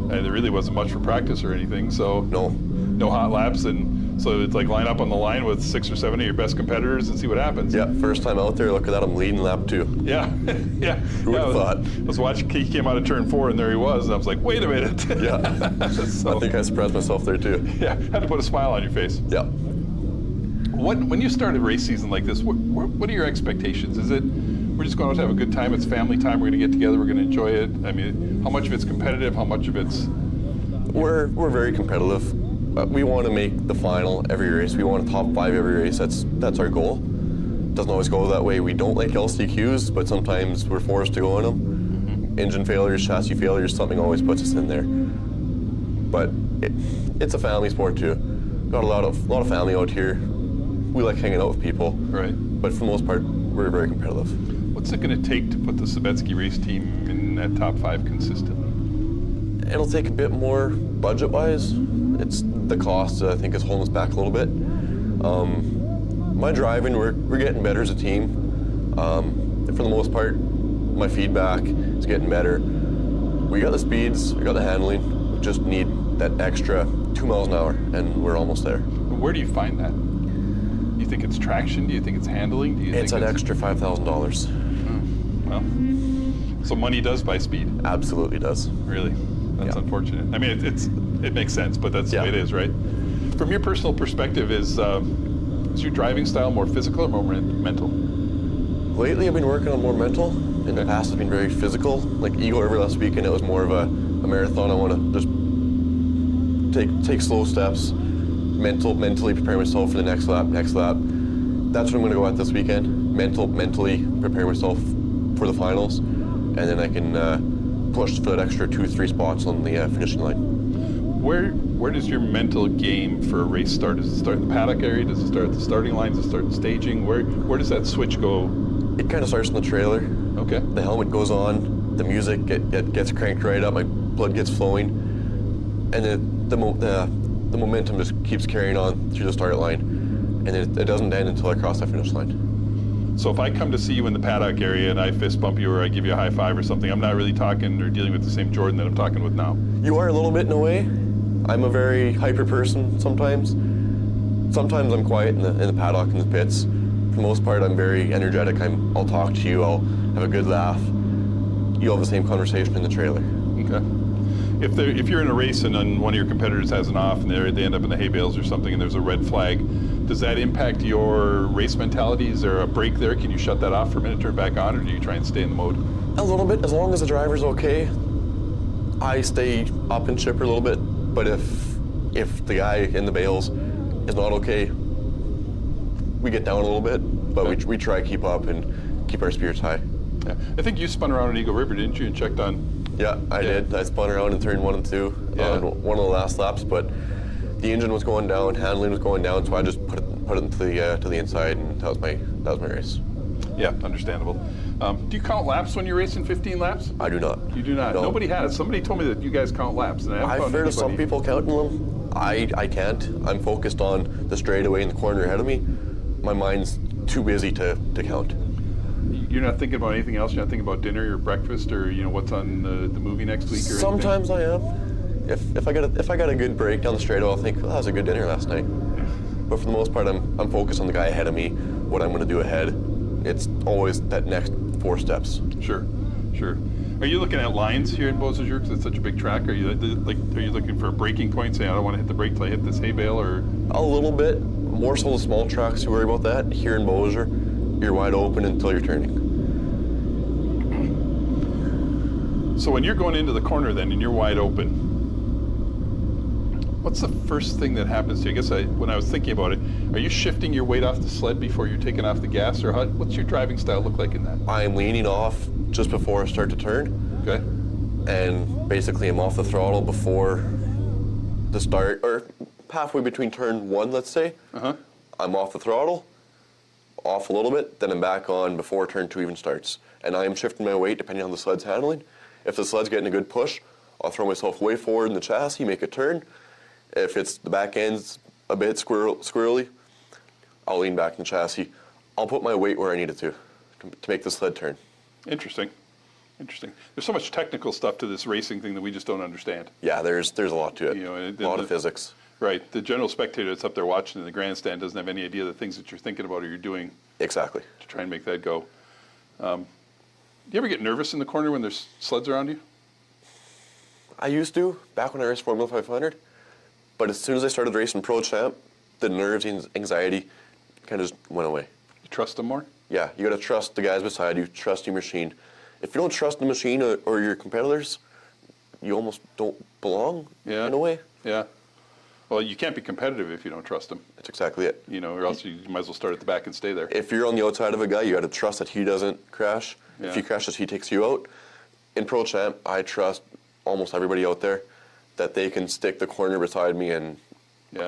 Speaker 10: there really wasn't much for practice or anything. So no hot laps, and so it's like line up on the line with 6 or 7 of your best competitors and see what happens.
Speaker 23: Yeah, first time out there, look at that, I'm leading lap 2.
Speaker 10: Yeah, yeah.
Speaker 23: Who would have thought?
Speaker 10: I was watching, he came out of turn 4 and there he was, and I was like, wait a minute.
Speaker 23: Yeah, so, I think I surprised myself there too.
Speaker 10: Yeah, had to put a smile on your face.
Speaker 23: Yeah.
Speaker 10: When you start a race season like this, what are your expectations? Is it, we're just going out to have a good time, it's family time, we're going to get together, we're going to enjoy it? I mean, how much of it's competitive, how much of it's...
Speaker 23: We're very competitive. We want to make the final every race. We want a top 5 every race. That's our goal. Doesn't always go that way. We don't like LCQs, but sometimes we're forced to go in them. Mm-hmm. Engine failures, chassis failures, something always puts us in there. But it's a family sport too. Got a lot of family out here. We like hanging out with people.
Speaker 10: Right.
Speaker 23: But for the most part, we're very competitive.
Speaker 10: What's it going to take to put the Sabetsky race team in that top 5 consistently?
Speaker 23: It'll take a bit more budget-wise. It's the cost, I think, is holding us back a little bit. My driving, we're getting better as a team. For the most part, my feedback is getting better. We got the speeds, we got the handling, we just need that extra 2 miles an hour, and we're almost there.
Speaker 10: Where do you find that? Do you think it's traction? Do you think it's handling? Do you
Speaker 23: It's
Speaker 10: think
Speaker 23: an extra $5,000.
Speaker 10: Well, so money does buy speed.
Speaker 23: Absolutely does.
Speaker 10: Really? That's unfortunate. I mean, it makes sense, but that's the way it is, right? From your personal perspective, is your driving style more physical or more mental?
Speaker 23: Lately, I've been working on more mental. In the past, it's been very physical. Like Eagle River last weekend, it was more of a marathon. I want to just take slow steps, mentally prepare myself for the next lap. That's what I'm going to go at this weekend. Mentally prepare myself for the finals, and then I can push for that extra 2-3 spots on the finishing line.
Speaker 10: Where does your mental game for a race start? Does it start in the paddock area? Does it start at the starting line? Does it start in staging? Where does that switch go?
Speaker 23: It kind of starts in the trailer.
Speaker 10: Okay.
Speaker 23: The helmet goes on, the music gets cranked right up, my blood gets flowing, and then the momentum just keeps carrying on through the start line, and it doesn't end until I cross that finish line.
Speaker 10: So if I come to see you in the paddock area and I fist bump you or I give you a high five or something, I'm not really talking or dealing with the same Jordan that I'm talking with now.
Speaker 23: You are a little bit in a way. I'm a very hyper person sometimes. Sometimes I'm quiet in the paddock and the pits. For the most part, I'm very energetic. I'll talk to you, I'll have a good laugh. You'll have the same conversation in the trailer.
Speaker 10: Okay. If you're in a race and then one of your competitors has an off and they end up in the hay bales or something and there's a red flag, does that impact your race mentality? Is there a break there? Can you shut that off for a minute, turn back on, or do you try and stay in the mode?
Speaker 23: A little bit, as long as the driver's okay. I stay up and chipper a little bit, but if the guy in the bales is not okay, we get down a little bit, but we try to keep up and keep our spirits high.
Speaker 10: Yeah. I think you spun around in Eagle River, didn't you, and checked on?
Speaker 23: Yeah, I did. I spun around in turn 1 and 2 on one of the last laps, but the engine was going down, handling was going down, so I just put it to the inside, and that was my race.
Speaker 10: Yeah, understandable. Do you count laps when you're racing 15 laps?
Speaker 23: I do not.
Speaker 10: You do not?
Speaker 23: No.
Speaker 10: Nobody has. Somebody told me that you guys count laps, and
Speaker 23: I've heard of some people counting them. I can't. I'm focused on the straightaway in the corner ahead of me. My mind's too busy to count.
Speaker 10: You're not thinking about anything else? You're not thinking about dinner or breakfast or what's on the movie next week or
Speaker 23: Sometimes
Speaker 10: anything?
Speaker 23: I am. If I got a good break down the straightaway, I'll think, that was a good dinner last night. But for the most part, I'm focused on the guy ahead of me, what I'm going to do ahead. It's always that next 4 steps.
Speaker 10: Sure. Are you looking at lines here in Beausejour because it's such a big track? Are you looking for a braking point, saying I don't want to hit the brake till I hit this hay bale, or?
Speaker 23: A little bit. More so the small tracks, you worry about that. Here in Beausejour, you're wide open until you're turning.
Speaker 10: So when you're going into the corner then and you're wide open, what's the first thing that happens to you? I guess when I was thinking about it, are you shifting your weight off the sled before you're taking off the gas, or what's your driving style look like in that?
Speaker 23: I'm leaning off just before I start to turn.
Speaker 10: Okay.
Speaker 23: And basically I'm off the throttle before the start, or halfway between turn 1, let's say. I'm off the throttle, off a little bit, then I'm back on before turn 2 even starts. And I'm shifting my weight depending on the sled's handling. If the sled's getting a good push, I'll throw myself way forward in the chassis, make a turn. If it's the back end's a bit squirrely, I'll lean back in the chassis. I'll put my weight where I need it to make the sled turn.
Speaker 10: Interesting. There's so much technical stuff to this racing thing that we just don't understand.
Speaker 23: Yeah, there's a lot to it. A lot of physics.
Speaker 10: Right. The general spectator that's up there watching in the grandstand doesn't have any idea of the things that you're thinking about or you're doing.
Speaker 23: Exactly.
Speaker 10: To try and make that go. Do you ever get nervous in the corner when there's sleds around you?
Speaker 23: I used to, back when I raced Formula 500. But as soon as I started racing Pro Champ, the nerves and anxiety kind of just went away.
Speaker 10: You trust them more?
Speaker 23: Yeah, you got to trust the guys beside you, trust your machine. If you don't trust the machine or your competitors, you almost don't belong in a way.
Speaker 10: Yeah. Well, you can't be competitive if you don't trust them.
Speaker 23: That's exactly it.
Speaker 10: Or else you might as well start at the back and stay there.
Speaker 23: If you're on the outside of a guy, you got to trust that he doesn't crash.
Speaker 10: Yeah.
Speaker 23: If he crashes, he takes you out. In Pro Champ, I trust almost everybody out there that they can stick the corner beside me and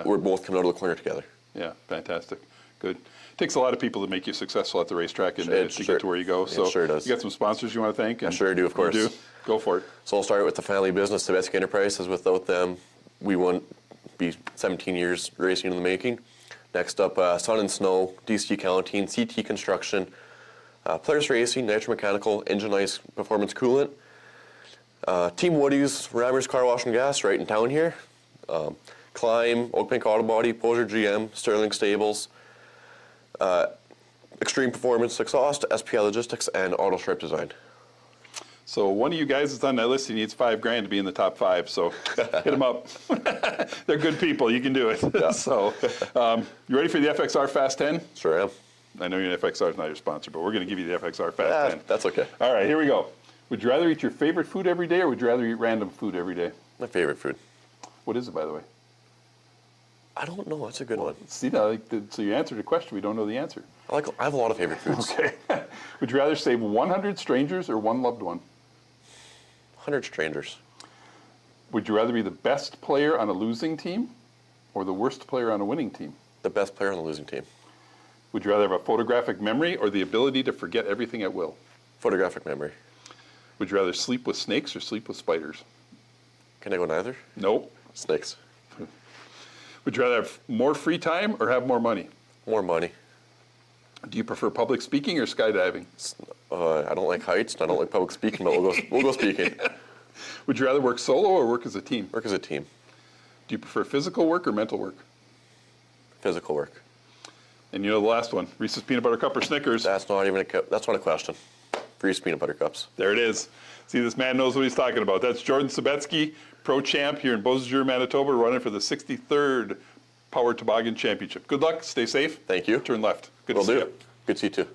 Speaker 23: we're both coming out of the corner together.
Speaker 10: Yeah, fantastic. Good. It takes a lot of people to make you successful at the racetrack and to get to where you go. So
Speaker 23: sure does.
Speaker 10: You got some sponsors you want to thank?
Speaker 23: I sure do, of course.
Speaker 10: You do? Go for it.
Speaker 23: So I'll start with the family business, Cobra Enterprises. Without them, we wouldn't be 17 years racing in the making. Next up, Sun and Snow, DCT Counting, CT Construction, Players Racing, Nitro Mechanical, Engine Ice Performance Coolant, Team Woody's, Rammers Car Wash and Gas right in town here, Climb, Oak Bank Auto Body, Beausejour GM, Sterling Stables, Extreme Performance Exhaust, SPI Logistics, and Auto Stripe Design.
Speaker 10: So one of you guys that's on that list, he needs $5,000 to be in the top 5. So hit them up. They're good people. You can do it. Yeah. So you ready for the FXR Fast 10?
Speaker 23: Sure am.
Speaker 10: I know FXR is not your sponsor, but we're going to give you the FXR Fast 10.
Speaker 23: That's okay.
Speaker 10: All right, here we go. Would you rather eat your favorite food every day, or would you rather eat random food every day?
Speaker 23: My favorite food.
Speaker 10: What is it, by the way?
Speaker 23: I don't know. That's a good one.
Speaker 10: See, so you answered a question. We don't know the answer.
Speaker 23: I have a lot of favorite foods.
Speaker 10: Okay. Would you rather save 100 strangers or one loved one?
Speaker 23: 100 strangers.
Speaker 10: Would you rather be the best player on a losing team or the worst player on a winning team?
Speaker 23: The best player on the losing team.
Speaker 10: Would you rather have a photographic memory or the ability to forget everything at will?
Speaker 23: Photographic memory.
Speaker 10: Would you rather sleep with snakes or sleep with spiders?
Speaker 23: Can I go neither?
Speaker 10: Nope.
Speaker 23: Snakes.
Speaker 10: Would you rather have more free time or have more money?
Speaker 23: More money.
Speaker 10: Do you prefer public speaking or skydiving?
Speaker 23: I don't like heights, and I don't like public speaking, but we'll go speaking.
Speaker 10: Would you rather work solo or work as a team?
Speaker 23: Work as a team.
Speaker 10: Do you prefer physical work or mental work?
Speaker 23: Physical work.
Speaker 10: And you know the last one, Reese's Peanut Butter Cup or Snickers?
Speaker 23: That's not a question. Reese's Peanut Butter Cups.
Speaker 10: There it is. See, this man knows what he's talking about. That's Jordan Sabetsky, pro champ here in Beausejour, Manitoba, running for the 63rd Power Toboggan Championship. Good luck. Stay safe.
Speaker 23: Thank you.
Speaker 10: Turn left. Good
Speaker 23: Will
Speaker 10: to see
Speaker 23: do.
Speaker 10: you.
Speaker 23: Good to see you too.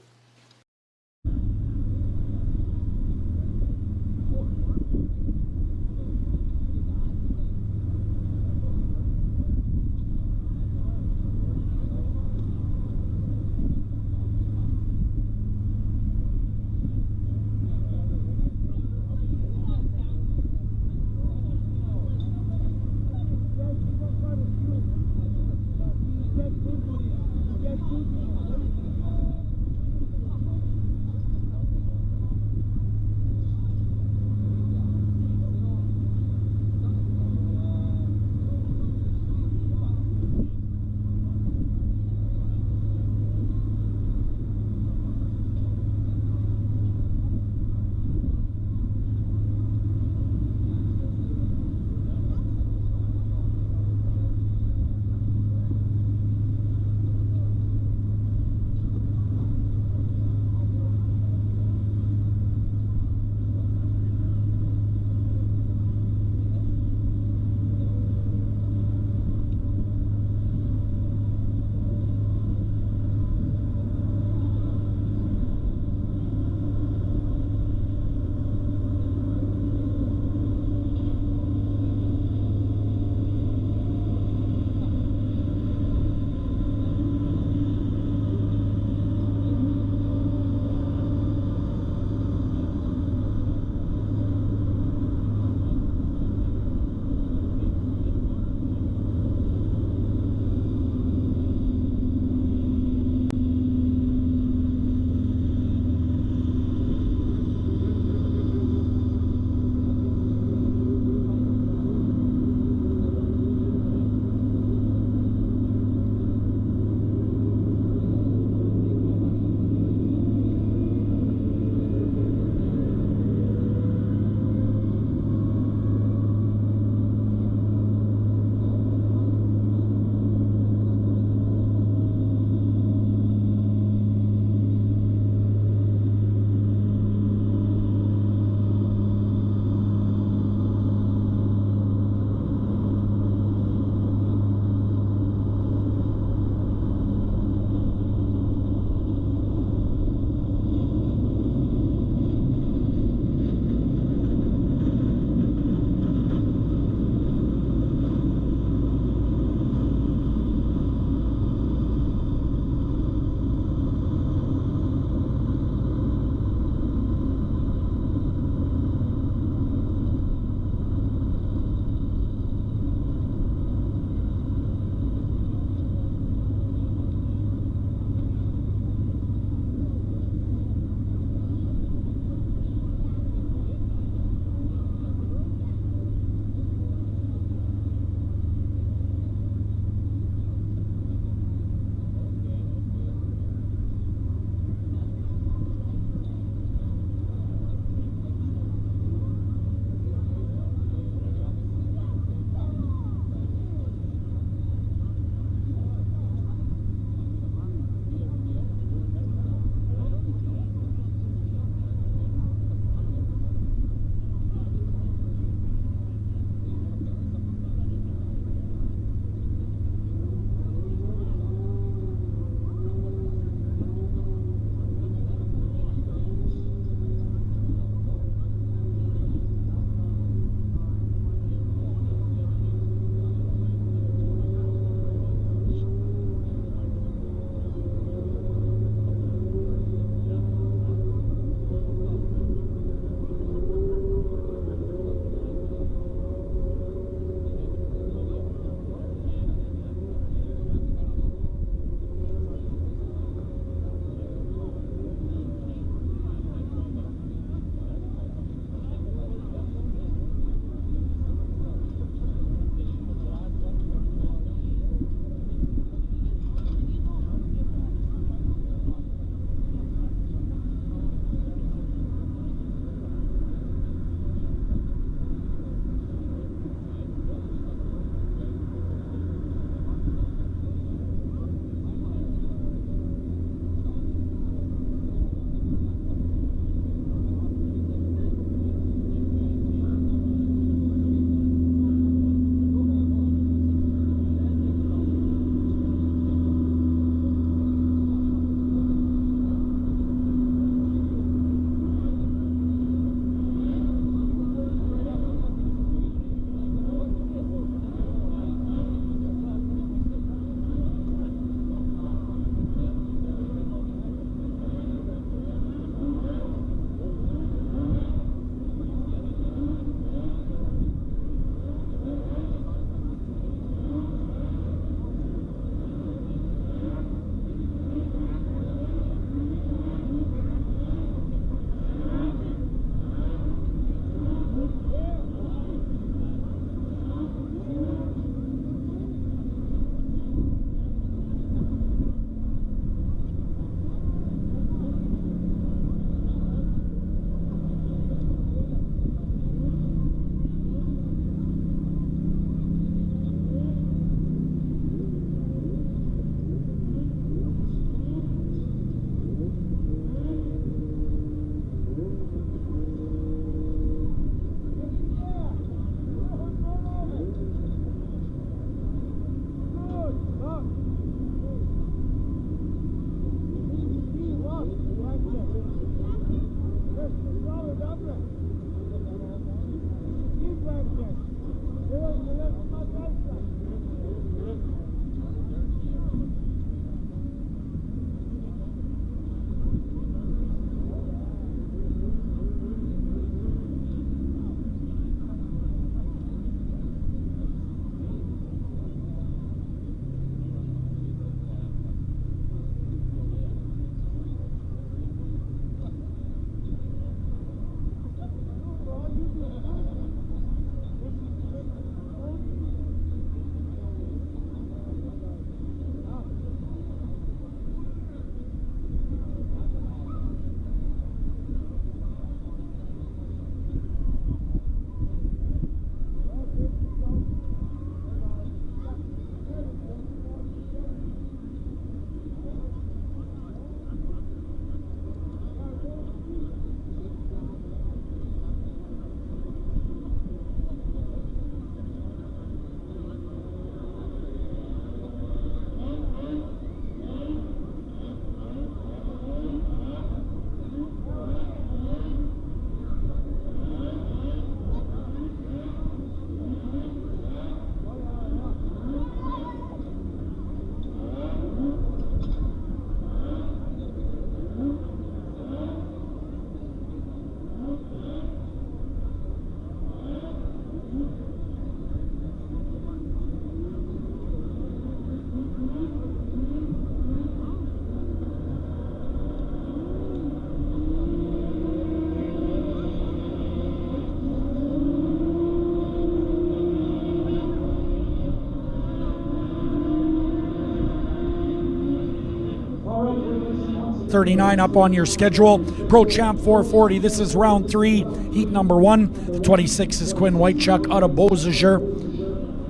Speaker 1: 39 up on your schedule. Pro Champ 440, this is round 3, heat number 1. The 26 is Quinn Whitechuck out of Beausejour.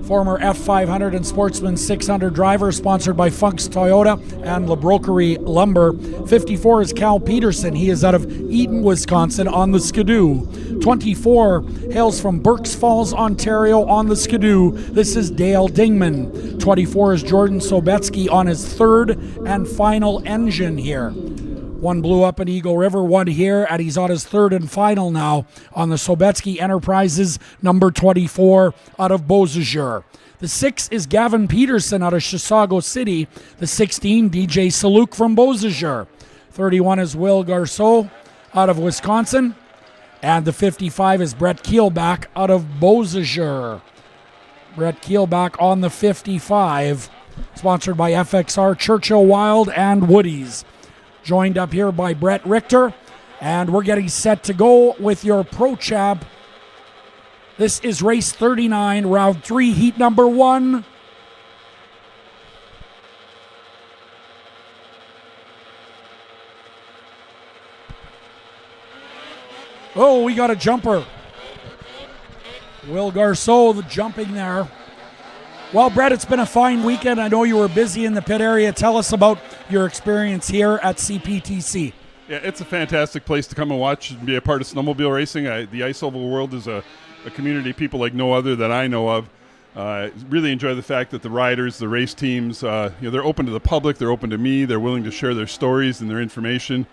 Speaker 1: Former F500 and Sportsman 600 driver, sponsored by Funk's Toyota and LaBroquerie Lumber. 54 is Cal Peterson. He is out of Eaton, Wisconsin on the Skidoo. 24 hails from Berks Falls, Ontario on the Skidoo. This is Dale Dingman. 24 is Jordan Sobetsky on his third and final engine here. One blew up in Eagle River, one here, and he's on his third and final now on the Sobetsky Enterprises, number 24, out of Beausejour. The 6 is Gavin Peterson out of Chisago City. The 16, DJ Saluk from Beausejour. 31 is Will Garceau out of Wisconsin. And the 55 is Brett Keelback out of Beausejour. Brett Keelback on the 55, sponsored by FXR, Churchill Wild, and Woody's. Joined up here by Brett Richter, and we're getting set to go with your Pro Champ. This is race 39, round 3, heat number 1. Oh, we got a jumper. Will Garceau, the jumping there. Well, Brett, it's been a fine weekend. I know you were busy in the pit area. Tell us about your experience here at CPTC.
Speaker 10: Yeah, it's a fantastic place to come and watch and be a part of snowmobile racing. The Ice Oval world is a community of people like no other that I know of. Really enjoy the fact that the riders, the race teams, they're open to the public, they're open to me, they're willing to share their stories and their information.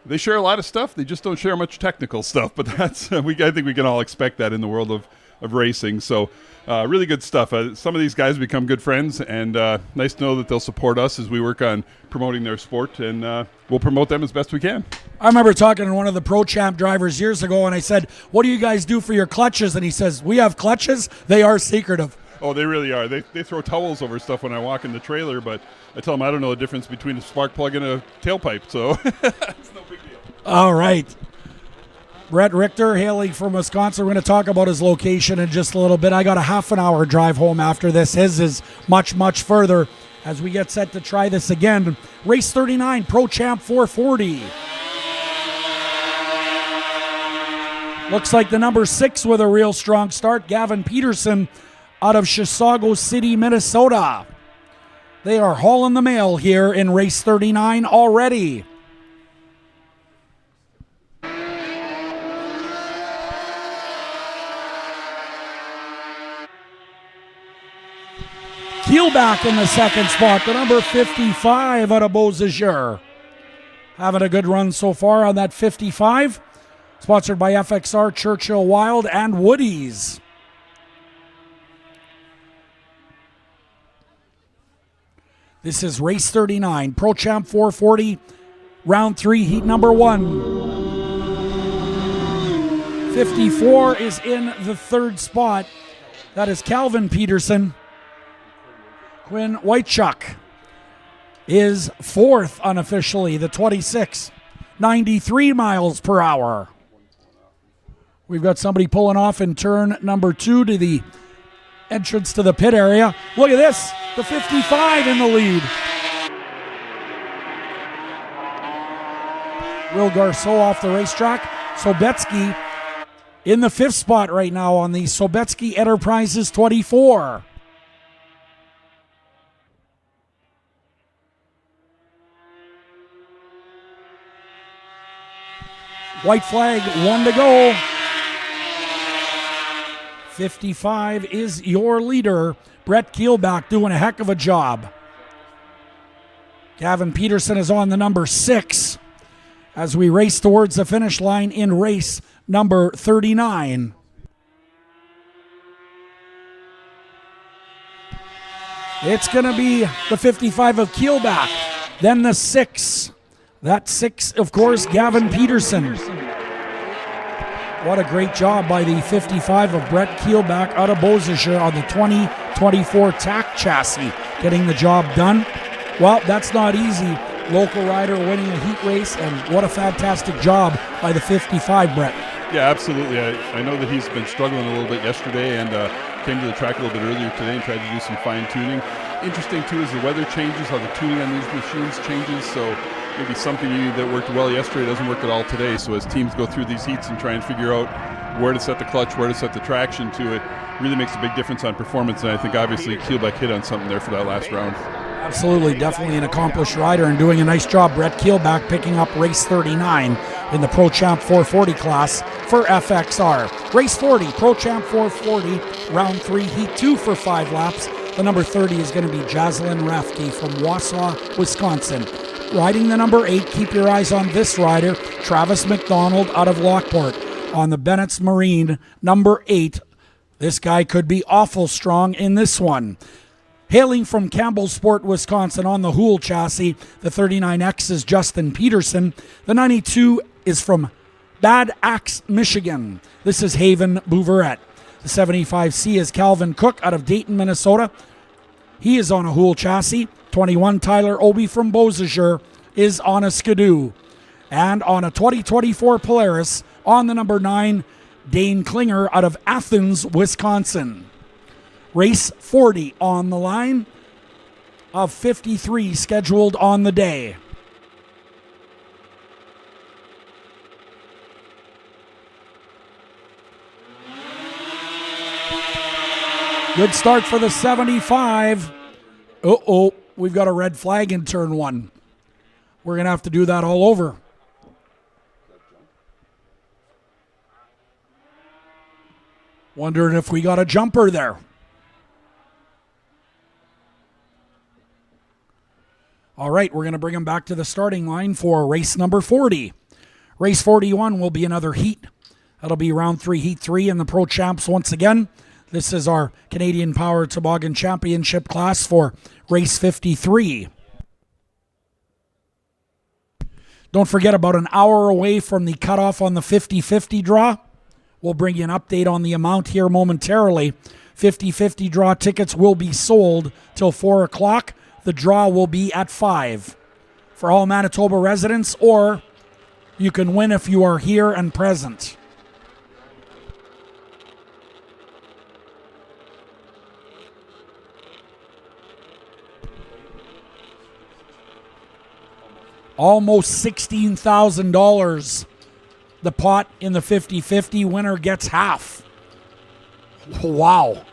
Speaker 10: They share a lot of stuff, they just don't share much technical stuff, but that's I think we can all expect that in the world of racing. So really good stuff. Some of these guys become good friends, and nice to know that they'll support us as we work on promoting their sport, and we'll promote them as best we can.
Speaker 1: I remember talking to one of the Pro Champ drivers years ago, and I said, what do you guys do for your clutches? And he says, we have clutches. They are secretive.
Speaker 10: Oh, they really are. They throw towels over stuff when I walk in the trailer, but I tell them I don't know the difference between a spark plug and a tailpipe, so it's no big deal.
Speaker 1: All right. Brett Richter, hailing from Wisconsin. We're going to talk about his location in just a little bit. I got a half an hour drive home after this. His is much, much further as we get set to try this again. Race 39, Pro Champ 440. Looks like the number 6 with a real strong start, Gavin Peterson out of Chisago City, Minnesota. They are hauling the mail here in race 39 already. Keelback in the second spot, the number 55 out of Beausejour. Having a good run so far on that 55. Sponsored by FXR, Churchill Wild, and Woody's. This is race 39, Pro Champ 440, round 3, heat number 1. 54 is in the third spot. That is Calvin Peterson. Quinn Whitechuck is fourth unofficially, the 26, 93 miles per hour. We've got somebody pulling off in turn number 2 to the entrance to the pit area. Look at this, the 55 in the lead. Will Garceau off the racetrack. Sobetsky in the 5th spot right now on the Sobetsky Enterprises 24. White flag, 1 to go. 55 is your leader. Brett Keelback doing a heck of a job. Gavin Peterson is on the number 6 as we race towards the finish line in race number 39. It's going to be the 55 of Keelback, then the 6. That 6, of course, Gavin Peterson. What a great job by the 55 of Brett Keelback out of Beausejour on the 2024 TAC chassis, getting the job done. Well, that's not easy. Local rider winning a heat race, and what a fantastic job by the 55, Brett.
Speaker 10: Yeah, absolutely. I know that he's been struggling a little bit yesterday and came to the track a little bit earlier today and tried to do some fine tuning. Interesting, too, as the weather changes, how the tuning on these machines changes. So maybe something that worked well yesterday doesn't work at all today. So as teams go through these heats and try and figure out where to set the clutch, where to set the traction to it, really makes a big difference on performance. And I think obviously Keelbeck hit on something there for that last round.
Speaker 1: Absolutely, definitely an accomplished rider and doing a nice job. Brett Keelback picking up race 39 in the Pro Champ 440 class for FXR. Race 40, Pro Champ 440, round 3, heat 2 for 5 laps. The number 30 is going to be Jocelyn Rafke from Wausau, Wisconsin. Riding the number 8, keep your eyes on this rider, Travis McDonald out of Lockport. On the Bennett's Marine, number 8. This guy could be awful strong in this one. Hailing from Campbellsport, Wisconsin on the Hool chassis, the 39X is Justin Peterson. The 92 is from Bad Axe, Michigan. This is Haven Bouveret. The 75C is Calvin Cook out of Dayton, Minnesota. He is on a Hool chassis. 21 Tyler Obi from Beausejour is on a Skidoo. And on a 2024 Polaris, on the number 9, Dane Klinger out of Athens, Wisconsin. Race 40 on the line of 53 scheduled on the day. Good start for the 75. Uh-oh, we've got a red flag in turn 1. We're going to have to do that all over. Wondering if we got a jumper there. All right, we're going to bring him back to the starting line for race number 40. Race 41 will be another heat. That'll be round 3, heat 3 in the Pro Champs once again. This is our Canadian Power Toboggan Championship class for race 53. Don't forget, about an hour away from the cutoff on the 50-50 draw. We'll bring you an update on the amount here momentarily. 50-50 draw tickets will be sold till 4 o'clock. The draw will be at 5 for all Manitoba residents, or you can win if you are here and present. Almost $16,000. The pot in the 50-50, winner gets half. Wow.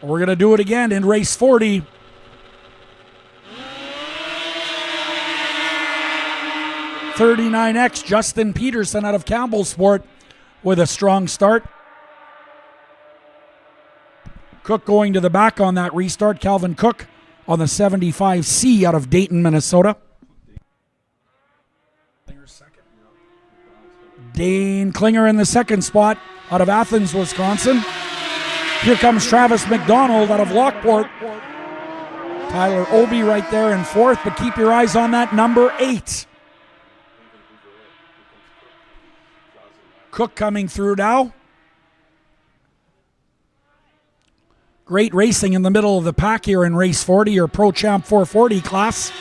Speaker 1: We're going to do it again in race 40. $39X Justin Peterson out of Campbellsport with a strong start. Cook going to the back on that restart. Calvin Cook on the 75C out of Dayton, Minnesota. Dane Klinger in the second spot out of Athens, Wisconsin. Here comes Travis McDonald out of Lockport. Tyler Obi right there in fourth, but keep your eyes on that number 8. Cook coming through now. Great racing in the middle of the pack here in race 40, or Pro Champ 440 class.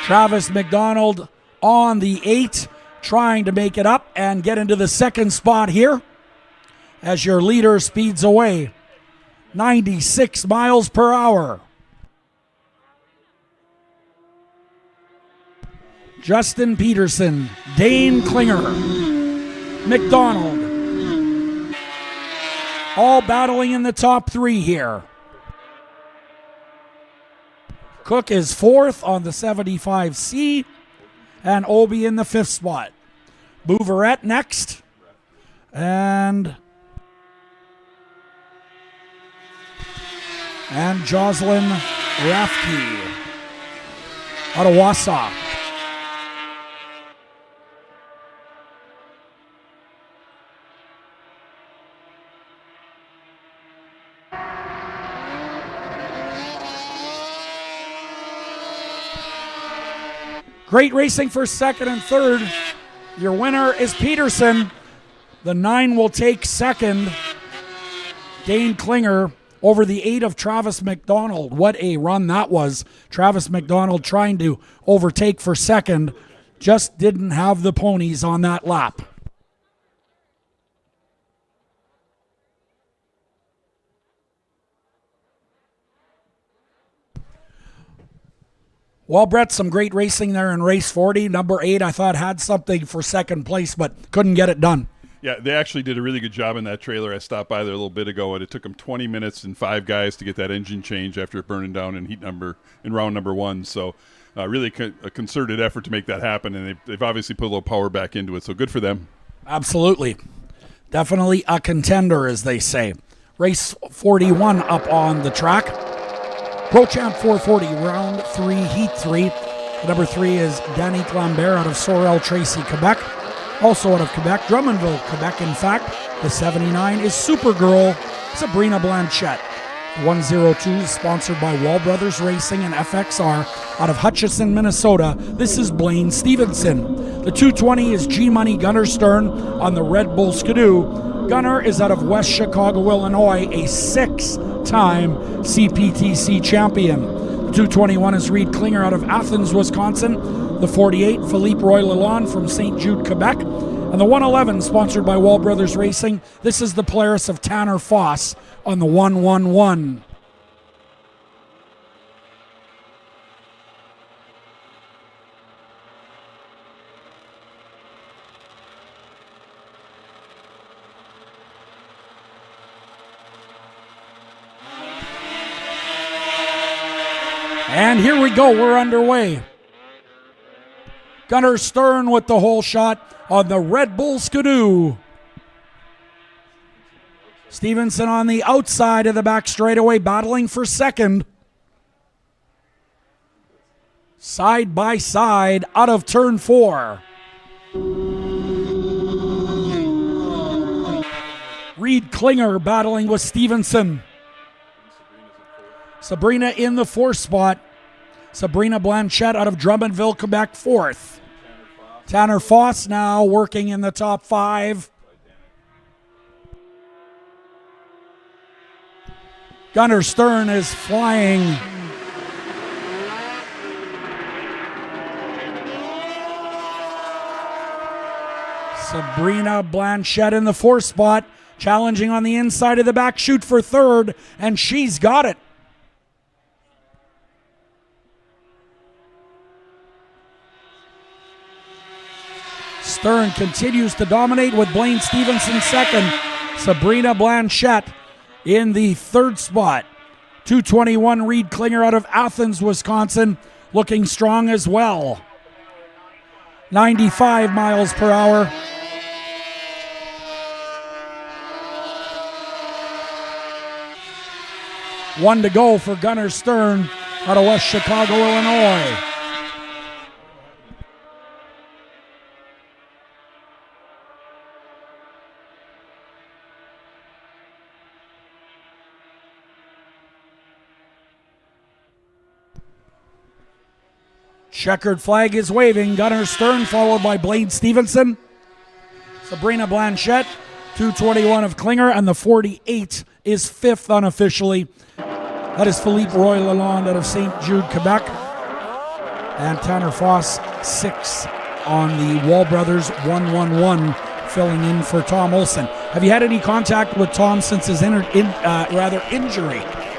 Speaker 1: Travis McDonald on the 8, trying to make it up and get into the second spot here as your leader speeds away. 96 miles per hour. Justin Peterson, Dane Klinger, McDonald, all battling in the top 3 here. Cook is fourth on the 75C, and Obi in the 5th spot. Bouveret next, and Jocelyn Rafke out of Wausau. Great racing for second and third. Your winner is Peterson. The 9 will take second. Dane Klinger over the 8 of Travis McDonald. What a run that was. Travis McDonald trying to overtake for second. Just didn't have the ponies on that lap. Well, Brett, some great racing there in race 40. Number 8, I thought, had something for second place, but couldn't get it done.
Speaker 10: Yeah, they actually did a really good job in that trailer. I stopped by there a little bit ago, and it took them 20 minutes and 5 guys to get that engine change after it burning down in round number 1. So really a concerted effort to make that happen, and they've obviously put a little power back into it, so good for them.
Speaker 1: Absolutely. Definitely a contender, as they say. Race 41 up on the track. Pro Champ 440, round 3, heat 3. Number 3 is Danny Clambert out of Sorel Tracy, Quebec. Also out of Quebec, Drummondville, Quebec, in fact. The 79 is Supergirl, Sabrina Blanchette. 102 is sponsored by Wall Brothers Racing and FXR out of Hutchison, Minnesota. This is Blaine Stevenson. The 220 is G-Money Gunnar Stern on the Red Bull Skidoo. Gunnar is out of West Chicago, Illinois, a 6-time CPTC champion. The 221 is Reed Klinger out of Athens, Wisconsin. The 48, Philippe Roy Lalonde from St. Jude, Quebec. And the 111, sponsored by Wall Brothers Racing. This is the Polaris of Tanner Foss on the 111. And here we go, we're underway. Gunnar Stern with the whole shot on the Red Bull Skidoo. Stevenson on the outside of the back straightaway, battling for second. Side by side out of turn 4. Reed Klinger battling with Stevenson. Sabrina in the 4th spot. Sabrina Blanchette out of Drummondville, Quebec, 4th. Tanner Foss now working in the top 5. Gunnar Stern is flying. Sabrina Blanchette in the 4th spot, challenging on the inside of the back chute for 3rd, and she's got it. Stern continues to dominate with Blaine Stevenson 2nd. Sabrina Blanchette in the 3rd spot. 221 Reed Klinger out of Athens, Wisconsin, looking strong as well. 95 miles per hour. One to go for Gunnar Stern out of West Chicago, Illinois. Checkered flag is waving. Gunnar Stern followed by Blaine Stevenson. Sabrina Blanchette, 221 of Klinger, and the 48 is 5th unofficially. That is Philippe Roy Lalonde out of St. Jude, Quebec. And Tanner Foss, 6 on the Wall Brothers 111, filling in for Tom Olson. Have you had any contact with Tom since his injury?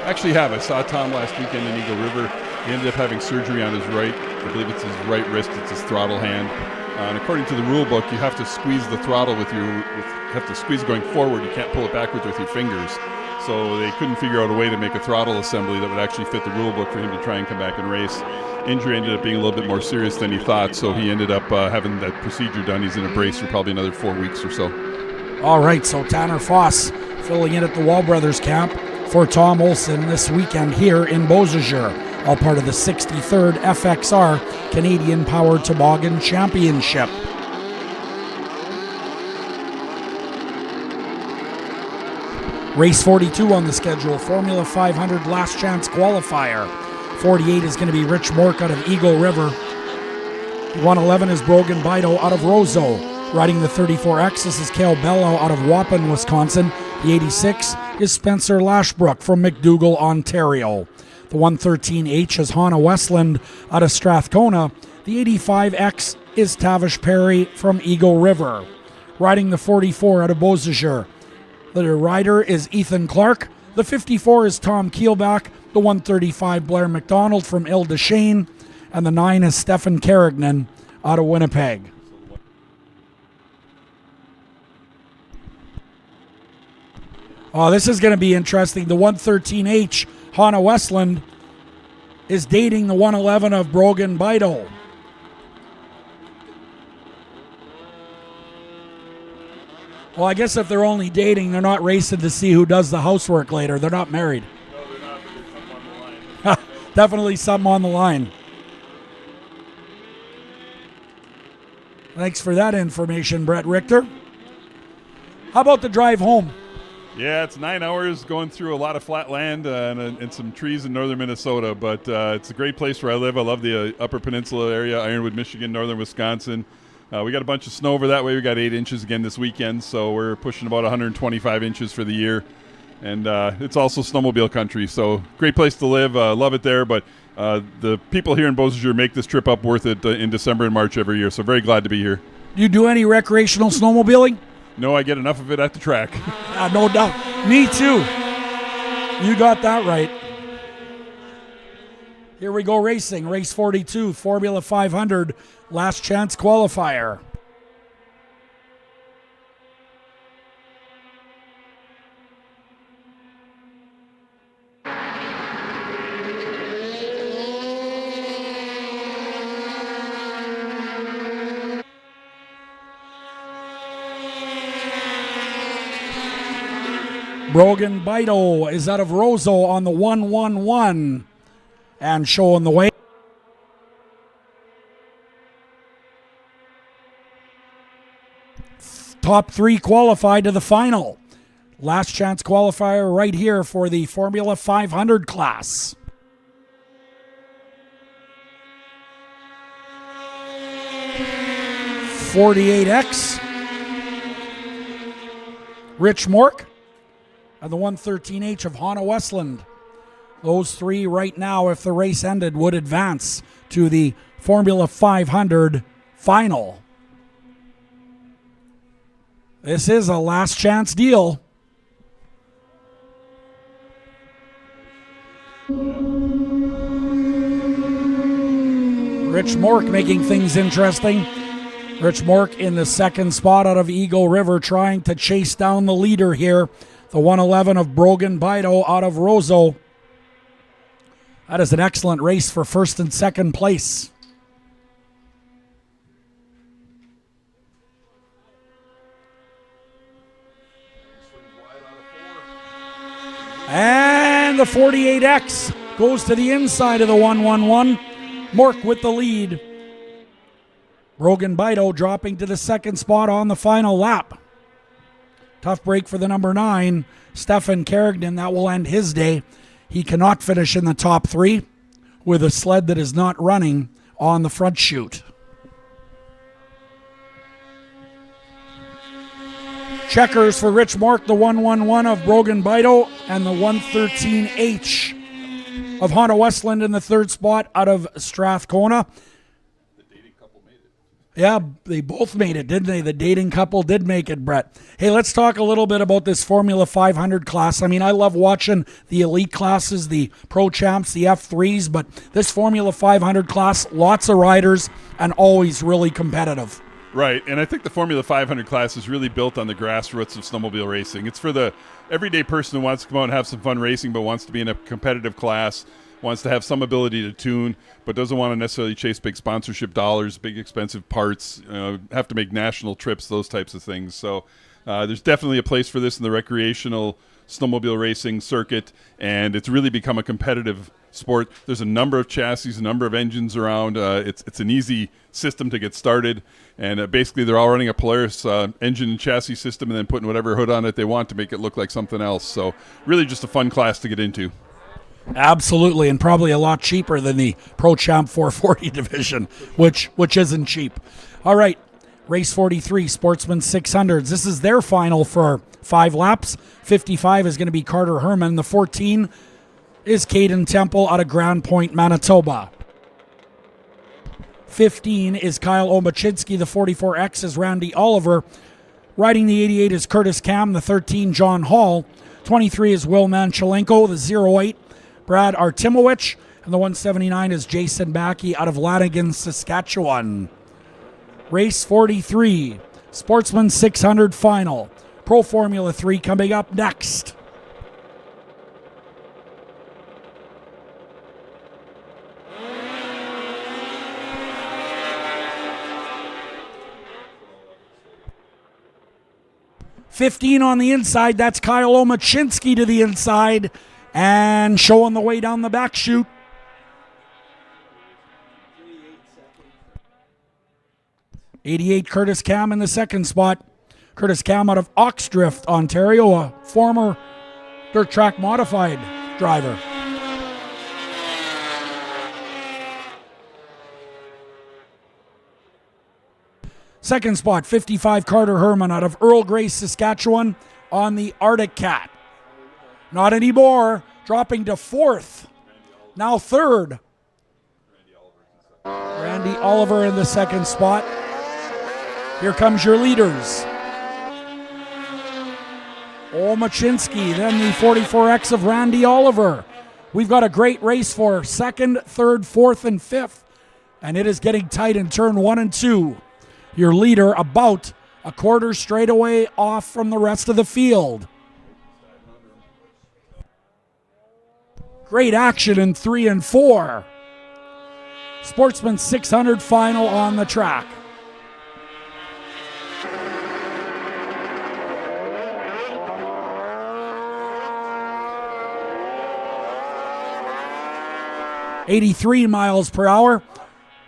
Speaker 10: Actually have. I saw Tom last weekend in Eagle River. He ended up having surgery on his right. I believe it's his right wrist. It's his throttle hand. And according to the rule book, you have to squeeze the throttle have to squeeze going forward. You can't pull it backwards with your fingers. So they couldn't figure out a way to make a throttle assembly that would actually fit the rule book for him to try and come back and race. Injury ended up being a little bit more serious than he thought, so he ended up having that procedure done. He's in a brace for probably another 4 weeks or so.
Speaker 1: All right, so Tanner Foss filling in at the Wall Brothers camp for Tom Olson this weekend here in Beausejour. All part of the 63rd FXR Canadian Powered Toboggan Championship. Race 42 on the schedule, Formula 500 Last Chance Qualifier. 48 is going to be Rich Mork out of Eagle River. 111 is Brogan Bido out of Roseau. Riding the 34X, this is Cale Bello out of Waupun, Wisconsin. The 86 is Spencer Lashbrook from McDougall, Ontario. The 113H is Hannah Westland out of Strathcona. The 85X is Tavish Perry from Eagle River. Riding the 44 out of Beausejour. The rider is Ethan Clark. The 54 is Tom Keelback. The 135 Blair McDonald from Ile-des-Chênes. and the 9 is Stefan Carignan out of Winnipeg. Oh, this is going to be interesting. The 113H, Hannah Westland, is dating the 111 of Brogan Bido. Well, I guess if they're only dating, they're not racing to see who does the housework later. They're not married.
Speaker 10: No, they're not, but there's something on the line.
Speaker 1: Definitely something on the line. Thanks for that information, Brett Richter. How about the drive home?
Speaker 10: Yeah, it's 9 hours going through a lot of flat land and some trees in northern Minnesota, but it's a great place where I live. I love the Upper Peninsula area, Ironwood, Michigan, northern Wisconsin. We got a bunch of snow over that way. We got 8 inches again this weekend, so we're pushing about 125 inches for the year. And it's also snowmobile country, so great place to live. Love it there, but the people here in Beausejour make this trip up worth it in December and March every year, so very glad to be here.
Speaker 1: Do you do any recreational snowmobiling?
Speaker 10: No, I get enough of it at the track.
Speaker 1: No doubt. Me too. You got that right. Here we go racing. Race 42, Formula 500, last chance qualifier. Brogan Bido is out of Roseau on the 111 and showing the way. Top 3 qualified to the final. Last chance qualifier right here for the Formula 500 class. .48X. Rich Mork. And the 113H of Hannah Westland. Those 3 right now, if the race ended, would advance to the Formula 500 final. This is a last chance deal. Rich Mork making things interesting. Rich Mork in the second spot out of Eagle River, trying to chase down the leader here. The 111 of Brogan Bido out of Roseau. That is an excellent race for first and second place. And the 48X goes to the inside of the 111. Mork with the lead. Brogan Bido dropping to the second spot on the final lap. Tough break for the number 9, Stefan Carignan. That will end his day. He cannot finish in the top 3 with a sled that is not running on the front chute. Checkers for Rich Mork, the 111 of Brogan Bido, and the 113H of Hannah Westland in the third spot out of Strathcona. Yeah, they both made it, didn't they? The dating couple did make it, Brett. Hey, let's talk a little bit about this Formula 500 class. I mean, I love watching the elite classes, the Pro Champs, the F3s, but this Formula 500 class, lots of riders and always really competitive.
Speaker 10: Right, and I think the Formula 500 class is really built on the grassroots of snowmobile racing. It's for the everyday person who wants to come out and have some fun racing but wants to be in a competitive class, wants to have some ability to tune, but doesn't want to necessarily chase big sponsorship dollars, big expensive parts, have to make national trips, those types of things. So there's definitely a place for this in the recreational snowmobile racing circuit, and it's really become a competitive sport. There's a number of chassis, a number of engines around. It's an easy system to get started, and basically they're all running a Polaris engine and chassis system and then putting whatever hood on it they want to make it look like something else. So really just a fun class to get into.
Speaker 1: Absolutely, and probably a lot cheaper than the Pro Champ 440 division, which isn't cheap. All right, race 43, Sportsman 600s. This is their final for 5 laps. 55 is going to be Carter Herman. The 14 is Caden Temple out of Grand Point, Manitoba. 15 is Kyle Omachinsky. The 44X is Randy Oliver. Riding the 88 is Curtis Cam. The 13, John Hall. 23 is Will Manchelenko. The 08, Brad Artimowicz. And the 179 is Jason Backey out of Lanigan, Saskatchewan. Race 43, Sportsman 600 final. Pro Formula 3 coming up next. $15 on the inside. That's Kyle Omachinsky to the inside and showing the way down the back chute. '88 Curtis Cam in the second spot. Curtis Cam out of Oxdrift, Ontario, a former dirt track modified driver. Second spot, 55 Carter Herman out of Earl Grey, Saskatchewan on the Arctic Cat. Not anymore, dropping to fourth. Now third. Randy Oliver in the second spot. Here comes your leaders. Omachinsky, then the 44X of Randy Oliver. We've got a great race for second, third, fourth, and fifth. And it is getting tight in turn 1 and 2. Your leader about a quarter straightaway off from the rest of the field. Great action in 3 and 4. Sportsman 600 final on the track. $83 miles per hour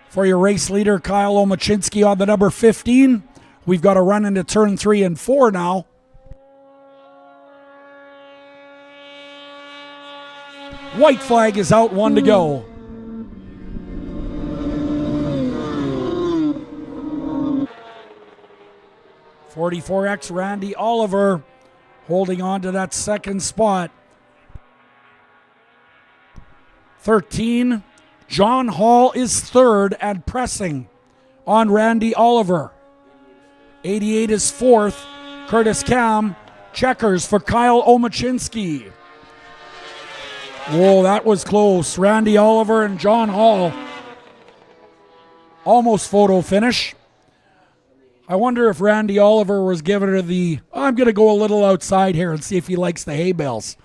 Speaker 1: for your race leader, Kyle Omachinsky on the number 15. We've got to run into turn 3 and 4 now. White flag is out, 1 to go. .44X Randy Oliver holding on to that second spot. 13, John Hall is third and pressing on Randy Oliver. 88 is fourth, Curtis Cam. Checkers for Kyle Omachinsky. Whoa, that was close. Randy Oliver and John Hall. Almost photo finish. I wonder if Randy Oliver was giving her the, I'm going to go a little outside here and see if he likes the hay bales.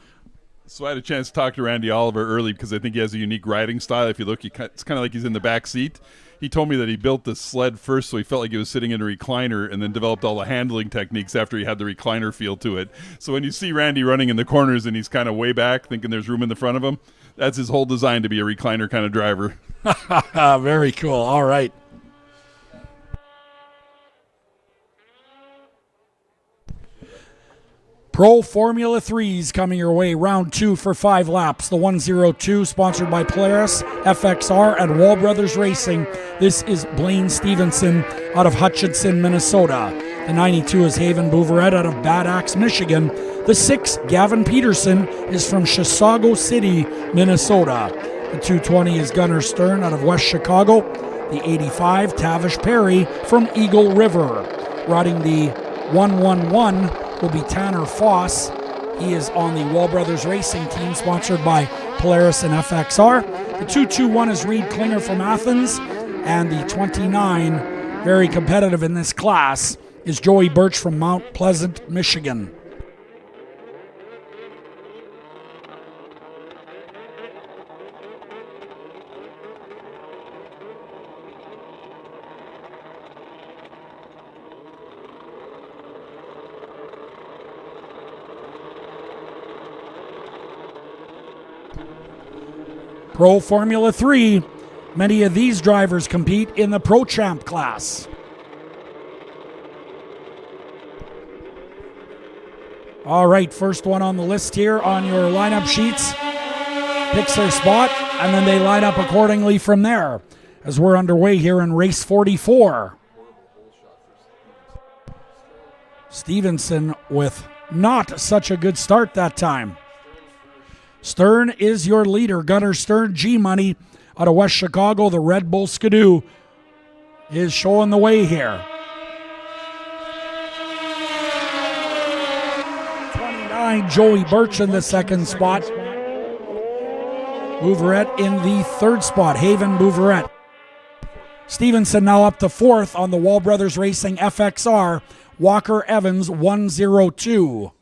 Speaker 10: So I had a chance to talk to Randy Oliver early because I think he has a unique riding style. If you look, it's kind of like he's in the back seat. He told me that he built the sled first so he felt like he was sitting in a recliner and then developed all the handling techniques after he had the recliner feel to it. So when you see Randy running in the corners and he's kind of way back thinking there's room in the front of him, that's his whole design to be a recliner kind of driver.
Speaker 1: Very cool. All right. Pro Formula 3's coming your way. Round 2 for 5 laps. The 102 sponsored by Polaris, FXR, and Wall Brothers Racing. This is Blaine Stevenson out of Hutchinson, Minnesota. The 92 is Haven Bouveret out of Bad Axe, Michigan. The 6, Gavin Peterson, is from Chisago City, Minnesota. The 220 is Gunnar Stern out of West Chicago. The 85, Tavish Perry from Eagle River. Riding the 111 will be Tanner Foss. He is on the Wall Brothers Racing team sponsored by Polaris and FXR. The 221 is Reed Klinger from Athens. And the 29, very competitive in this class, is Joey Birch from Mount Pleasant, Michigan. Pro Formula 3, many of these drivers compete in the Pro Champ class. All right, first one on the list here on your lineup sheets. Picks their spot, and then they line up accordingly from there as we're underway here in race 44. Stevenson with not such a good start that time. Stern is your leader. Gunnar Stern, G-Money out of West Chicago. The Red Bull Skidoo is showing the way here. 29, Joey Birch in the second spot. Bouveret in the third spot, Haven Bouveret. Stevenson now up to fourth on the Wall Brothers Racing FXR. Walker Evans 102.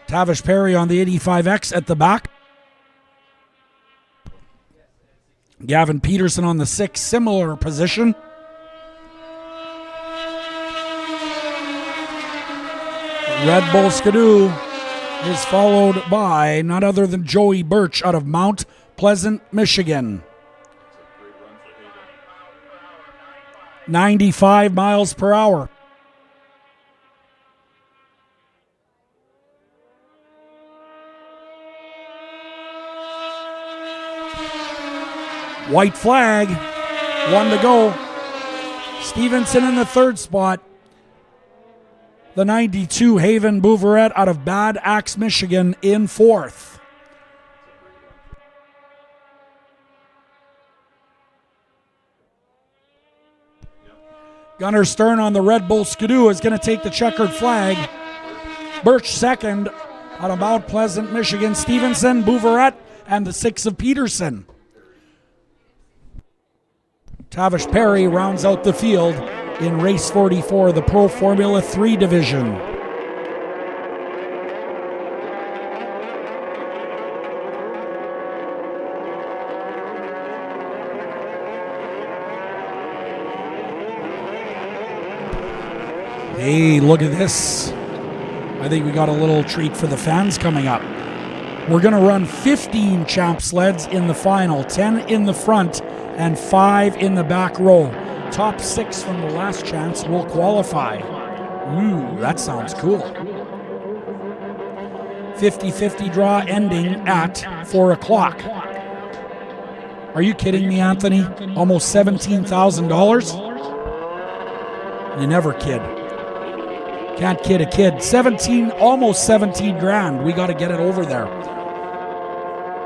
Speaker 1: Tavish Perry on the 85X at the back. Gavin Peterson on the 6, similar position. Red Bull Skidoo is followed by none other than Joey Birch out of Mount Pleasant, Michigan. 95 miles per hour. White flag, 1 to go. Stevenson in the third spot. The 92 Haven Bouveret out of Bad Axe, Michigan in fourth. Gunnar Stern on the Red Bull Skidoo is going to take the checkered flag. Birch second out of Mount Pleasant, Michigan. Stevenson, Bouveret, and the 6 of Peterson. Tavish Perry rounds out the field in race 44, the Pro Formula 3 division. Hey, look at this. I think we got a little treat for the fans coming up. We're going to run 15 champ sleds in the final, 10 in the front and 5 in the back row. Top 6 from the last chance will qualify. Ooh, that sounds cool. 50-50 draw ending at 4 o'clock. Are you kidding me, Anthony? Almost $17,000? You never kid. Can't kid a kid. Almost 17 grand. We got to get it over there.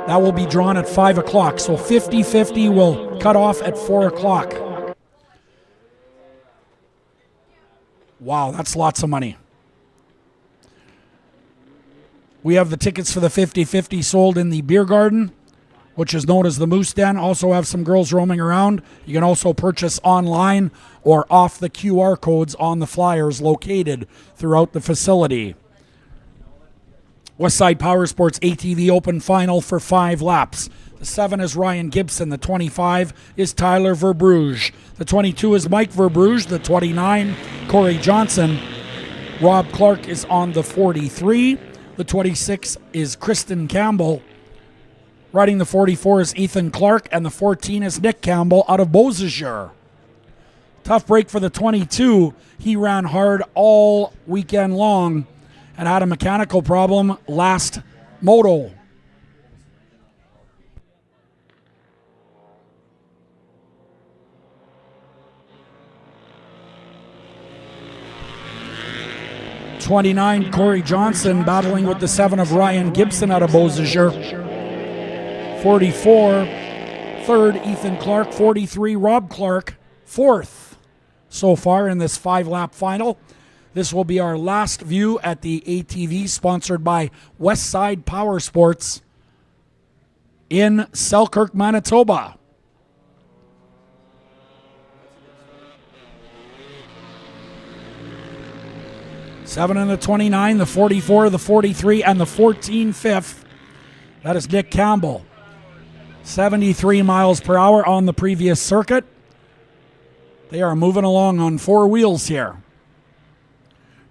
Speaker 1: That will be drawn at 5 o'clock. So 50-50 will cut off at 4 o'clock. Wow, that's lots of money. We have the tickets for the 50-50 sold in the beer garden, which is known as the Moose Den. Also have some girls roaming around. You can also purchase online or off the QR codes on the flyers located throughout the facility. Westside Power Sports ATV Open Final for 5 laps. The 7 is Ryan Gibson. The 25 is Tyler Verbruge. The 22 is Mike Verbruge. The 29, Corey Johnson. Rob Clark is on the 43. The 26 is Kristen Campbell. Riding the 44 is Ethan Clark, and the 14 is Nick Campbell out of Beausejour. Tough break for the 22. He ran hard all weekend long and had a mechanical problem last moto. '29 Corey Johnson battling with the 7 of Ryan Gibson out of Beausejour. 44, third Ethan Clark. 43 Rob Clark, fourth so far in this 5-lap final. This will be our last view at the ATV, sponsored by Westside Power Sports in Selkirk, Manitoba. Seven and the 29, the 44, the 43, and the 14 fifth. That is Nick Campbell. 73 miles per hour on the previous circuit. They are moving along on 4 wheels here.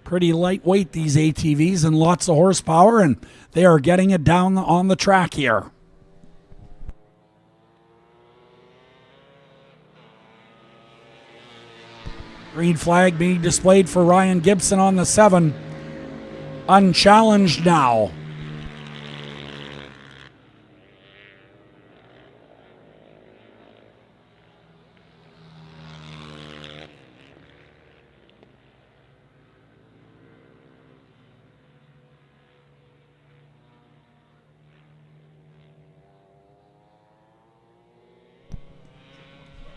Speaker 1: Pretty lightweight, these ATVs, and lots of horsepower, and they are getting it down on the track here. Green flag being displayed for Ryan Gibson on the 7. Unchallenged now.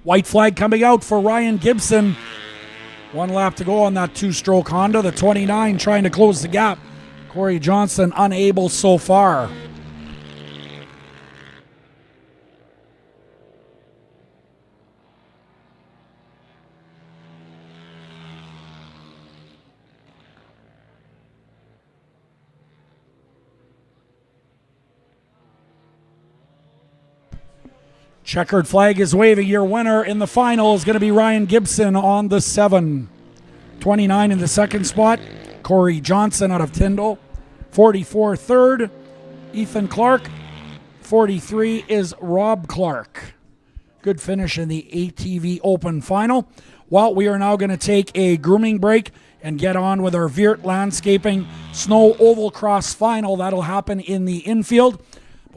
Speaker 1: White flag coming out for Ryan Gibson. 1 lap to go on that 2-stroke Honda. The 29 trying to close the gap. Corey Johnson unable so far. Checkered flag is waving. Your winner in the final is going to be Ryan Gibson on the 7. 29 in the second spot. Corey Johnson out of Tyndall. 44 third. Ethan Clark. 43 is Rob Clark. Good finish in the ATV Open final. Well, we are now going to take a grooming break and get on with our Veert Landscaping Snow Oval Cross final. That'll happen in the infield.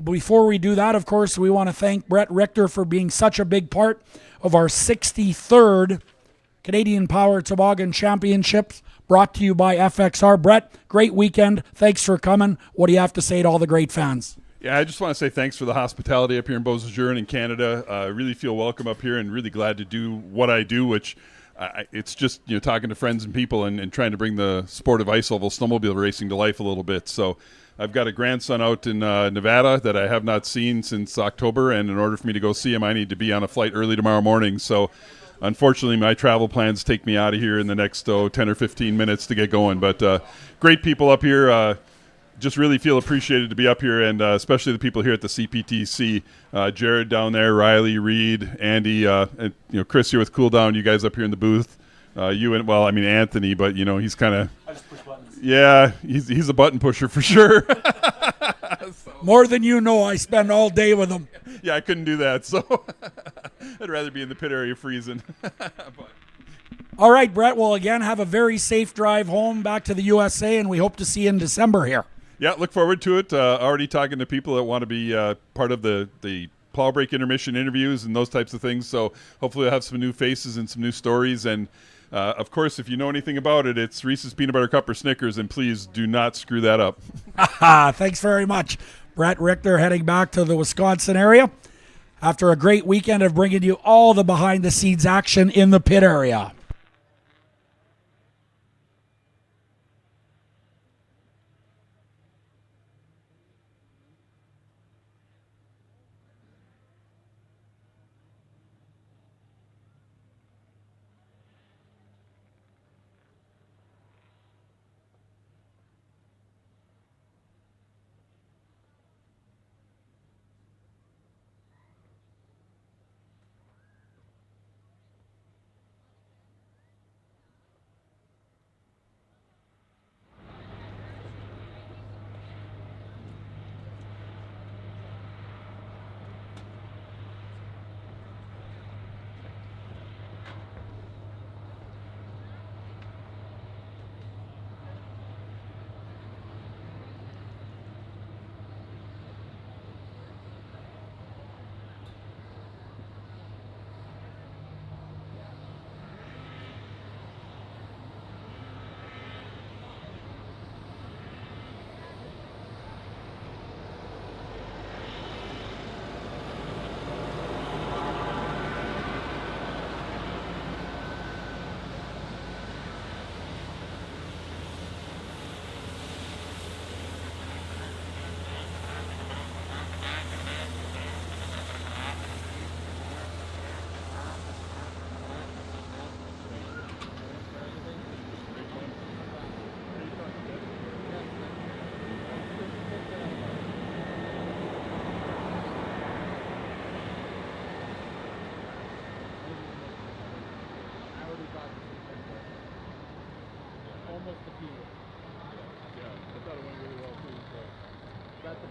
Speaker 1: Before we do that, of course, we want to thank Brett Richter for being such a big part of our 63rd Canadian Power Toboggan Championships, brought to you by FXR. Brett, great weekend. Thanks for coming. What do you have to say to all the great fans?
Speaker 10: Yeah, I just want to say thanks for the hospitality up here in Beausejour and in Canada. I really feel welcome up here and really glad to do what I do, which it's just, talking to friends and people and trying to bring the sport of ice oval snowmobile racing to life a little bit. So I've got a grandson out in Nevada that I have not seen since October, and in order for me to go see him, I need to be on a flight early tomorrow morning. So unfortunately, my travel plans take me out of here in the next 10 or 15 minutes to get going. But great people up here. Just really feel appreciated to be up here, and especially the people here at the CPTC. Jared down there, Riley, Reed, Andy, and Chris here with Cool Down. You guys up here in the booth. Anthony, but he's kind of. Yeah, he's a button pusher for sure.
Speaker 1: More than you know, I spend all day with him.
Speaker 10: Yeah, I couldn't do that, so I'd rather be in the pit area freezing.
Speaker 1: All right, Brett. Well, again, have a very safe drive home back to the USA, and we hope to see you in December here.
Speaker 10: Yeah, look forward to it. Already talking to people that want to be part of the plow break intermission interviews and those types of things. So hopefully we'll have some new faces and some new stories. And of course, if you know anything about it, it's Reese's Peanut Butter Cup or Snickers, and please do not screw that up.
Speaker 1: Thanks very much. Brett Richter heading back to the Wisconsin area after a great weekend of bringing you all the behind-the-scenes action in the pit area.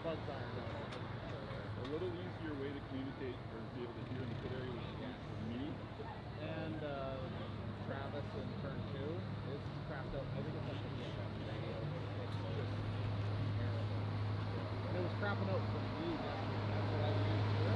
Speaker 10: A little easier way to communicate or be able to hear in the pit area was me.
Speaker 15: And Travis in turn 2 is crapped out. I think it's like the EFF radio. It's just terrible. And it was crapping out for me. That's what I was used to.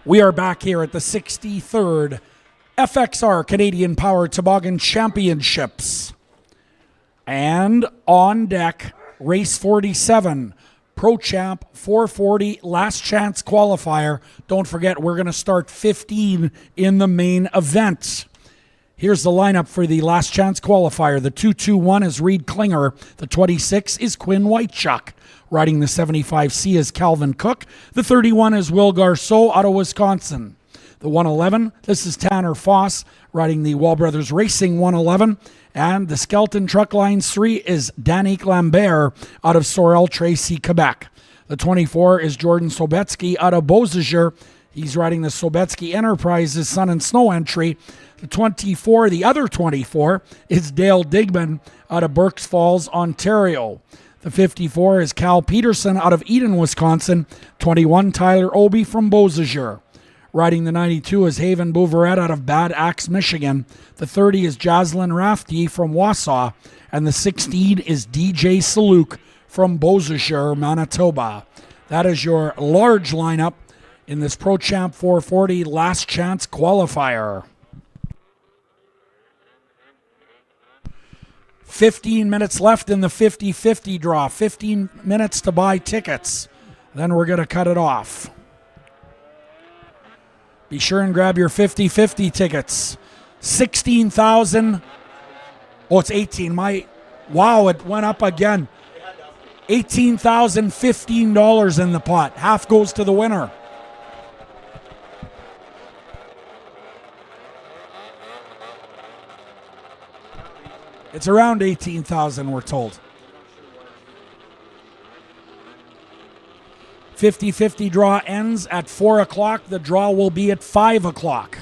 Speaker 1: We are back here at the 63rd FXR Canadian Power Toboggan Championships. And on deck, race 47, Pro Champ 440 last chance qualifier. Don't forget, we're going to start 15 in the main event. Here's the lineup for the last chance qualifier. The 221 is Reed Klinger. The 26 is Quinn Whitechuck. Riding the 75C is Calvin Cook. The 31 is Will Garceau out of Wisconsin. The 111, this is Tanner Foss riding the Wall Brothers Racing 111. And the Skelton Truck Lines 3 is Danique Lambert out of Sorel Tracy, Quebec. The 24 is Jordan Sobetsky out of Beausejour. He's riding the Sobetsky Enterprises Sun and Snow entry. The 24, the other 24, is Dale Digman out of Berks Falls, Ontario. The 54 is Cal Peterson out of Eden, Wisconsin. 21, Tyler Obie from Beausejour. Riding the 92 is Haven Bouveret out of Bad Axe, Michigan. The 30 is Jocelyn Rafty from Wausau. And the 16 is DJ Saluk from Beausejour, Manitoba. That is your large lineup in this Pro Champ 440 last chance qualifier. 15 minutes left in the 50-50 draw. 15 minutes to buy tickets. Then we're going to cut it off. Be sure and grab your 50-50 tickets. 16,000. Oh, it's 18. Wow, it went up again. $18,015 in the pot. Half goes to the winner. It's around 18,000, we're told. 50-50 draw ends at 4 o'clock. The draw will be at 5 o'clock.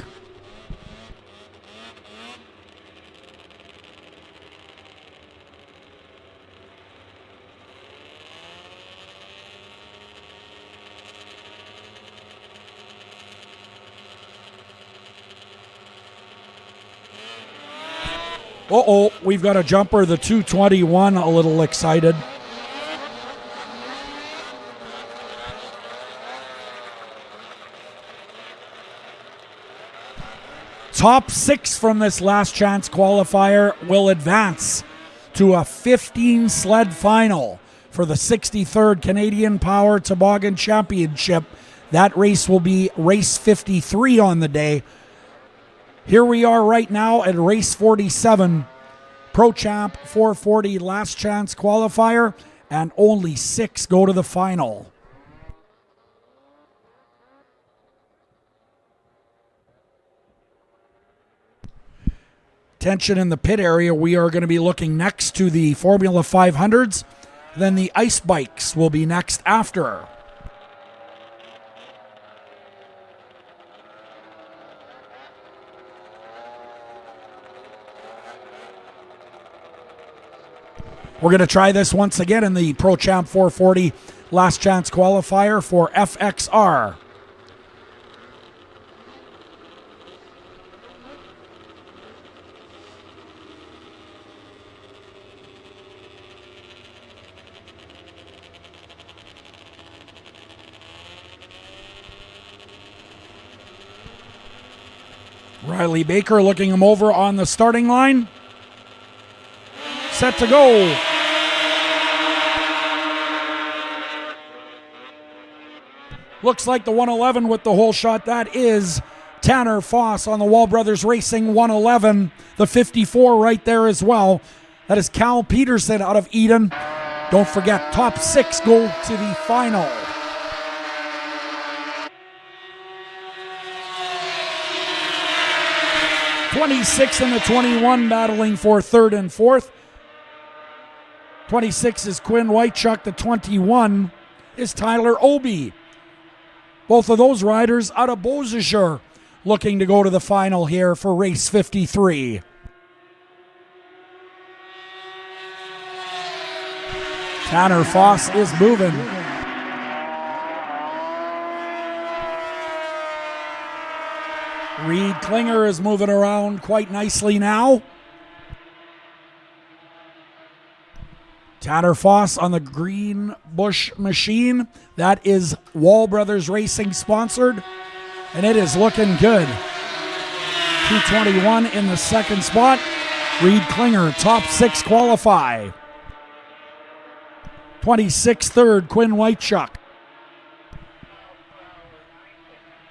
Speaker 1: Uh-oh, we've got a jumper, the 221, a little excited. Top 6 from this last chance qualifier will advance to a 15 sled final for the 63rd Canadian Power Toboggan Championship. That race will be race 53 on the day. Here we are right now at race 47, Pro Champ 440 last chance qualifier, and only 6 go to the final. Tension in the pit area. We are going to be looking next to the Formula 500s. Then the ice bikes will be next after. We're going to try this once again in the Pro Champ 440 last chance qualifier for FXR. Riley Baker looking him over on the starting line. Set to go. Looks like the 111 with the whole shot. That is Tanner Foss on the Wall Brothers Racing 111. The 54 right there as well. That is Cal Peterson out of Eden. Don't forget, top 6 go to the final. '26 and the 21 battling for 3rd and 4th. 26 is Quinn Whitechuck. The 21 is Tyler Obie. Both of those riders out of Beausejour looking to go to the final here for race 53. Tanner Foss is moving. Reed Klinger is moving around quite nicely now. Tanner Foss on the Green Bush machine. That is Wall Brothers Racing sponsored. and it is looking good. 221 in the second spot. Reed Klinger, top 6 qualify. 26 third, Quinn Whitechuck.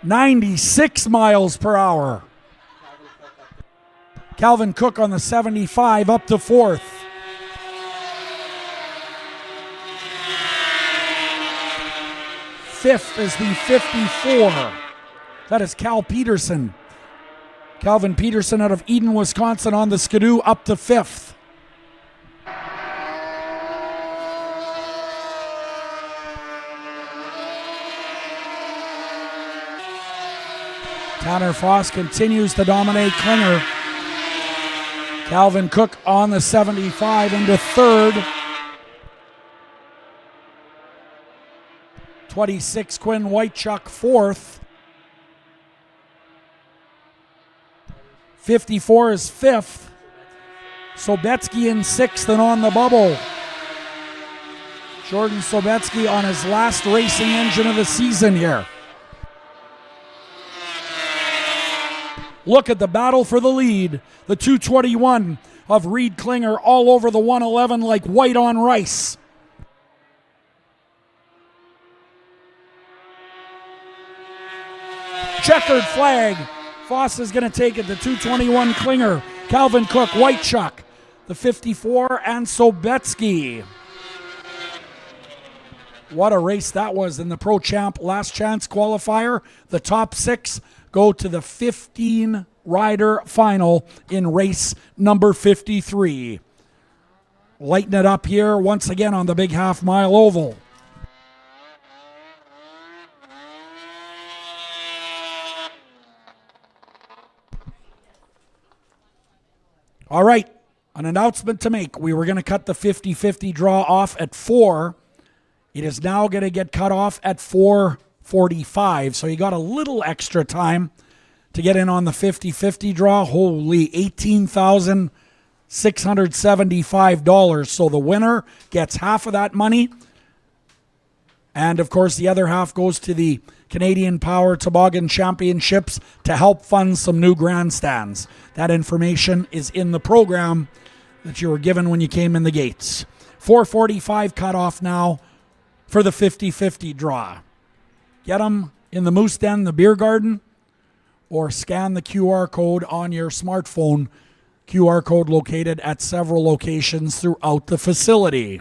Speaker 1: 96 miles per hour. Calvin Cook on the 75 up to 4th. Fifth is the 54. That is Cal Peterson. Calvin Peterson out of Eden, Wisconsin on the Skidoo up to 5th. Tanner Frost continues to dominate Klinger. Calvin Cook on the 75 into 3rd. 26 Quinn Whitechuck 4th. 54 is 5th. Sobetsky in 6th and on the bubble. Jordan Sobetsky on his last racing engine of the season here. Look at the battle for the lead. The 221 of Reed Klinger all over the 111 like white on rice. Checkered flag. Foss is going to take it. The 221 Klinger. Calvin Cook, Whitechuck. The 54 and Sobetsky. What a race that was in the Pro Champ Last Chance qualifier. The top 6 go to the 15 rider final in race number 53. Lighten it up here once again on the big half mile oval. All right, an announcement to make. We were going to cut the 50-50 draw off at 4. It is now going to get cut off at 4:45. So you got a little extra time to get in on the 50-50 draw. Holy, $18,675. So the winner gets half of that money. And of course, the other half goes to the Canadian Power Toboggan Championships to help fund some new grandstands. That information is in the program that you were given when you came in the gates. 4:45 cutoff now for the 50-50 draw. Get them in the Moose Den, the beer garden, or scan the QR code on your smartphone. QR code located at several locations throughout the facility.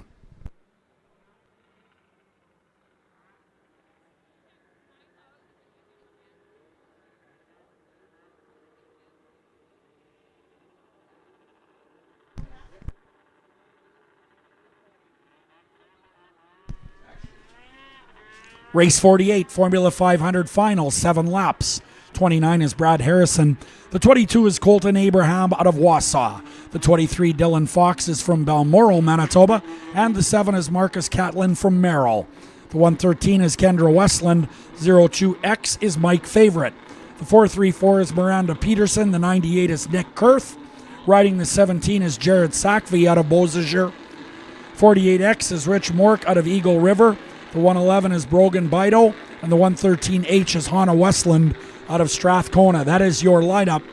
Speaker 1: Race 48, Formula 500 final, 7 laps. 29 is Brad Harrison. The 22 is Colton Abraham out of Wausau. The 23, Dylan Fox, is from Balmoral, Manitoba. And the 7 is Marcus Catlin from Merrill. The 113 is Kendra Westland. 02X is Mike Favorite. The 434 is Miranda Peterson. The 98 is Nick Kurth. Riding the 17 is Jared Sackvey out of Beausejour. 48X is Rich Mork out of Eagle River. The 111 is Brogan Bido, and the 113H is Hannah Westland out of Strathcona. That is your lineup.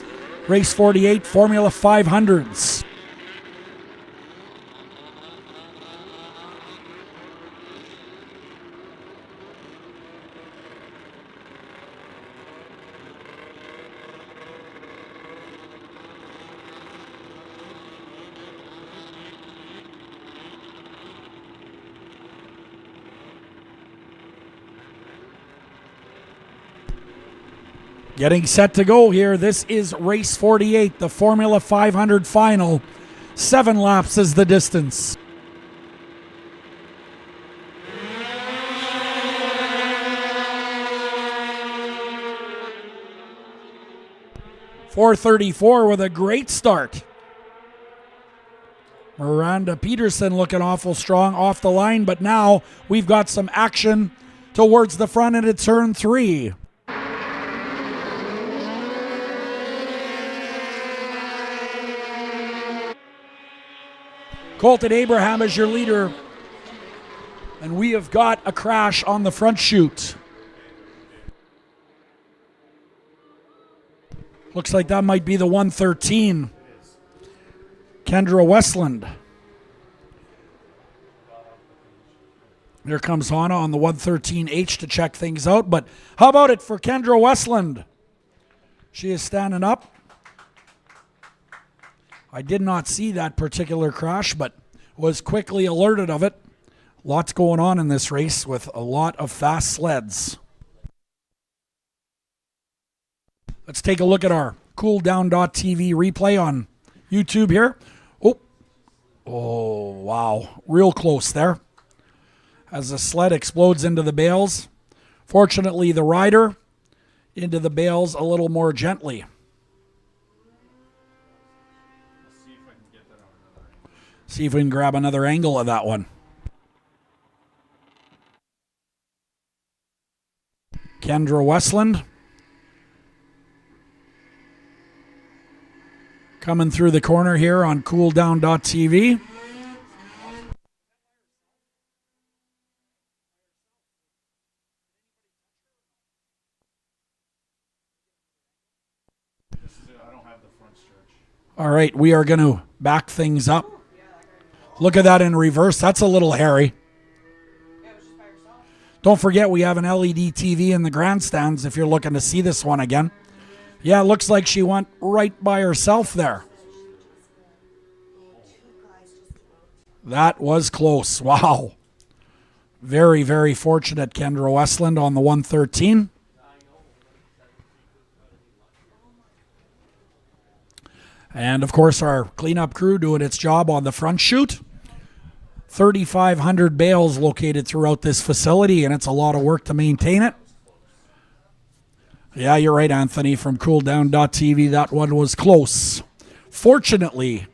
Speaker 1: Race 48, Formula 500s. Getting set to go here. This is race 48, the Formula 500 final. 7 laps is the distance. .434 with a great start. Miranda Peterson looking awful strong off the line, but now we've got some action towards the front into turn 3. Colton Abraham is your leader. And we have got a crash on the front chute. Looks like that might be the 113. Kendra Westland. Here comes Hannah on the 113H to check things out. But how about it for Kendra Westland? She is standing up. I did not see that particular crash, but was quickly alerted of it. Lots going on in this race with a lot of fast sleds. Let's take a look at our cooldown.tv replay on YouTube here. Oh, wow. Real close there. As the sled explodes into the bales. Fortunately, the rider into the bales a little more gently. See if we can grab another angle of that one. Kendra Westland coming through the corner here on cooldown.tv. All right, we are going to back things up. Look at that in reverse. That's a little hairy. Don't forget we have an LED TV in the grandstands if you're looking to see this one again. Yeah, it looks like she went right by herself there. That was close. Wow. Very, very fortunate, Kendra Westland on the 113. And, of course, our cleanup crew doing its job on the front chute. 3,500 bales located throughout this facility, and it's a lot of work to maintain it. Yeah, you're right, Anthony, from cooldown.tv. That one was close. Fortunately,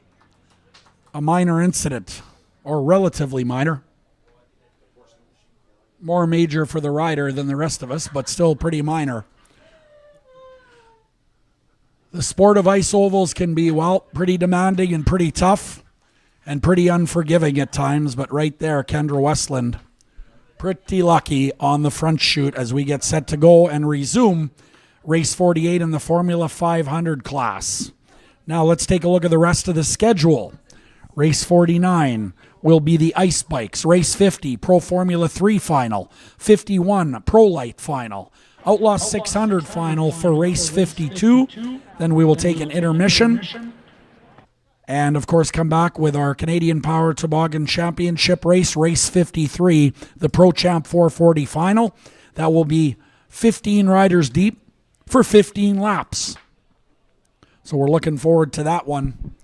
Speaker 1: a minor incident, or relatively minor. More major for the rider than the rest of us, but still pretty minor. The sport of ice ovals can be, well, pretty demanding and pretty tough and pretty unforgiving at times, but right there, Kendra Westland, pretty lucky on the front chute as we get set to go and resume race 48 in the Formula 500 class. Now let's take a look at the rest of the schedule. Race 49 will be the ice bikes. Race 50, Pro Formula 3 final. 51, Pro Light final. Outlaws 600 final for race 52. Then we will take an intermission. And, of course, come back with our Canadian Power Toboggan Championship race, race 53, the Pro Champ 440 final. That will be 15 riders deep for 15 laps. So we're looking forward to that one.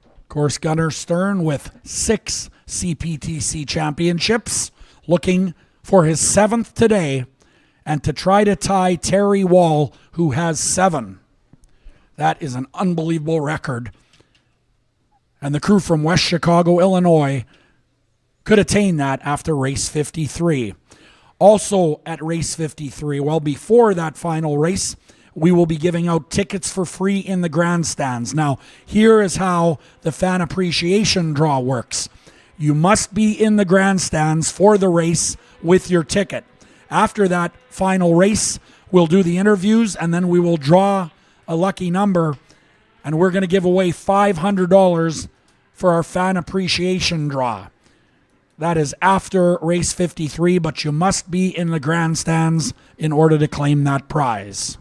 Speaker 1: Of course, Gunnar Stern with 6 CPTC championships, looking for his 7th today, and to try to tie Terry Wall, who has 7. That is an unbelievable record. And the crew from West Chicago, Illinois, could attain that after race 53. Also at race 53, well, before that final race, we will be giving out tickets for free in the grandstands. Now, here is how the fan appreciation draw works. You must be in the grandstands for the race with your ticket. After that final race, we'll do the interviews, and then we will draw a lucky number, and we're going to give away $500 for our fan appreciation draw. That is after race 53, but you must be in the grandstands in order to claim that prize.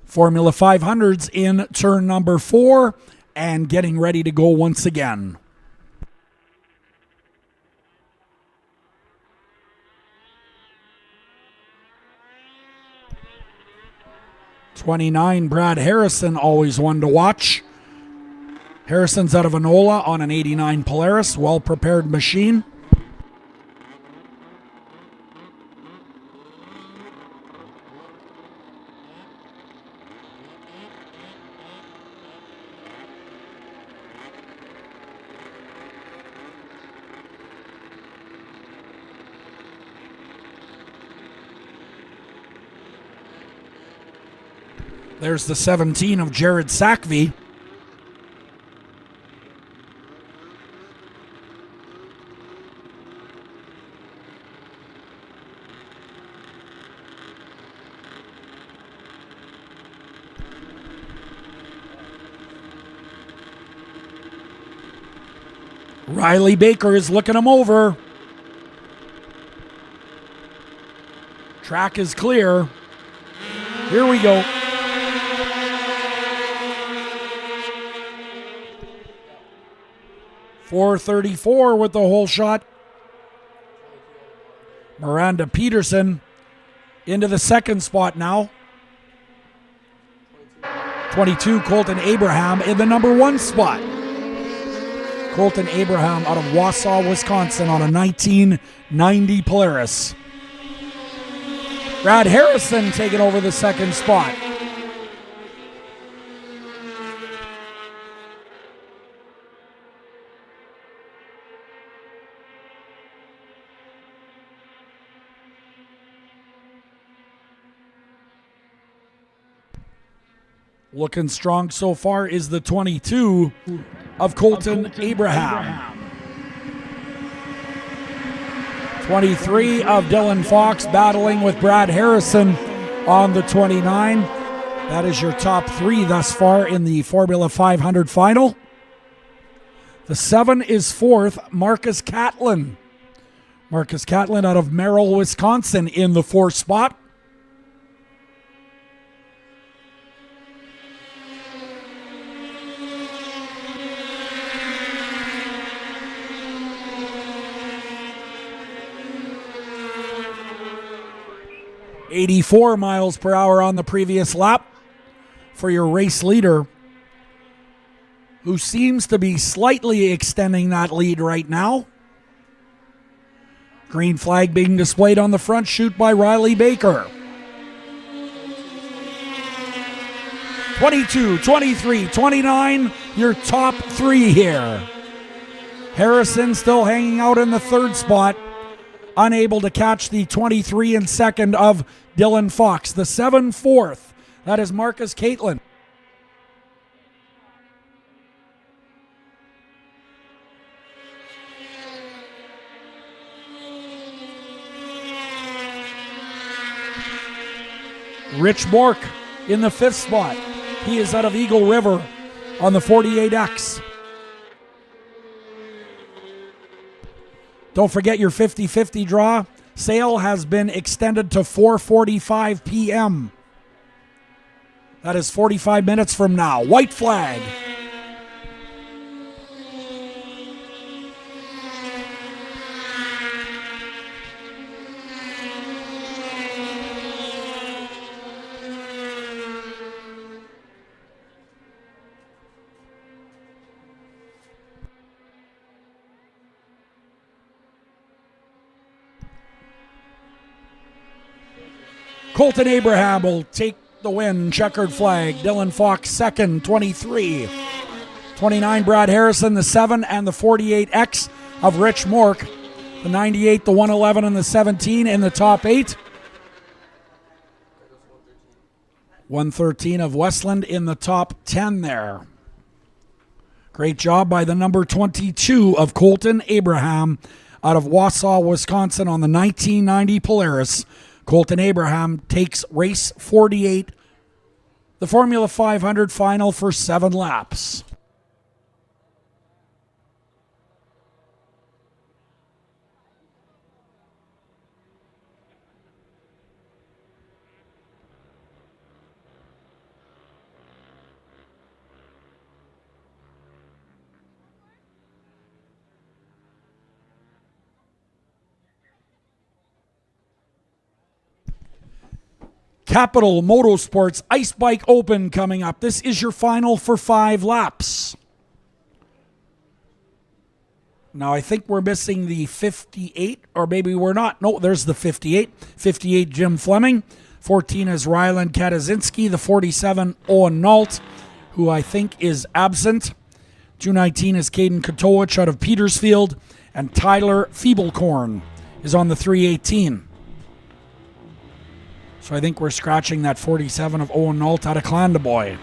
Speaker 1: Formula 500's in turn number 4 and getting ready to go once again. '29 Brad Harrison, always one to watch. Harrison's out of Enola on an 89 Polaris, well-prepared machine. There's the 17 of Jared Sackvey. Riley Baker is looking him over. Track is clear. Here we go. .434 with the hole shot. Miranda Peterson into the second spot now. 22, Colton Abraham in the number 1 spot. Colton Abraham out of Wausau, Wisconsin on a 1990 Polaris. Brad Harrison taking over the second spot. Looking strong so far is the 22 of Colton Abraham. 23 of Dylan Fox battling with Brad Harrison on the 29. That is your top 3 thus far in the Formula 500 final. The 7 is 4th, Marcus Catlin. Marcus Catlin out of Merrill, Wisconsin in the 4th spot. .84 miles per hour on the previous lap for your race leader, who seems to be slightly extending that lead right now. Green flag being displayed on the front chute by Riley Baker. 22, 23, 29, your top 3 here. Harrison still hanging out in the 3rd spot, unable to catch the 23 and 2nd of Dylan Fox. The 7 4th, that is Marcus Catlin. Rich Bork in the 5th spot. He is out of Eagle River on the 48X. Don't forget your 50-50 draw. Sale has been extended to 4:45 p.m. That is 45 minutes from now. White flag. Colton Abraham will take the win. Checkered flag. Dylan Fox second, 23. 29, Brad Harrison, the 7 and the 48X of Rich Mork. The 98, the 111, and the 17 in the top 8. 113 of Westland in the top 10 there. Great job by the number 22 of Colton Abraham out of Wausau, Wisconsin on the 1990 Polaris. Colton Abraham takes race 48, the Formula 500 final for 7 laps. Capital Motorsports Ice Bike Open coming up. This is your final for 5 laps. Now, I think we're missing the 58, or maybe we're not. No, there's the 58. 58, Jim Fleming. 14 is Ryland Katazinski. The 47, Owen Nault, who I think is absent. 219 is Caden Kotowicz out of Petersfield. And Tyler Feeblecorn is on the 318. So I think we're scratching that 47 of Owen Nault out of Clandeboy.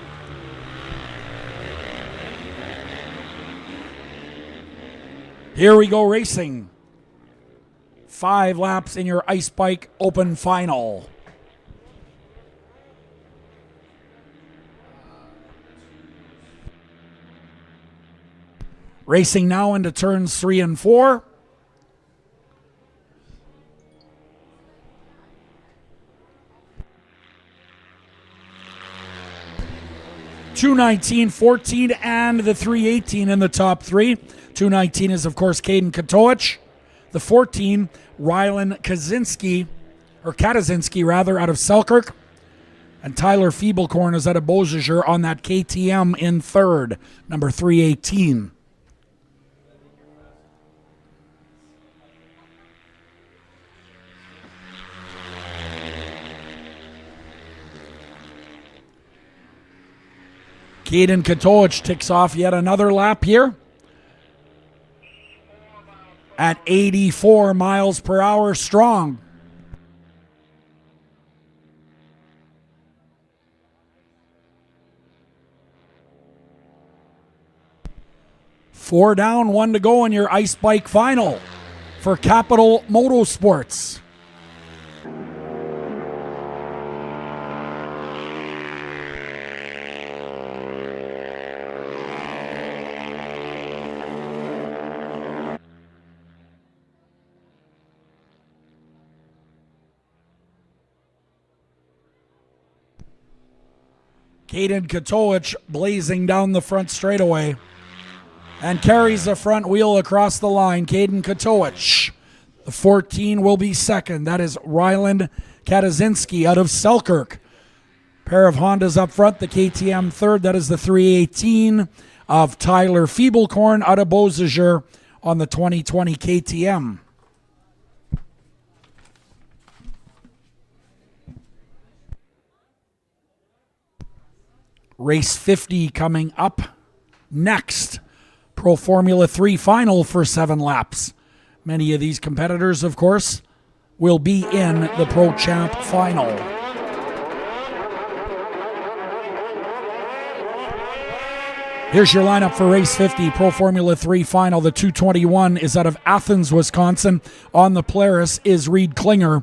Speaker 1: Here we go racing. 5 laps in your Ice Bike Open final. Racing now into turns 3 and 4. .219, 14, and the 318 in the top 3. 219 is, of course, Caden Katowicz. The 14, Rylan Kaczynski, out of Selkirk. And Tyler Feeblecorn is out of Beausejour on that KTM in third, number 318. Caden Katowicz ticks off yet another lap here at 84 miles per hour strong. Four down, 1 to go in your ice bike final for Capital Motorsports. Caden Katowicz blazing down the front straightaway and carries the front wheel across the line. Caden Katowicz. The 14 will be second. That is Ryland Kaczynski out of Selkirk. Pair of Hondas up front. The KTM third. That is the 318 of Tyler Feeblecorn out of Beausejour on the 2020 KTM. Race 50 coming up next. Pro Formula 3 final for 7 laps. Many of these competitors, of course, will be in the Pro Champ final. Here's your lineup for Race 50, Pro Formula 3 final. The 221 is out of Athens, Wisconsin. On the Polaris is Reed Klinger.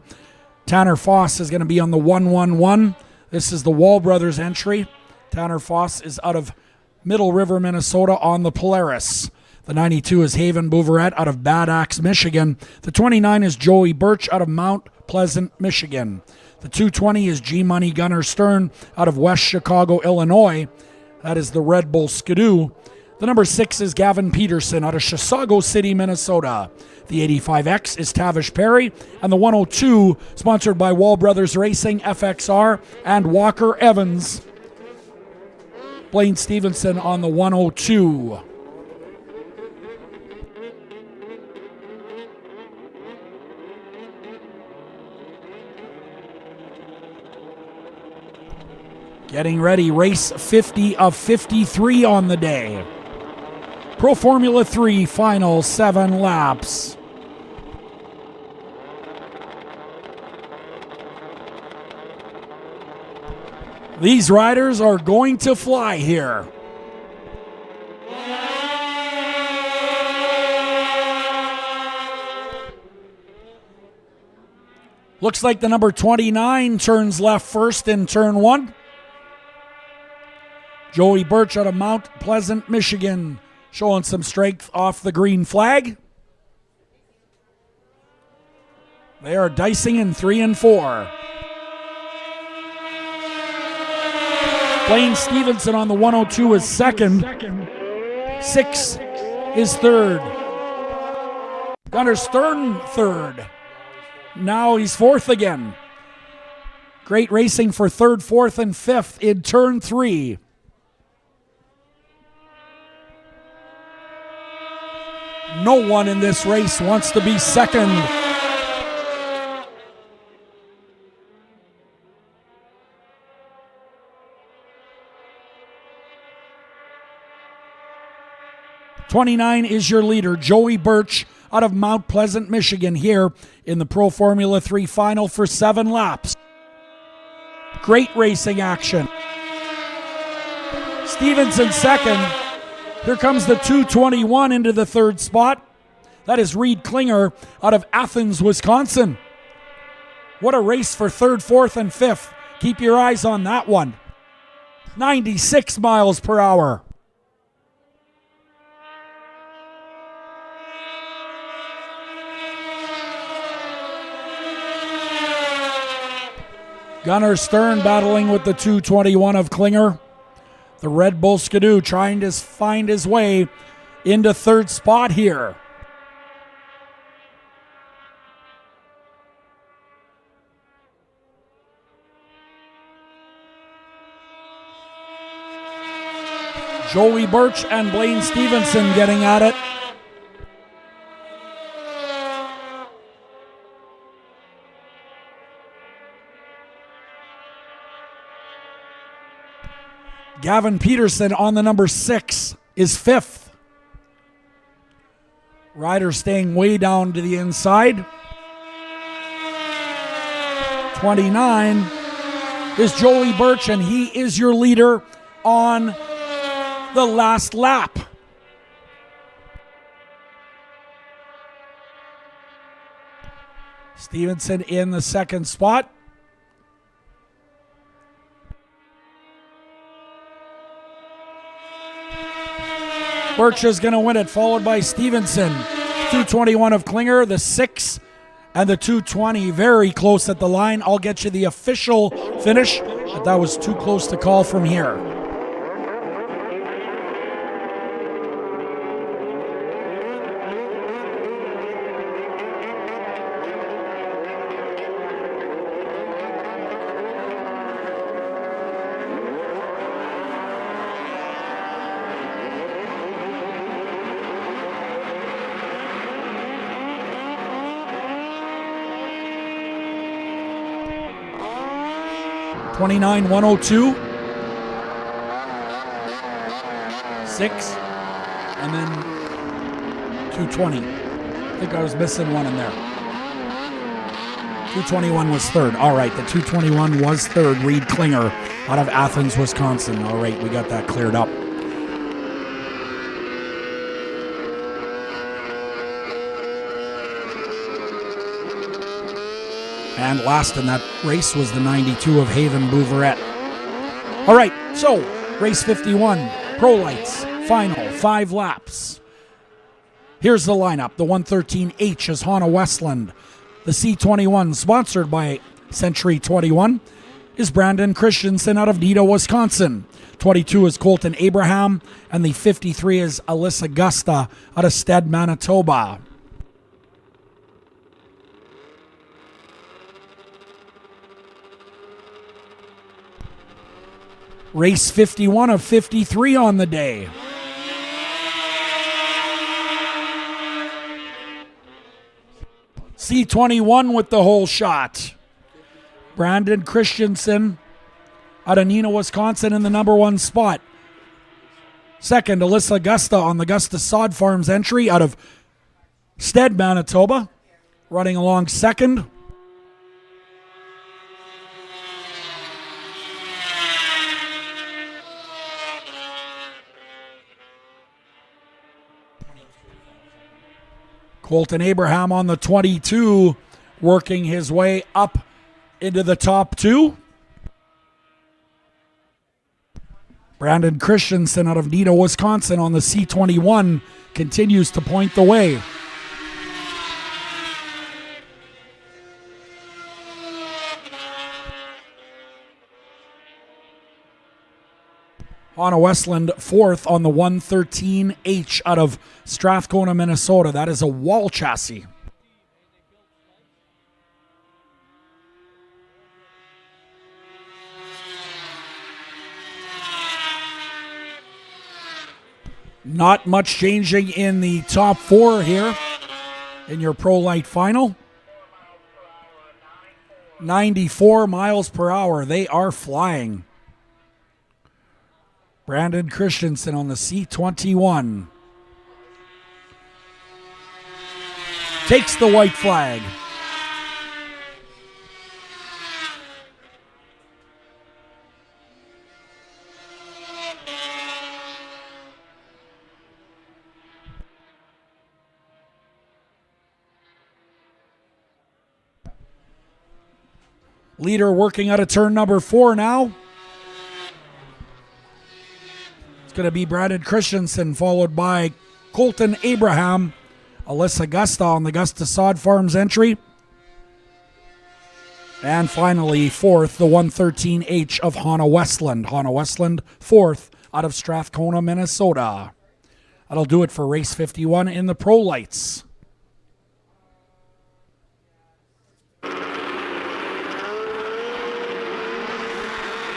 Speaker 1: Tanner Foss is going to be on the 111. This is the Wall Brothers entry. Tanner Foss is out of Middle River, Minnesota on the Polaris. The 92 is Haven Bouveret out of Bad Axe, Michigan. The 29 is Joey Birch out of Mount Pleasant, Michigan. The 220 is G-Money Gunnar Stern out of West Chicago, Illinois. That is the Red Bull Skidoo. The number 6 is Gavin Peterson out of Chisago City, Minnesota. The 85X is Tavish Perry. And the 102, sponsored by Wall Brothers Racing, FXR, and Walker Evans. Blaine Stevenson on the 102. Getting ready, race 50 of 53 on the day. Pro Formula 3 final 7 laps. These riders are going to fly here. Looks like the number 29 turns left first in turn 1. Joey Birch out of Mount Pleasant, Michigan, showing some strength off the green flag. They are dicing in 3 and 4. Blaine Stevenson on the 102 is second. 6 is third. Gunnar Stern third. Now he's fourth again. Great racing for third, fourth, and fifth in turn 3. No one in this race wants to be second. '29 is your leader, Joey Birch out of Mount Pleasant, Michigan, here in the Pro Formula 3 final for 7 laps. Great racing action. Stevenson second. Here comes the 221 into the third spot. That is Reed Klinger out of Athens, Wisconsin. What a race for third, fourth, and fifth. Keep your eyes on that one. 96 miles per hour. Gunnar Stern battling with the 221 of Klinger. The Red Bull Skidoo trying to find his way into third spot here. Joey Birch and Blaine Stevenson getting at it. Gavin Peterson on the number 6 is 5th. Ryder staying way down to the inside. 29 is Joey Birch, and he is your leader on the last lap. Stevenson in the second spot. Birch is going to win it, followed by Stevenson. 221 of Klinger, the 6 and the 220 very close at the line. I'll get you the official finish, but that was too close to call from here. $29,102. 6. And then 220. I think I was missing one in there. 221 was third. All right, the 221 was third. Reed Klinger out of Athens, Wisconsin. All right, we got that cleared up. And last in that race was the 92 of Haven Bouveret. All right, so race 51, Pro Lights, final, 5 laps. Here's the lineup. The 113H is Hannah Westland. The C21, sponsored by Century 21, is Brandon Christensen out of Nita, Wisconsin. 22 is Colton Abraham, and the 53 is Alyssa Gusta out of Stead, Manitoba. Race 51 of 53 on the day. C21 with the whole shot. Brandon Christensen out of Neenah, Wisconsin in the number 1 spot. Second, Alyssa Gusta on the Gusta Sod Farms entry out of Stead, Manitoba. Running along second. Colton Abraham on the 22, working his way up into the top 2. Brandon Christensen out of Neenah, Wisconsin on the C21 continues to point the way. Hannah Westland 4th on the 113H out of Strathcona, Minnesota. That is a wall chassis. Not much changing in the top 4 here in your Pro Light final. 94 miles per hour. They are flying. Brandon Christensen on the C21. Takes the white flag. Leader working out of turn number 4 now. It's going to be Brandon Christensen, followed by Colton Abraham. Alyssa Gusta on the Gusta Sod Farms entry. And finally, fourth, the 113H of Hannah Westland. Hannah Westland, fourth out of Strathcona, Minnesota. That'll do it for race 51 in the Pro Lights.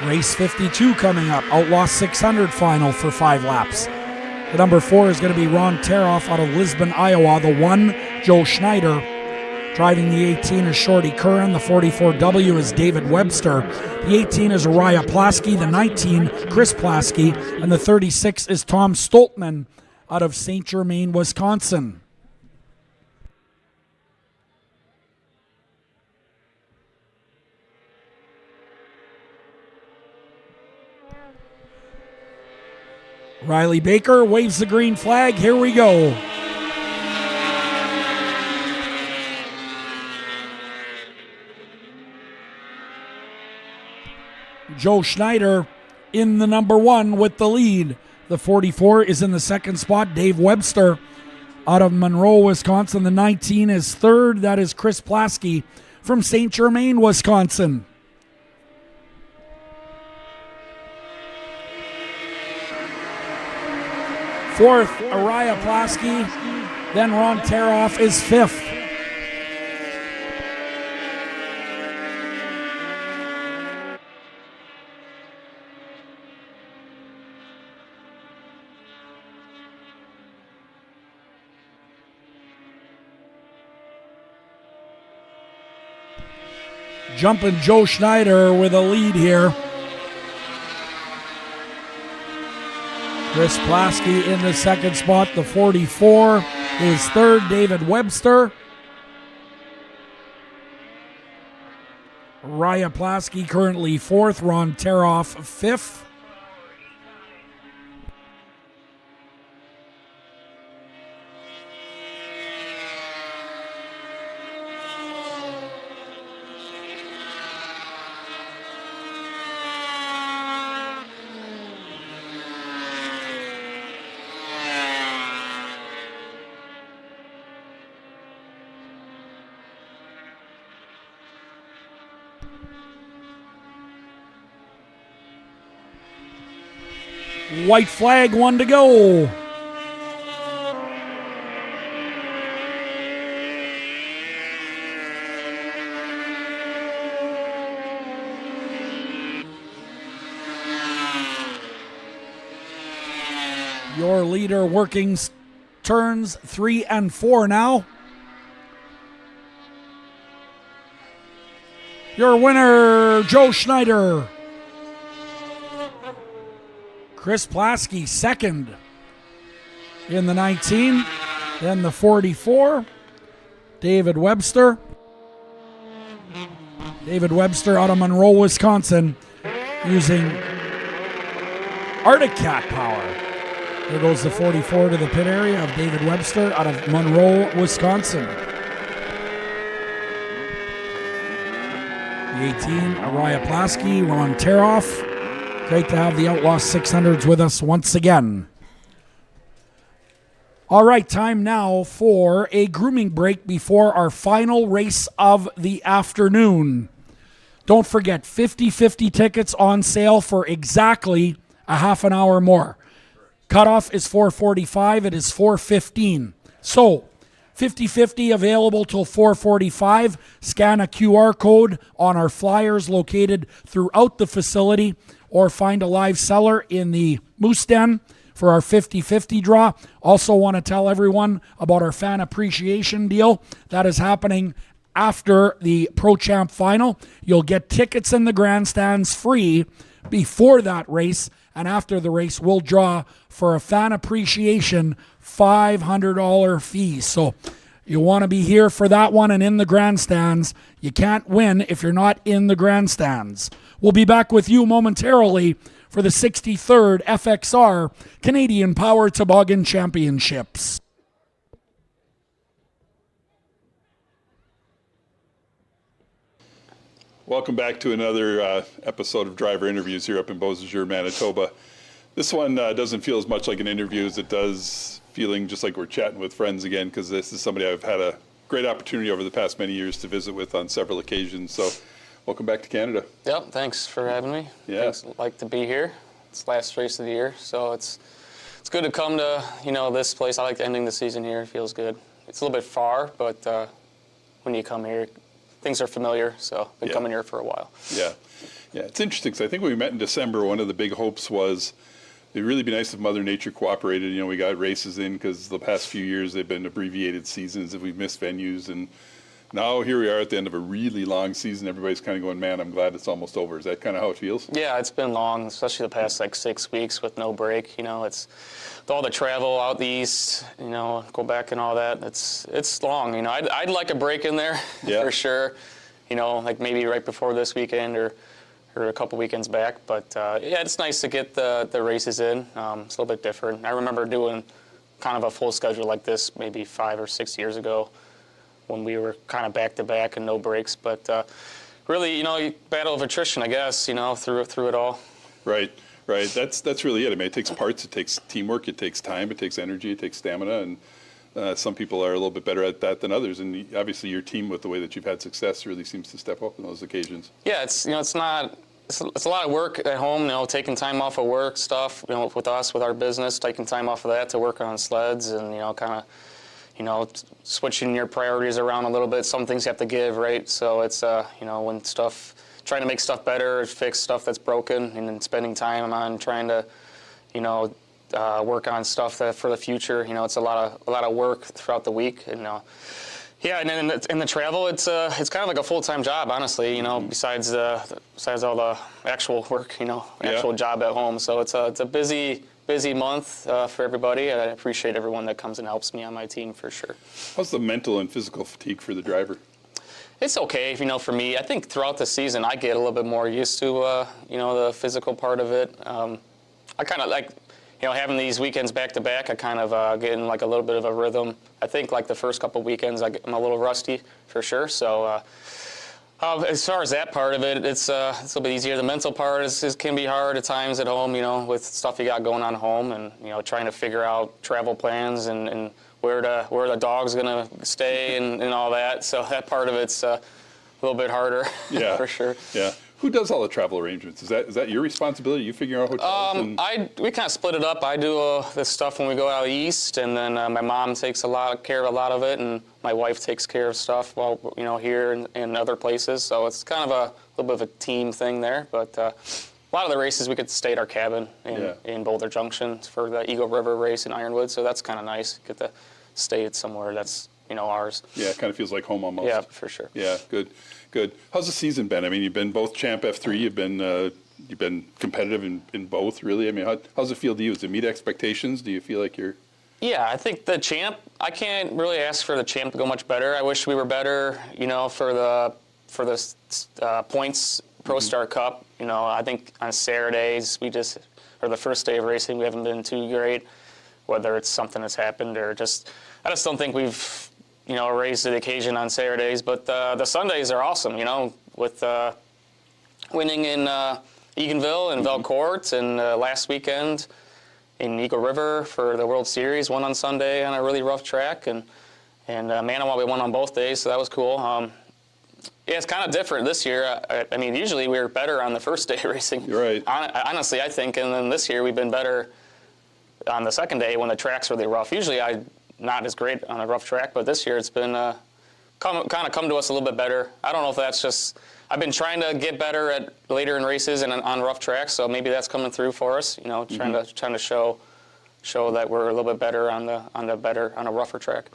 Speaker 1: Race 52 coming up. Outlaw 600 final for 5 laps. The number 4 is going to be Ron Teroff out of Lisbon, Iowa. The 1, Joe Schneider. Driving the 18 is Shorty Curran. The 44W is David Webster. The 18 is Araya Plasky. The 19, Chris Plasky. And the 36 is Tom Stoltman out of St. Germain, Wisconsin. Riley Baker waves the green flag. Here we go. Joe Schneider in the number 1 with the lead. The 44 is in the second spot. Dave Webster out of Monroe, Wisconsin. The 19 is third. That is Chris Plasky from St. Germain, Wisconsin. Fourth, Araya Plasky. Then Ron Teroff is fifth. Jumping Joe Schneider with a lead here. Chris Plasky in the second spot. The 44 is third. David Webster. Raya Plasky currently fourth. Ron Teroff fifth. White flag, 1 to go. Your leader working turns 3 and 4 now. Your winner, Joe Schneider. Chris Plasky second in the 19. Then the 44, David Webster. David Webster out of Monroe, Wisconsin, using Arctic Cat power. There goes the 44 to the pit area of David Webster out of Monroe, Wisconsin. The 18, Araya Plasky, Ron Teroff. Great to have the Outlaw 600s with us once again. All right, time now for a grooming break before our final race of the afternoon. Don't forget, 50-50 tickets on sale for exactly a half an hour more. Cutoff is 4:45. It is 4:15. So, 50-50 available till 4:45. Scan a QR code on our flyers located throughout the facility, or find a live seller in the Moose Den for our 50-50 draw. Also want to tell everyone about our fan appreciation deal. That is happening after the Pro Champ final. You'll get tickets in the grandstands free before that race, and after the race, we'll draw for a fan appreciation $500 fee. So you want to be here for that one and in the grandstands. You can't win if you're not in the grandstands. We'll be back with you momentarily for the 63rd FXR Canadian Power Toboggan Championships.
Speaker 10: Welcome back to another episode of Driver Interviews here up in Beausejour, Manitoba. This one doesn't feel as much like an interview as it does feeling just like we're chatting with friends again, because this is somebody I've had a great opportunity over the past many years to visit with on several occasions. So welcome back to Canada.
Speaker 5: Yep, thanks for having me.
Speaker 10: Yeah.
Speaker 5: Thanks, like to be here. It's the last race of the year, so it's good to come to, this place. I like ending the season here. It feels good. It's a little bit far, but when you come here, things are familiar, so I've been coming here for a while.
Speaker 10: Yeah. Yeah, it's interesting because I think when we met in December, one of the big hopes was it'd really be nice if Mother Nature cooperated. We got races in because the past few years they've been abbreviated seasons if we've missed venues. And now here we are at the end of a really long season. Everybody's kind of going, man, I'm glad it's almost over. Is that kind of how it feels?
Speaker 5: Yeah, it's been long, especially the past 6 weeks with no break. It's all the travel out the east, go back and all that. It's long. I'd like a break in there for sure. Like maybe right before this weekend or a couple weekends back. But yeah, it's nice to get the races in. It's a little bit different. I remember doing kind of a full schedule like this maybe 5 or 6 years ago when we were kind of back to back and no breaks. But really, battle of attrition, I guess, through it all.
Speaker 10: Right. That's really it. I mean, it takes parts, it takes teamwork, it takes time, it takes energy, it takes stamina, and some people are a little bit better at that than others. And obviously, your team, with the way that you've had success, really seems to step up on those occasions.
Speaker 5: Yeah, it's a lot of work at home. Taking time off of work stuff. With us, with our business, taking time off of that to work on sleds, and kind of, switching your priorities around a little bit. Some things you have to give, right? So it's when trying to make stuff better, fix stuff that's broken, and then spending time on trying to, work on stuff that for the future. It's a lot of work throughout the week, and yeah, and then in the travel, it's kind of like a full-time job, honestly. Besides all the actual work, actual job at home. So it's a busy month for everybody. I appreciate everyone that comes and helps me on my team for sure.
Speaker 10: How's the mental and physical fatigue for the driver?
Speaker 5: It's okay, for me. I think throughout the season, I get a little bit more used to, the physical part of it. I kind of like, having these weekends back to back, I kind of get in like a little bit of a rhythm. I think like the first couple weekends, I'm a little rusty for sure. So as far as that part of it, it's a little bit easier. The mental part can be hard at times at home, with stuff you got going on at home, and trying to figure out travel plans and where the dog's gonna stay and all that. So that part of it's a little bit harder, for sure.
Speaker 10: Yeah. Who does all the travel arrangements? Is that your responsibility? You figure out hotels?
Speaker 5: We kind of split it up. I do this stuff when we go out east, and then my mom takes a lot of care of a lot of it, and my wife takes care of stuff while here and other places. So it's kind of a little bit of a team thing there. But a lot of the races we could stay at our cabin in Boulder Junction for the Eagle River race in Ironwood. So that's kind of nice. Get to stay at somewhere that's ours.
Speaker 10: Yeah, it kind of feels like home almost.
Speaker 5: Yeah, for sure.
Speaker 10: Yeah, good. How's the season been? I mean, you've been both Champ F3. You've been competitive in both, really. I mean, how's it feel to you? Does it meet expectations? Do you feel like you're?
Speaker 5: Yeah, I think the Champ. I can't really ask for the Champ to go much better. I wish we were better, for the points Pro Star Cup. I think on Saturdays or the first day of racing, we haven't been too great. Whether it's something that's happened or I just don't think we've raised to the occasion on Saturdays, but the Sundays are awesome, with winning in Eganville and Valcourt, and last weekend in Eagle River for the World Series, won on Sunday on a really rough track, and Manitoba we won on both days, so that was cool. Yeah, it's kind of different this year. I mean, usually we were better on the first day of racing.
Speaker 10: You're right.
Speaker 5: Honestly, I think, and then this year we've been better on the second day when the track's really rough. Usually not as great on a rough track, but this year it's been come to us a little bit better. I don't know if that's just I've been trying to get better later in races and on rough tracks, so maybe that's coming through for us. Trying to show that we're a little bit better on a rougher track.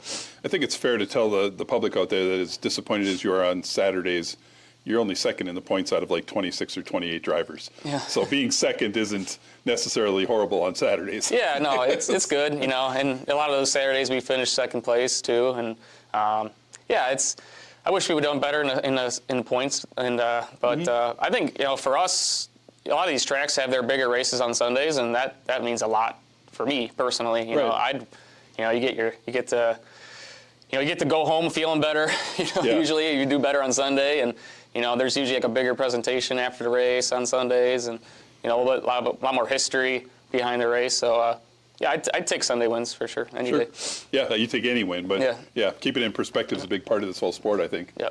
Speaker 10: I think it's fair to tell the public out there that as disappointed as you are on Saturdays, you're only second in the points out of like 26 or 28 drivers.
Speaker 5: Yeah.
Speaker 10: So being second isn't necessarily horrible on Saturdays.
Speaker 5: Yeah, no, it's good, and a lot of those Saturdays we finished second place too, and I wish we would have done better in the points, and but I think for us, a lot of these tracks have their bigger races on Sundays, and that means a lot for me personally. You get to go home feeling better. Usually you do better on Sunday, and there's usually like a bigger presentation after the race on Sundays, and a lot more history behind the race. So Yeah, I'd take Sunday wins for sure, any day.
Speaker 10: Yeah, you take any win, but yeah, keep it in perspective is a big part of this whole sport, I think.
Speaker 5: Yeah.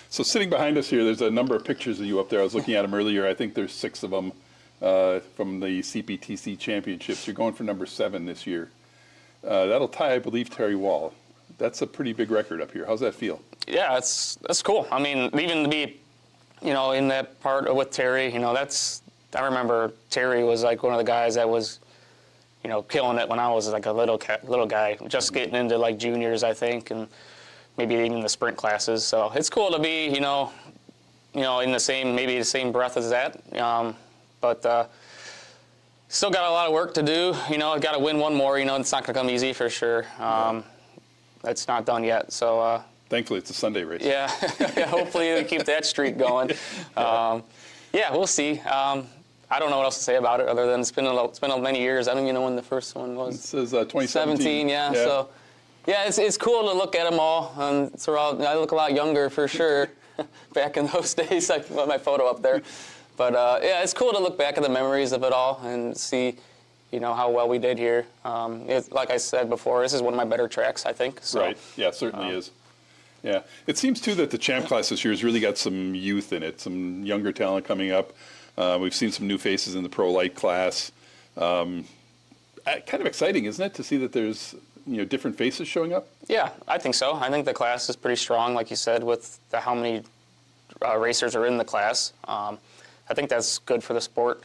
Speaker 10: So sitting behind us here, there's a number of pictures of you up there. I was looking at them earlier. I think there's 6 of them from the CPTC championships. You're going for number 7 this year. That'll tie, I believe, Terry Wall. That's a pretty big record up here. How's that feel?
Speaker 5: Yeah, that's cool. I mean, even to be, in that part with Terry, I remember Terry was like one of the guys that was, killing it when I was like a little guy, just getting into like juniors, I think, and maybe even the sprint classes. So it's cool to be, in the same breath as that. But still got a lot of work to do. I've got to win one more. It's not going to come easy for sure. It's not done yet. So
Speaker 10: thankfully, it's a Sunday race.
Speaker 5: Yeah, hopefully we keep that streak going. Yeah, we'll see. I don't know what else to say about it other than it's been many years. I don't even know when the first one was.
Speaker 10: It says 2017.
Speaker 5: Yeah. So, yeah, it's cool to look at them all. And I look a lot younger for sure. Back in those days, I put my photo up there. But yeah, it's cool to look back at the memories of it all and see, how well we did here. Like I said before, this is one of my better tracks, I think. So,
Speaker 10: right. Yeah, it certainly is. Yeah. It seems too that the champ class this year has really got some youth in it, some younger talent coming up. We've seen some new faces in the pro light class. Kind of exciting, isn't it, to see that there's different faces showing up? Yeah, I think so. I think the class is pretty strong, like you said, with how many racers are in the class. I think that's good for the sport.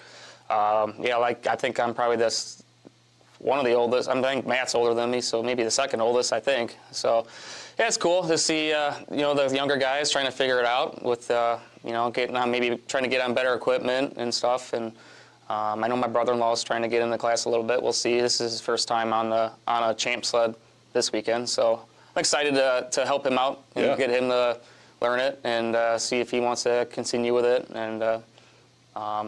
Speaker 10: I think I'm probably one of the oldest. I think Matt's older than me, so maybe the second oldest, I think. So, yeah, it's cool to see the younger guys trying to figure it out with getting on, maybe trying to get on better equipment and stuff. And I know my brother-in-law is trying to get in the class a little bit. We'll see. This is his first time on a champ sled this weekend, so I'm excited to help him out and get him to learn it and see if he wants to continue with it. And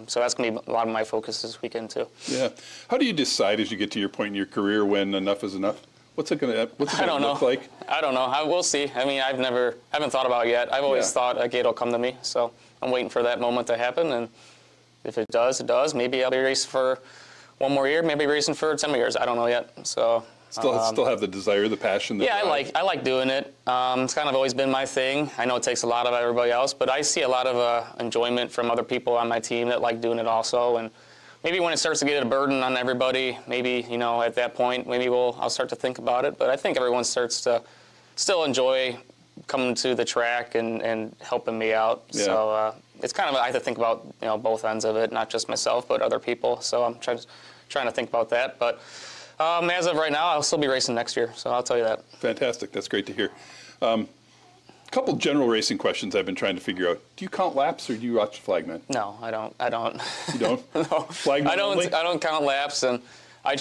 Speaker 10: so that's going to be a lot of my focus this weekend too. Yeah. How do you decide as you get to your point in your career when enough is enough? What's it going to look like? I don't know. We'll see. I mean, haven't thought about it yet. I've always thought it'll come to me. So I'm waiting for that moment to happen. And if it does, it does. Maybe I'll be racing for one more year. Maybe racing for 10 more years. I don't know yet. So still have the desire, the passion. I like doing it. It's kind of always been my thing. I know it takes a lot of everybody else, but I see a lot of enjoyment from other people on my team that like doing it also. And maybe when it starts to get a burden on everybody, maybe, at that point, maybe I'll start to think about it. But I think everyone starts to still enjoy coming to the track and helping me out. Yeah. So it's kind of, I have to think about, both ends of it, not just myself, but other people. So I'm trying to think about that. But as of right now, I'll still be racing next year. So I'll tell you that. Fantastic. That's great to hear. Couple general racing questions I've been trying to figure out. Do you count laps or do you watch Flagman? No, I don't. You don't? No. Flagman I don't count laps, and I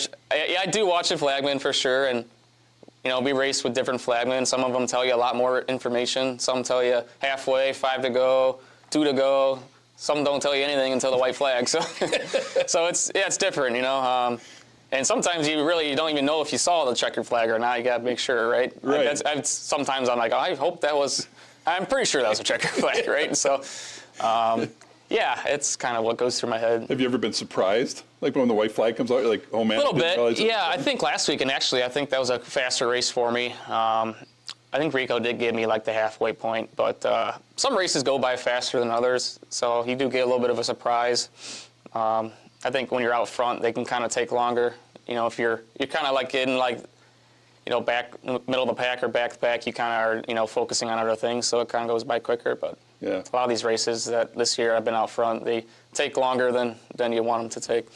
Speaker 10: do watch the Flagman for sure, and we race with different Flagmen. Some of them tell you a lot more information. Some tell you halfway, 5 to go, 2 to go. Some don't tell you anything until the white flag. So, so it's different, And sometimes you don't even know if you saw the checkered flag or not. You got to make sure, right? Right. Sometimes I'm like, I hope that was. I'm pretty sure that was a checkered flag, right? And so, yeah, it's kind of what goes through my head. Have you ever been surprised, like when the white flag comes out, you're like, oh man? A little bit. Yeah, I think last week, and actually, I think that was a faster race for me. I think Rico did give me like the halfway point, but some races go by faster than others, so you do get a little bit of a surprise. I think when you're out front, they can kind of take longer. If you're kind of like getting like, back middle of the pack or back to back, you kind of are, focusing on other things, so it kind of goes by quicker. But yeah, a lot of these races that this year I've been out front, they take longer than you want them to take.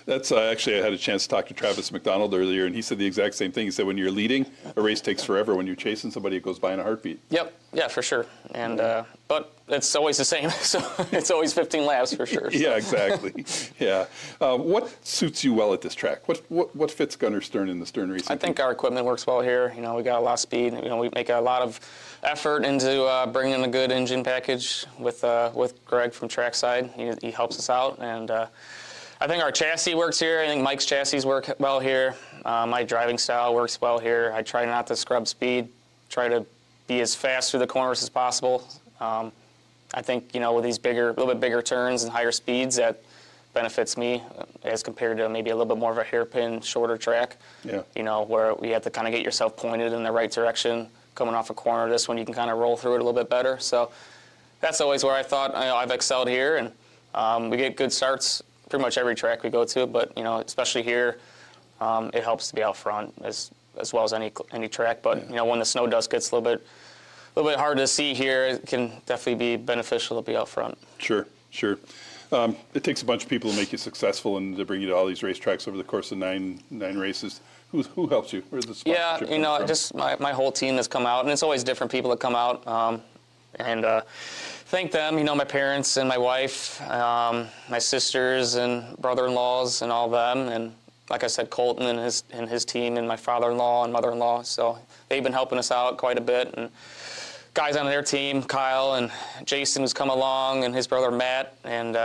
Speaker 10: That's actually, I had a chance to talk to Travis McDonald earlier, and he said the exact same thing. He said when you're leading, a race takes forever. When you're chasing somebody, it goes by in a heartbeat. Yep, yeah, for sure. And but it's always the same, so it's always 15 laps for sure. So. Yeah, exactly. Yeah. What suits you well at this track? What fits Gunnar Stern in the Stern racing? I think our equipment works well here. We got a lot of speed. We make a lot of effort into bringing a good engine package with Greg from Trackside. He helps us out, and I think our chassis works here. I think Mike's chassis work well here. My driving style works well here. I try not to scrub speed, try to be as fast through the corners as possible. I think, with these a little bit bigger turns and higher speeds, that
Speaker 5: benefits me as compared to maybe a little bit more of a hairpin, shorter track.
Speaker 10: Yeah.
Speaker 5: You know, where you have to kind of get yourself pointed in the right direction coming off a corner. This one you can kind of roll through it a little bit better. So that's always where I thought I've excelled here, and we get good starts pretty much every track we go to. But you know, especially here, it helps to be out front as well as any track. But you know, when the snow dust gets a little bit hard to see here, it can definitely be beneficial to be out front.
Speaker 10: Sure. It takes a bunch of people to make you successful and to bring you to all these racetracks over the course of nine races. Who helps you? Where's the sponsorship
Speaker 5: you know,
Speaker 10: come from?
Speaker 5: just my whole team has come out, and it's always different people that come out. And thank them, you know, my parents and my wife, my sisters and brother-in-laws and all them, and like I said, Colton and his team, and my father-in-law and mother-in-law. So they've been helping us out quite a bit. And guys on their team, Kyle and Jason, who's come along, and his brother Matt, and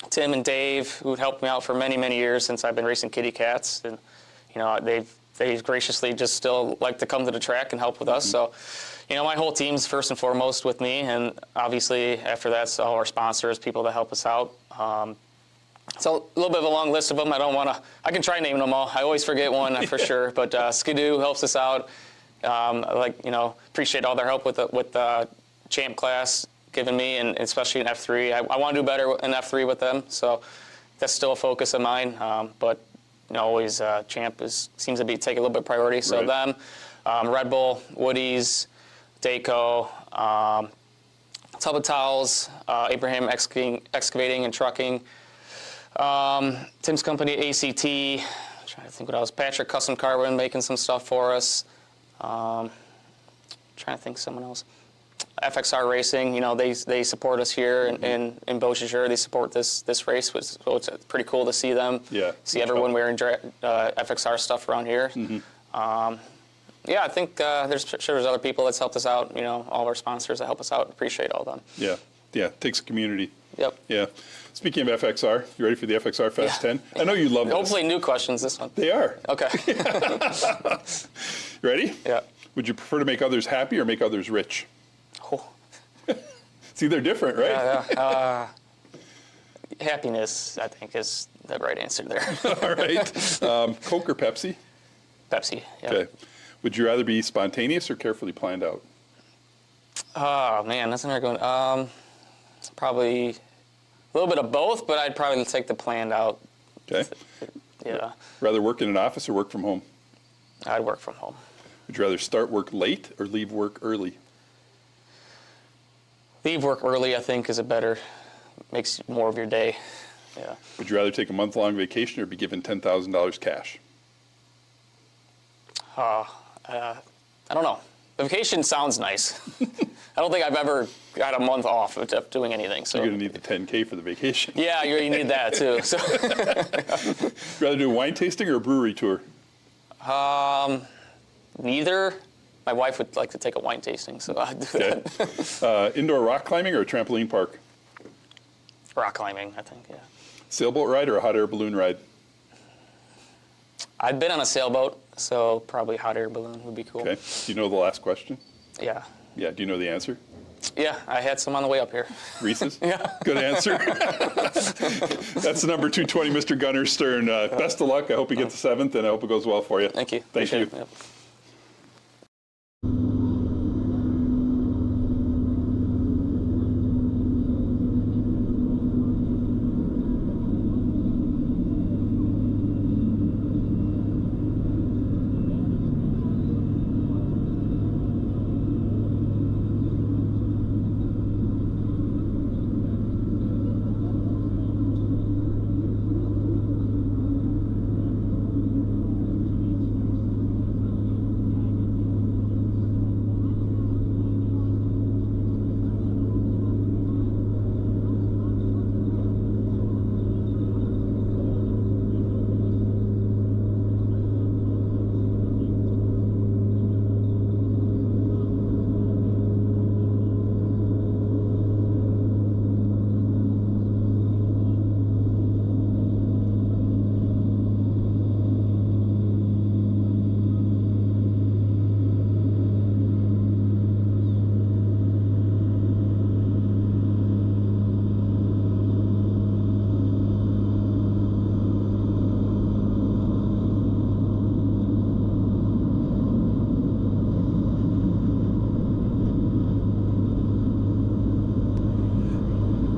Speaker 5: Tim and Dave, who helped me out for many, many years since I've been racing kitty cats. And you know, they've graciously just still like to come to the track and help with us. So, you know, my whole team's first and foremost with me, and obviously after that's all our sponsors, people that help us out. So a little bit of a long list of them. I can try naming them all. I always forget one for sure, but Skidoo helps us out. Appreciate all their help with the champ class given me, and especially in F3. I want to do better in F3 with them, so that's still a focus of mine. But you know, always champ seems to be taking a little bit of priority. So them, Red Bull, Woody's, Dayco, Tub of Towels, Abraham Excavating and Trucking, Tim's company, ACT. I'm trying to think what else. Patrick Custom Carbon making some stuff for us. Trying to think someone else. FXR Racing, you know, they support us here in Beausejour. They support this race, so it's pretty cool to see them.
Speaker 10: Yeah.
Speaker 5: See everyone wearing FXR stuff around here. I think there's other people that's helped us out. You know, all of our sponsors that help us out. Appreciate all of them.
Speaker 10: Yeah. It takes a community.
Speaker 5: Yep.
Speaker 10: Yeah. Speaking of FXR, you ready for the FXR Fest 10? I know you love this.
Speaker 5: Hopefully new questions this one.
Speaker 10: They are.
Speaker 5: Okay.
Speaker 10: Ready?
Speaker 5: Yeah.
Speaker 10: Would you prefer to make others happy or make others rich?
Speaker 5: Oh.
Speaker 10: See, they're different, right?
Speaker 5: Yeah. Happiness, I think, is the right answer there.
Speaker 10: All right. Coke or Pepsi?
Speaker 5: Pepsi, yeah.
Speaker 10: Okay. Would you rather be spontaneous or carefully planned out?
Speaker 5: Oh, man, that's another good one. Probably a little bit of both, but I'd probably take the planned out.
Speaker 10: Okay.
Speaker 5: Yeah.
Speaker 10: Rather work in an office or work from home?
Speaker 5: I'd work from home.
Speaker 10: Would you rather start work late or leave work early?
Speaker 5: Leave work early, I think, makes more of your day. Yeah.
Speaker 10: Would you rather take a month-long vacation or be given $10,000 cash?
Speaker 5: I don't know. Vacation sounds nice. I don't think I've ever got a month off of doing anything. So
Speaker 10: you're going to need the $10K for the vacation.
Speaker 5: Yeah, you need that too. So.
Speaker 10: Would you rather do a wine tasting or a brewery tour?
Speaker 5: Neither. My wife would like to take a wine tasting, so I'd do that.
Speaker 10: Indoor rock climbing or a trampoline park?
Speaker 5: Rock climbing, I think, yeah.
Speaker 10: Sailboat ride or a hot air balloon ride?
Speaker 5: I've been on a sailboat, so probably hot air balloon would be cool.
Speaker 10: Okay. Do you know the last question?
Speaker 5: Yeah.
Speaker 10: Yeah. Do you know the answer?
Speaker 5: Yeah, I had some on the way up here.
Speaker 10: Reese's?
Speaker 5: Yeah.
Speaker 10: Good answer. That's the number 220, Mr. Gunnar Stern. Best of luck. I hope you get the 7th, and I hope it goes well for you.
Speaker 5: Thank you.
Speaker 10: Thank you.
Speaker 5: Yep.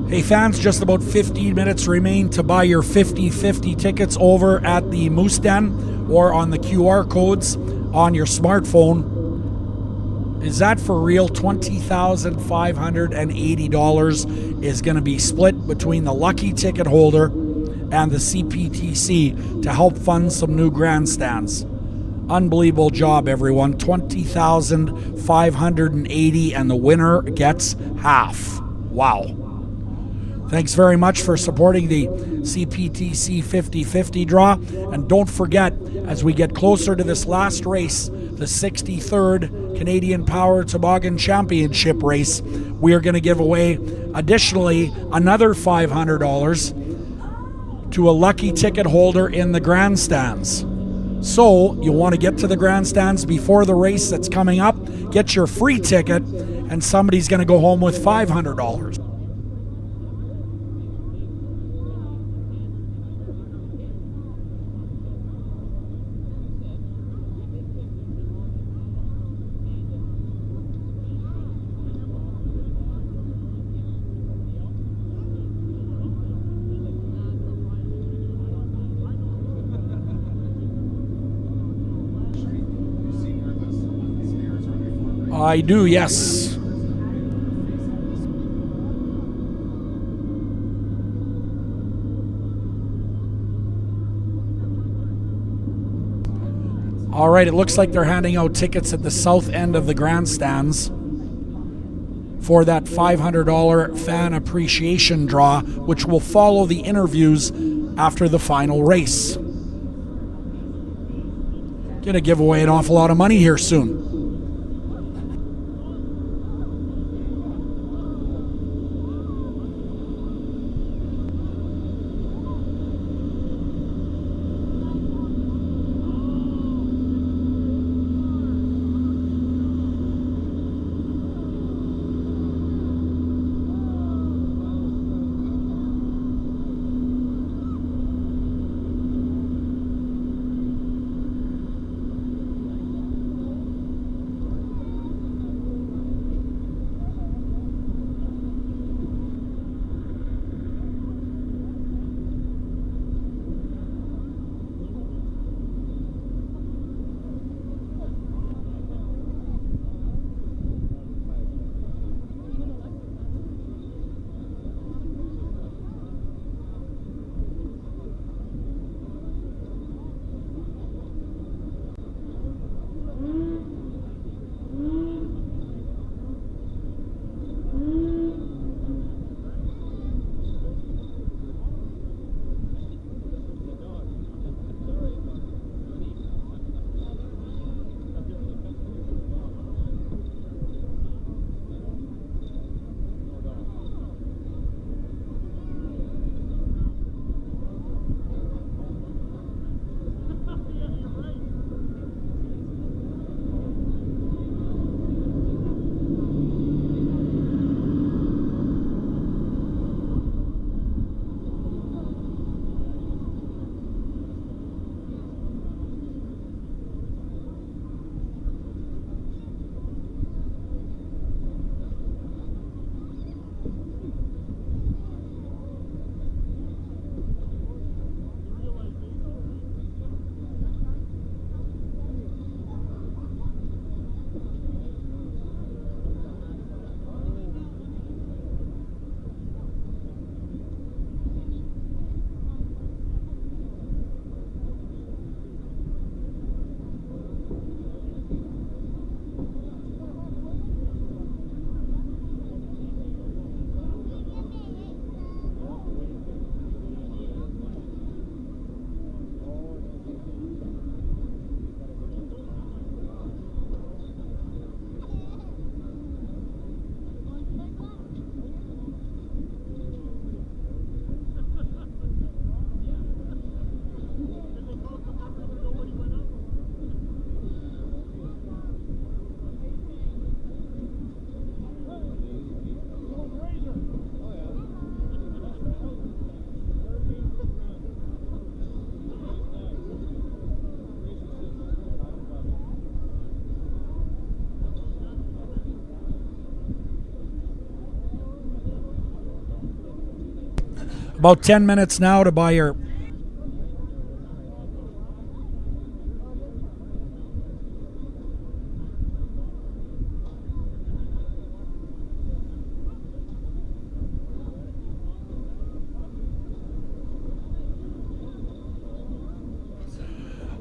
Speaker 1: Hey fans, just about 15 minutes remain to buy your 50/50 tickets over at the Moose Den or on the QR codes on your smartphone. Is that for real? $20,580 is going to be split between the lucky ticket holder and the CPTC to help fund some new grandstands. Unbelievable job, everyone. $20,580 and the winner gets half. Wow. Thanks very much for supporting the CPTC 50/50 draw. And don't forget, as we get closer to this last race, the 63rd Canadian Power Toboggan Championship race, we are going to give away additionally another $500 to a lucky ticket holder in the grandstands. So you want to get to the grandstands before the race that's coming up, get your free ticket, and somebody's going to go home with $500. I do, yes. All right, it looks like they're handing out tickets at the south end of the grandstands for that $500 fan appreciation draw, which will follow the interviews after the final race. Gonna give away an awful lot of money here soon. About 10 minutes now to buy your...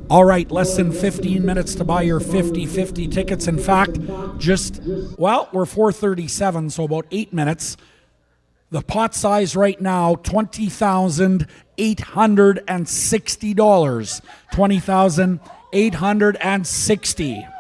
Speaker 1: All right, less than 15 minutes to buy your 50-50 tickets. In fact, we're 4:37, so about 8 minutes. The pot size right now, $20,860. $20,860.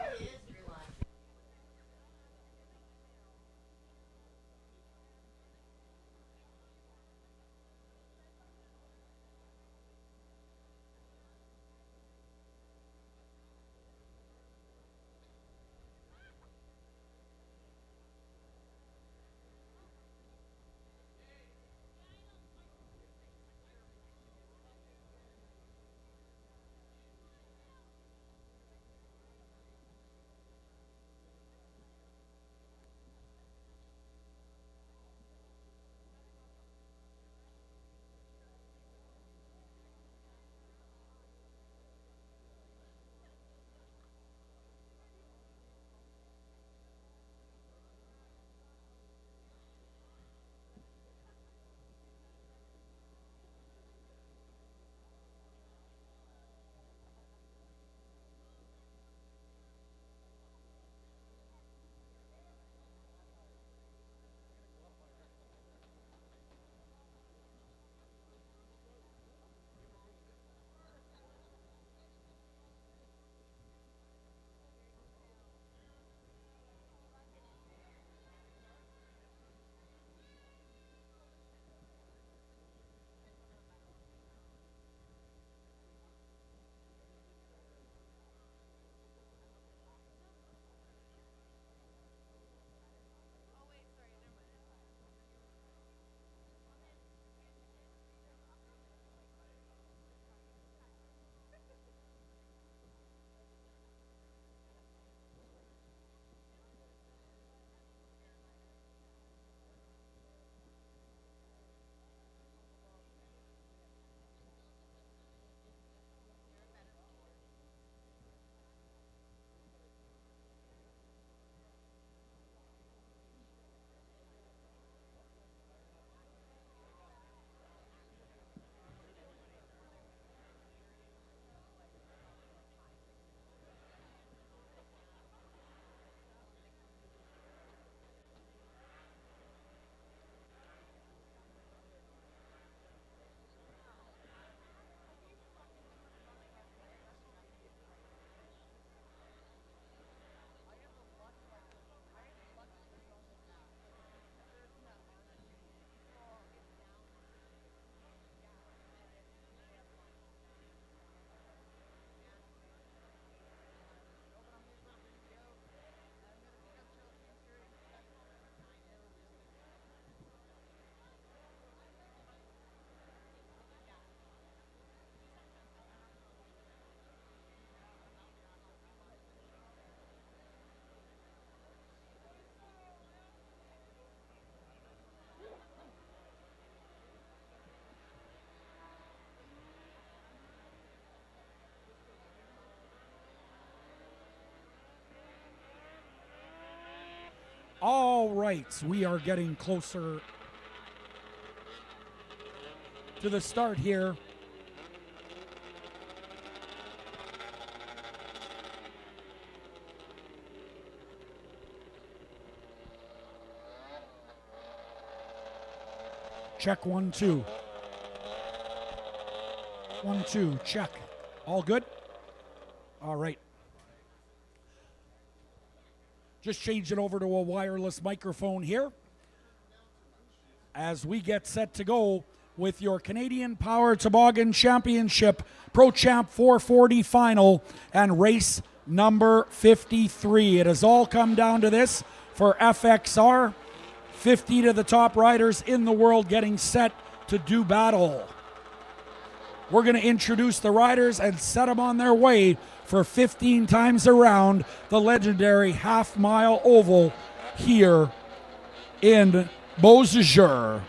Speaker 1: All right, we are getting closer to the start here. Check 1, 2. 1, 2, check. All good? All right. Just change it over to a wireless microphone here as we get set to go with your Canadian Power Toboggan Championship Pro Champ 440 final and race number 53. It has all come down to this for FXR. 50 to the top riders in the world getting set to do battle. We're going to introduce the riders and set them on their way for 15 times around the legendary half-mile oval here in Beausejour.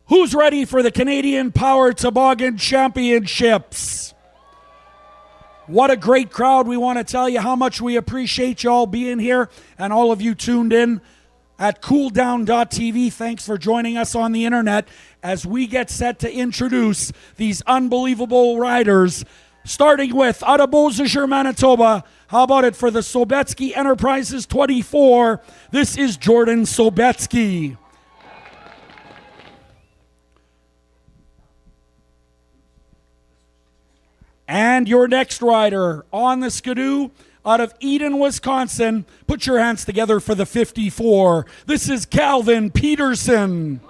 Speaker 1: Who's ready for the Canadian Power Toboggan Championships? What a great crowd. We want to tell you how much we appreciate you all being here and all of you tuned in at cooldown.tv. Thanks for joining us on the internet as we get set to introduce these unbelievable riders, starting with out of Beausejour, Manitoba. How about it for the Sobetsky Enterprises 24? This is Jordan Sobetsky. And your next rider on the Skidoo out of Eden, Wisconsin. Put your hands together for the 54. This is Calvin Peterson.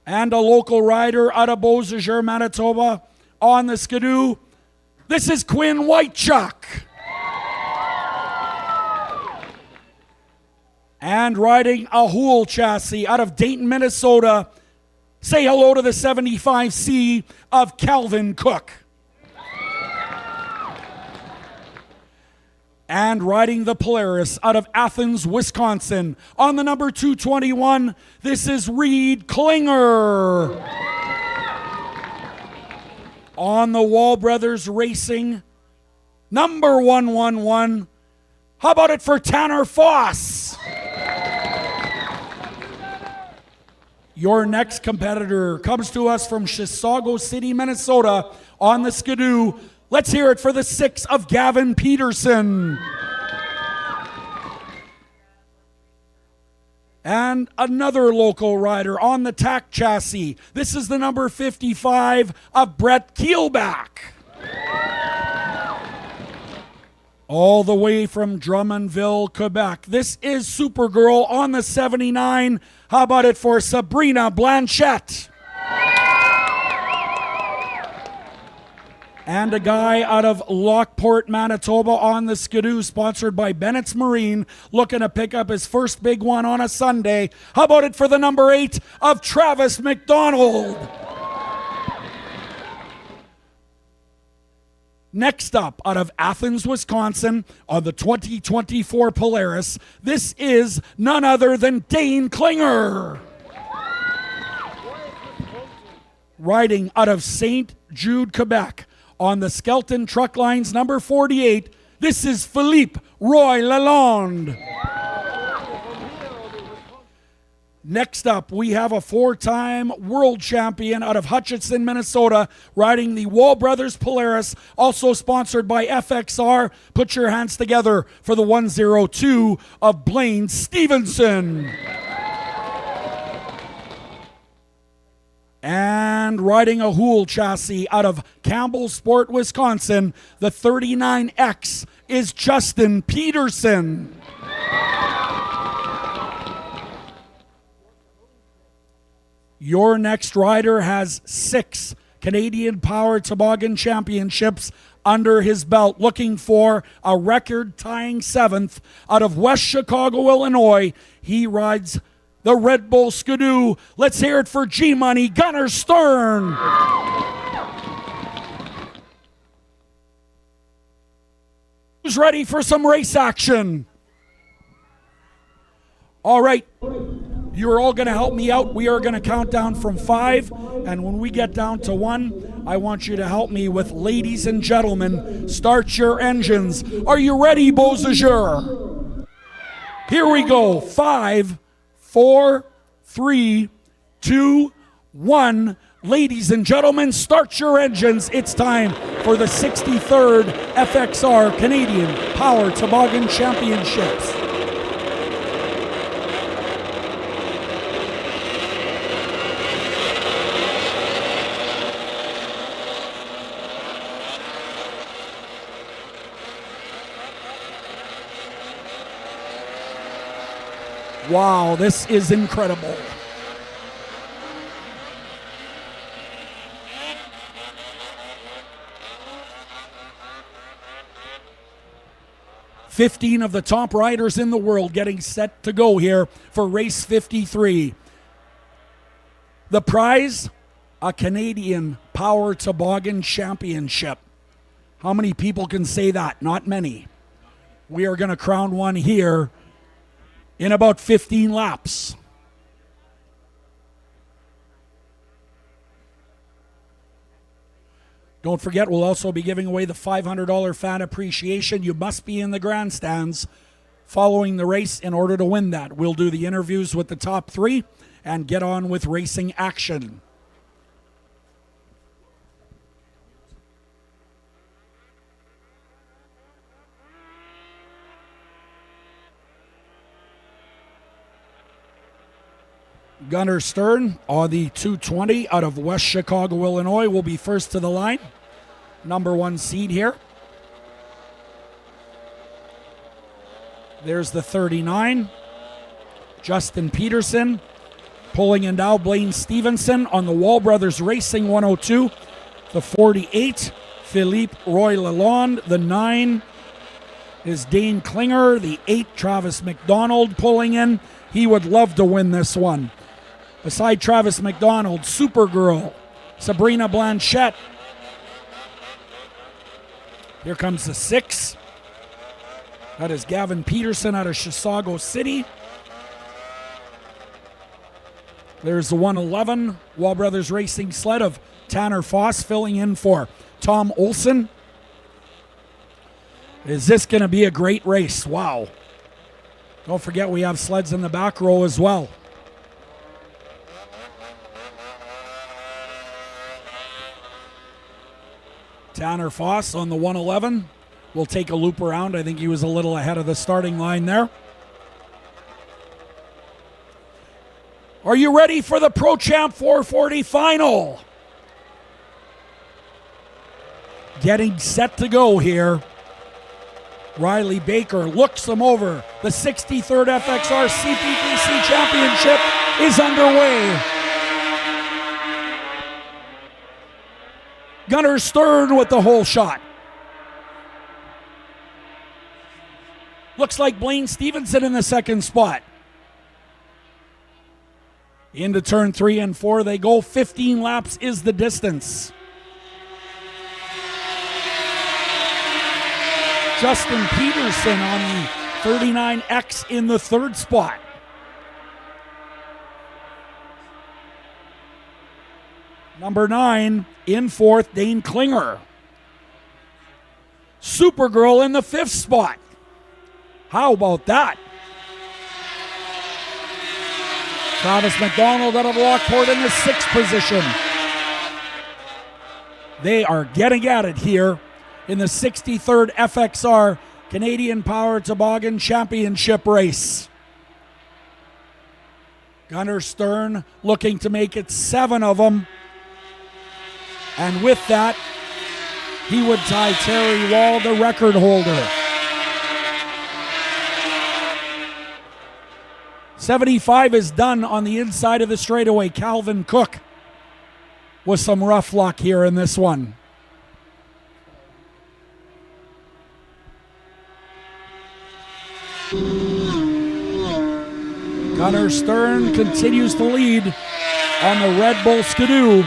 Speaker 1: And a local rider out of Beausejour, Manitoba on the Skidoo. This is Quinn Whitechuck. And riding a Hool chassis out of Dayton, Minnesota. Say hello to the 75C of Calvin Cook. And riding the Polaris out of Athens, Wisconsin. On the number 221, this is Reed Klinger. On the Wall Brothers Racing, number 111. How about it for Tanner Foss? Your next competitor comes to us from Chisago City, Minnesota on the Skidoo. Let's hear it for the 6 of Gavin Peterson. And another local rider on the TAC chassis. This is the number 55 of Brett Keelback. All the way from Drummondville, Quebec. This is Supergirl on the 79. How about it for Sabrina Blanchette? And a guy out of Lockport, Manitoba on the Skidoo, sponsored by Bennett's Marine, looking to pick up his first big one on a Sunday. How about it for the number 8 of Travis McDonald? Next up, out of Athens, Wisconsin, on the 2024 Polaris, this is none other than Dane Klinger. Riding out of St. Jude, Quebec, on the Skelton Truck Lines number 48, this is Philippe Roy Lalonde. Next up, we have a 4-time world champion out of Hutchinson, Minnesota, riding the Wall Brothers Polaris, also sponsored by FXR. Put your hands together for the 102 of Blaine Stevenson. And riding a Hool chassis out of Campbellsport, Wisconsin, the 39X is Justin Peterson. Your next rider has 6 Canadian Power Toboggan Championships under his belt, looking for a record-tying 7th out of West Chicago, Illinois. He rides the Red Bull Skidoo. Let's hear it for G-Money, Gunnar Stern. Who's ready for some race action? All right. You're all going to help me out. We are going to count down from 5, and when we get down to 1, I want you to help me with ladies and gentlemen, start your engines. Are you ready, Beausejour? Here we go. 5, 4, 3, 2, 1. Ladies and gentlemen, start your engines. It's time for the 63rd FXR Canadian Power Toboggan Championships. Wow, this is incredible. "15 of the top riders in the world getting set to go here for race 53. The prize, a Canadian Power Toboggan Championship. How many people can say that? Not many. We are going to crown one here in about 15 laps. Don't forget, we'll also be giving away the $500 fan appreciation. You must be in the grandstands following the race in order to win that. We'll do the interviews with the top 3 and get on with racing action. Gunnar Stern on the 220 out of West Chicago, Illinois, will be first to the line. Number 1 seed here. There's the 39. Justin Peterson pulling in now. Blaine Stevenson on the Wall Brothers Racing 102. The 48, Philippe Roy Lalonde. The 9 is Dane Klinger. The 8, Travis McDonald pulling in. He would love to win this one. Beside Travis McDonald, Supergirl, Sabrina Blanchette. Here comes the 6. That is Gavin Peterson out of Chisago City. There's the 111, Wall Brothers Racing sled of Tanner Foss filling in for Tom Olson. Is this going to be a great race? Wow. Don't forget we have sleds in the back row as well. Tanner Foss on the 111 will take a loop around. I think he was a little ahead of the starting line there. Are you ready for the Pro Champ 440 final? Getting set to go here. Riley Baker looks him over. The 63rd FXR CPTC Championship is underway. Gunnar Stern with the whole shot. Looks like Blaine Stevenson in the second spot. Into turn 3 and 4 they go. 15 laps is the distance. Justin Peterson on the 39X in the third spot. Number 9 in fourth, Dane Klinger. Supergirl in the 5th spot. How about that? Travis McDonald out of Lockport in the 6th position. They are getting at it here in the 63rd FXR Canadian Power Toboggan Championship race. Gunnar Stern looking to make it 7 of them. And with that, he would tie Terry Wall, the record holder. 75 is done on the inside of the straightaway. Calvin Cook with some rough luck here in this one. Gunnar Stern continues to lead on the Red Bull Skidoo.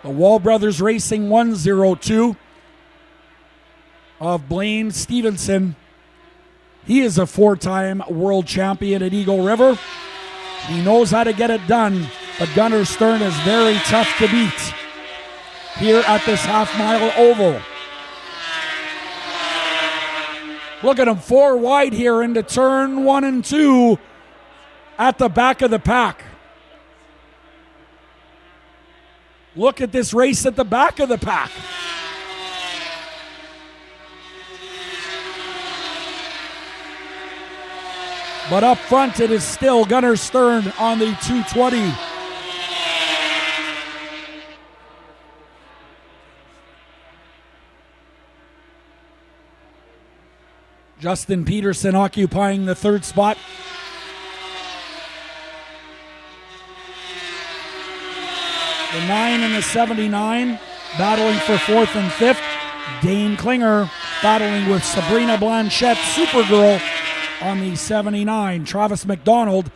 Speaker 1: The Wall Brothers Racing 102 of Blaine Stevenson. He is a 4-time world champion at Eagle River. He knows how to get it done, but Gunnar Stern is very tough to beat here at this half-mile oval. Look at him, 4 wide here into turn 1 and 2 at the back of the pack. Look at this race at the back of the pack. But up front, it is still Gunnar Stern on the 220. Justin Peterson occupying the 3rd spot. The 9 and the 79 battling for 4th and 5th. Dane Klinger battling with Sabrina Blanchette, Supergirl, on the 79. Travis McDonald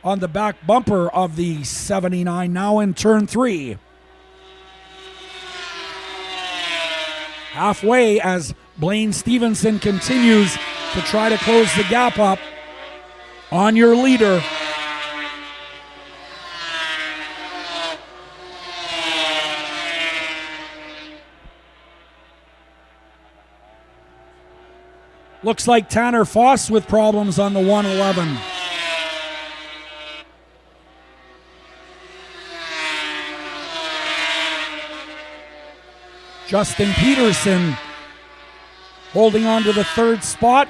Speaker 1: on the back bumper of the 79, now in turn 3. Halfway as Blaine Stevenson continues to try to close the gap up on your leader. Looks like Tanner Foss with problems on the 111. Justin Peterson holding on to the third spot.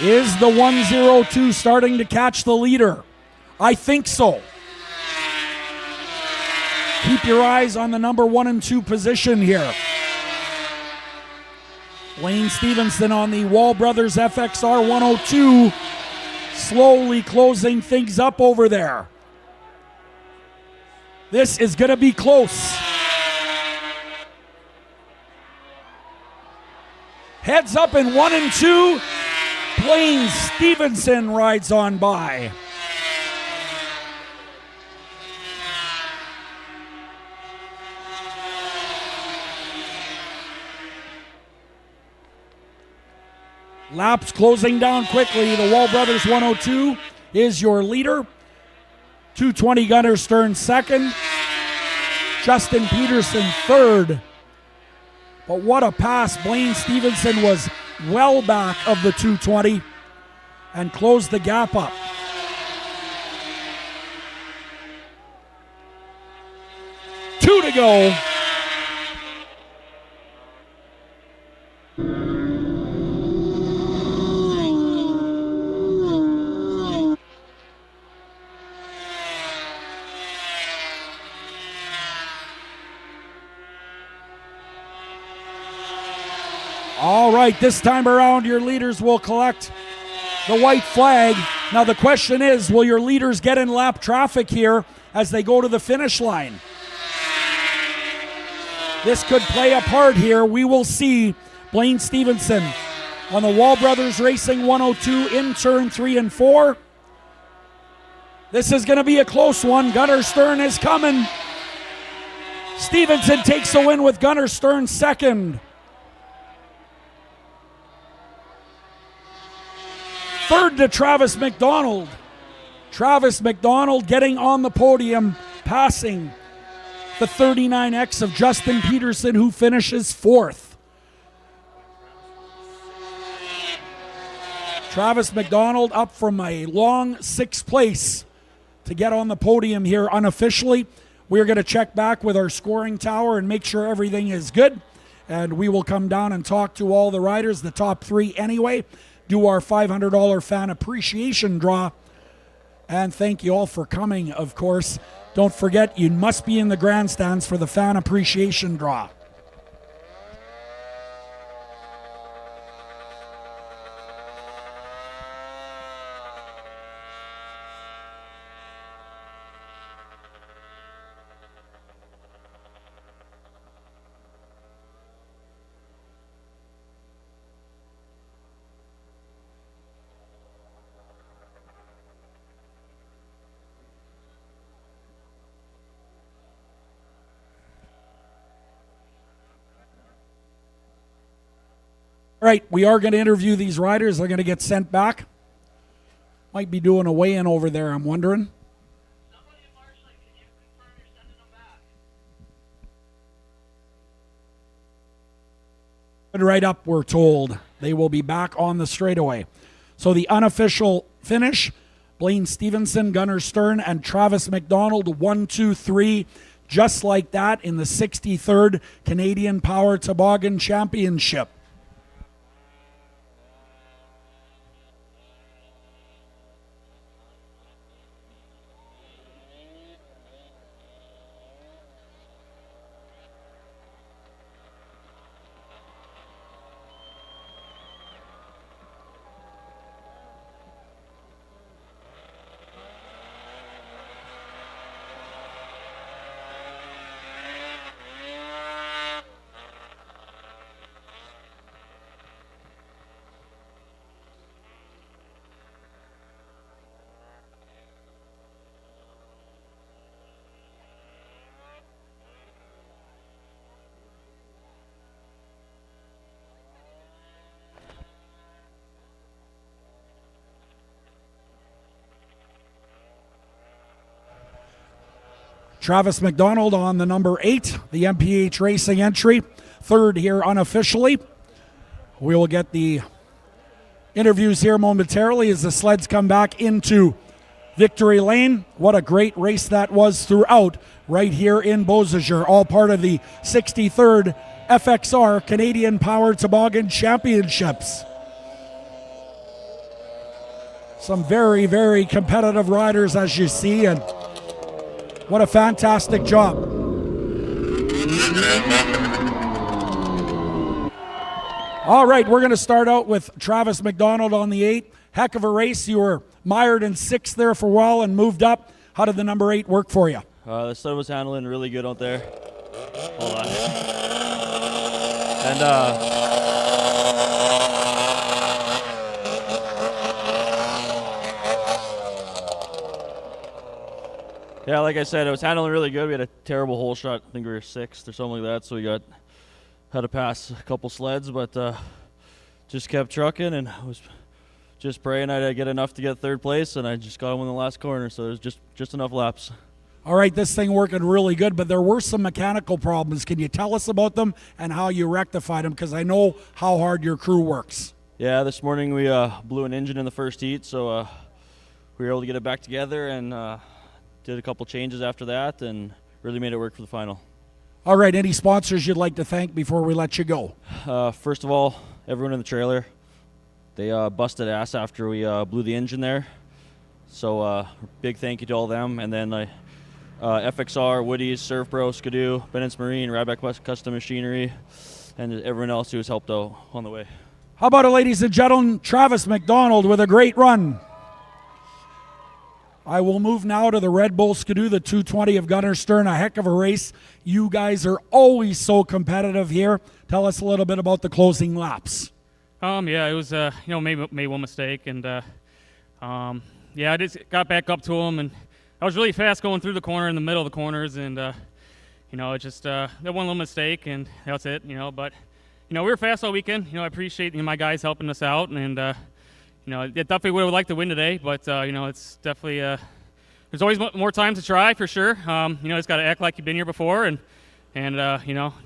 Speaker 1: Is the 102 starting to catch the leader? I think so. Keep your eyes on the number 1 and 2 position here. Blaine Stevenson on the Wall Brothers FXR 102, slowly closing things up over there. This is going to be close. Heads up in 1 and 2. Blaine Stevenson rides on by. Laps closing down quickly. The Wall Brothers 102 is your leader. 220 Gunnar Stern second. Justin Peterson third. But what a pass. Blaine Stevenson was well back of the 220 and closed the gap up. Two to go. All right, this time around, your leaders will collect the white flag. Now the question is, will your leaders get in lap traffic here as they go to the finish line? This could play a part here. We will see. Blaine Stevenson on the Wall Brothers Racing 102 in turn 3 and 4. This is going to be a close one. Gunnar Stern is coming. Stevenson takes the win with Gunnar Stern second. Third to Travis McDonald. Travis McDonald getting on the podium, passing the 39X of Justin Peterson, who finishes fourth. Travis McDonald up from a long 6th place to get on the podium here unofficially. We're going to check back with our scoring tower and make sure everything is good. And we will come down and talk to all the riders, the top 3 anyway. Do our $500 fan appreciation draw. And thank you all for coming, of course. Don't forget, you must be in the grandstands for the fan appreciation draw. All right, we are going to interview these riders. They're going to get sent back. Might be doing a weigh-in over there, I'm wondering. Right up, we're told. They will be back on the straightaway. So the unofficial finish, Blaine Stevenson, Gunnar Stern, and Travis McDonald, 1, 2, 3, just like that in the 63rd Canadian Power Toboggan Championship. Travis McDonald on the number 8, the MPH Racing entry. 3rd here unofficially. We will get the interviews here momentarily as the sleds come back into victory lane. What a great race that was throughout right here in Beausejour. All part of the 63rd FXR Canadian Power Toboggan Championships. Some very, very competitive riders as you see, and what a fantastic job. All right, we're going to start out with Travis McDonald on the 8. Heck of a race. You were mired in 6th there for a while and moved up. How did the number 8 work for you?
Speaker 21: The sled was handling really good out there. Hold on. And yeah, like I said, it was handling really good. We had a terrible hole shot. I think we were 6th or something like that, so we had to pass a couple sleds, but just kept trucking and was just praying I'd get enough to get 3rd place, and I just got him in the last corner, so it was just enough laps.
Speaker 1: All right, this thing working really good, but there were some mechanical problems. Can you tell us about them and how you rectified them? Because I know how hard your crew works.
Speaker 21: Yeah, this morning we blew an engine in the first heat, so we were able to get it back together and did a couple changes after that and really made it work for the final.
Speaker 1: All right, any sponsors you'd like to thank before we let you go?
Speaker 21: First of all, everyone in the trailer. They busted ass after we blew the engine there. So big thank you to all of them. And then FXR, Woody's, Surf Pro, Skidoo, Bennett's Marine, Radback Custom Machinery, and everyone else who has helped out on the way.
Speaker 1: How about it, ladies and gentlemen, Travis McDonald with a great run. I will move now to the Red Bull Skidoo, the 220 of Gunnar Stern. A heck of a race. You guys are always so competitive here. Tell us a little bit about the closing laps.
Speaker 5: Yeah, it was made one mistake, and I just got back up to him, and I was really fast going through the corner in the middle of the corners, and it just that one little mistake, and that's it. But we were fast all weekend. I appreciate my guys helping us out, and it definitely would have liked to win today, but it's definitely there's always more time to try for sure. It's got to act like you've been here before, and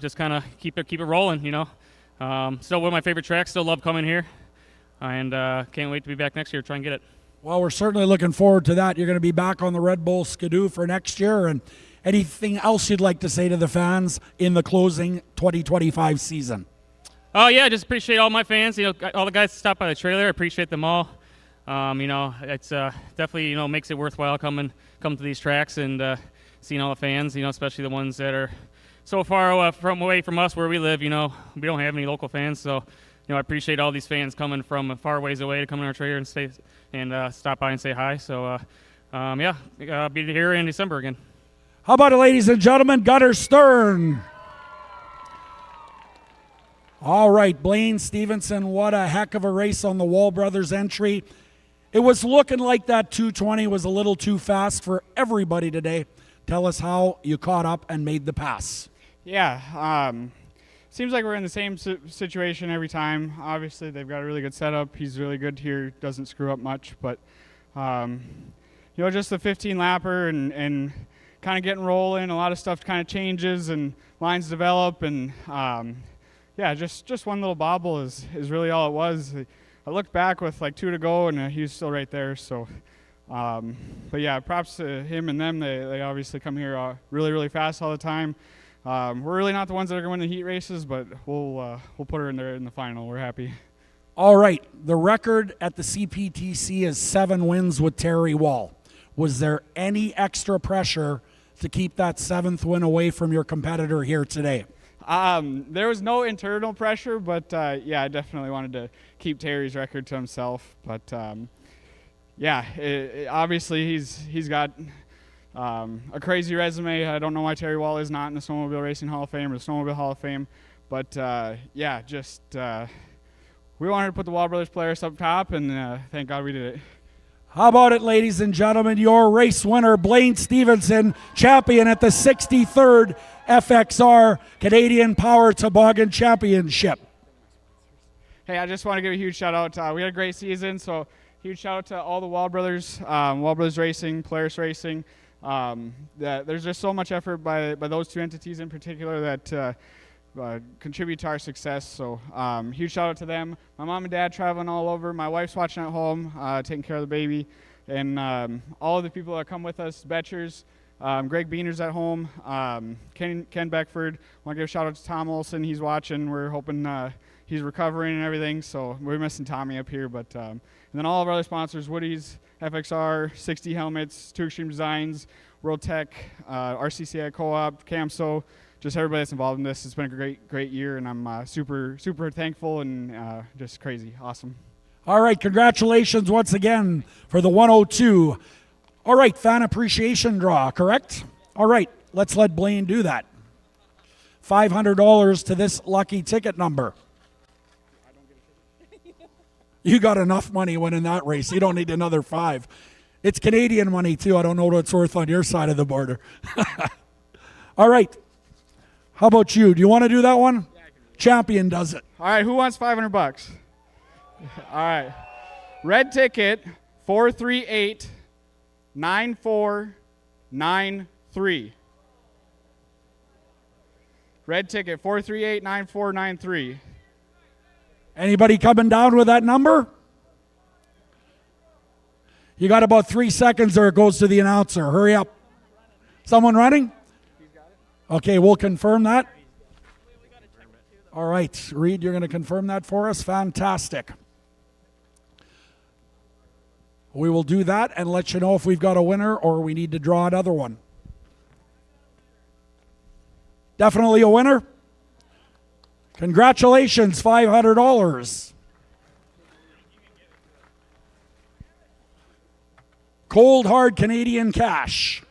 Speaker 5: just kind of keep it rolling. Still one of my favorite tracks. Still love coming here, and can't wait to be back next year. Try and get it.
Speaker 1: Well, we're certainly looking forward to that. You're going to be back on the Red Bull Skidoo for next year, and anything else you'd like to say to the fans in the closing 2025 season?
Speaker 5: Oh yeah, just appreciate all my fans. All the guys that stop by the trailer. I appreciate them all. It's definitely makes it worthwhile come to these tracks and seeing all the fans. Especially the ones that are so far away from us where we live. We don't have any local fans, so I appreciate all these fans coming from far ways away to come in our trailer and stay and stop by and say hi. So I'll be here in December again.
Speaker 1: How about it, ladies and gentlemen, Gunnar Stern. All right, Blaine Stevenson, what a heck of a race on the Wall Brothers entry. It was looking like that 220 was a little too fast for everybody today. Tell us how you caught up and made the pass.
Speaker 16: Yeah, seems like we're in the same situation every time. Obviously, they've got a really good setup. He's really good here, doesn't screw up much. But, just the 15-lapper and kind of getting rolling. A lot of stuff kind of changes and lines develop. And, just one little bobble is really all it was. I looked back with like 2 to go, and he was still right there. So, props to him and them. They obviously come here really, really fast all the time. We're really not the ones that are going to win the heat races, but we'll put her in there in the final. We're happy.
Speaker 1: All right. The record at the CPTC is 7 wins with Terry Wall. Was there any extra pressure to keep that 7th win away from your competitor here today?
Speaker 16: There was no internal pressure, but I definitely wanted to keep Terry's record to himself. But obviously he's got a crazy resume. I don't know why Terry Wall is not in the Snowmobile Racing Hall of Fame or the Snowmobile Hall of Fame. But we wanted to put the Wall Brothers players up top, and thank God we did it.
Speaker 1: How about it, ladies and gentlemen? Your race winner, Blaine Stevenson, champion at the 63rd FXR Canadian Power Toboggan Championship.
Speaker 16: Hey, I just want to give a huge shout out. We had a great season, so huge shout out to all the Wall Brothers, Wall Brothers Racing, Polaris Racing, There's just so much effort by those two entities in particular that contribute to our success. So huge shout out to them. My mom and dad traveling all over. My wife's watching at home, taking care of the baby. And all of the people that come with us, Betchers, Greg Beaner's at home, Ken Beckford. I want to give a shout out to Tom Olson. He's watching. We're hoping he's recovering and everything. So we're missing Tommy up here. But and then all of our other sponsors, Woody's, FXR, 60 Helmets, Two Extreme Designs, World Tech, RCCI Co-op, CAMSO, just everybody that's involved in this. It's been a great year, and I'm super thankful and just crazy. Awesome.
Speaker 1: All right, congratulations once again for the 102. All right, fan appreciation draw, correct? All right, let's let Blaine do that. $500 to this lucky ticket number. You got enough money winning that race. You don't need another 5. It's Canadian money, too. I don't know what it's worth on your side of the border. All right. How about you? Do you want to do that one? Yeah, Champion does it.
Speaker 16: All right, who wants $500? All right. Red ticket, 438-9493. Red ticket, 438-9493.
Speaker 1: Anybody coming down with that number? You got about 3 seconds or it goes to the announcer. Hurry up. Someone running? Okay, we'll confirm that. All right, Reed, you're going to confirm that for us? Fantastic. We will do that and let you know if we've got a winner or we need to draw another one. Definitely a winner? Congratulations, $500. Cold, hard Canadian cash.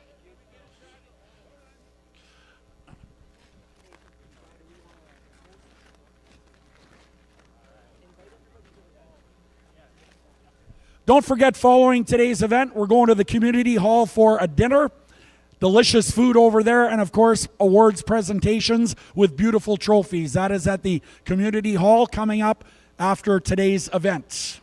Speaker 1: Don't forget, following today's event, we're going to the community hall for a dinner. Delicious food over there, and of course, awards presentations with beautiful trophies. That is at the community hall coming up after today's event.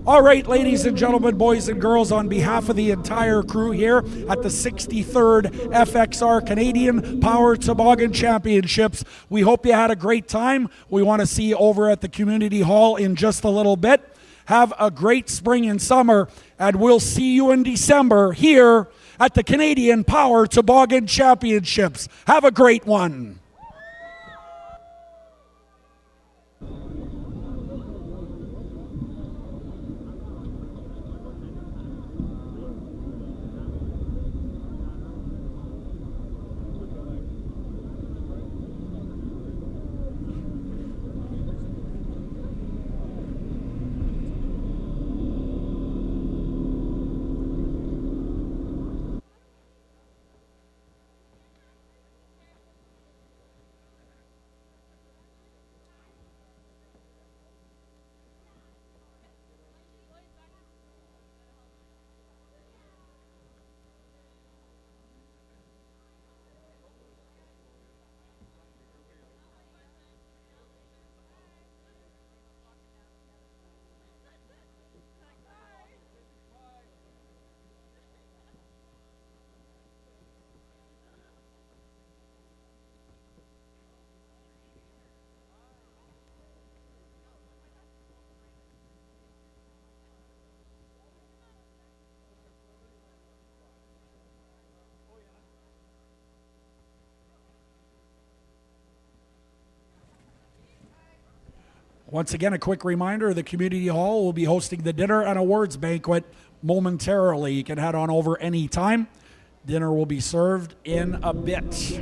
Speaker 1: All right, ladies and gentlemen, boys and girls, on behalf of the entire crew here at the 63rd FXR Canadian Power Toboggan Championships, we hope you had a great time. We want to see you over at the community hall in just a little bit. Have a great spring and summer, and we'll see you in December here at the Canadian Power Toboggan Championships. Have a great one. Once again, a quick reminder, the community hall will be hosting the dinner and awards banquet momentarily. You can head on over anytime. Dinner will be served in a bit.